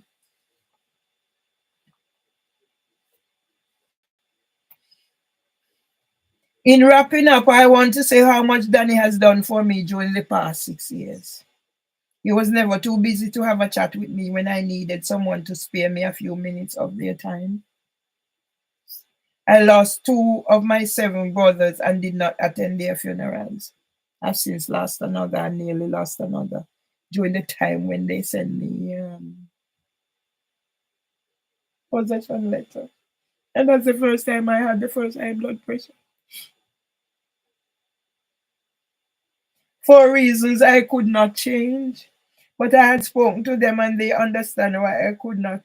In wrapping up, I want to say how much Danny has done for me during the past 6 years. He was never too busy to have a chat with me when I needed someone to spare me a few minutes of their time. I lost 2 of my 7 brothers and did not attend their funerals. I've since lost another and nearly lost another during the time when they sent me possession letter. And that's the first time I had the first high blood pressure. For reasons I could not change. But I had spoken to them and they understand why I could not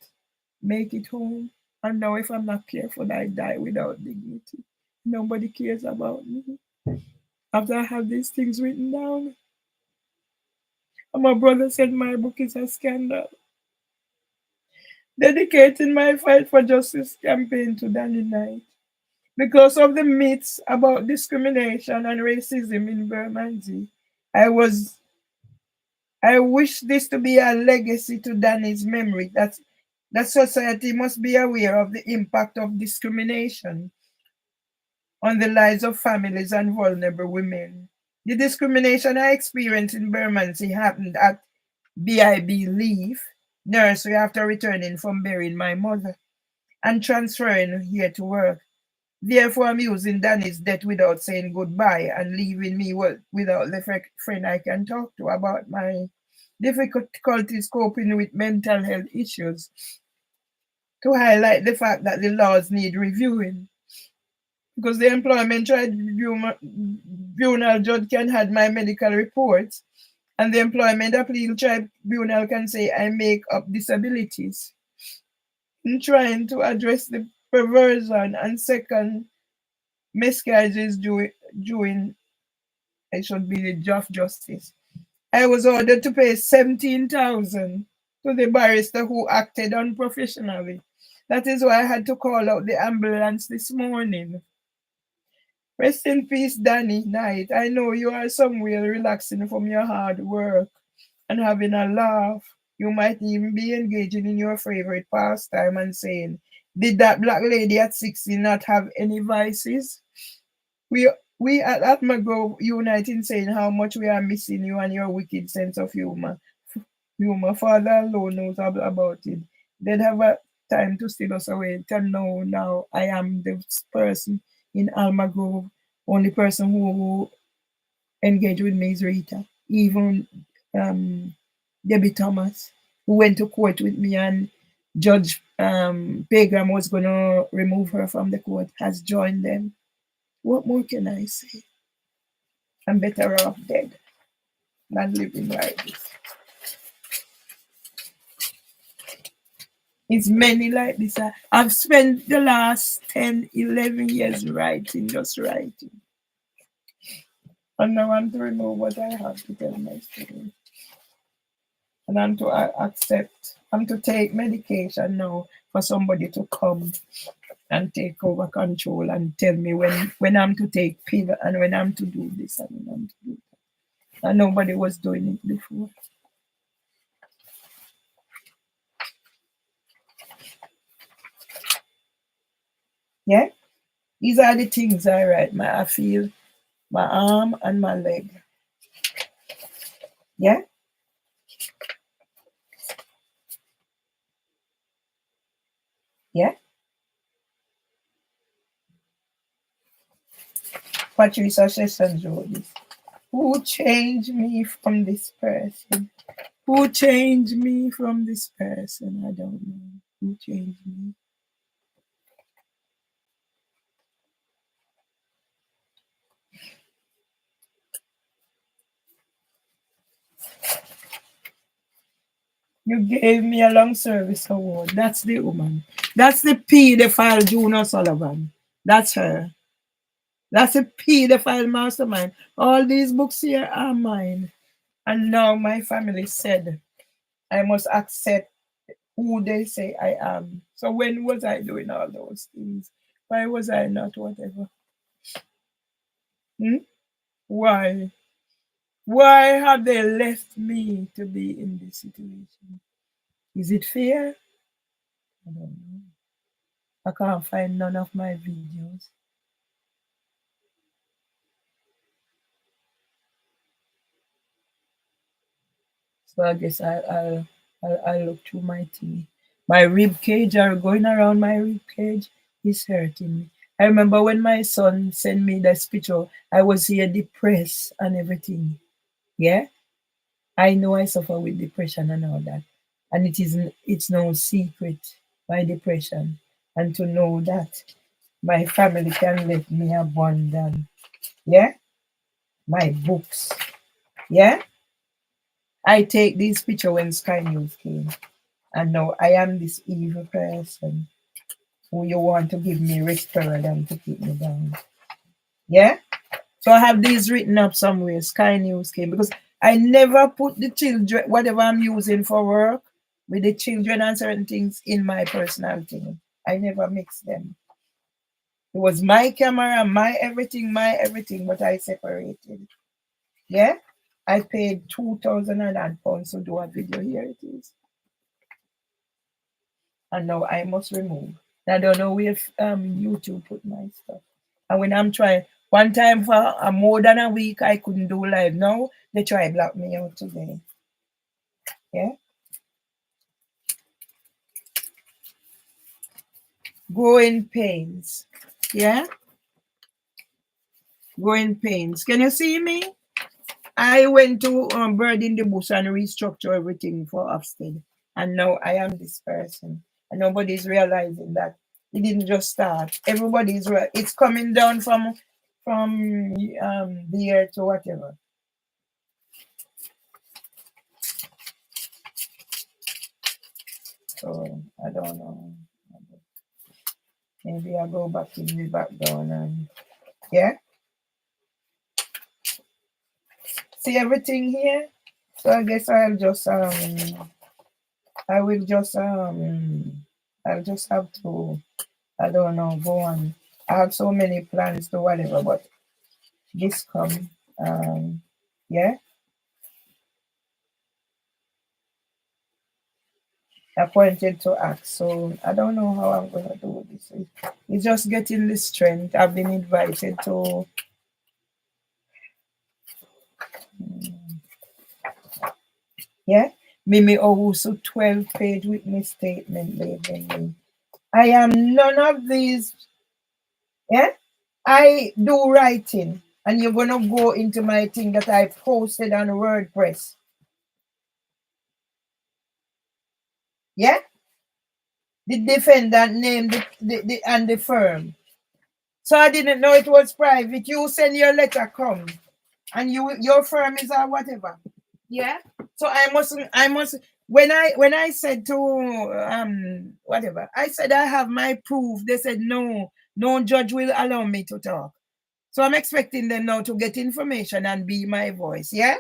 make it home. And now if I'm not careful, I die without dignity. Nobody cares about me. After I have these things written down. And my brother said my book is a scandal. Dedicating my fight for justice campaign to Danny Knight. Because of the myths about discrimination and racism in Bermondsey, I wish this to be a legacy to Danny's memory that society must be aware of the impact of discrimination on the lives of families and vulnerable women. The discrimination I experienced in Bermondsey happened at BIB Leaf nursery after returning from burying my mother and transferring here to work. Therefore, I'm using Danny's death without saying goodbye and leaving me without the friend I can talk to about my difficulties coping with mental health issues, to highlight the fact that the laws need reviewing. Because the employment tribunal judge can have my medical reports, and the employment appeal tribunal can say I make up disabilities. In trying to address the perversion and second miscarriages during it should be the draft justice. I was ordered to pay 17,000 to the barrister who acted unprofessionally. That is why I had to call out the ambulance this morning. Rest in peace, Danny Knight. I know you are somewhere relaxing from your hard work and having a laugh. You might even be engaging in your favorite pastime and saying, did that black lady at 60 not have any vices? We at Atmagrove unite in saying how much we are missing you and your wicked sense of humor. Father alone knows about it. They'd have a time to steal us away. Tell now I am the person in Almagrove. Only person who engaged with me is Rita. Even Debbie Thomas, who went to court with me, and Judge Pegram was going to remove her from the court, has joined them. What more can I say? I'm better off dead than living like this. It's many like this. I've spent the last 10, 11 years writing, just writing. And now I'm to remove what I have to tell my story. And I'm to accept, I'm to take medication now for somebody to come and take over control and tell me when I'm to take pill and when I'm to do this and when I'm to do that. And nobody was doing it before. Yeah? These are the things I write. I feel my arm and my leg. Yeah? Yeah? Patricia Sessions wrote this. Who changed me from this person? Who changed me from this person? I don't know. Who changed me? You gave me a long service award. That's the woman. That's the pedophile June O'Sullivan. That's her. That's a pedophile mastermind. All these books here are mine. And now my family said I must accept who they say I am. So when was I doing all those things? Why was I not whatever? Why? Why have they left me to be in this situation? Is it fair? I don't know. I can't find none of my videos. So I guess I'll look through my TV. My rib cage are going around my rib cage is hurting me. I remember when my son sent me this picture, I was here depressed and everything. Yeah? I know I suffer with depression and all that. And it's no secret, my depression. And to know that my family can let me abandon. Yeah? My books. Yeah? I take this picture when Sky News came. And now I am this evil person who you want to give me risperidone to keep me down. Yeah? So I have these written up somewhere. Sky News came because I never put the children, whatever I'm using for work, with the children and certain things in my personal thing. I never mix them. It was my camera, my everything, but I separated. Yeah? I paid 2,000 pounds to do a video. Here it is. And now I must remove. I don't know where YouTube put my stuff. And when I'm trying, one time for more than a week, I couldn't do live. Now they try to block me out today. Yeah. Growing pains. Yeah. Growing pains. Can you see me? I went to Bird in the Bush and restructure everything for Ofsted. And now I am this person. And nobody's realizing that it didn't just start. Everybody's it's coming down from the air to whatever. So I don't know. Maybe I'll go back in the background and yeah. See everything here? So I guess I'll just I'll just have to, I don't know, go on. I have so many plans to whatever, but this come yeah. Appointed to act. So I don't know how I'm gonna do this. It's just getting the strength. I've been invited to yeah. Mimi Owusu 12-page witness statement labeling me. I am none of these. Yeah. I do writing, and you're gonna go into my thing that I posted on WordPress. Yeah. The defendant named and the firm. So I didn't know it was private. You send your letter, come, and your firm is or whatever. Yeah. So I must when I said to whatever, I said I have my proof. They said no judge will allow me to talk. So I'm expecting them now to get information and be my voice. Yeah.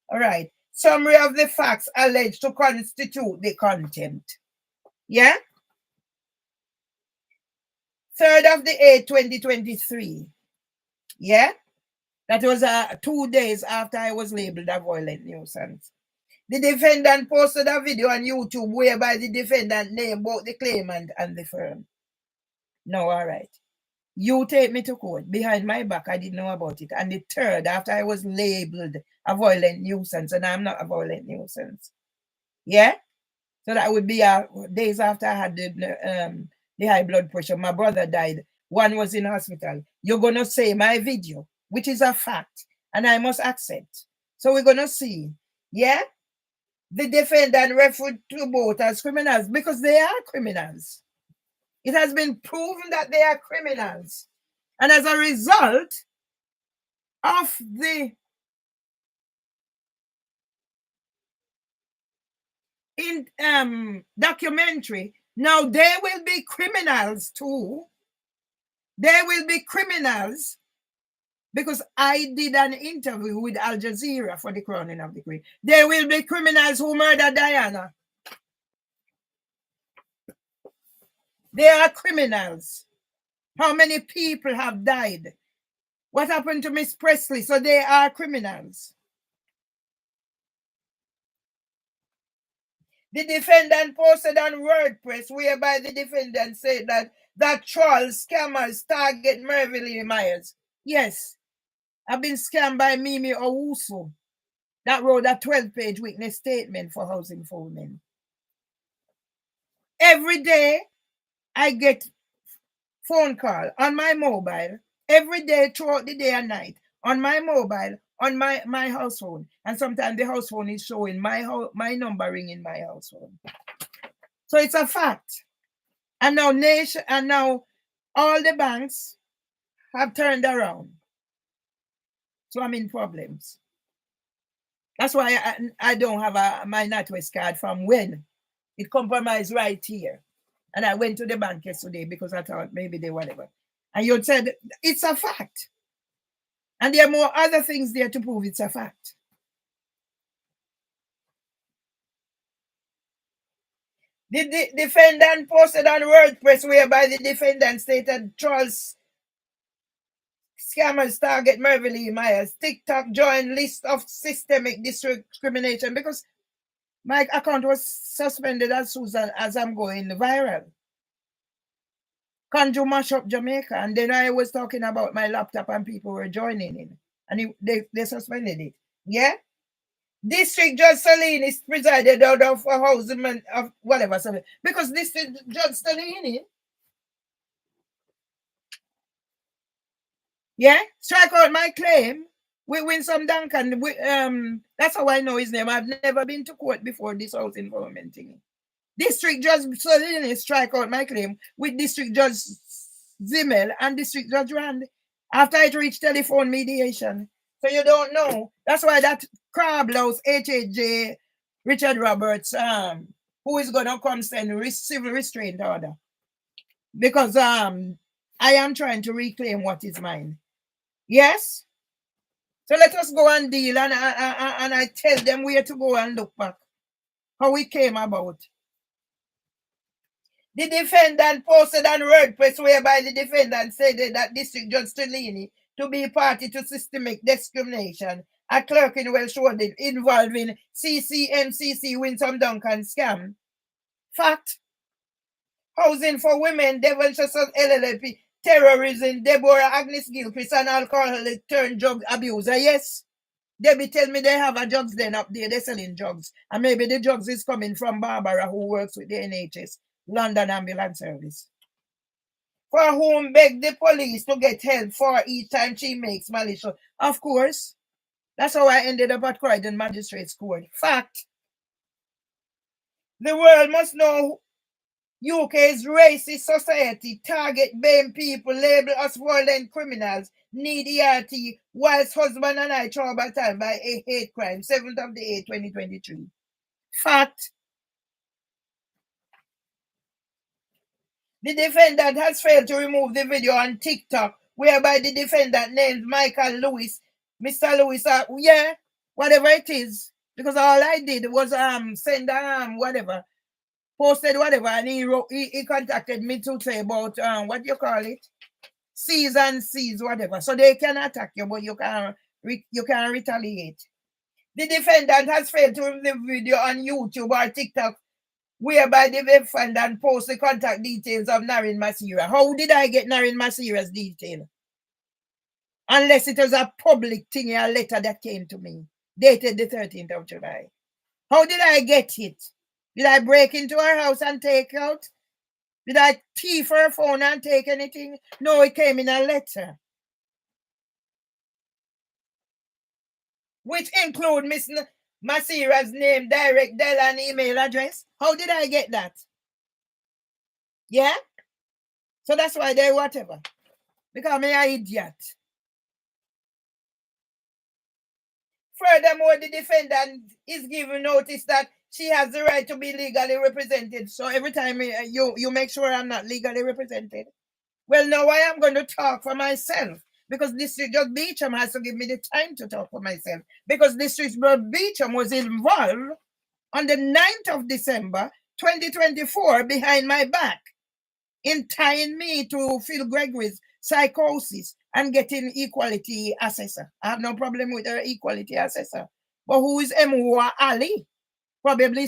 All right. Summary of the facts alleged to constitute the contempt. Yeah. 3rd of the 8th, 2023. Yeah. That was 2 days after I was labeled a violent nuisance. The defendant posted a video on YouTube whereby the defendant named both the claimant and the firm. No, all right. You take me to court behind my back. I didn't know about it. And the 3rd, after I was labeled a violent nuisance, and I'm not a violent nuisance. Yeah? So that would be days after I had the the high blood pressure. My brother died. One was in hospital. You're going to say my video, which is a fact, and I must accept. So we're going to see. Yeah? The defendant referred to both as criminals because they are criminals. It has been proven that they are criminals. And as a result of the documentary, now they will be criminals too. They will be criminals because I did an interview with Al Jazeera for the crowning of the Queen. They will be criminals who murdered Diana. They are criminals. How many people have died? What happened to Miss Presley? So they are criminals. The defendant posted on WordPress whereby the defendant said that trolls, scammers target Mervyn Myers. Yes, I've been scammed by Mimi Owusu that wrote a 12-page witness statement for Housing for Women. Every day I get phone call on my mobile, every day throughout the day and night, on my mobile, on my house phone. And sometimes the house phone is showing my number ringing my house phone. So it's a fact. And now all the banks have turned around. So I'm in problems. That's why I don't have my NatWest card from when it compromised right here. And I went to the bank yesterday because I thought maybe they whatever. And you said it's a fact. And there are more other things there to prove it's a fact. The defendant posted on WordPress whereby the defendant stated trolls, scammers target Mervyn Myers. TikTok joined list of systemic discrimination because my account was suspended as soon as I'm going viral. Conju mash up Jamaica, and then I was talking about my laptop and people were joining in, and they suspended it. Yeah? District Judge Salini is presided out of a housing of whatever. Because District Judge Salini, yeah, strike out my claim with Winsome Duncan. That's how I know his name. I've never been to court before this housing environment thing. District Judge Salini strike out my claim with District Judge Zimmel and District Judge Rand after it reached telephone mediation. So you don't know. That's why that crab louse HHJ Richard Roberts, who is gonna come send civil restraint order. Because I am trying to reclaim what is mine. Yes? So let us go and deal, and I tell them where to go and look back. How it came about. The defendant posted on WordPress whereby the defendant said that District Judge Salini to be party to systemic discrimination at Clerkenwell Shoreditch involving CCMCC Winsome Duncan scam. Fact. Housing for Women, Devonshire LLP, terrorism, Deborah Agnes Gilchrist, and alcoholic turned drug abuser. Yes. Debbie tell me they have a drugs den up there, they're selling drugs. And maybe the drugs is coming from Barbara, who works with the NHS, London Ambulance Service. For whom beg the police to get help for each time she makes malicious. Of course. That's how I ended up at Croydon Magistrates Court. Fact. The world must know UK's racist society target BAME people, label us violent criminals, need ERT, whilst husband and I traumatized by a hate crime, 7th of the 8th, 2023. Fact. The defendant has failed to remove the video on TikTok, whereby the defendant named Michael Lewis, Mr. Lewis, yeah, whatever it is, because all I did was send whatever, posted whatever, and he contacted me to say about what you call it, C's and C's, whatever. So they can attack you, but you can retaliate. The defendant has failed to remove the video on YouTube or TikTok, whereby the defendant post the contact details of Narine Masira. How did I get Narine Masira's detail? Unless it was a public thing, a letter that came to me, dated the 13th of July. How did I get it? Did I break into her house and take out? Did I thief her phone and take anything? No, it came in a letter. Which include Miss Masira's name, direct dial, and email address. How did I get that? Yeah? So that's why they whatever. Because I'm an idiot. Furthermore, the defendant is given notice that she has the right to be legally represented. So every time you make sure I'm not legally represented. Well, now I am going to talk for myself because District Judge Beecham has to give me the time to talk for myself because District Judge Beecham was involved on the 9th of December 2024 behind my back in tying me to Phil Gregory's psychosis and getting equality assessor. I have no problem with her equality assessor. But who is Mwa Ali? Probably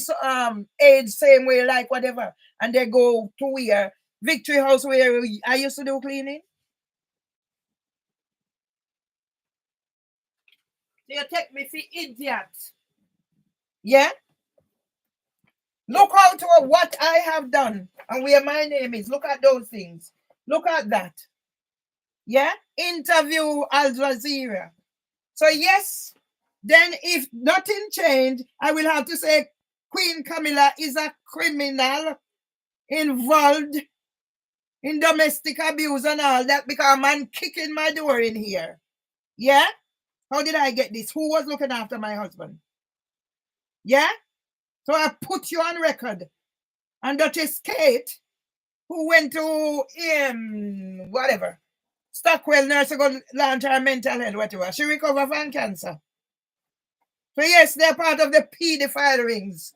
age same way, like whatever. And they go to where? Victory House where I used to do cleaning. You take me for idiot. Yeah? Look out to what I have done and where my name is. Look at those things. Look at that. Yeah? Interview Al Jazeera. So yes, then if nothing changed, I will have to say Queen Camilla is a criminal involved in domestic abuse and all that because a man kicking my door in here. Yeah? How did I get this? Who was looking after my husband? Yeah? So I put you on record. And that is Kate, who went to whatever, Stockwell nurse to go launch her mental health, whatever. She recovered from cancer. So yes, they're part of the pedophile rings.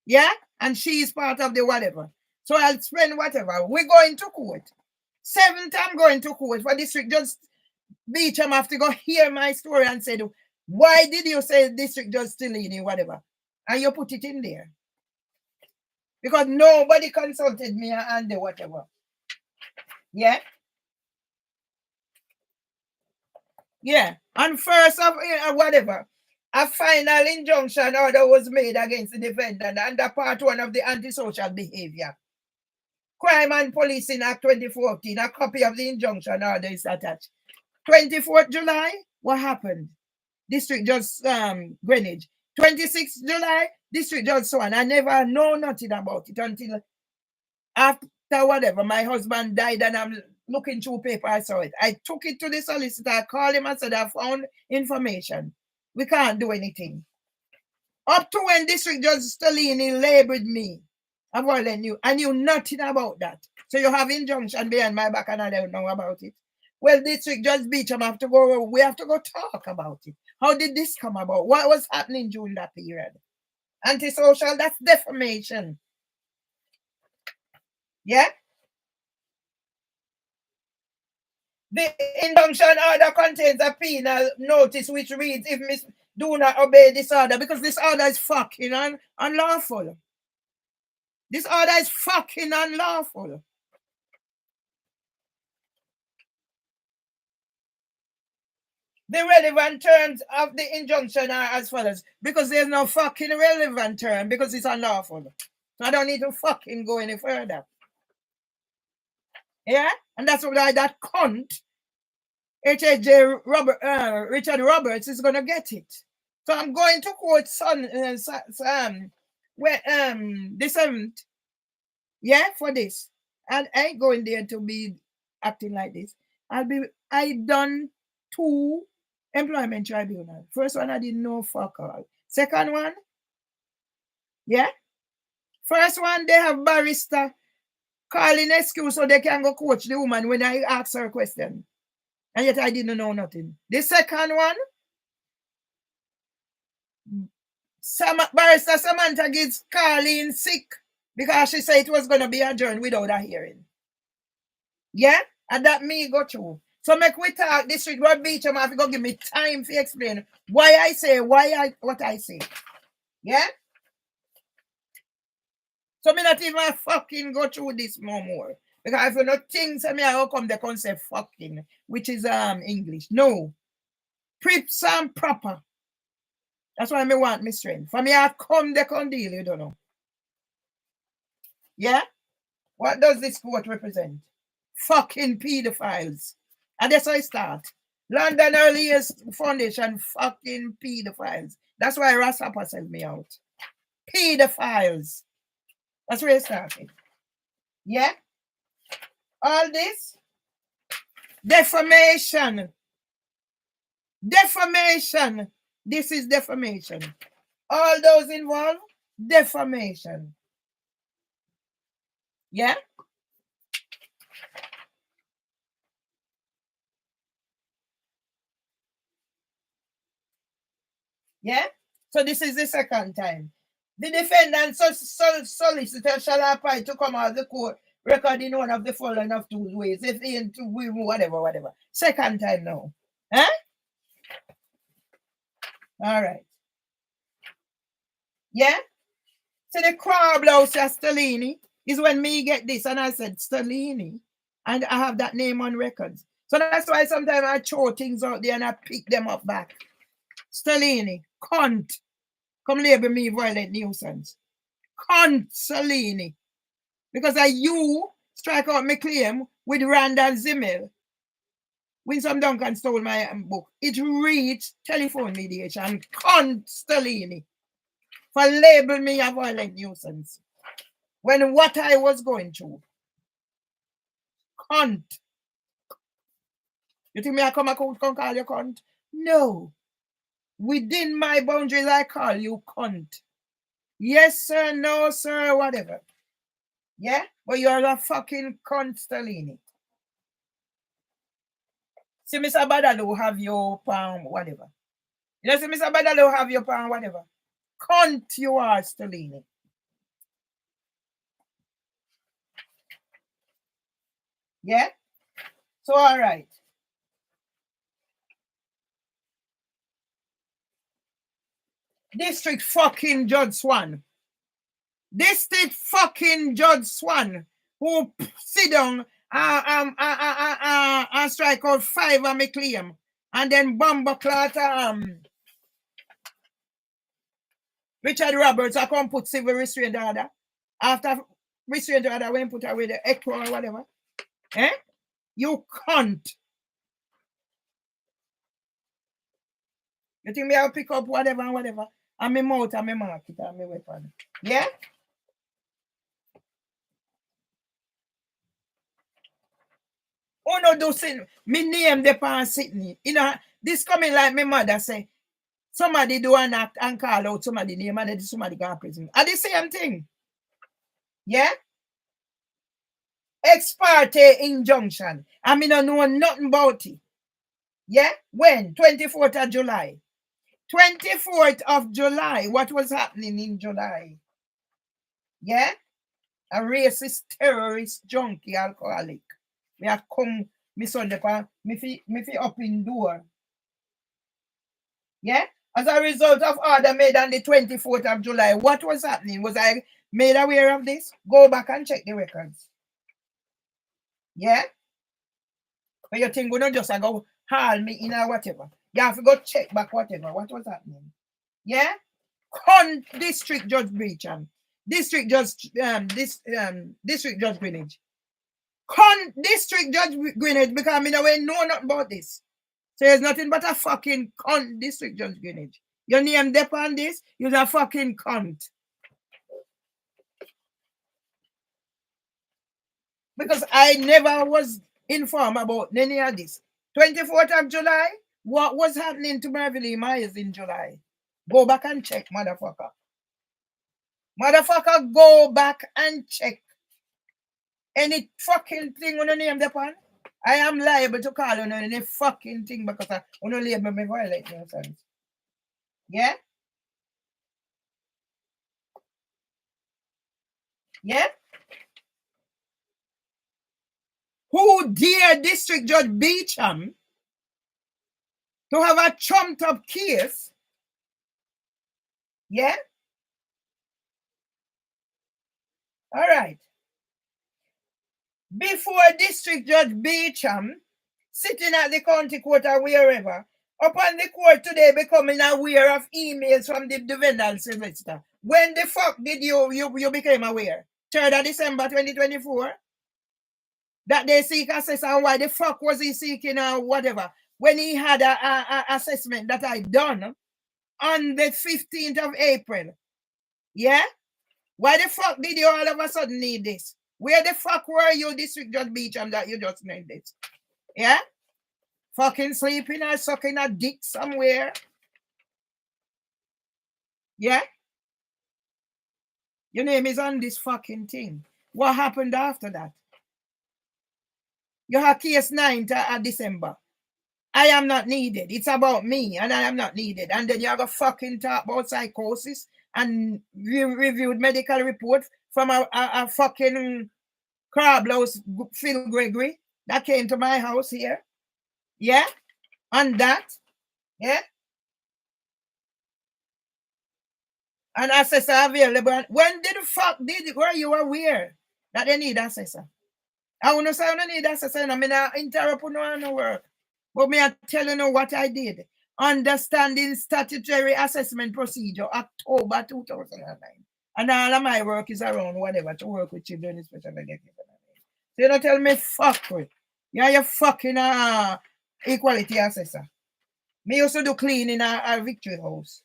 Yeah? And she's part of the whatever. So I'll spend whatever. We're going to court. 7th I'm going to court for District Judge Beecham have to go hear my story and say, why did you say District Judge Stellini, whatever? And you put it in there. Because nobody consulted me and the whatever. Yeah? Yeah. And first of whatever, a final injunction order was made against the defendant under part 1 of the antisocial behavior. Crime and Policing Act 2014, a copy of the injunction order is attached. 24th July, what happened? District Judge Greenwich. 26th July, District Judge Swan. I never know nothing about it until after whatever. My husband died and I'm looking through paper, I saw it. I took it to the solicitor, I called him and said, I found information. We can't do anything. Up to when District Judge Stellini labeled me a violent youth, I knew nothing about that. So you have injunction behind my back and I don't know about it. Well, District Judge Beecham we have to go talk about it. How did this come about? What was happening during that period? Antisocial, that's defamation. Yeah? The injunction order contains a penal notice which reads, if Miss do not obey this order, because this order is fucking unlawful. This order is fucking unlawful. The relevant terms of the injunction are as follows, because there's no fucking relevant term, because it's unlawful. So I don't need to fucking go any further. Yeah? And that's why that cunt, H.J. Richard Roberts, is going to get it. So I'm going to court the 7th, yeah, for this. And I ain't going there to be acting like this. I done 2 employment tribunal. First one, I didn't know fuck all. Second one, yeah. First one, they have barrister calling excuse so they can go coach the woman when I ask her a question. And yet I didn't know nothing. The second one, barrister Samantha gets calling sick because she said it was going to be adjourned without a hearing. Yeah? And that me go through. So make we talk, District Judge Beecham have to go give me time to explain why I say what I say. Yeah? So me not even fucking go through this no more. Because if you not think me how come the concept fucking, which is English. No. Prips and proper. That's why I want my strength. For me I come the deal, you don't know. Yeah? What does this court represent? Fucking pedophiles. And that's how it starts. London Earliest Foundation, fucking pedophiles. That's why Rasapa sent me out. Pedophiles. That's where it started. Yeah? All this? Defamation. Defamation. This is defamation. All those involved, defamation. Yeah? Yeah? So this is the second time. The defendant solicitor shall apply to come out of the court recording one of the following of 2 ways. If they into whatever. Second time now. Huh? All right. Yeah? So the crowd blouse of Stellini is when me get this and I said Stellini and I have that name on records. So that's why sometimes I throw things out there and I pick them up back. Stellini, cunt. Come label me violent nuisance. Cunt Stellini. Because you strike out my claim with Randall Zimmel. When some Duncan stole my book, it reached telephone mediation. Cunt Stellini. For label me a violent nuisance. When what I was going through. Cunt. You think me I come call you cunt? No. Within my boundaries, I call you cunt. Yes, sir, no, sir, whatever. Yeah? But you're a fucking cunt, Stellini. See, Mr. Badalo have your palm, whatever. You know, see, Mr. Badalo have your palm, whatever. Cunt you are, Stellini. Yeah? So, all right. District fucking Judge Swan. District fucking Judge Swan, who sit down and strike out 5 of my claim, and then bomber clot Richard Roberts, I come put civil restraint order. After restraint order, when put away the echo or whatever. Eh? You cunt. You think me I'll pick up whatever and whatever? And my mouth and my market and my weapon. Yeah? Oh no, do sin. Me name the pan sitting. You know, this coming like my mother say, somebody do an act and call out somebody name and then somebody go to prison. Are the same thing? Yeah? Ex parte injunction. I mean, I know nothing about it. Yeah? When? 24th of July. 24th of July. What was happening in July? Yeah? A racist, terrorist, junkie, alcoholic. Me a come, me son de me fi up in door. Yeah? As a result of order made on the 24th of July, what was happening? Was I made aware of this? Go back and check the records. Yeah? But you think we don't just go haul me in or whatever. You have to go check back whatever. What was happening? Yeah? Con District Judge Beecham. District Judge District Judge Greenwich. Con District Judge Greenwich, because I mean I know nothing about this. So there's nothing but a fucking cunt, District Judge Greenwich. Your name dep on this, you're a fucking cunt. Because I never was informed about any of this. 24th of July, what was happening to Beverly Myers in July? Go back and check, motherfucker. Motherfucker, go back and check. Any fucking thing on the name depon, I am liable to call on any fucking thing because I want to label me violate nuisance. Yeah? Yeah? Who dare District Judge Beecham to have a trumped up case? Yeah? All right. Before District Judge Beecham, sitting at the county court or wherever, upon the court today becoming aware of emails from the defendant solicitor. When the fuck did you became aware? 3rd of December 2024, that they seek assessment, and why the fuck was he seeking or whatever, when he had a assessment that I done on the 15th of April. Yeah? Why the fuck did you all of a sudden need this? Where the fuck were you, District Judge Beecham, that you just need this? Yeah? Fucking sleeping or sucking a dick somewhere. Yeah? Your name is on this fucking thing. What happened after that? You have case 9th of December. I am not needed. It's about me, and I am not needed. And then you have a fucking talk about psychosis and reviewed medical report from a fucking crablouse Phil Gregory that came to my house here. Yeah? And that. Yeah? And assessor available. When did the fuck were you aware that they need assessor? I want to say I don't need assessor. I mean, I interrupt no work. But me I tell you what I did. Understanding statutory assessment procedure, October 2009. And all of my work is around whatever to work with children, especially education. So you don't tell me fuck with. You're your fucking equality assessor. Me used to do clean in a Victory House.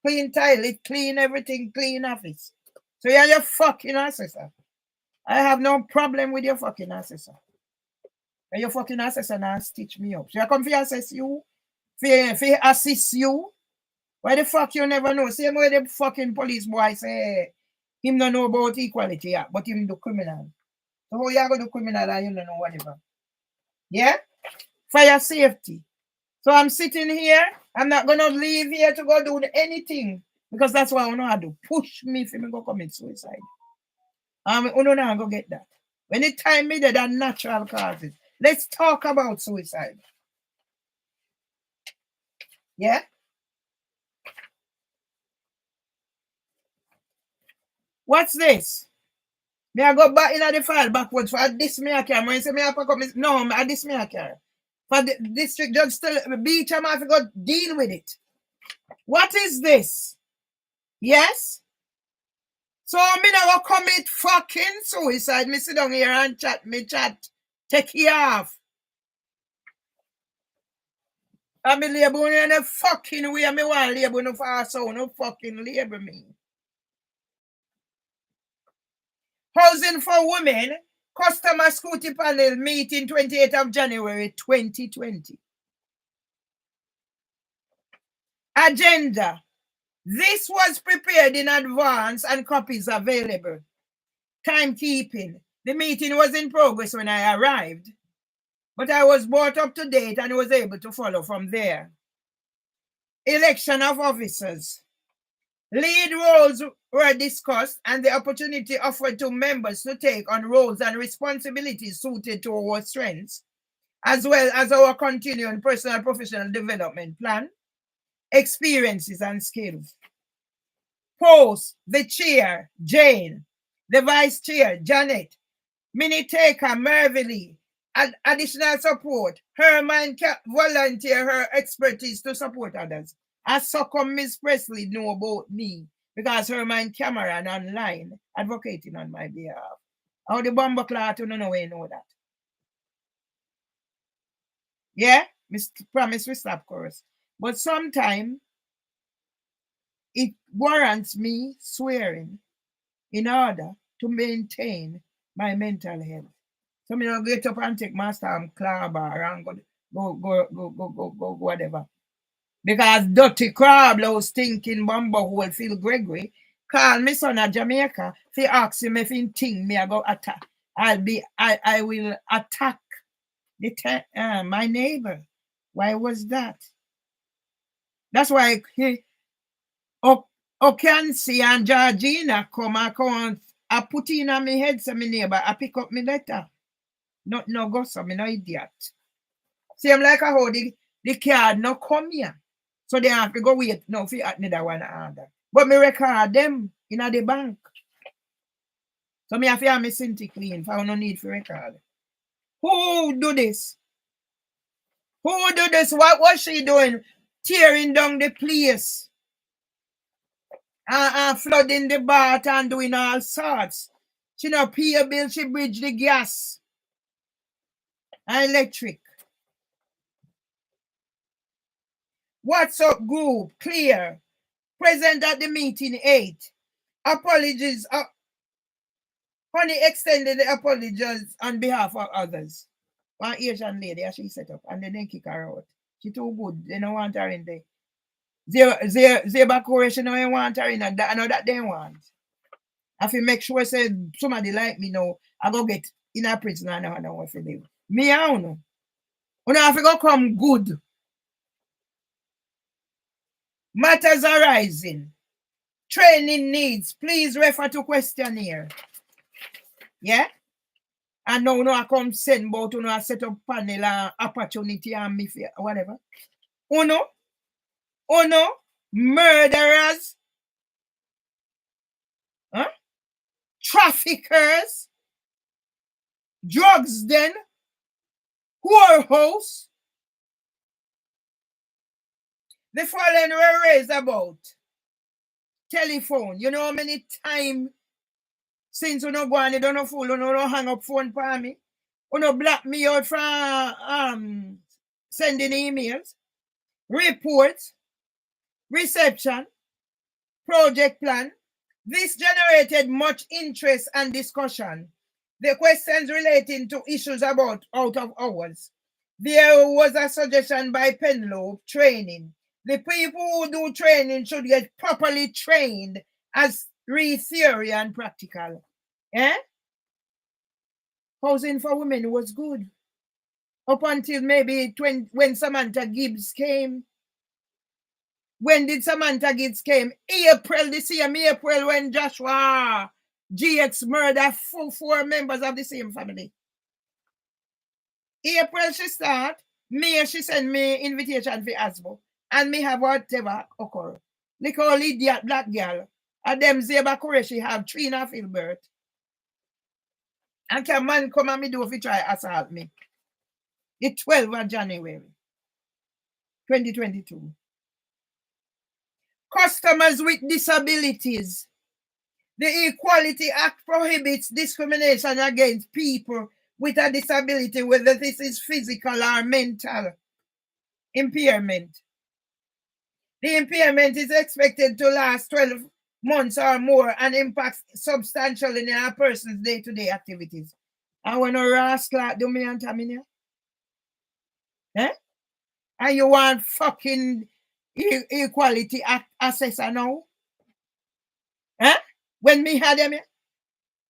Clean toilet, clean everything, clean office. So you're your fucking assessor. I have no problem with your fucking assessor. And your fucking assessor now stitch me up. So I come for assess you, for assist you. Why the fuck you never know? Same way the fucking police boy say him don't know about equality, yeah, but him do criminal. So how you going to do criminal and you don't know whatever? Yeah? Fire safety. So I'm sitting here. I'm not going to leave here to go do anything. Because that's what I know how to do. Push me if me go commit suicide. I'm not go get that. When it time me that are natural causes. Let's talk about suicide. Yeah? What's this? Me I go back in the file backwards for this me I can. When you say me I pack up, no, this me I can. For the district judge still Beecham have to go deal with it. What is this? Yes? So me never commit fucking suicide. Me sit down here and chat. Take you off. I be labor in a fucking way. Me want labor no fast so no fucking labor me. Housing for Women Customer Scrutiny Panel meeting 28th of January 2020. Agenda. This was prepared in advance and copies available. Timekeeping. The meeting was in progress when I arrived, but I was brought up to date and was able to follow from there. Election of officers. Lead roles were discussed and the opportunity offered to members to take on roles and responsibilities suited to our strengths, as well as our continuing personal and professional development plan, experiences and skills. Post, the chair, Jane, the vice chair, Janet, minute taker, Mervily, additional support, Herman volunteer her expertise to support others. As so come Miss Presley know about me because Herman Cameron online advocating on my behalf. How the bomber clot don't know where you know that. Yeah, promise we stop course. But sometimes it warrants me swearing in order to maintain my mental health. So me don't get up and take my stamp bar and go whatever. Because dirty crab, stinking bumbo hole Phil Gregory call me son of Jamaica. If he ask him if he think me I go attack, I will attack my neighbor. Why was that? That's why Okansi and Georgina come I put in on my head so my neighbor I pick up my letter. No go so me no idiot. See I'm like how the card no come here. So they have to go wait now for another one order. But me record them in the bank. So me have to have my Cinti clean for no need for record. Who do this? Who do this? What was she doing? Tearing down the place. Flooding the bath and doing all sorts. She no pay a bill, she bridge the gas and electric. WhatsApp group, clear. Present at the meeting 8. Apologies. Honey extended the apologies on behalf of others. One Asian lady, she set up, and then they kick her out. She too good. They don't want her in there. Zebakore, she don't want her in, and I know that they want. I feel make sure say somebody like me now, I go get in a prison and I know what to live. Me, I don't know. When I have to go come good. Matters arising. Training needs. Please refer to questionnaire. Yeah? And now I come send about I set up panel and opportunity and me whatever. Uno, murderers, traffickers, drugs den, whorehouse. The following were raised about telephone. You know how many times since you no go and you don't know fool, you don't hang up phone for me. You no block me out from sending emails, reports, reception, project plan. This generated much interest and discussion. The questions relating to issues about out of hours. There was a suggestion by Penlow, training. The people who do training should get properly trained as read theory and practical. Eh? Housing for women was good. Up until maybe when Samantha Gibbs came. When did Samantha Gibbs came? April, the same April when Joshua GX murdered four members of the same family. April she start. May she send me invitation for Asbo. And me have whatever occur. Look how idiot black girl. And them Zebakore she have 3.5 birth. And can man come and me do if he try assault me. The 12th of January 2022. Customers with disabilities. The Equality Act prohibits discrimination against people with a disability, whether this is physical or mental impairment. The impairment is expected to last 12 months or more and impacts substantially in a person's day-to-day activities. I want to rascal do me and Tamina. Eh? And you want fucking Equality Act assessor now? Eh? When me had them here?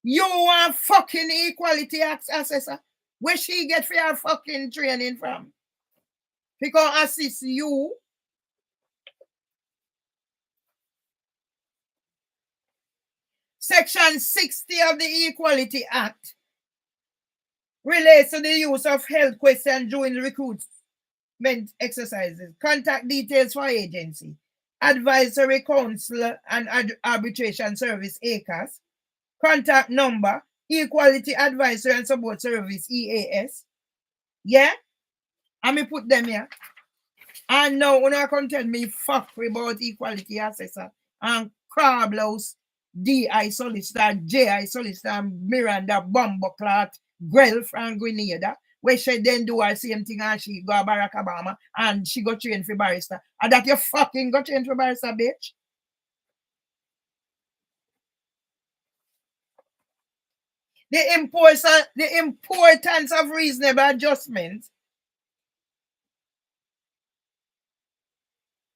You want fucking Equality Act assessor? Where she get for her fucking training from? Because assist you. Section 60 of the Equality Act relates to the use of health questions during recruitment exercises. Contact details for agency. Advisory Council and Arbitration Service, ACAS. Contact number, Equality Advisory and Support Service, EAS. Yeah? And me put them here. And now when I come tell me fuck about Equality Assessor and Crablouse, D.I. Solicitor, J.I. Solicitor, Miranda Bumbleclot, Grell from Grenada, where she then do her same thing and she go Barack Obama and she go train for barrister. And that you fucking go train for barrister, bitch. The importance of reasonable adjustments.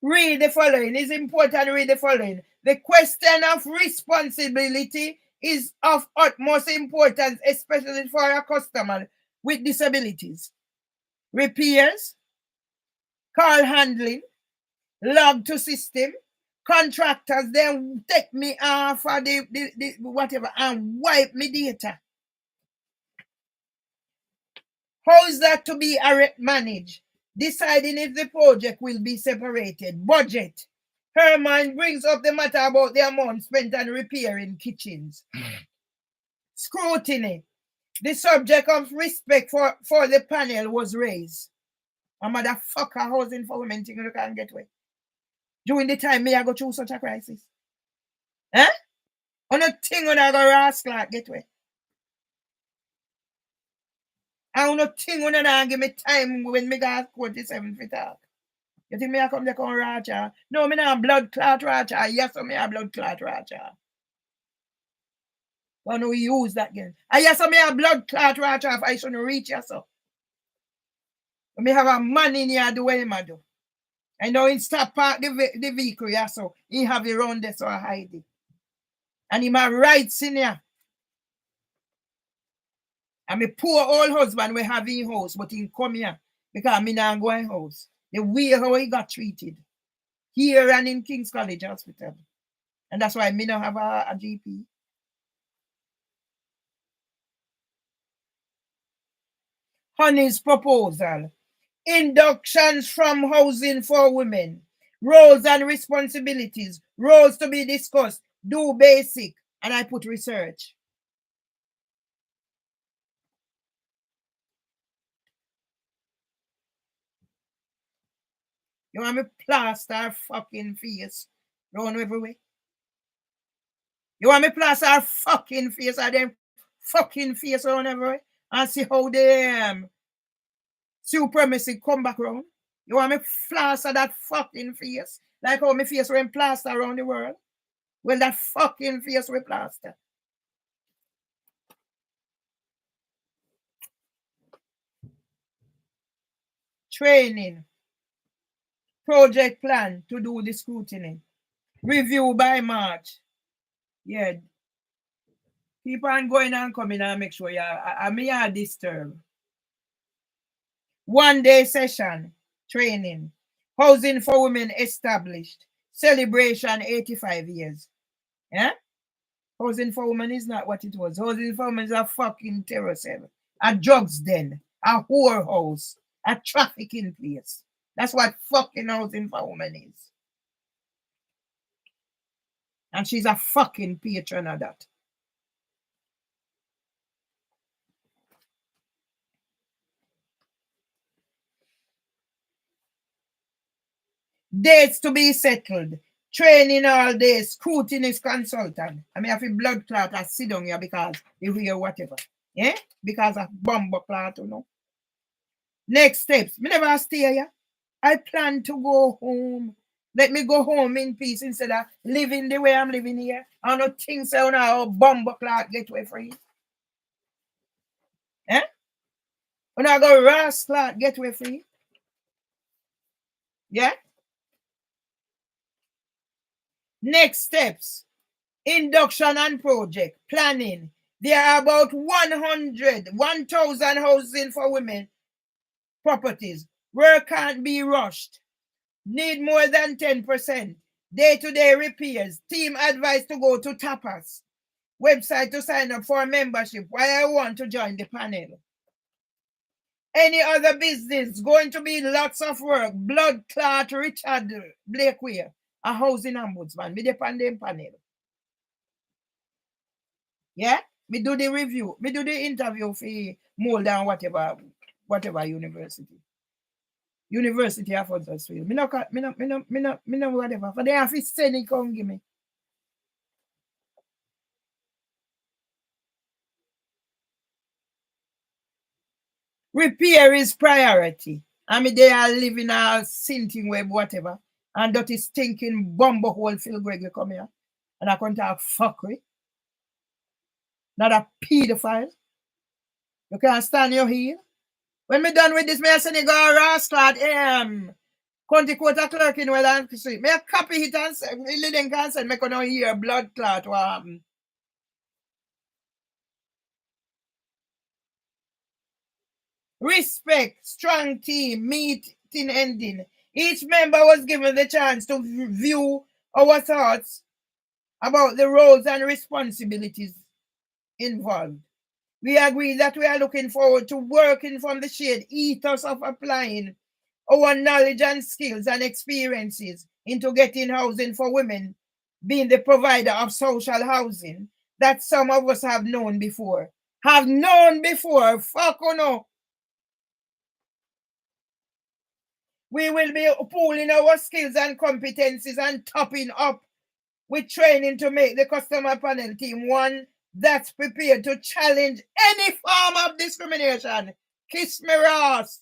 Read the following. It's important to read the following. The question of responsibility is of utmost importance, especially for a customer with disabilities. Repairs, call handling, log to system, contractors then take me off for the whatever and wipe me data. How is that to be managed? Deciding if the project will be separated. Budget. Herman brings up the matter about the amount spent on repairing kitchens. Scrutiny. The subject of respect for the panel was raised. A motherfucker housing for women thing you can't get away. During the time me I go through such a crisis. Huh? On a thing when I go rascal get away. I don't know thing when I give me time when me got 47 feet talk. You think me I come there come Racha? No, me not blood clot Racha. Yes, me a blood clot Racha. When we use that again. I yes, me a blood clot Racha if I shouldn't reach you so. Me have a man in here do what him do. I know he stop park the vehicle, yeah, so he have it around there so I hide it. And he my rights in here. And me poor old husband we have in house, but he come here because me not go in house. The way how he got treated here and in King's College Hospital. And that's why me don't have a GP. Honey's proposal. Inductions from housing for women. Roles and responsibilities. Roles to be discussed. Do basic. And I put research. You want me plaster fucking face round everywhere? You want me plaster fucking face or them fucking face round everywhere? And see how the supremacy come back round? You want me plaster that fucking face? Like how my face when plaster around the world? Well, that fucking face we plaster. Training. Project plan to do the scrutiny. Review by March. Yeah. Keep on going and coming and make sure I may are disturbed. 1 day session. Training. Housing for women established. Celebration 85 years. Yeah? Housing for women is not what it was. Housing for women is a fucking terror cell. A drugs den. A whorehouse. A trafficking place. That's what fucking housing for women is. And she's a fucking patron of that. Dates to be settled. Training all day. Scrutiny consultant. I mean, if you blood clot, I sit down here because you hear whatever. Yeah? Because of bomb clot, you know. Next steps. Me never stay here. I plan to go home. Let me go home in peace instead of living the way I'm living here. I don't think so now bomb clot get away free. Eh? When I go Ross clot get away free. Yeah? Next steps. Induction and project. Planning. There are about 1,000 housing for women properties. Work can't be rushed. Need more than 10%. Day-to-day repairs. Team advised to go to Tapas. Website to sign up for a membership. Why I want to join the panel. Any other business. Going to be lots of work. Blood clot Richard Blakeway. A housing ombudsman. Me depend on panel. Yeah? Me do the review. Me do the interview for more than whatever university. University of Huddersfield. Me no whatever. For they have to send it come give me. Repair is priority. I mean, they are living a sinking web, whatever. And that is stinking bumbo hole Phil Gregory come here. And I can't talk fuckery. Not a pedophile. You can't stand your heel. When me done with this, me I send you go Rasclad, County Court clerk in Welland Street. Me a copy it and say, Lydon can send me gonna hear blood clot what happened. Respect, strong team, meeting ending. Each member was given the chance to view our thoughts about the roles and responsibilities involved. We agree that we are looking forward to working from the shared ethos of applying our knowledge and skills and experiences into getting housing for women, being the provider of social housing that some of us have known before. Fuck or no. We will be pooling our skills and competencies and topping up with training to make the customer panel team one that's prepared to challenge any form of discrimination, Kiss me Ross.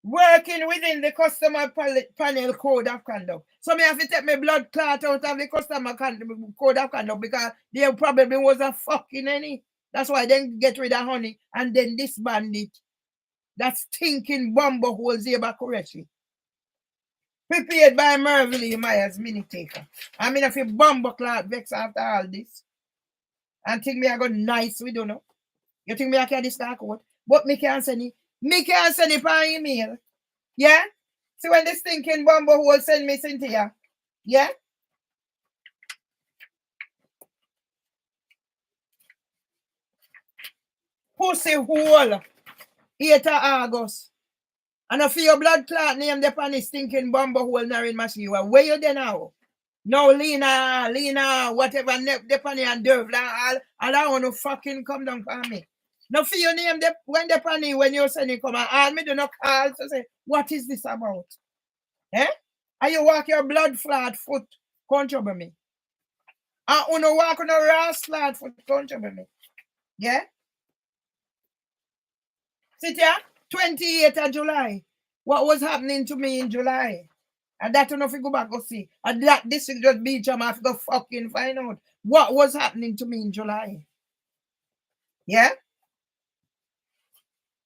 Working within the customer panel code of conduct. So me have to take my blood clot out of the customer code of conduct because there probably was a fucking any. That's why they get rid of honey and then disband it. That stinking bumbo holes here back correctly. Prepared by Merville Myers Mini Taker. I mean if you bumbo clot vex after all this. And think me I go nice we don't know. You think me I can this code? But me can't send it. Me can't send it by email. Yeah? See when this stinking bumbo hole send me Cynthia. Yeah? Pussy hole. 8th of August. And if your blood clot name the pan is stinking bumbo hole Narin Mashiwa. Where you there now? No, Lena, whatever the pan and Dervla, all I want to fucking come down for me. Now for your name when the pan when you send it come and all me do not call to say, what is this about? Eh? And you walk your blood flat foot, come trouble me. And you walk on a raw flat foot, come trouble me. Yeah? Sit here, 28th of July. What was happening to me in July? And that you know if you go back and see. And that this is just beach, I'm have to go fucking find out what was happening to me in July. Yeah?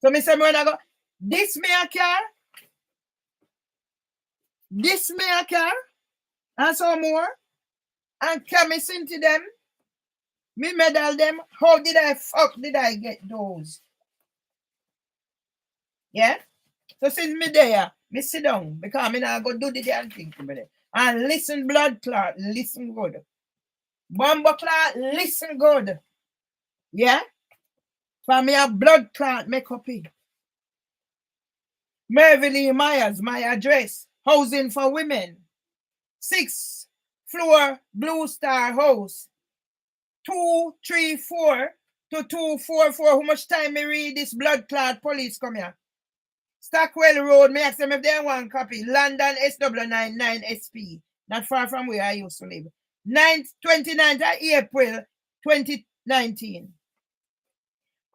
So me say when I go, this me a car, this me a car, and some more, and coming into them, me medal them, how did I get those? Yeah? So since me there, me sit down, because me now go do the damn thing to me there. And listen blood clot, listen good. Bumbo clot, listen good. Yeah? For me a blood clot, make up it. Merville Myers, my address, housing for women. 6th floor, Blue Star House. 234 to 244. How much time me read this blood clot police come here? Stockwell Road, me ask them if they want copy. London SW99SP. Not far from where I used to live. 29th of April 2019.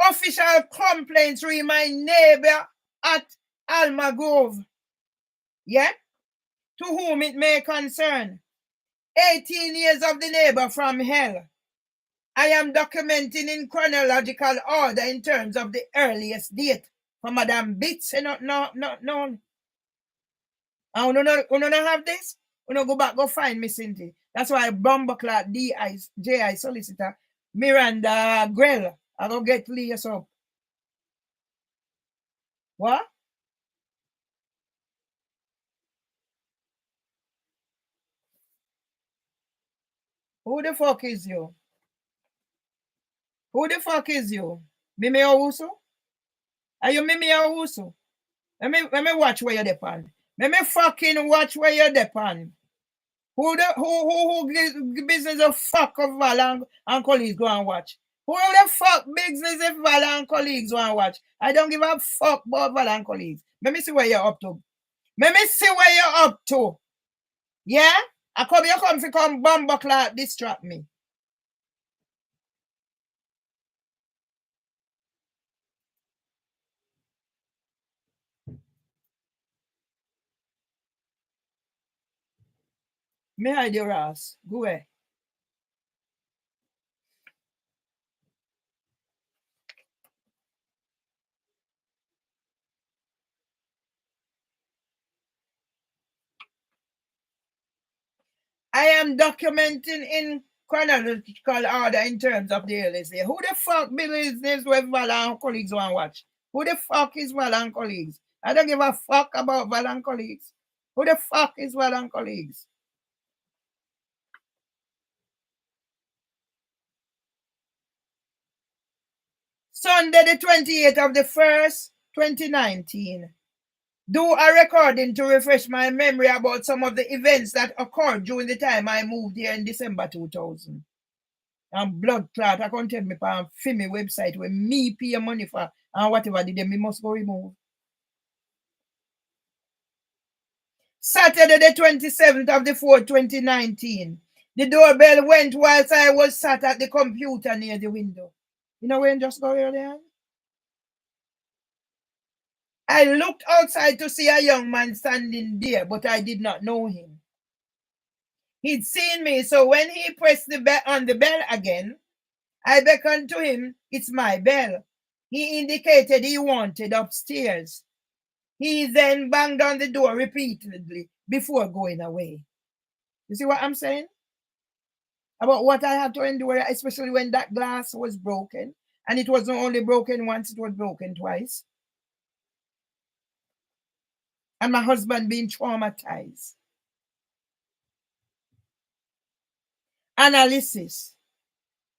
Official complaints read my neighbor at Alma Grove. Yeah? To whom it may concern. 18 years of the neighbor from hell. I am documenting in chronological order in terms of the earliest date. For Madam Bits, no. And you don't have this? You don't go back, go find me, Cindy. That's why Bumbleclot J.I. Solicitor, Miranda Grell, I go get Lee up. What? Who the fuck is you? Who the fuck is you? Mimi Owusu? Are you Mimi Owusu? Let me watch where you're depend. Let me fucking watch where you're depend. Who business of fuck of Val and colleagues go and watch? Who the fuck business if Val and colleagues go and watch? I don't give a fuck about Val and colleagues. Let me see where you're up to. Let me see where you're up to. Yeah? You come to come Bumbleclot distract me. Me hide your ass. Go away. I am documenting in chronological order in terms of the earliest day. Who the fuck business with Val and colleagues want to watch? Who the fuck is Val and colleagues? I don't give a fuck about Val and colleagues. Who the fuck is Val and colleagues? Sunday the 28th of the 1st, 2019. Do a recording to refresh my memory about some of the events that occurred during the time I moved here in December 2000. And blood clot, I can't tell me on FIMI website where me pay money for and whatever did me must go remove. Saturday the 27th of the 4th, 2019. The doorbell went whilst I was sat at the computer near the window. You know when just go earlier? I looked outside to see a young man standing there, but I did not know him. He'd seen me, so when he pressed the bell on the bell again, I beckoned to him. It's my bell. He indicated he wanted upstairs. He then banged on the door repeatedly before going away. You see what I'm saying? About what I had to endure, especially when that glass was broken. And it wasn't only broken once, it was broken twice. And my husband being traumatized. Analysis.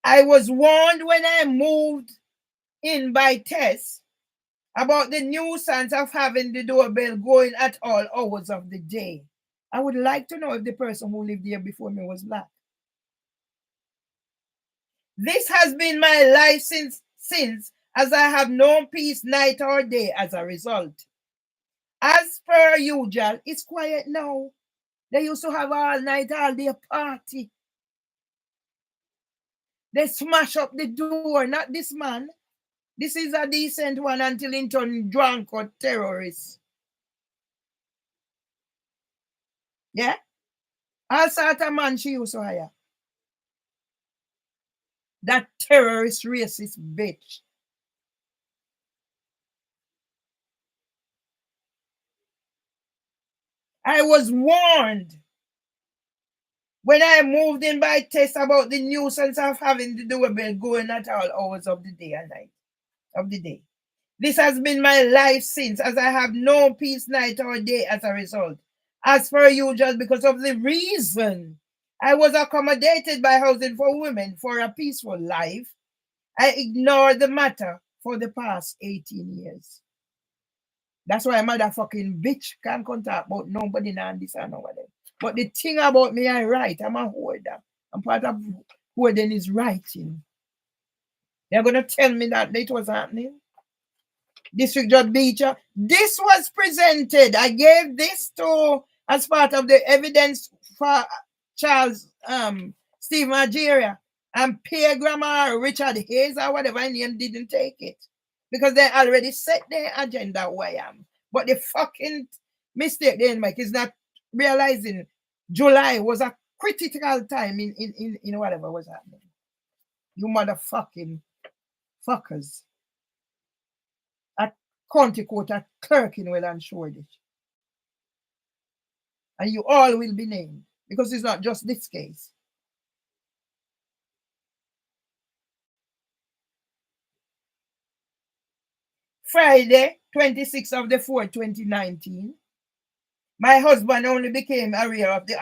I was warned when I moved in by Tess about the nuisance of having the doorbell going at all hours of the day. I would like to know if the person who lived here before me was black. This has been my life since as I have known peace night or day as a result. As per usual, it's quiet now. They used to have all night, all day party. They smash up the door, not this man. This is a decent one until he turned drunk or terrorist. Yeah? All sort of man she used to hire. That terrorist racist bitch. I was warned when I moved in by Tess about the nuisance of having the doorbell going at all hours of the day and night of the day. This has been my life since, as I have no peace night or day as a result. As for you, just because of the reason I was accommodated by Housing for Women for a peaceful life, I ignored the matter for the past 18 years. That's why a motherfucking bitch can't contact about nobody now this and over there. But the thing about me, I write. I'm a holder. I'm part of holding is writing. They're going to tell me that it was happening. District Judge Beecher. This was presented. I gave this to as part of the evidence for Charles Steve Nigeria. And Pierre Grammar, Richard Hayes, or whatever name didn't take it. Because they already set their agenda who I am. But the fucking mistake they make is not realizing July was a critical time in whatever was happening. You motherfucking fuckers. At County Court at Clerkenwell and Shoreditch. And you all will be named. Because it's not just this case. Friday, 26th of the 4th, 2019, my husband only became aware of the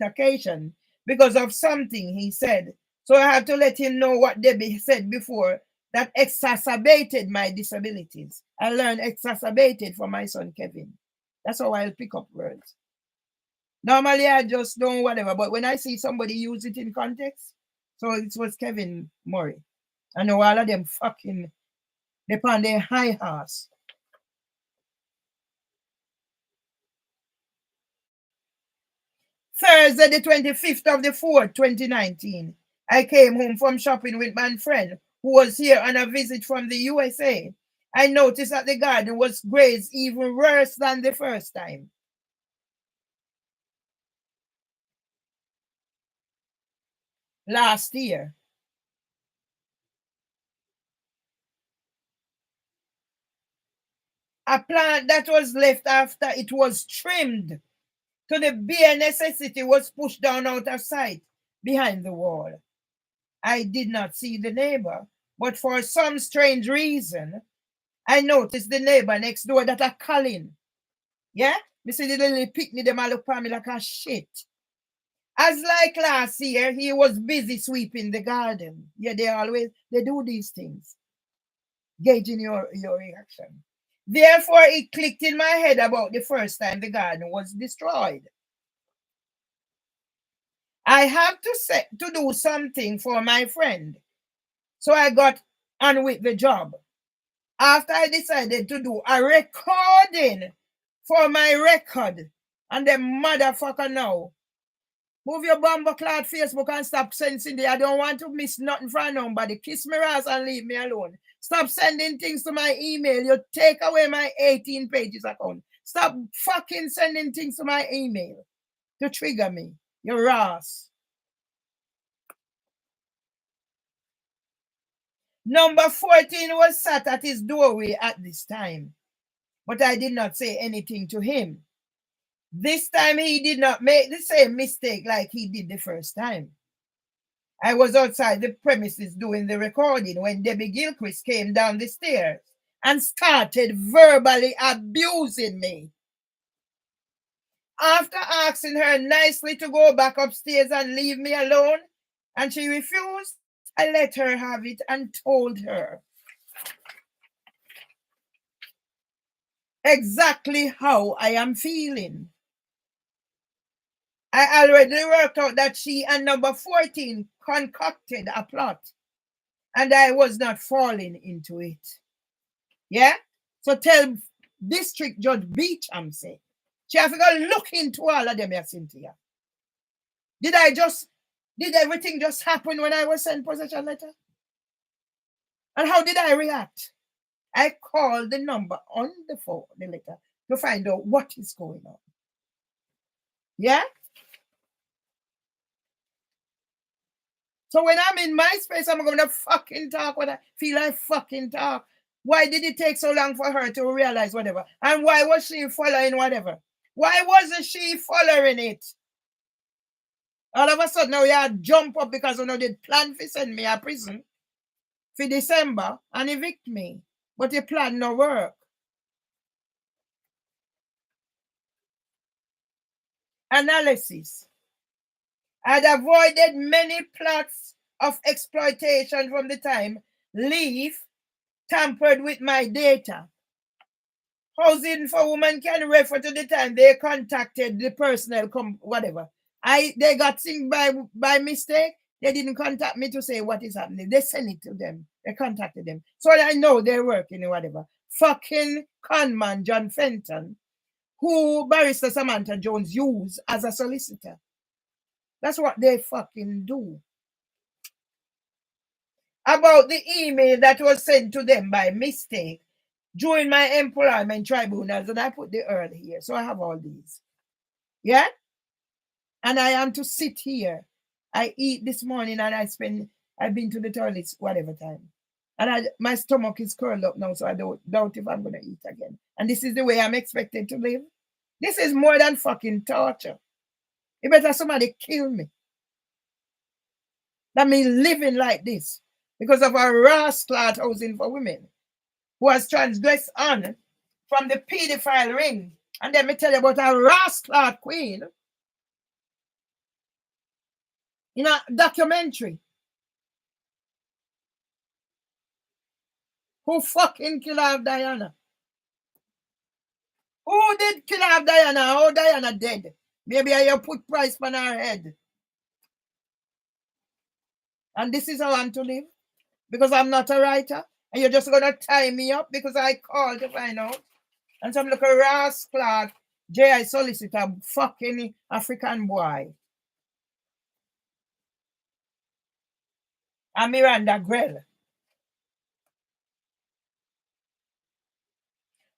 altercation because of something he said. So I had to let him know what Debbie said before that exacerbated my disabilities. I learned exacerbated from my son Kevin. That's how I'll pick up words. Normally I just don't whatever, but when I see somebody use it in context, so it was Kevin Murray. I know all of them fucking they on their high horse. Thursday, the 25th of the 4th, 2019, I came home from shopping with my friend who was here on a visit from the USA. I noticed that the garden was grazed even worse than the first time. Last year. A plant that was left after it was trimmed to the bare necessity was pushed down out of sight behind the wall. I did not see the neighbor, but for some strange reason, I noticed the neighbor next door that are Colin. Yeah? Me see the little picnic, them all look at me like a shit. As like last year, he was busy sweeping the garden. Yeah, they do these things. Gauging your reaction. Therefore, it clicked in my head about the first time the garden was destroyed. I have to do something for my friend. So I got on with the job. After I decided to do a recording for my record, and the motherfucker now Move your bumble clad Facebook and stop sending there. I don't want to miss nothing from nobody. Kiss me ass and leave me alone. Stop sending things to my email. You take away my 18 pages account. Stop fucking sending things to my email to trigger me. You're ass. Number 14 was sat at his doorway at this time, but I did not say anything to him. This time he did not make the same mistake like he did the first time. I was outside the premises doing the recording when Debbie Gilchrist came down the stairs and started verbally abusing me. After asking her nicely to go back upstairs and leave me alone, and she refused, I let her have it and told her exactly how I am feeling. I already worked out that she and number 14 concocted a plot, and I was not falling into it. Yeah? So tell District Judge Beecham, say, she have to go look into all of them, Cynthia. Did everything just happen when I was sent possession letter? And how did I react? I called the number on the phone, the letter, to find out what is going on. Yeah? So when I'm in my space, I'm going to fucking talk what I feel like fucking talk. Why did it take so long for her to realize whatever? And why was she following whatever? Why wasn't she following it? All of a sudden now you jump up because you know they plan to send me a prison for December and evict me. But the plan no work. Analysis. I'd avoided many plots of exploitation from the time Leaf tampered with my data. Housing for Women can refer to the time they contacted the personnel, whatever. They got things by mistake. They didn't contact me to say what is happening. They sent it to them. They contacted them. So I know they're working or whatever. Fucking conman John Fenton, who Barrister Samantha Jones used as a solicitor. That's what they fucking do. About the email that was sent to them by mistake during my employment tribunals, and I put the earl here, so I have all these. Yeah? And I am to sit here. I eat this morning and I've been to the toilet whatever time. And my stomach is curled up now, so I don't doubt if I'm going to eat again. And this is the way I'm expected to live. This is more than fucking torture. You better somebody kill me. That means living like this because of a rascal Housing for Women who has transgressed on from the pedophile ring. And let me tell you about a rascal queen in a documentary who fucking killed off Diana. Who did kill off Diana? How Diana dead? Maybe I put price on her head. And this is how I'm to live? Because I'm not a writer? And you're just going to tie me up because I called to find out? And some little rascal J.I. solicitor, fucking African boy. And Miranda Grell.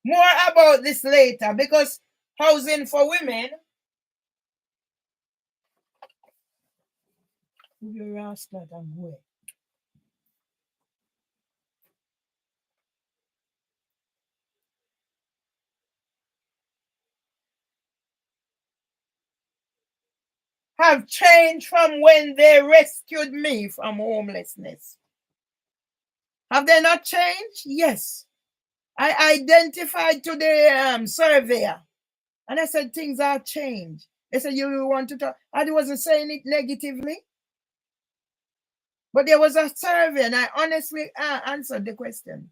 More about this later because Housing for Women. You rascal and boy. Have changed from when they rescued me from homelessness. Have they not changed? Yes. I identified to the surveyor and I said things have changed. They said, you want to talk? I wasn't saying it negatively. But there was a survey and I honestly answered the question.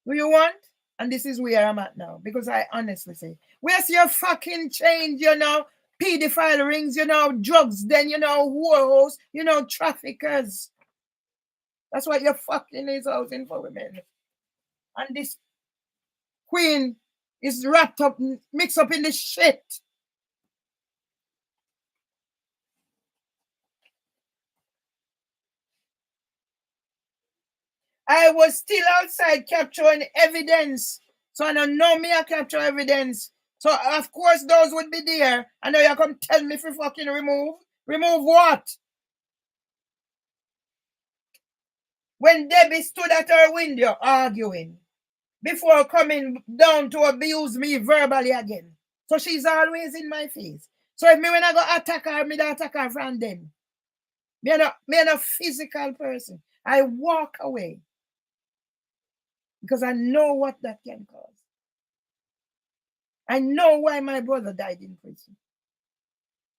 Do you want? And this is where I'm at now because I honestly say, where's your fucking change, you know? Pedophile rings, you know, drugs, then, you know, whores, you know, traffickers. That's what your fucking is Housing for Women. And this queen is wrapped up, mixed up in this shit. I was still outside capturing evidence. So I don't know me I capture evidence. So of course those would be there. I know you come tell me if you fucking remove. Remove what? When Debbie stood at her window arguing before coming down to abuse me verbally again. So she's always in my face. So if me when I go attack her, me don't attack her from them. Me a physical person. I walk away. Because I know what that can cause. I know why my brother died in prison.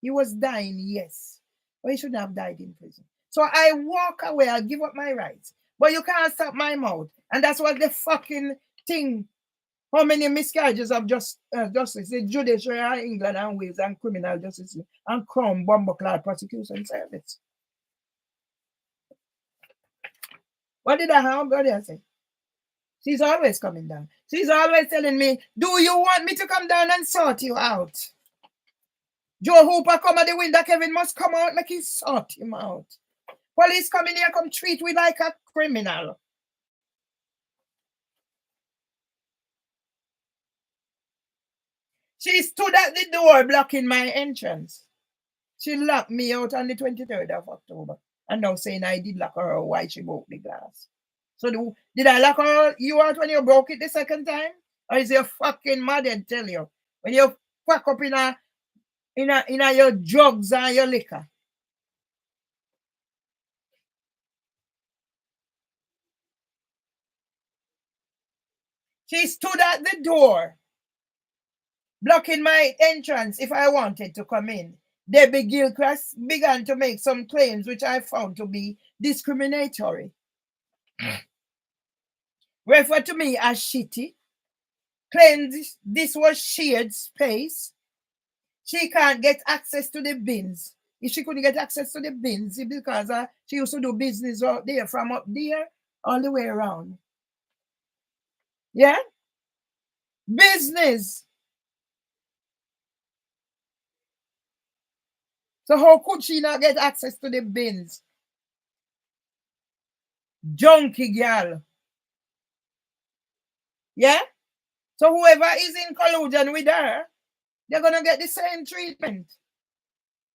He was dying, yes. But he shouldn't have died in prison. So I walk away, I'll give up my rights. But you can't stop my mouth. And that's what the fucking thing. How many miscarriages of justice, the judiciary in England and Wales and criminal justice and Crown Bomboclad prosecution service. What did I have? What did I say? She's always coming down. She's always telling me, do you want me to come down and sort you out? Joe Hooper come at the window, Kevin must come out, make him sort him out. Police come in here, come treat me like a criminal. She stood at the door blocking my entrance. She locked me out on the 23rd of October. And now saying I did lock her out, why she broke the glass. So did I lock you out when you broke it the second time? Or is your fucking mother tell you? When you fuck up in your drugs and your liquor. She stood at the door, blocking my entrance if I wanted to come in. Debbie Gilchrist began to make some claims which I found to be discriminatory. Referred to me as shitty, claimed this was shared space. She can't get access to the bins. If she couldn't get access to the bins, it's because she used to do business out there from up there all the way around. Yeah? Business. So how could she not get access to the bins? Junkie girl. Yeah? So whoever is in collusion with her, they're going to get the same treatment.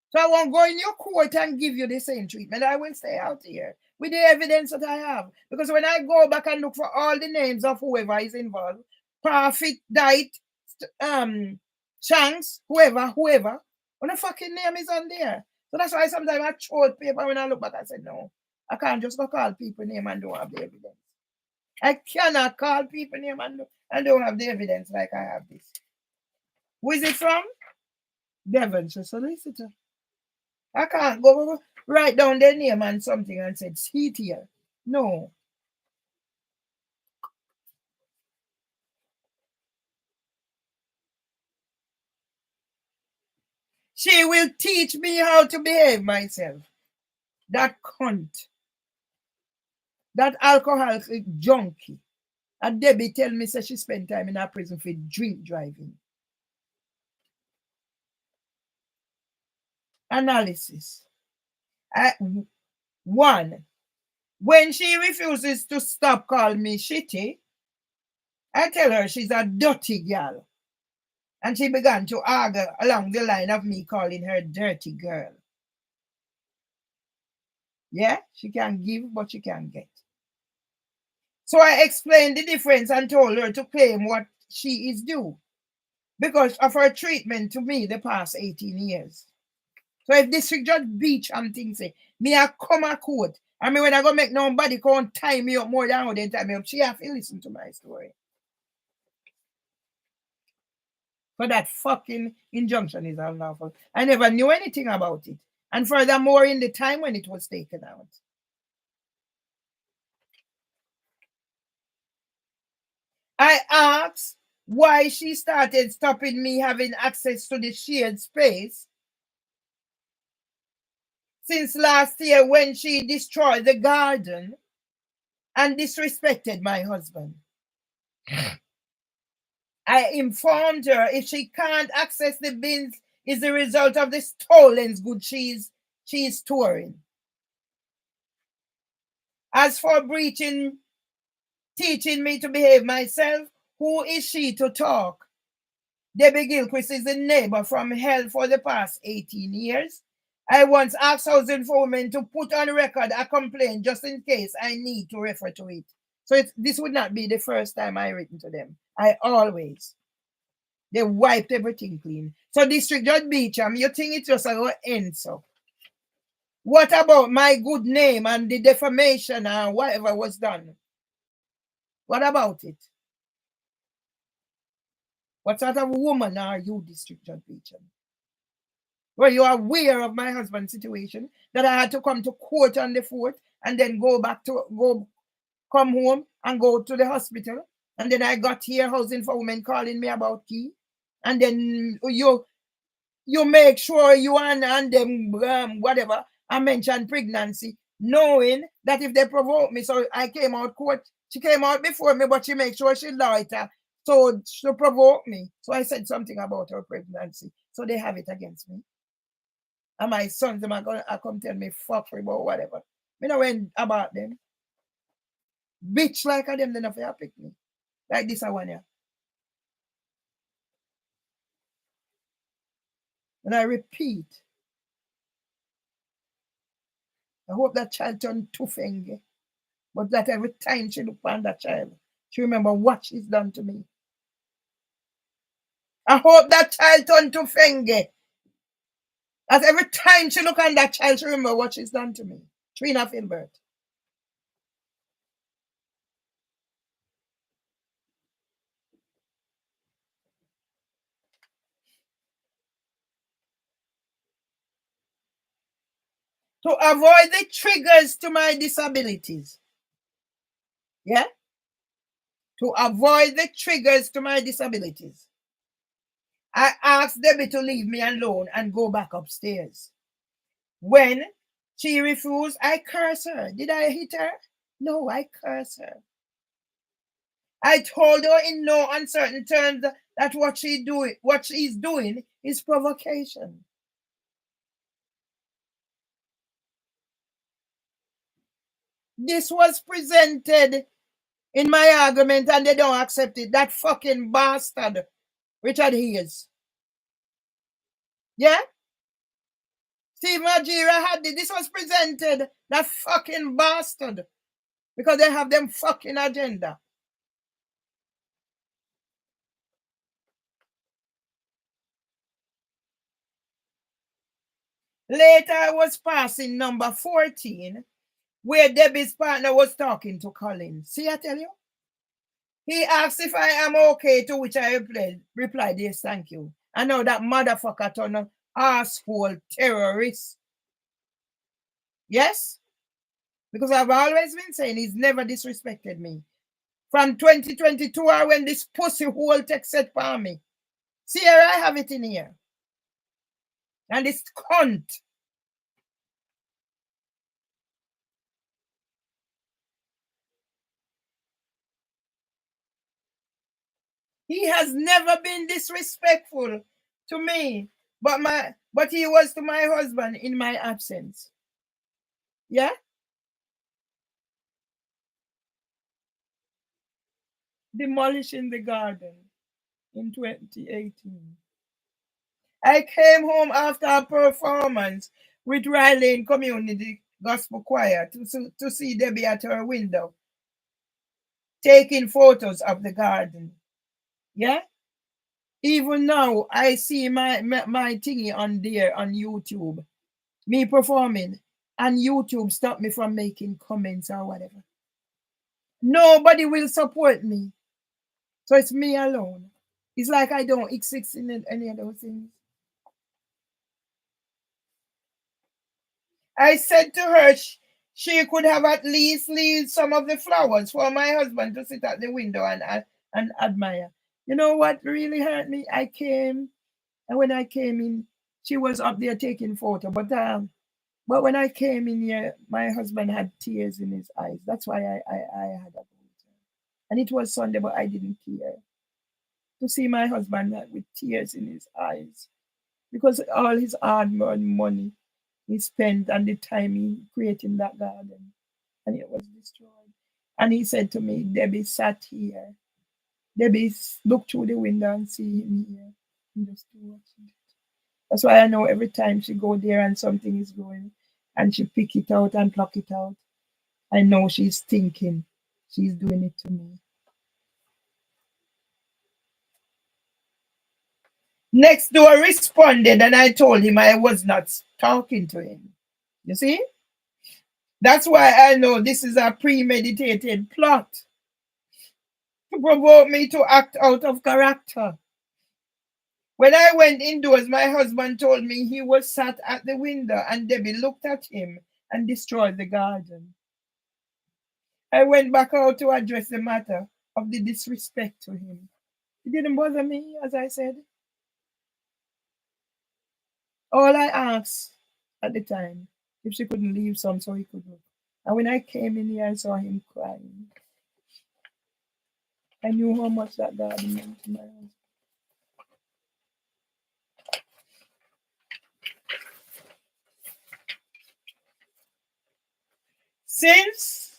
So I won't go in your court and give you the same treatment. I will stay out here with the evidence that I have. Because when I go back and look for all the names of whoever is involved, Profit, Diet, Shanks, whoever, when the fucking name is on there. So that's why sometimes I throw out paper when I look back, I said, no, I can't just go call people name and don't have the evidence. I cannot call people name and don't have the evidence like I have this. Who is it from? Devonshire Solicitor. I can't go write down their name and something and said, see it here. No. She will teach me how to behave myself. That cunt. That alcoholic junkie. And Debbie tell me that she spent time in her prison for drink driving. Analysis. One, when she refuses to stop calling me shitty, I tell her she's a dirty girl. And she began to argue along the line of me calling her dirty girl. Yeah, she can give, but she can get. So I explained the difference and told her to claim what she is due because of her treatment to me the past 18 years. So if District Judge Beach and things say, me I come a court, I mean when I go make nobody can't tie me up more than how they tie me up, she have to listen to my story. But that fucking injunction is unlawful. I never knew anything about it. And furthermore, in the time when it was taken out. I asked why she started stopping me having access to the shared space since last year when she destroyed the garden and disrespected my husband. I informed her if she can't access the bins is the result of the stolen goods she's storing. As for breaching teaching me to behave myself. Who is she to talk? Debbie Gilchrist is a neighbor from hell for the past 18 years. I once asked Housing for Women to put on record a complaint just in case I need to refer to it. So this would not be the first time I written to them. I always. They wiped everything clean. So District Judge Beecham, you think it's just a go end so? What about my good name and the defamation and whatever was done? What about it? What sort of woman are you, District Judge Beecham? Were you aware of my husband's situation, that I had to come to court on the 4th and then come home and go to the hospital? And then I got here, Housing for Women calling me about key. And then you make sure you and them whatever, I mentioned pregnancy, knowing that if they provoke me, so I came out court. She came out before me, but she made sure she loiter, so she provoked me. So I said something about her pregnancy. So they have it against me. And my sons, them are going to come tell me fuckery about whatever. Me know when about them. Bitch like them, they never pick me. Like this one here. And I repeat, I hope that child turned Tufenge, but that every time she look on that child, she remember what she's done to me. I hope that child turned Tufenge. That every time she look on that child, she remember what she's done to me. Trina Filbert. To avoid the triggers to my disabilities. Yeah? To avoid the triggers to my disabilities. I asked Debbie to leave me alone and go back upstairs. When she refused, I cursed her. Did I hit her? No, I cursed her. I told her in no uncertain terms that what she's doing is provocation. This was presented in my argument and they don't accept it. That fucking bastard, Richard Hayes. Yeah? Steve Majira had it. This was presented. That fucking bastard. Because they have them fucking agenda. Later, I was passing number 14, where Debbie's partner was talking to Colin. See, I tell you? He asked if I am okay, to which I replied, yes, thank you. I know that motherfucker turned an asshole terrorist. Yes? Because I've always been saying he's never disrespected me. From 2022, when this pussy hole text set for me. See here, I have it in here. And this cunt. He has never been disrespectful to me, but he was to my husband in my absence. Yeah? Demolishing the garden in 2018. I came home after a performance with Riley in Community Gospel Choir to see Debbie at her window, taking photos of the garden. Yeah? Even now, I see my thingy on there on YouTube, me performing, and YouTube stopped me from making comments or whatever. Nobody will support me. So it's me alone. It's like I don't exist in any of those things. I said to her she could have at least leave some of the flowers for my husband to sit at the window and admire. You know what really hurt me? I came, and when I came in, she was up there taking photo. But when I came in here, my husband had tears in his eyes. That's why I had a photo. And it was Sunday, but I didn't care to see my husband with tears in his eyes, because all his hard-earned money he spent and the time in creating that garden, and it was destroyed. And he said to me, Debbie sat here. Debbie looked through the window and see him here. And just do what she did. That's why I know every time she go there and something is going and she pick it out and pluck it out, I know she's thinking she's doing it to me. Next door responded and I told him I was not talking to him. You see? That's why I know this is a premeditated plot to provoke me to act out of character. When I went indoors, my husband told me he was sat at the window and Debbie looked at him and destroyed the garden. I went back out to address the matter of the disrespect to him. It didn't bother me, as I said. All I asked at the time, if she couldn't leave some so he could look. And when I came in here, I saw him crying. I knew how much that garden meant to my husband. Since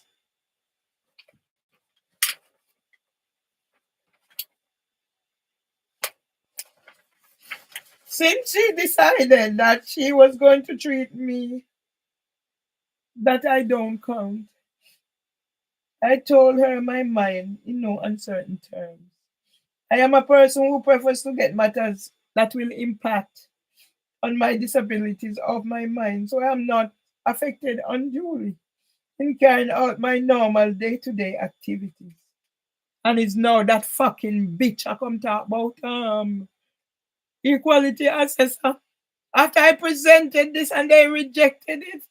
she decided that she was going to treat me that I don't count, I told her my mind in no uncertain terms. I am a person who prefers to get matters that will impact on my disabilities of my mind, so I am not affected unduly in carrying out my normal day-to-day activities. And it's now that fucking bitch I come talk about equality assessor. After I presented this and they rejected it.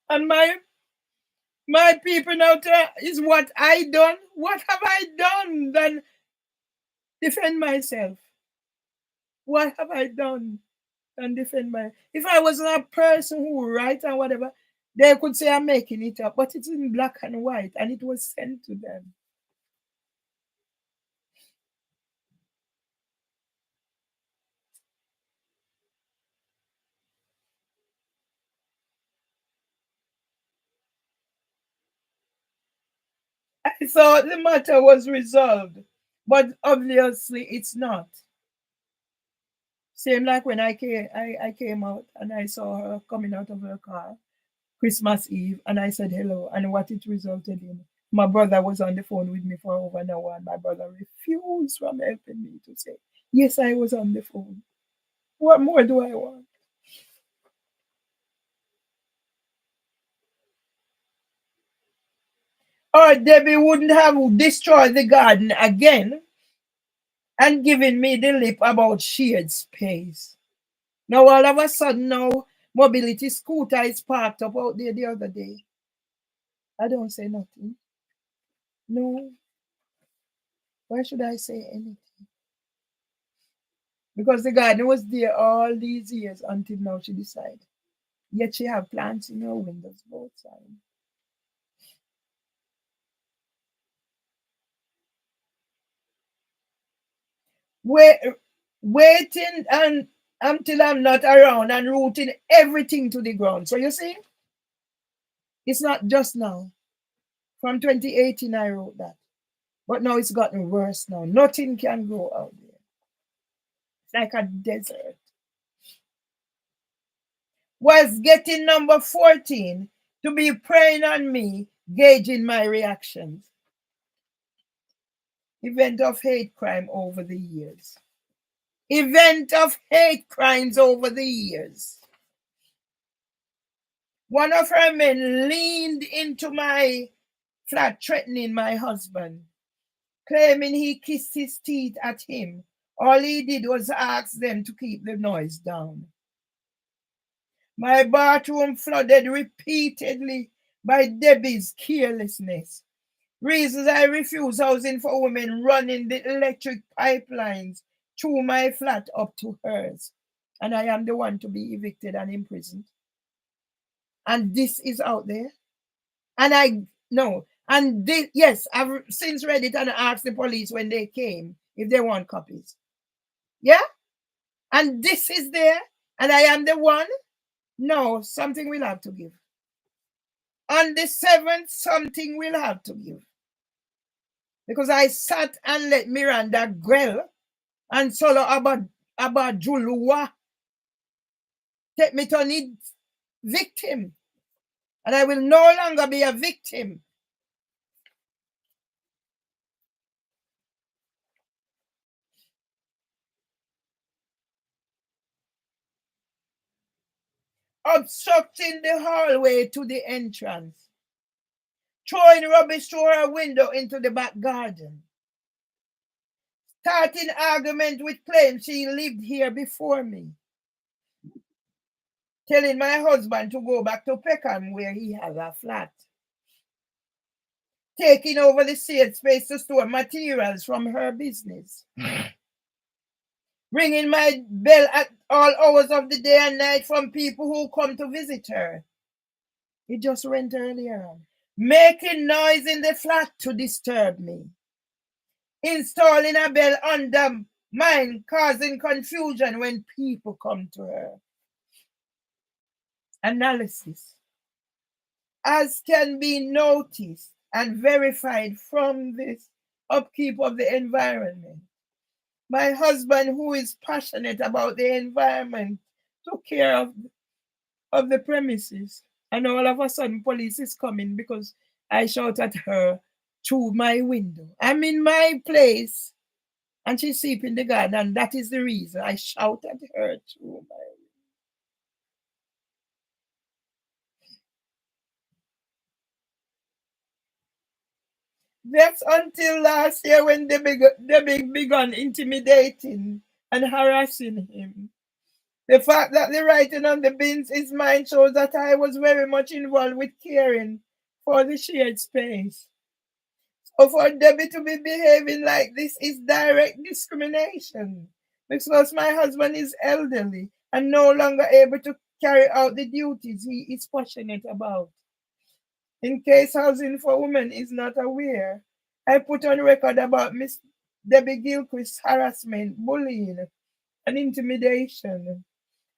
And my people now is what I done. What have I done than defend myself? What have I done than defend myself? If I wasn't a person who write and whatever, they could say I'm making it up, but it's in black and white and it was sent to them. I thought the matter was resolved, but obviously it's not. Same like when I came out and I saw her coming out of her car Christmas Eve and I said hello, and what it resulted in. My brother was on the phone with me for over an hour and my brother refused from helping me to say, yes, I was on the phone. What more do I want? Or Debbie wouldn't have destroyed the garden again and given me the lip about shared space. Now all of a sudden now mobility scooter is parked up out there the other day. I don't say nothing. No. Why should I say anything? Because the garden was there all these years until now she decided. Yet she have plants in her windows both sides. Waiting and until I'm not around and rooting everything to the ground. So you see, it's not just now. From 2018 I wrote that. But now it's gotten worse now. Nothing can grow out there. It's like a desert. Was getting number 14 to be preying on me, gauging my reactions. Event of hate crime over the years. Event of hate crimes over the years. One of her men leaned into my flat, threatening my husband, claiming he kissed his teeth at him. All he did was ask them to keep the noise down. My bathroom flooded repeatedly by Debbie's carelessness. Reasons I refuse housing for women running the electric pipelines through my flat up to hers. And I am the one to be evicted and imprisoned. And this is out there. And yes, I've since read it and asked the police when they came if they want copies. Yeah? And this is there. and I am the one? No, something will have to give. On the 7th, something will have to give. Because I sat and let Miranda Grell and Solo about Julua take me to need victim. And I will no longer be a victim. Obstructing the hallway to the entrance. Throwing rubbish through her window into the back garden. Starting argument with claims she lived here before me. Telling my husband to go back to Peckham where he has a flat. Taking over the safe space to store materials from her business. Ringing my bell at all hours of the day and night from people who come to visit her. It just went earlier on. Making noise in the flat to disturb me. Installing a bell under mine, causing confusion when people come to her. Analysis. As can be noticed and verified from this upkeep of the environment. My husband, who is passionate about the environment, took care of the premises. And all of a sudden, police is coming because I shout at her through my window. I'm in my place, and she's sleeping in the garden, and that is the reason I shout at her through my window. That's until last year when they began intimidating and harassing him. The fact that the writing on the bins is mine shows that I was very much involved with caring for the shared space. So for Debbie to be behaving like this is direct discrimination because my husband is elderly and no longer able to carry out the duties he is passionate about. In case Housing for Women is not aware, I put on record about Miss Debbie Gilchrist's harassment, bullying, and intimidation.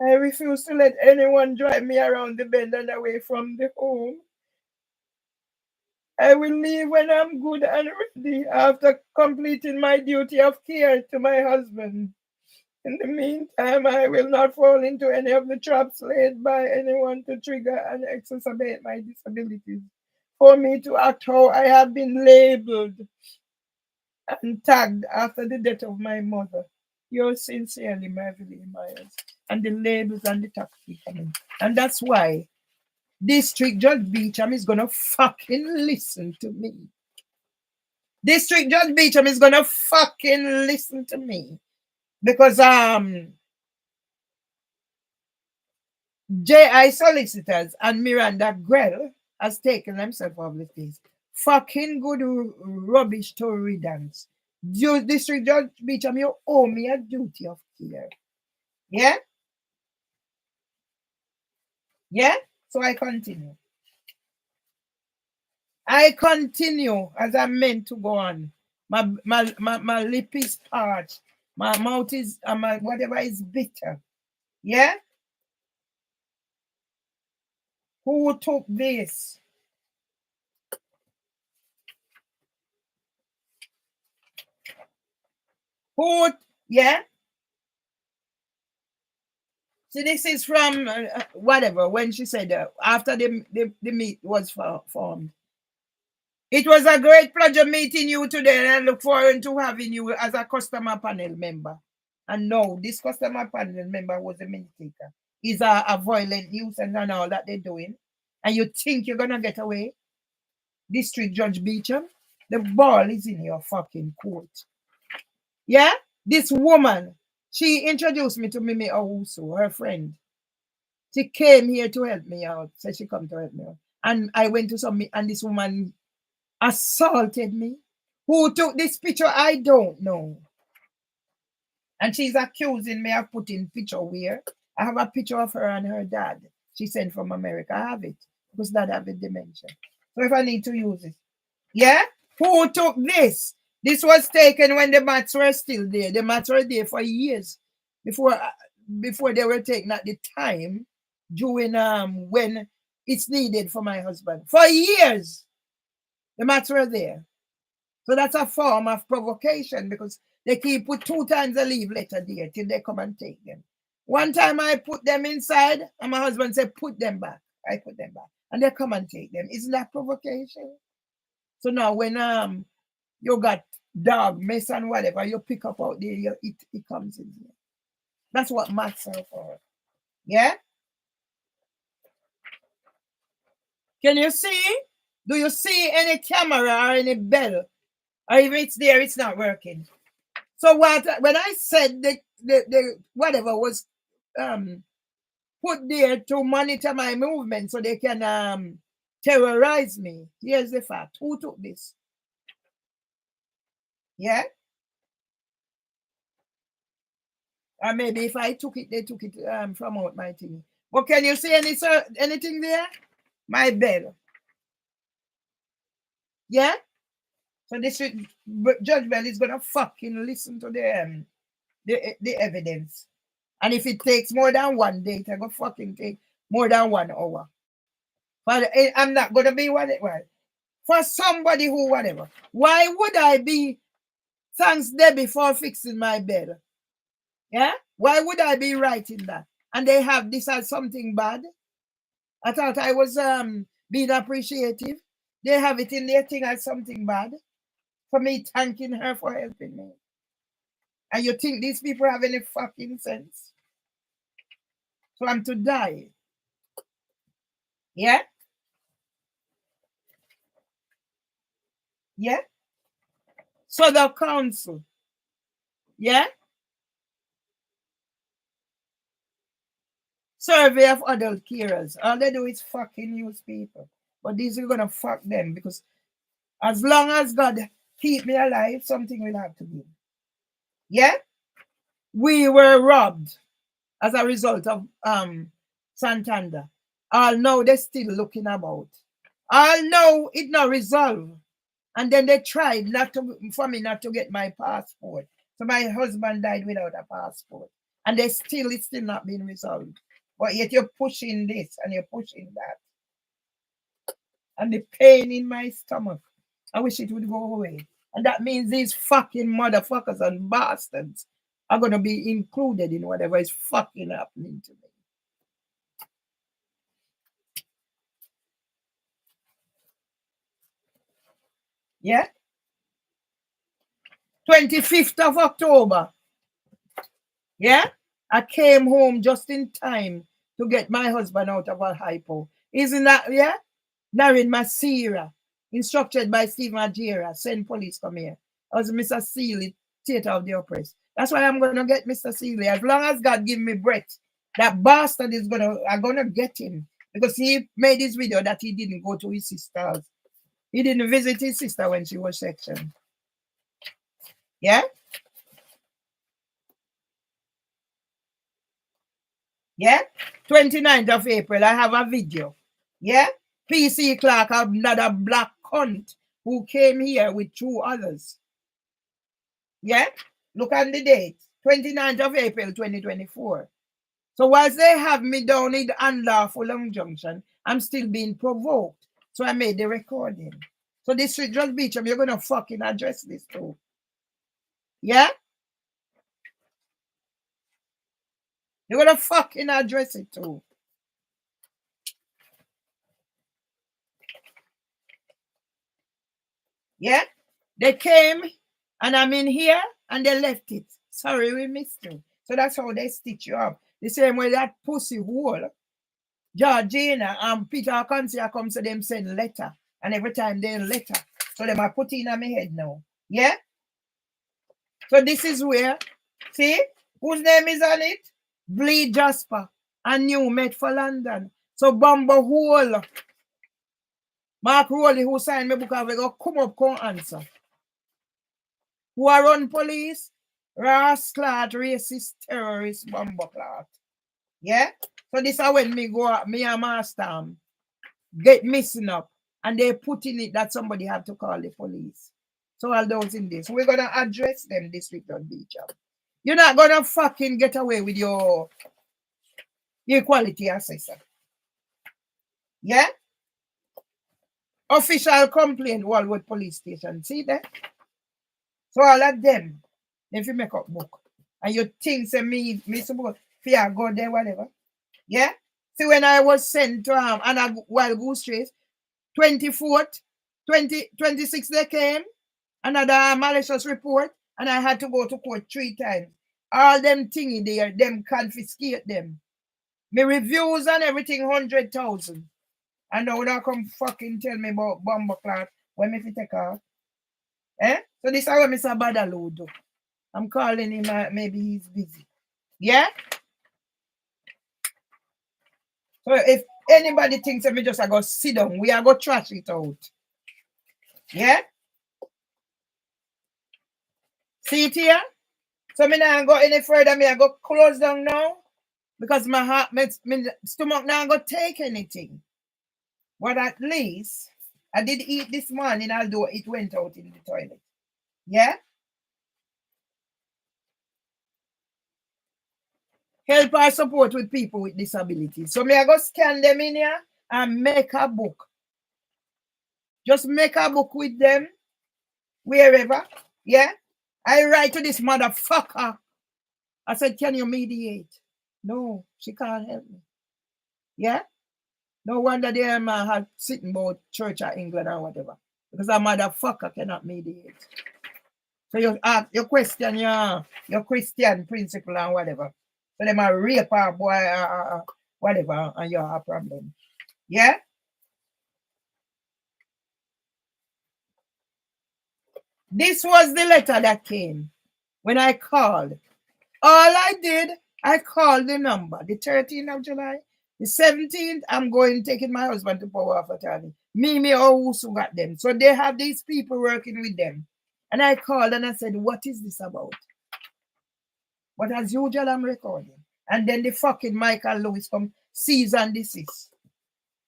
I refuse to let anyone drive me around the bend and away from the home. I will leave when I'm good and ready after completing my duty of care to my husband. In the meantime, I will not fall into any of the traps laid by anyone to trigger and exacerbate my disabilities. For me to act how I have been labeled and tagged after the death of my mother. Yours sincerely, Marvelly Myers. And the labels and the tax coming. And that's why District Judge Beecham is gonna fucking listen to me. District Judge Beecham is gonna fucking listen to me. Because J.I. Solicitors and Miranda Grell has taken themselves off the case. Fucking good rubbish to riddance. District Judge Beecham, you owe me a duty of care. Yeah? Yeah? So I continue. I continue as I'm meant to go on. My lip is parched. My mouth is, whatever is bitter. Yeah? Who took this? Who, yeah? So this is from whatever, when she said after the meet was formed. It was a great pleasure meeting you today, and I look forward to having you as a customer panel member. And no, this customer panel member was a minute taker. He's a violent nuisance and all that they're doing. And you think you're going to get away? District Judge Beecham, the ball is in your fucking court. Yeah? This woman, she introduced me to Mimi Owusu, her friend. She came here to help me out. Said she come to help me out. And I went to some, and this woman assaulted me. Who took this picture? I don't know. And she's accusing me of putting picture where I have a picture of her and her dad. She sent from America. I have it because dad have a dementia. So if I need to use it. Yeah? Who took this? This was taken when the mats were still there. The mats were there for years before before they were taken at the time during when it's needed for my husband. For years, the mats were there. So that's a form of provocation because they keep put 2 times a leave letter there till they come and take them. One time I put them inside and my husband said, put them back. I put them back. And they come and take them. Isn't that provocation? So now when you got dog, mess and whatever, you pick up out there, it comes in here. That's what mats are for. Yeah? Can you see? Do you see any camera or any bell? Or if it's there, it's not working. So when I said the whatever was put there to monitor my movement so they can terrorize me, here's the fact. Who took this? Yeah? Or maybe if I took it, they took it from out my thing. But can you see anything there? My bell. Yeah? So this Judge Bell is gonna fucking listen to the evidence. And if it takes more than 1 day, it's gonna fucking take more than 1 hour. But I'm not gonna be whatever. For somebody who whatever. Why would I be thanks Debbie for fixing my bed? Yeah? Why would I be writing that? And they have this as something bad. I thought I was being appreciative. They have it in their thing as something bad. For me thanking her for helping me. And you think these people have any fucking sense? So I'm to die. Yeah? Yeah? So the council. Yeah? Survey of adult carers. All they do is fucking use people. But these are gonna fuck them because as long as God keep me alive, something will have to give. Yeah? We were robbed as a result of Santander. All now they're still looking about. All now it not resolved. And then they tried for me not to get my passport. So my husband died without a passport. And it's still not being resolved. But yet you're pushing this and you're pushing that. And the pain in my stomach, I wish it would go away. And that means these fucking motherfuckers and bastards are going to be included in whatever is fucking happening to me. Yeah? 25th of October. Yeah? I came home just in time to get my husband out of a hypo. Isn't that, yeah? Narin Masira, instructed by Stephen Ajira, send police come here. I was Mr. Seeley, Theatre of the Oppressed. That's why I'm going to get Mr. Seeley. As long as God give me breath, that bastard is I'm going to get him. Because he made this video that he didn't go to his sister's. He didn't visit his sister when she was sectioned. Yeah? Yeah? 29th of April, I have a video. Yeah? PC Clark, another black cunt who came here with 2 others. Yeah? Look at the date. 29th of April, 2024. So whilst they have me down in the unlawful injunction, I'm still being provoked. So I made the recording. So this Street Judge Beecham, you're going to fucking address this too. Yeah? You're going to fucking address it too. Yeah? They came and I'm in here and they left it. Sorry, we missed you. So that's how they stitch you up. The same way that pussy hole, Georgina and Peter Consia come to them send letter. And every time they letter. So them are put in my head now. Yeah? So this is where, see, whose name is on it? Bleed Jasper and New Met for London. So Bumbo Hole. Mark Rowley, who signed my book, have go come up, come answer. Who are run police? Rasclad, racist, terrorist, Bumbo Clot. Yeah? So this is when me go up, me and Master get missing up. And they put in it that somebody had to call the police. So all those in this. We're going to address them this week on Beecham. You're not gonna fucking get away with your equality assessor. Yeah? Official complaint Wildwood Police Station. See that? So all of them, if you make up book. And you think say me suppose fear go there, whatever. Yeah? See when I was sent to Anna Wild Goose Chase, 24th, 26th they came, another malicious report, and I had to go to court 3 times. All them thingy there, them confiscate them. My reviews and everything 100,000. And now they come fucking tell me about bomber clock when me fi take off. Eh? So this is how Mr. Badaloo do. I'm calling him, maybe he's busy. Yeah? So if anybody thinks that me just I go sit down, we are go trash it out. Yeah? See it here? So me now go any further, me I go close down now. Because my heart, my stomach now go take anything. But at least I did eat this morning, although it went out in the toilet. Yeah? Help or support with people with disabilities. So me I go scan them in here and make a book. Just make a book with them wherever. Yeah? I write to this motherfucker. I said, can you mediate? No, she can't help me. Yeah? No wonder they had sitting about Church of England or whatever. Because a motherfucker cannot mediate. So you ask your question your Christian principle and whatever. So they might rape a boy whatever and you have a problem. Yeah? This was the letter that came when I called. All I did, I called the number. The 13th of July. The 17th, I'm going taking my husband to power of attorney. Me, who got them. So they have these people working with them. And I called and I said, what is this about? But as usual, I'm recording. And then the fucking Michael Lewis come cease and desist.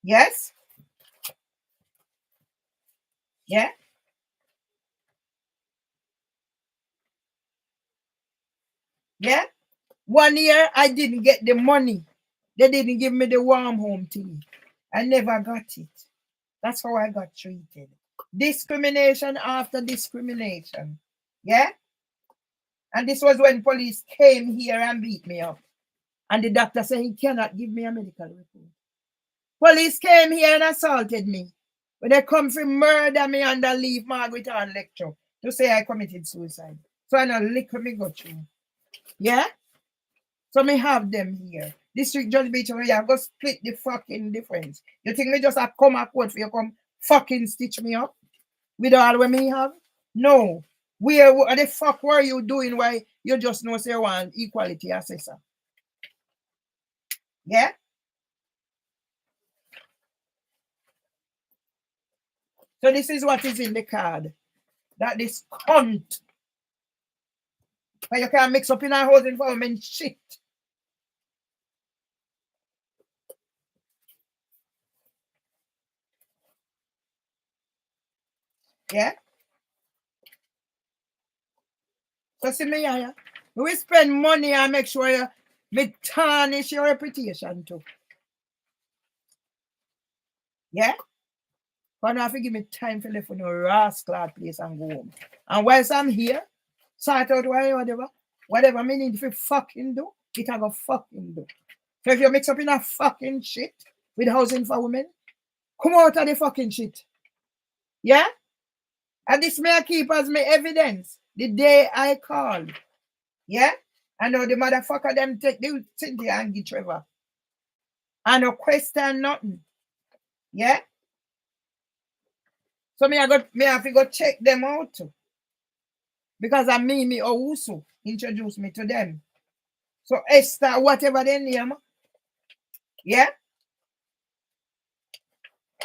Yes? Yeah? Yeah? 1 year, I didn't get the money. They didn't give me the warm home thing. I never got it. That's how I got treated. Discrimination after discrimination. Yeah? And this was when police came here and beat me up. And the doctor said he cannot give me a medical report. Police came here and assaulted me. When they come for murder me and they leave Margaret on lecture to say I committed suicide. So I know lick me go through. Yeah? So me have them here. District Judge Beach, you have to split the fucking difference. You think me just have come a court for you come fucking stitch me up? With all what me have? No. What the fuck were you doing why you just know say you want equality assessor? Yeah? So this is what is in the card. That this cunt. But you can't mix up in our housing environment shit. Yeah? So see me here. We spend money and make sure you tarnish your reputation too. Yeah? But now if you give me time for left on your rascal place and go home. And whilst I'm here, sort out whatever I need to fucking do, it I go fucking do. So if you mix up in a fucking shit with housing for women, come out of the fucking shit. Yeah? And this may I keep as my evidence the day I called. Yeah? I know the motherfucker them take the Cynthia and get Trevor. I no question nothing. Yeah? So me have to go check them out too. Because I Mimi Owusu introduced me to them. So Esther, whatever their name. Yeah?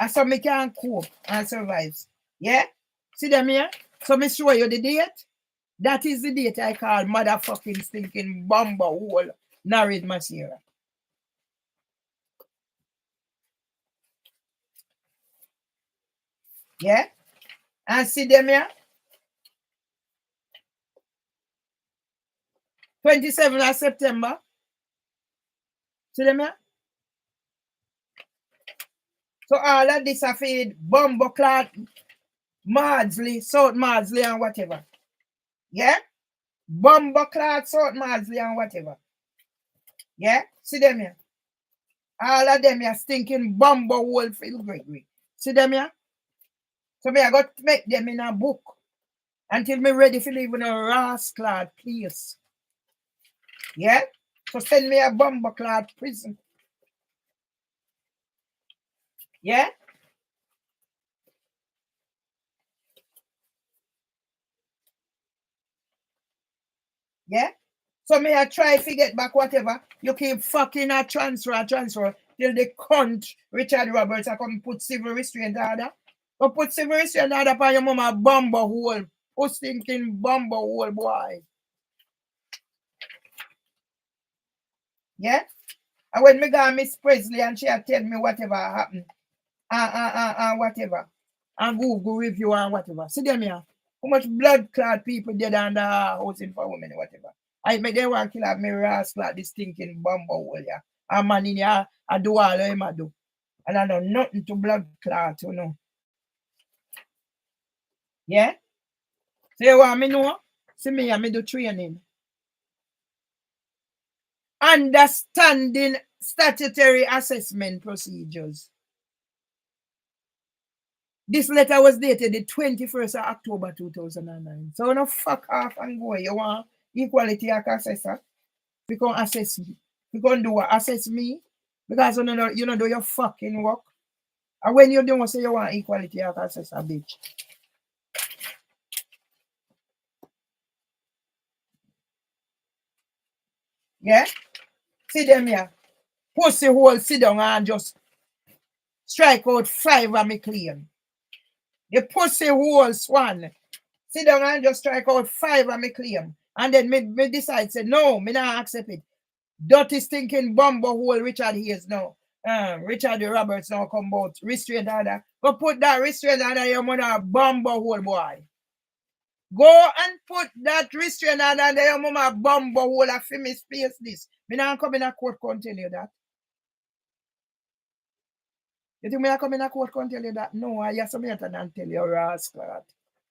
And so me can cope and survive. Yeah? See them here? So me show you the date. That is the date I call motherfucking stinking bomber hole Narid Masira. Yeah? And see them here? 27th of September. See them here? So all of this are feed Bumbleclad, Maudsley, South Maudsley and whatever. Yeah? Bumbleclad, South Maudsley and whatever. Yeah? See them here? All of them are stinking Bumbo Wolfield Gregory. See them here? So me I got to make them in a book until me ready to live in a Rasclad place. Yeah? So send me a Bumbleclad prison. Yeah? Yeah? So me I try to get back whatever. You keep fucking a transfer till the cunt Richard Roberts I come put civil restraint order. But put civil restraint order upon your mama bumbo hole. Who stinking bumbo hole boy. Yeah? And when me go Miss Presley and she tell me whatever happened. Whatever. And Google review and whatever. See them here. How much blood clot people dead under housing for women, whatever. I make them want to kill me rascal like this stinking bumbo hole, yeah. And man in here, I do all of him I do. And I know nothing to blood clot, you know. Yeah? So you want me know? See me, I do training. Understanding statutory assessment procedures. This letter was dated the 21st of October 2009. So no fuck off and go. You want equality assessor? You can assess me. You can do what? Assess me? Because you know do your fucking work. And when you don't say you want equality assessor, bitch. Yeah? See them here. Pussy hole sit down and just strike out 5 of me claim. The pussy hole swan. Sit down and just strike out 5 of me claim. And then me decide, say, no, me not accept it. Dirty stinking bumbo hole Richard Hayes now. Richard Roberts now come out. Restraint order. Go put that restraint order your mother bumbo hole boy. Go and put that restraint order your mama bumbo hole a for me space this. Me not come in a court can tell you that. You think me not come in a court can tell you that? No, I have something to tell you, rascal.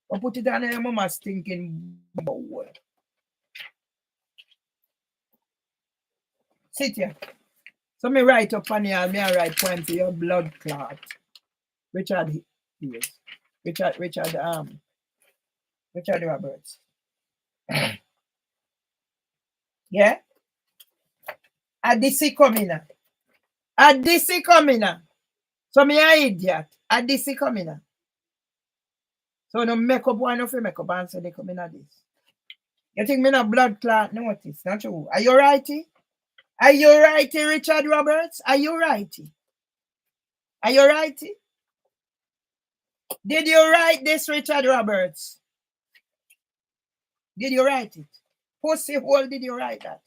Or put it on your mama stinking bumbo hole. Sit here. So me write up on here, me write poem to your blood clot. Richard Roberts. Yeah? A DC coming. A DC coming. So me an idiot. A DC coming. So no make up one of you make up and say they coming at this. You think me not blood clot? No, it is not true. Are you righty? Are you righty, Richard Roberts? Are you righty? Are you righty? Did you write this, Richard Roberts? Did you write it? Pussy hole, did you write that?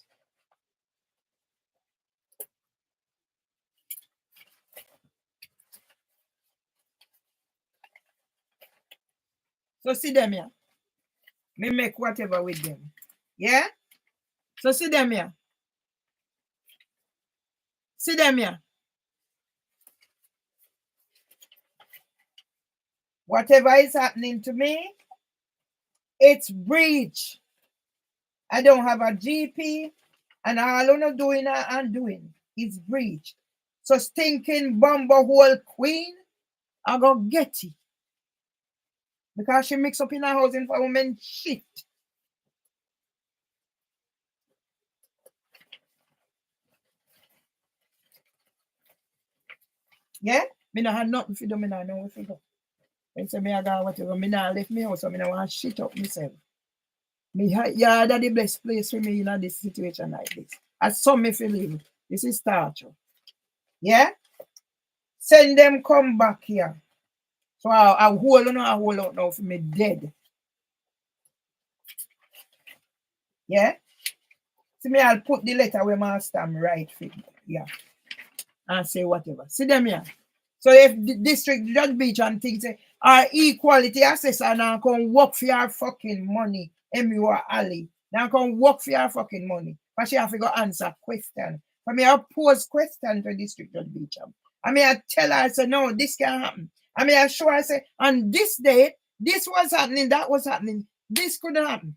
So see them here. Me make whatever with them. Yeah? So see them here. See them here. Whatever is happening to me, it's breach. I don't have a GP, and all I'm doing and doing is breach. So stinking bumbo hole queen, I go get it. Because she mix up in her housing for women shit. Yeah? Me not have nothing for them, me not know what to do. When say me I got whatever, me not left me house, so me not want shit up myself. Yeah, that's the best place for me in this situation like this. As some me feel live. This is torture. Yeah? Send them come back here. So I hold on out now for me dead. Yeah? See me, I'll put the letter where my stamp right for me. Yeah. And say whatever. See them here. So if the district judge beach and things say our equality assessor now come work for your fucking money, MU or Ali. Now come work for your fucking money. But she have to go answer question. For me, I pose question to District Judge Beecham. I mean, I tell her, I say, no, this can't happen. I mean, I show her, I say, on this day, this was happening, that was happening. This couldn't happen.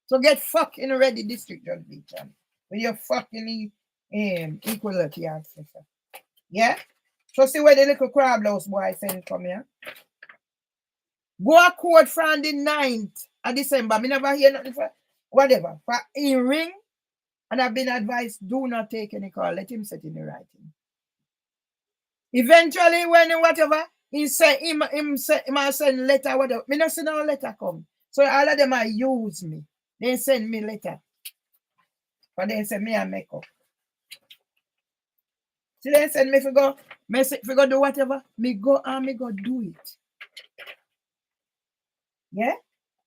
So get fucking ready, District Judge Beecham. With your fucking equality access. Yeah? So see where the little crab house boy sent from here. Go a court from the 9th of December. I never hear nothing for whatever. For a ring, and I've been advised, do not take any call. Let him set in the writing. Eventually, when whatever, he might send letter, whatever. Me not see no letter come. So all of them are use me. They send me letter. But they send me a make up. So they send me if you go do whatever, me go and me go do it. Yeah?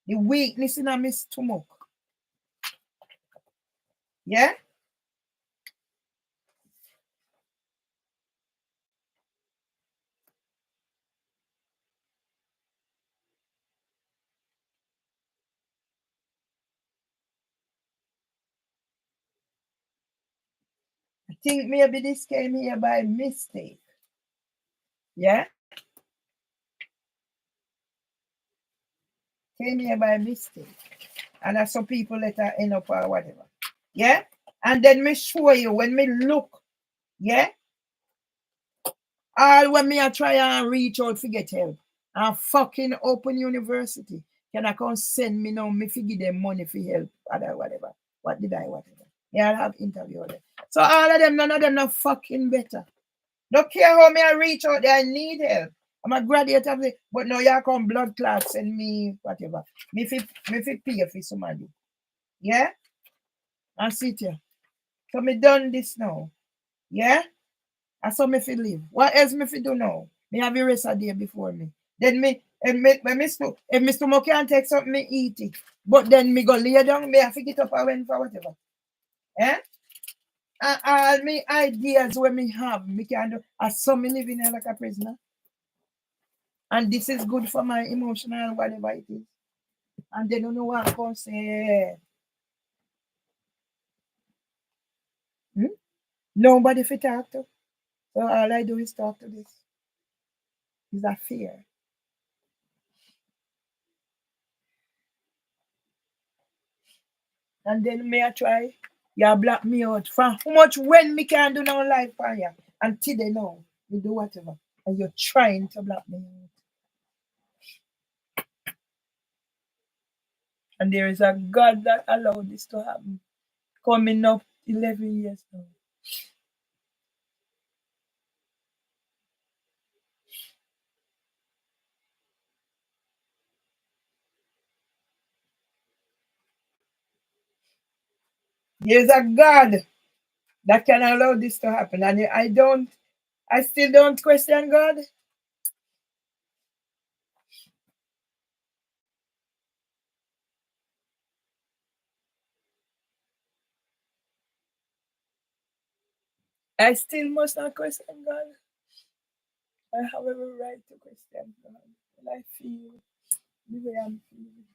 The weakness in my stomach. Yeah? I think maybe this came here by mistake. Yeah? Came here by mistake. And some people let her end up or whatever. Yeah? And then me show you when me look. Yeah? All when me I try and reach out to get help. And fucking Open University. Can I come send me now? Me give them money for help or whatever. What did I whatever? Yeah, I'll have interview with them. So all of them, none of them not fucking better. Don't care how me I reach out there, I need help. I'm a graduate of it, but now you come blood clots and me whatever. Me fi pay for somebody. Yeah? And sit here. So me done this now. Yeah? And so me fi live. What else me fi do now? Me have the rest of the day before me. Then if my stomach can't take something, me eat it. But then me go lay down, me have to get up and went for whatever. Eh? And all my ideas when me have, me can do. As some me living here like a prisoner. And this is good for my emotional whatever it is. And they don't know what I'm going to say. Nobody fit talk to. So all I do is talk to this. It's a fear. And then me I try, you block me out. For how much when me can do no life for you? Until they know, you do whatever. And you're trying to block me out. And there is a God that allowed this to happen. Coming up 11 years now. There's a God that can allow this to happen. And I still don't question God. I still must not question God. I have every right to question God. And I feel the way I'm feeling.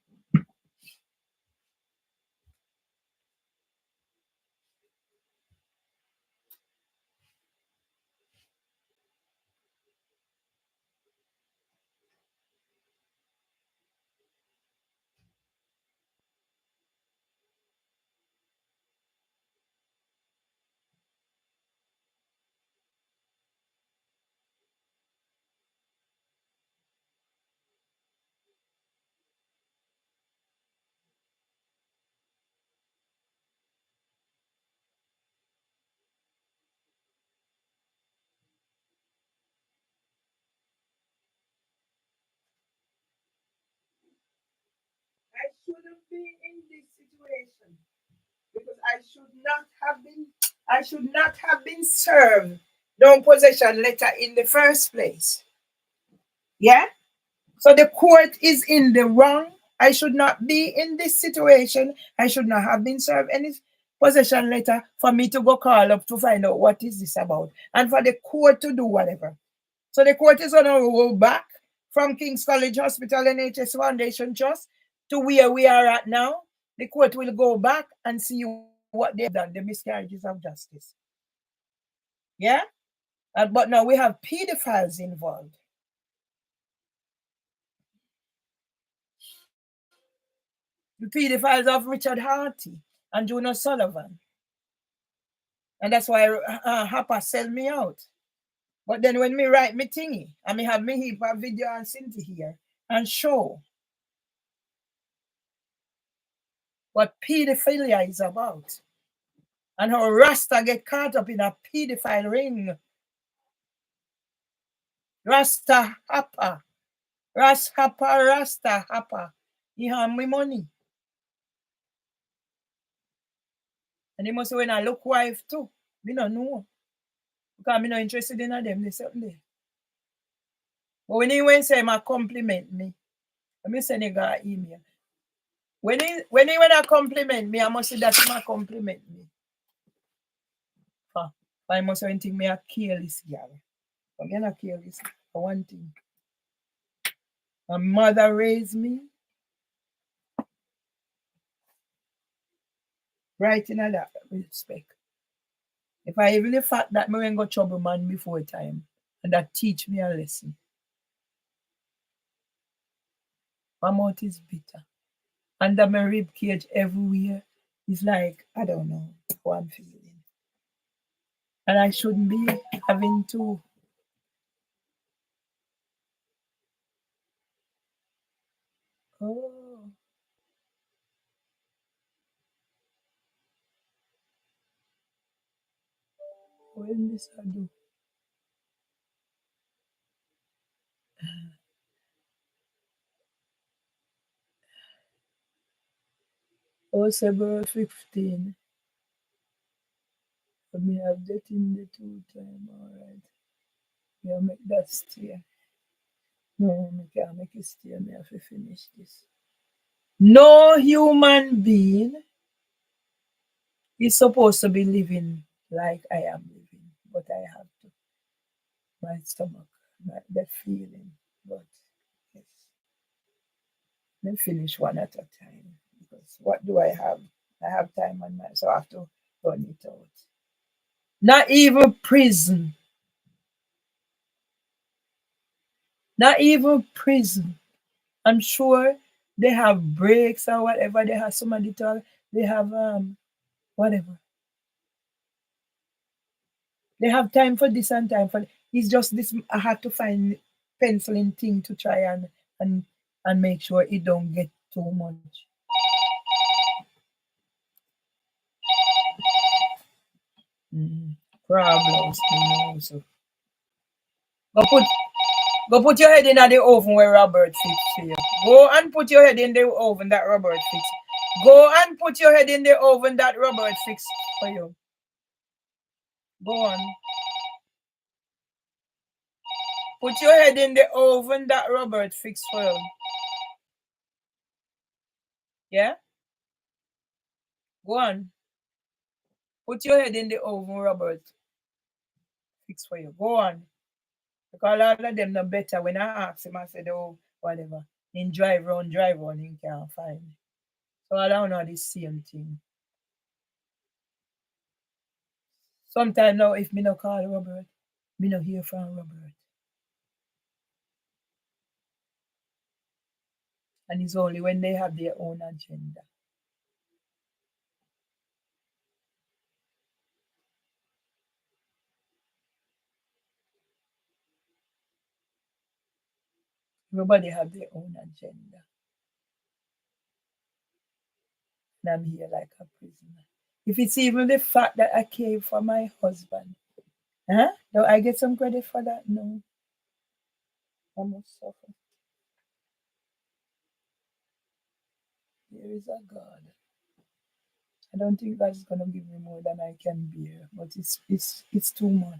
I shouldn't be in this situation because I should not have been served no possession letter in the first place. Yeah? So the court is in the wrong. I should not be in this situation. I should not have been served any possession letter for me to go call up to find out what is this about and for the court to do whatever. So the court is going to roll back from King's College Hospital NHS Foundation Trust to where we are at now. the court will go back and see what they've done, the miscarriages of justice. Yeah? But now we have pedophiles involved. The pedophiles of Richard Harty and Juno Sullivan. And that's why Hapa sell me out. But then when me write me thingy, and me have me heap of video and Cynthia here and show what pedophilia is about. And how Rasta get caught up in a pedophile ring. Rasta Hapa. Rasta Hapa. He have me money. And he must when I look wife too. Me don't know. Because I'm not interested in them. They something there. But when he went say my compliment me, let me send a guy email. When he compliment me, I must say that's my compliment me. I must think me a careless girl. But me not careless for one thing. My mother raised me right in that respect. If I even the fact that me go trouble man before time, and that teach me a lesson. My mouth is bitter. Under my rib cage everywhere is like, I don't know how I'm feeling. And I shouldn't be having to. Oh. When this I do? Oh, February 15. Let me have that in the 2 time, alright. Yeah, make that stay. No, I can't make it stay. I have to finish this. No human being is supposed to be living like I am living, but I have to. My stomach, that feeling. But yes, let me finish one at a time. Because what do I have? I have time on my, so I have to run it out. Not even prison. Not even prison. I'm sure they have breaks or whatever. They have somebody talk. They have whatever. They have time for this and time for. It's just this. I had to find penciling thing to try and make sure it don't get too much. Problems. So. Go put your head in the oven where Robert fixed for you. Go and put your head in the oven that Robert fixed. Go and put your head in the oven that Robert fixed for you. Go on. Put your head in the oven that Robert fixed for you. Yeah? Go on. Put your head in the oven Robert fixed for you. Go on. Because all of them know better. When I ask him, I said, oh, whatever. In drive round, he can't find. So I don't know the same thing. Sometimes now, if me no call Robert, me no hear from Robert. And it's only when they have their own agenda. Everybody have their own agenda. And I'm here like a prisoner. If it's even the fact that I came for my husband, huh? Do I get some credit for that? No. I must suffer. There is a God. I don't think God's gonna give me more than I can bear, but it's too much.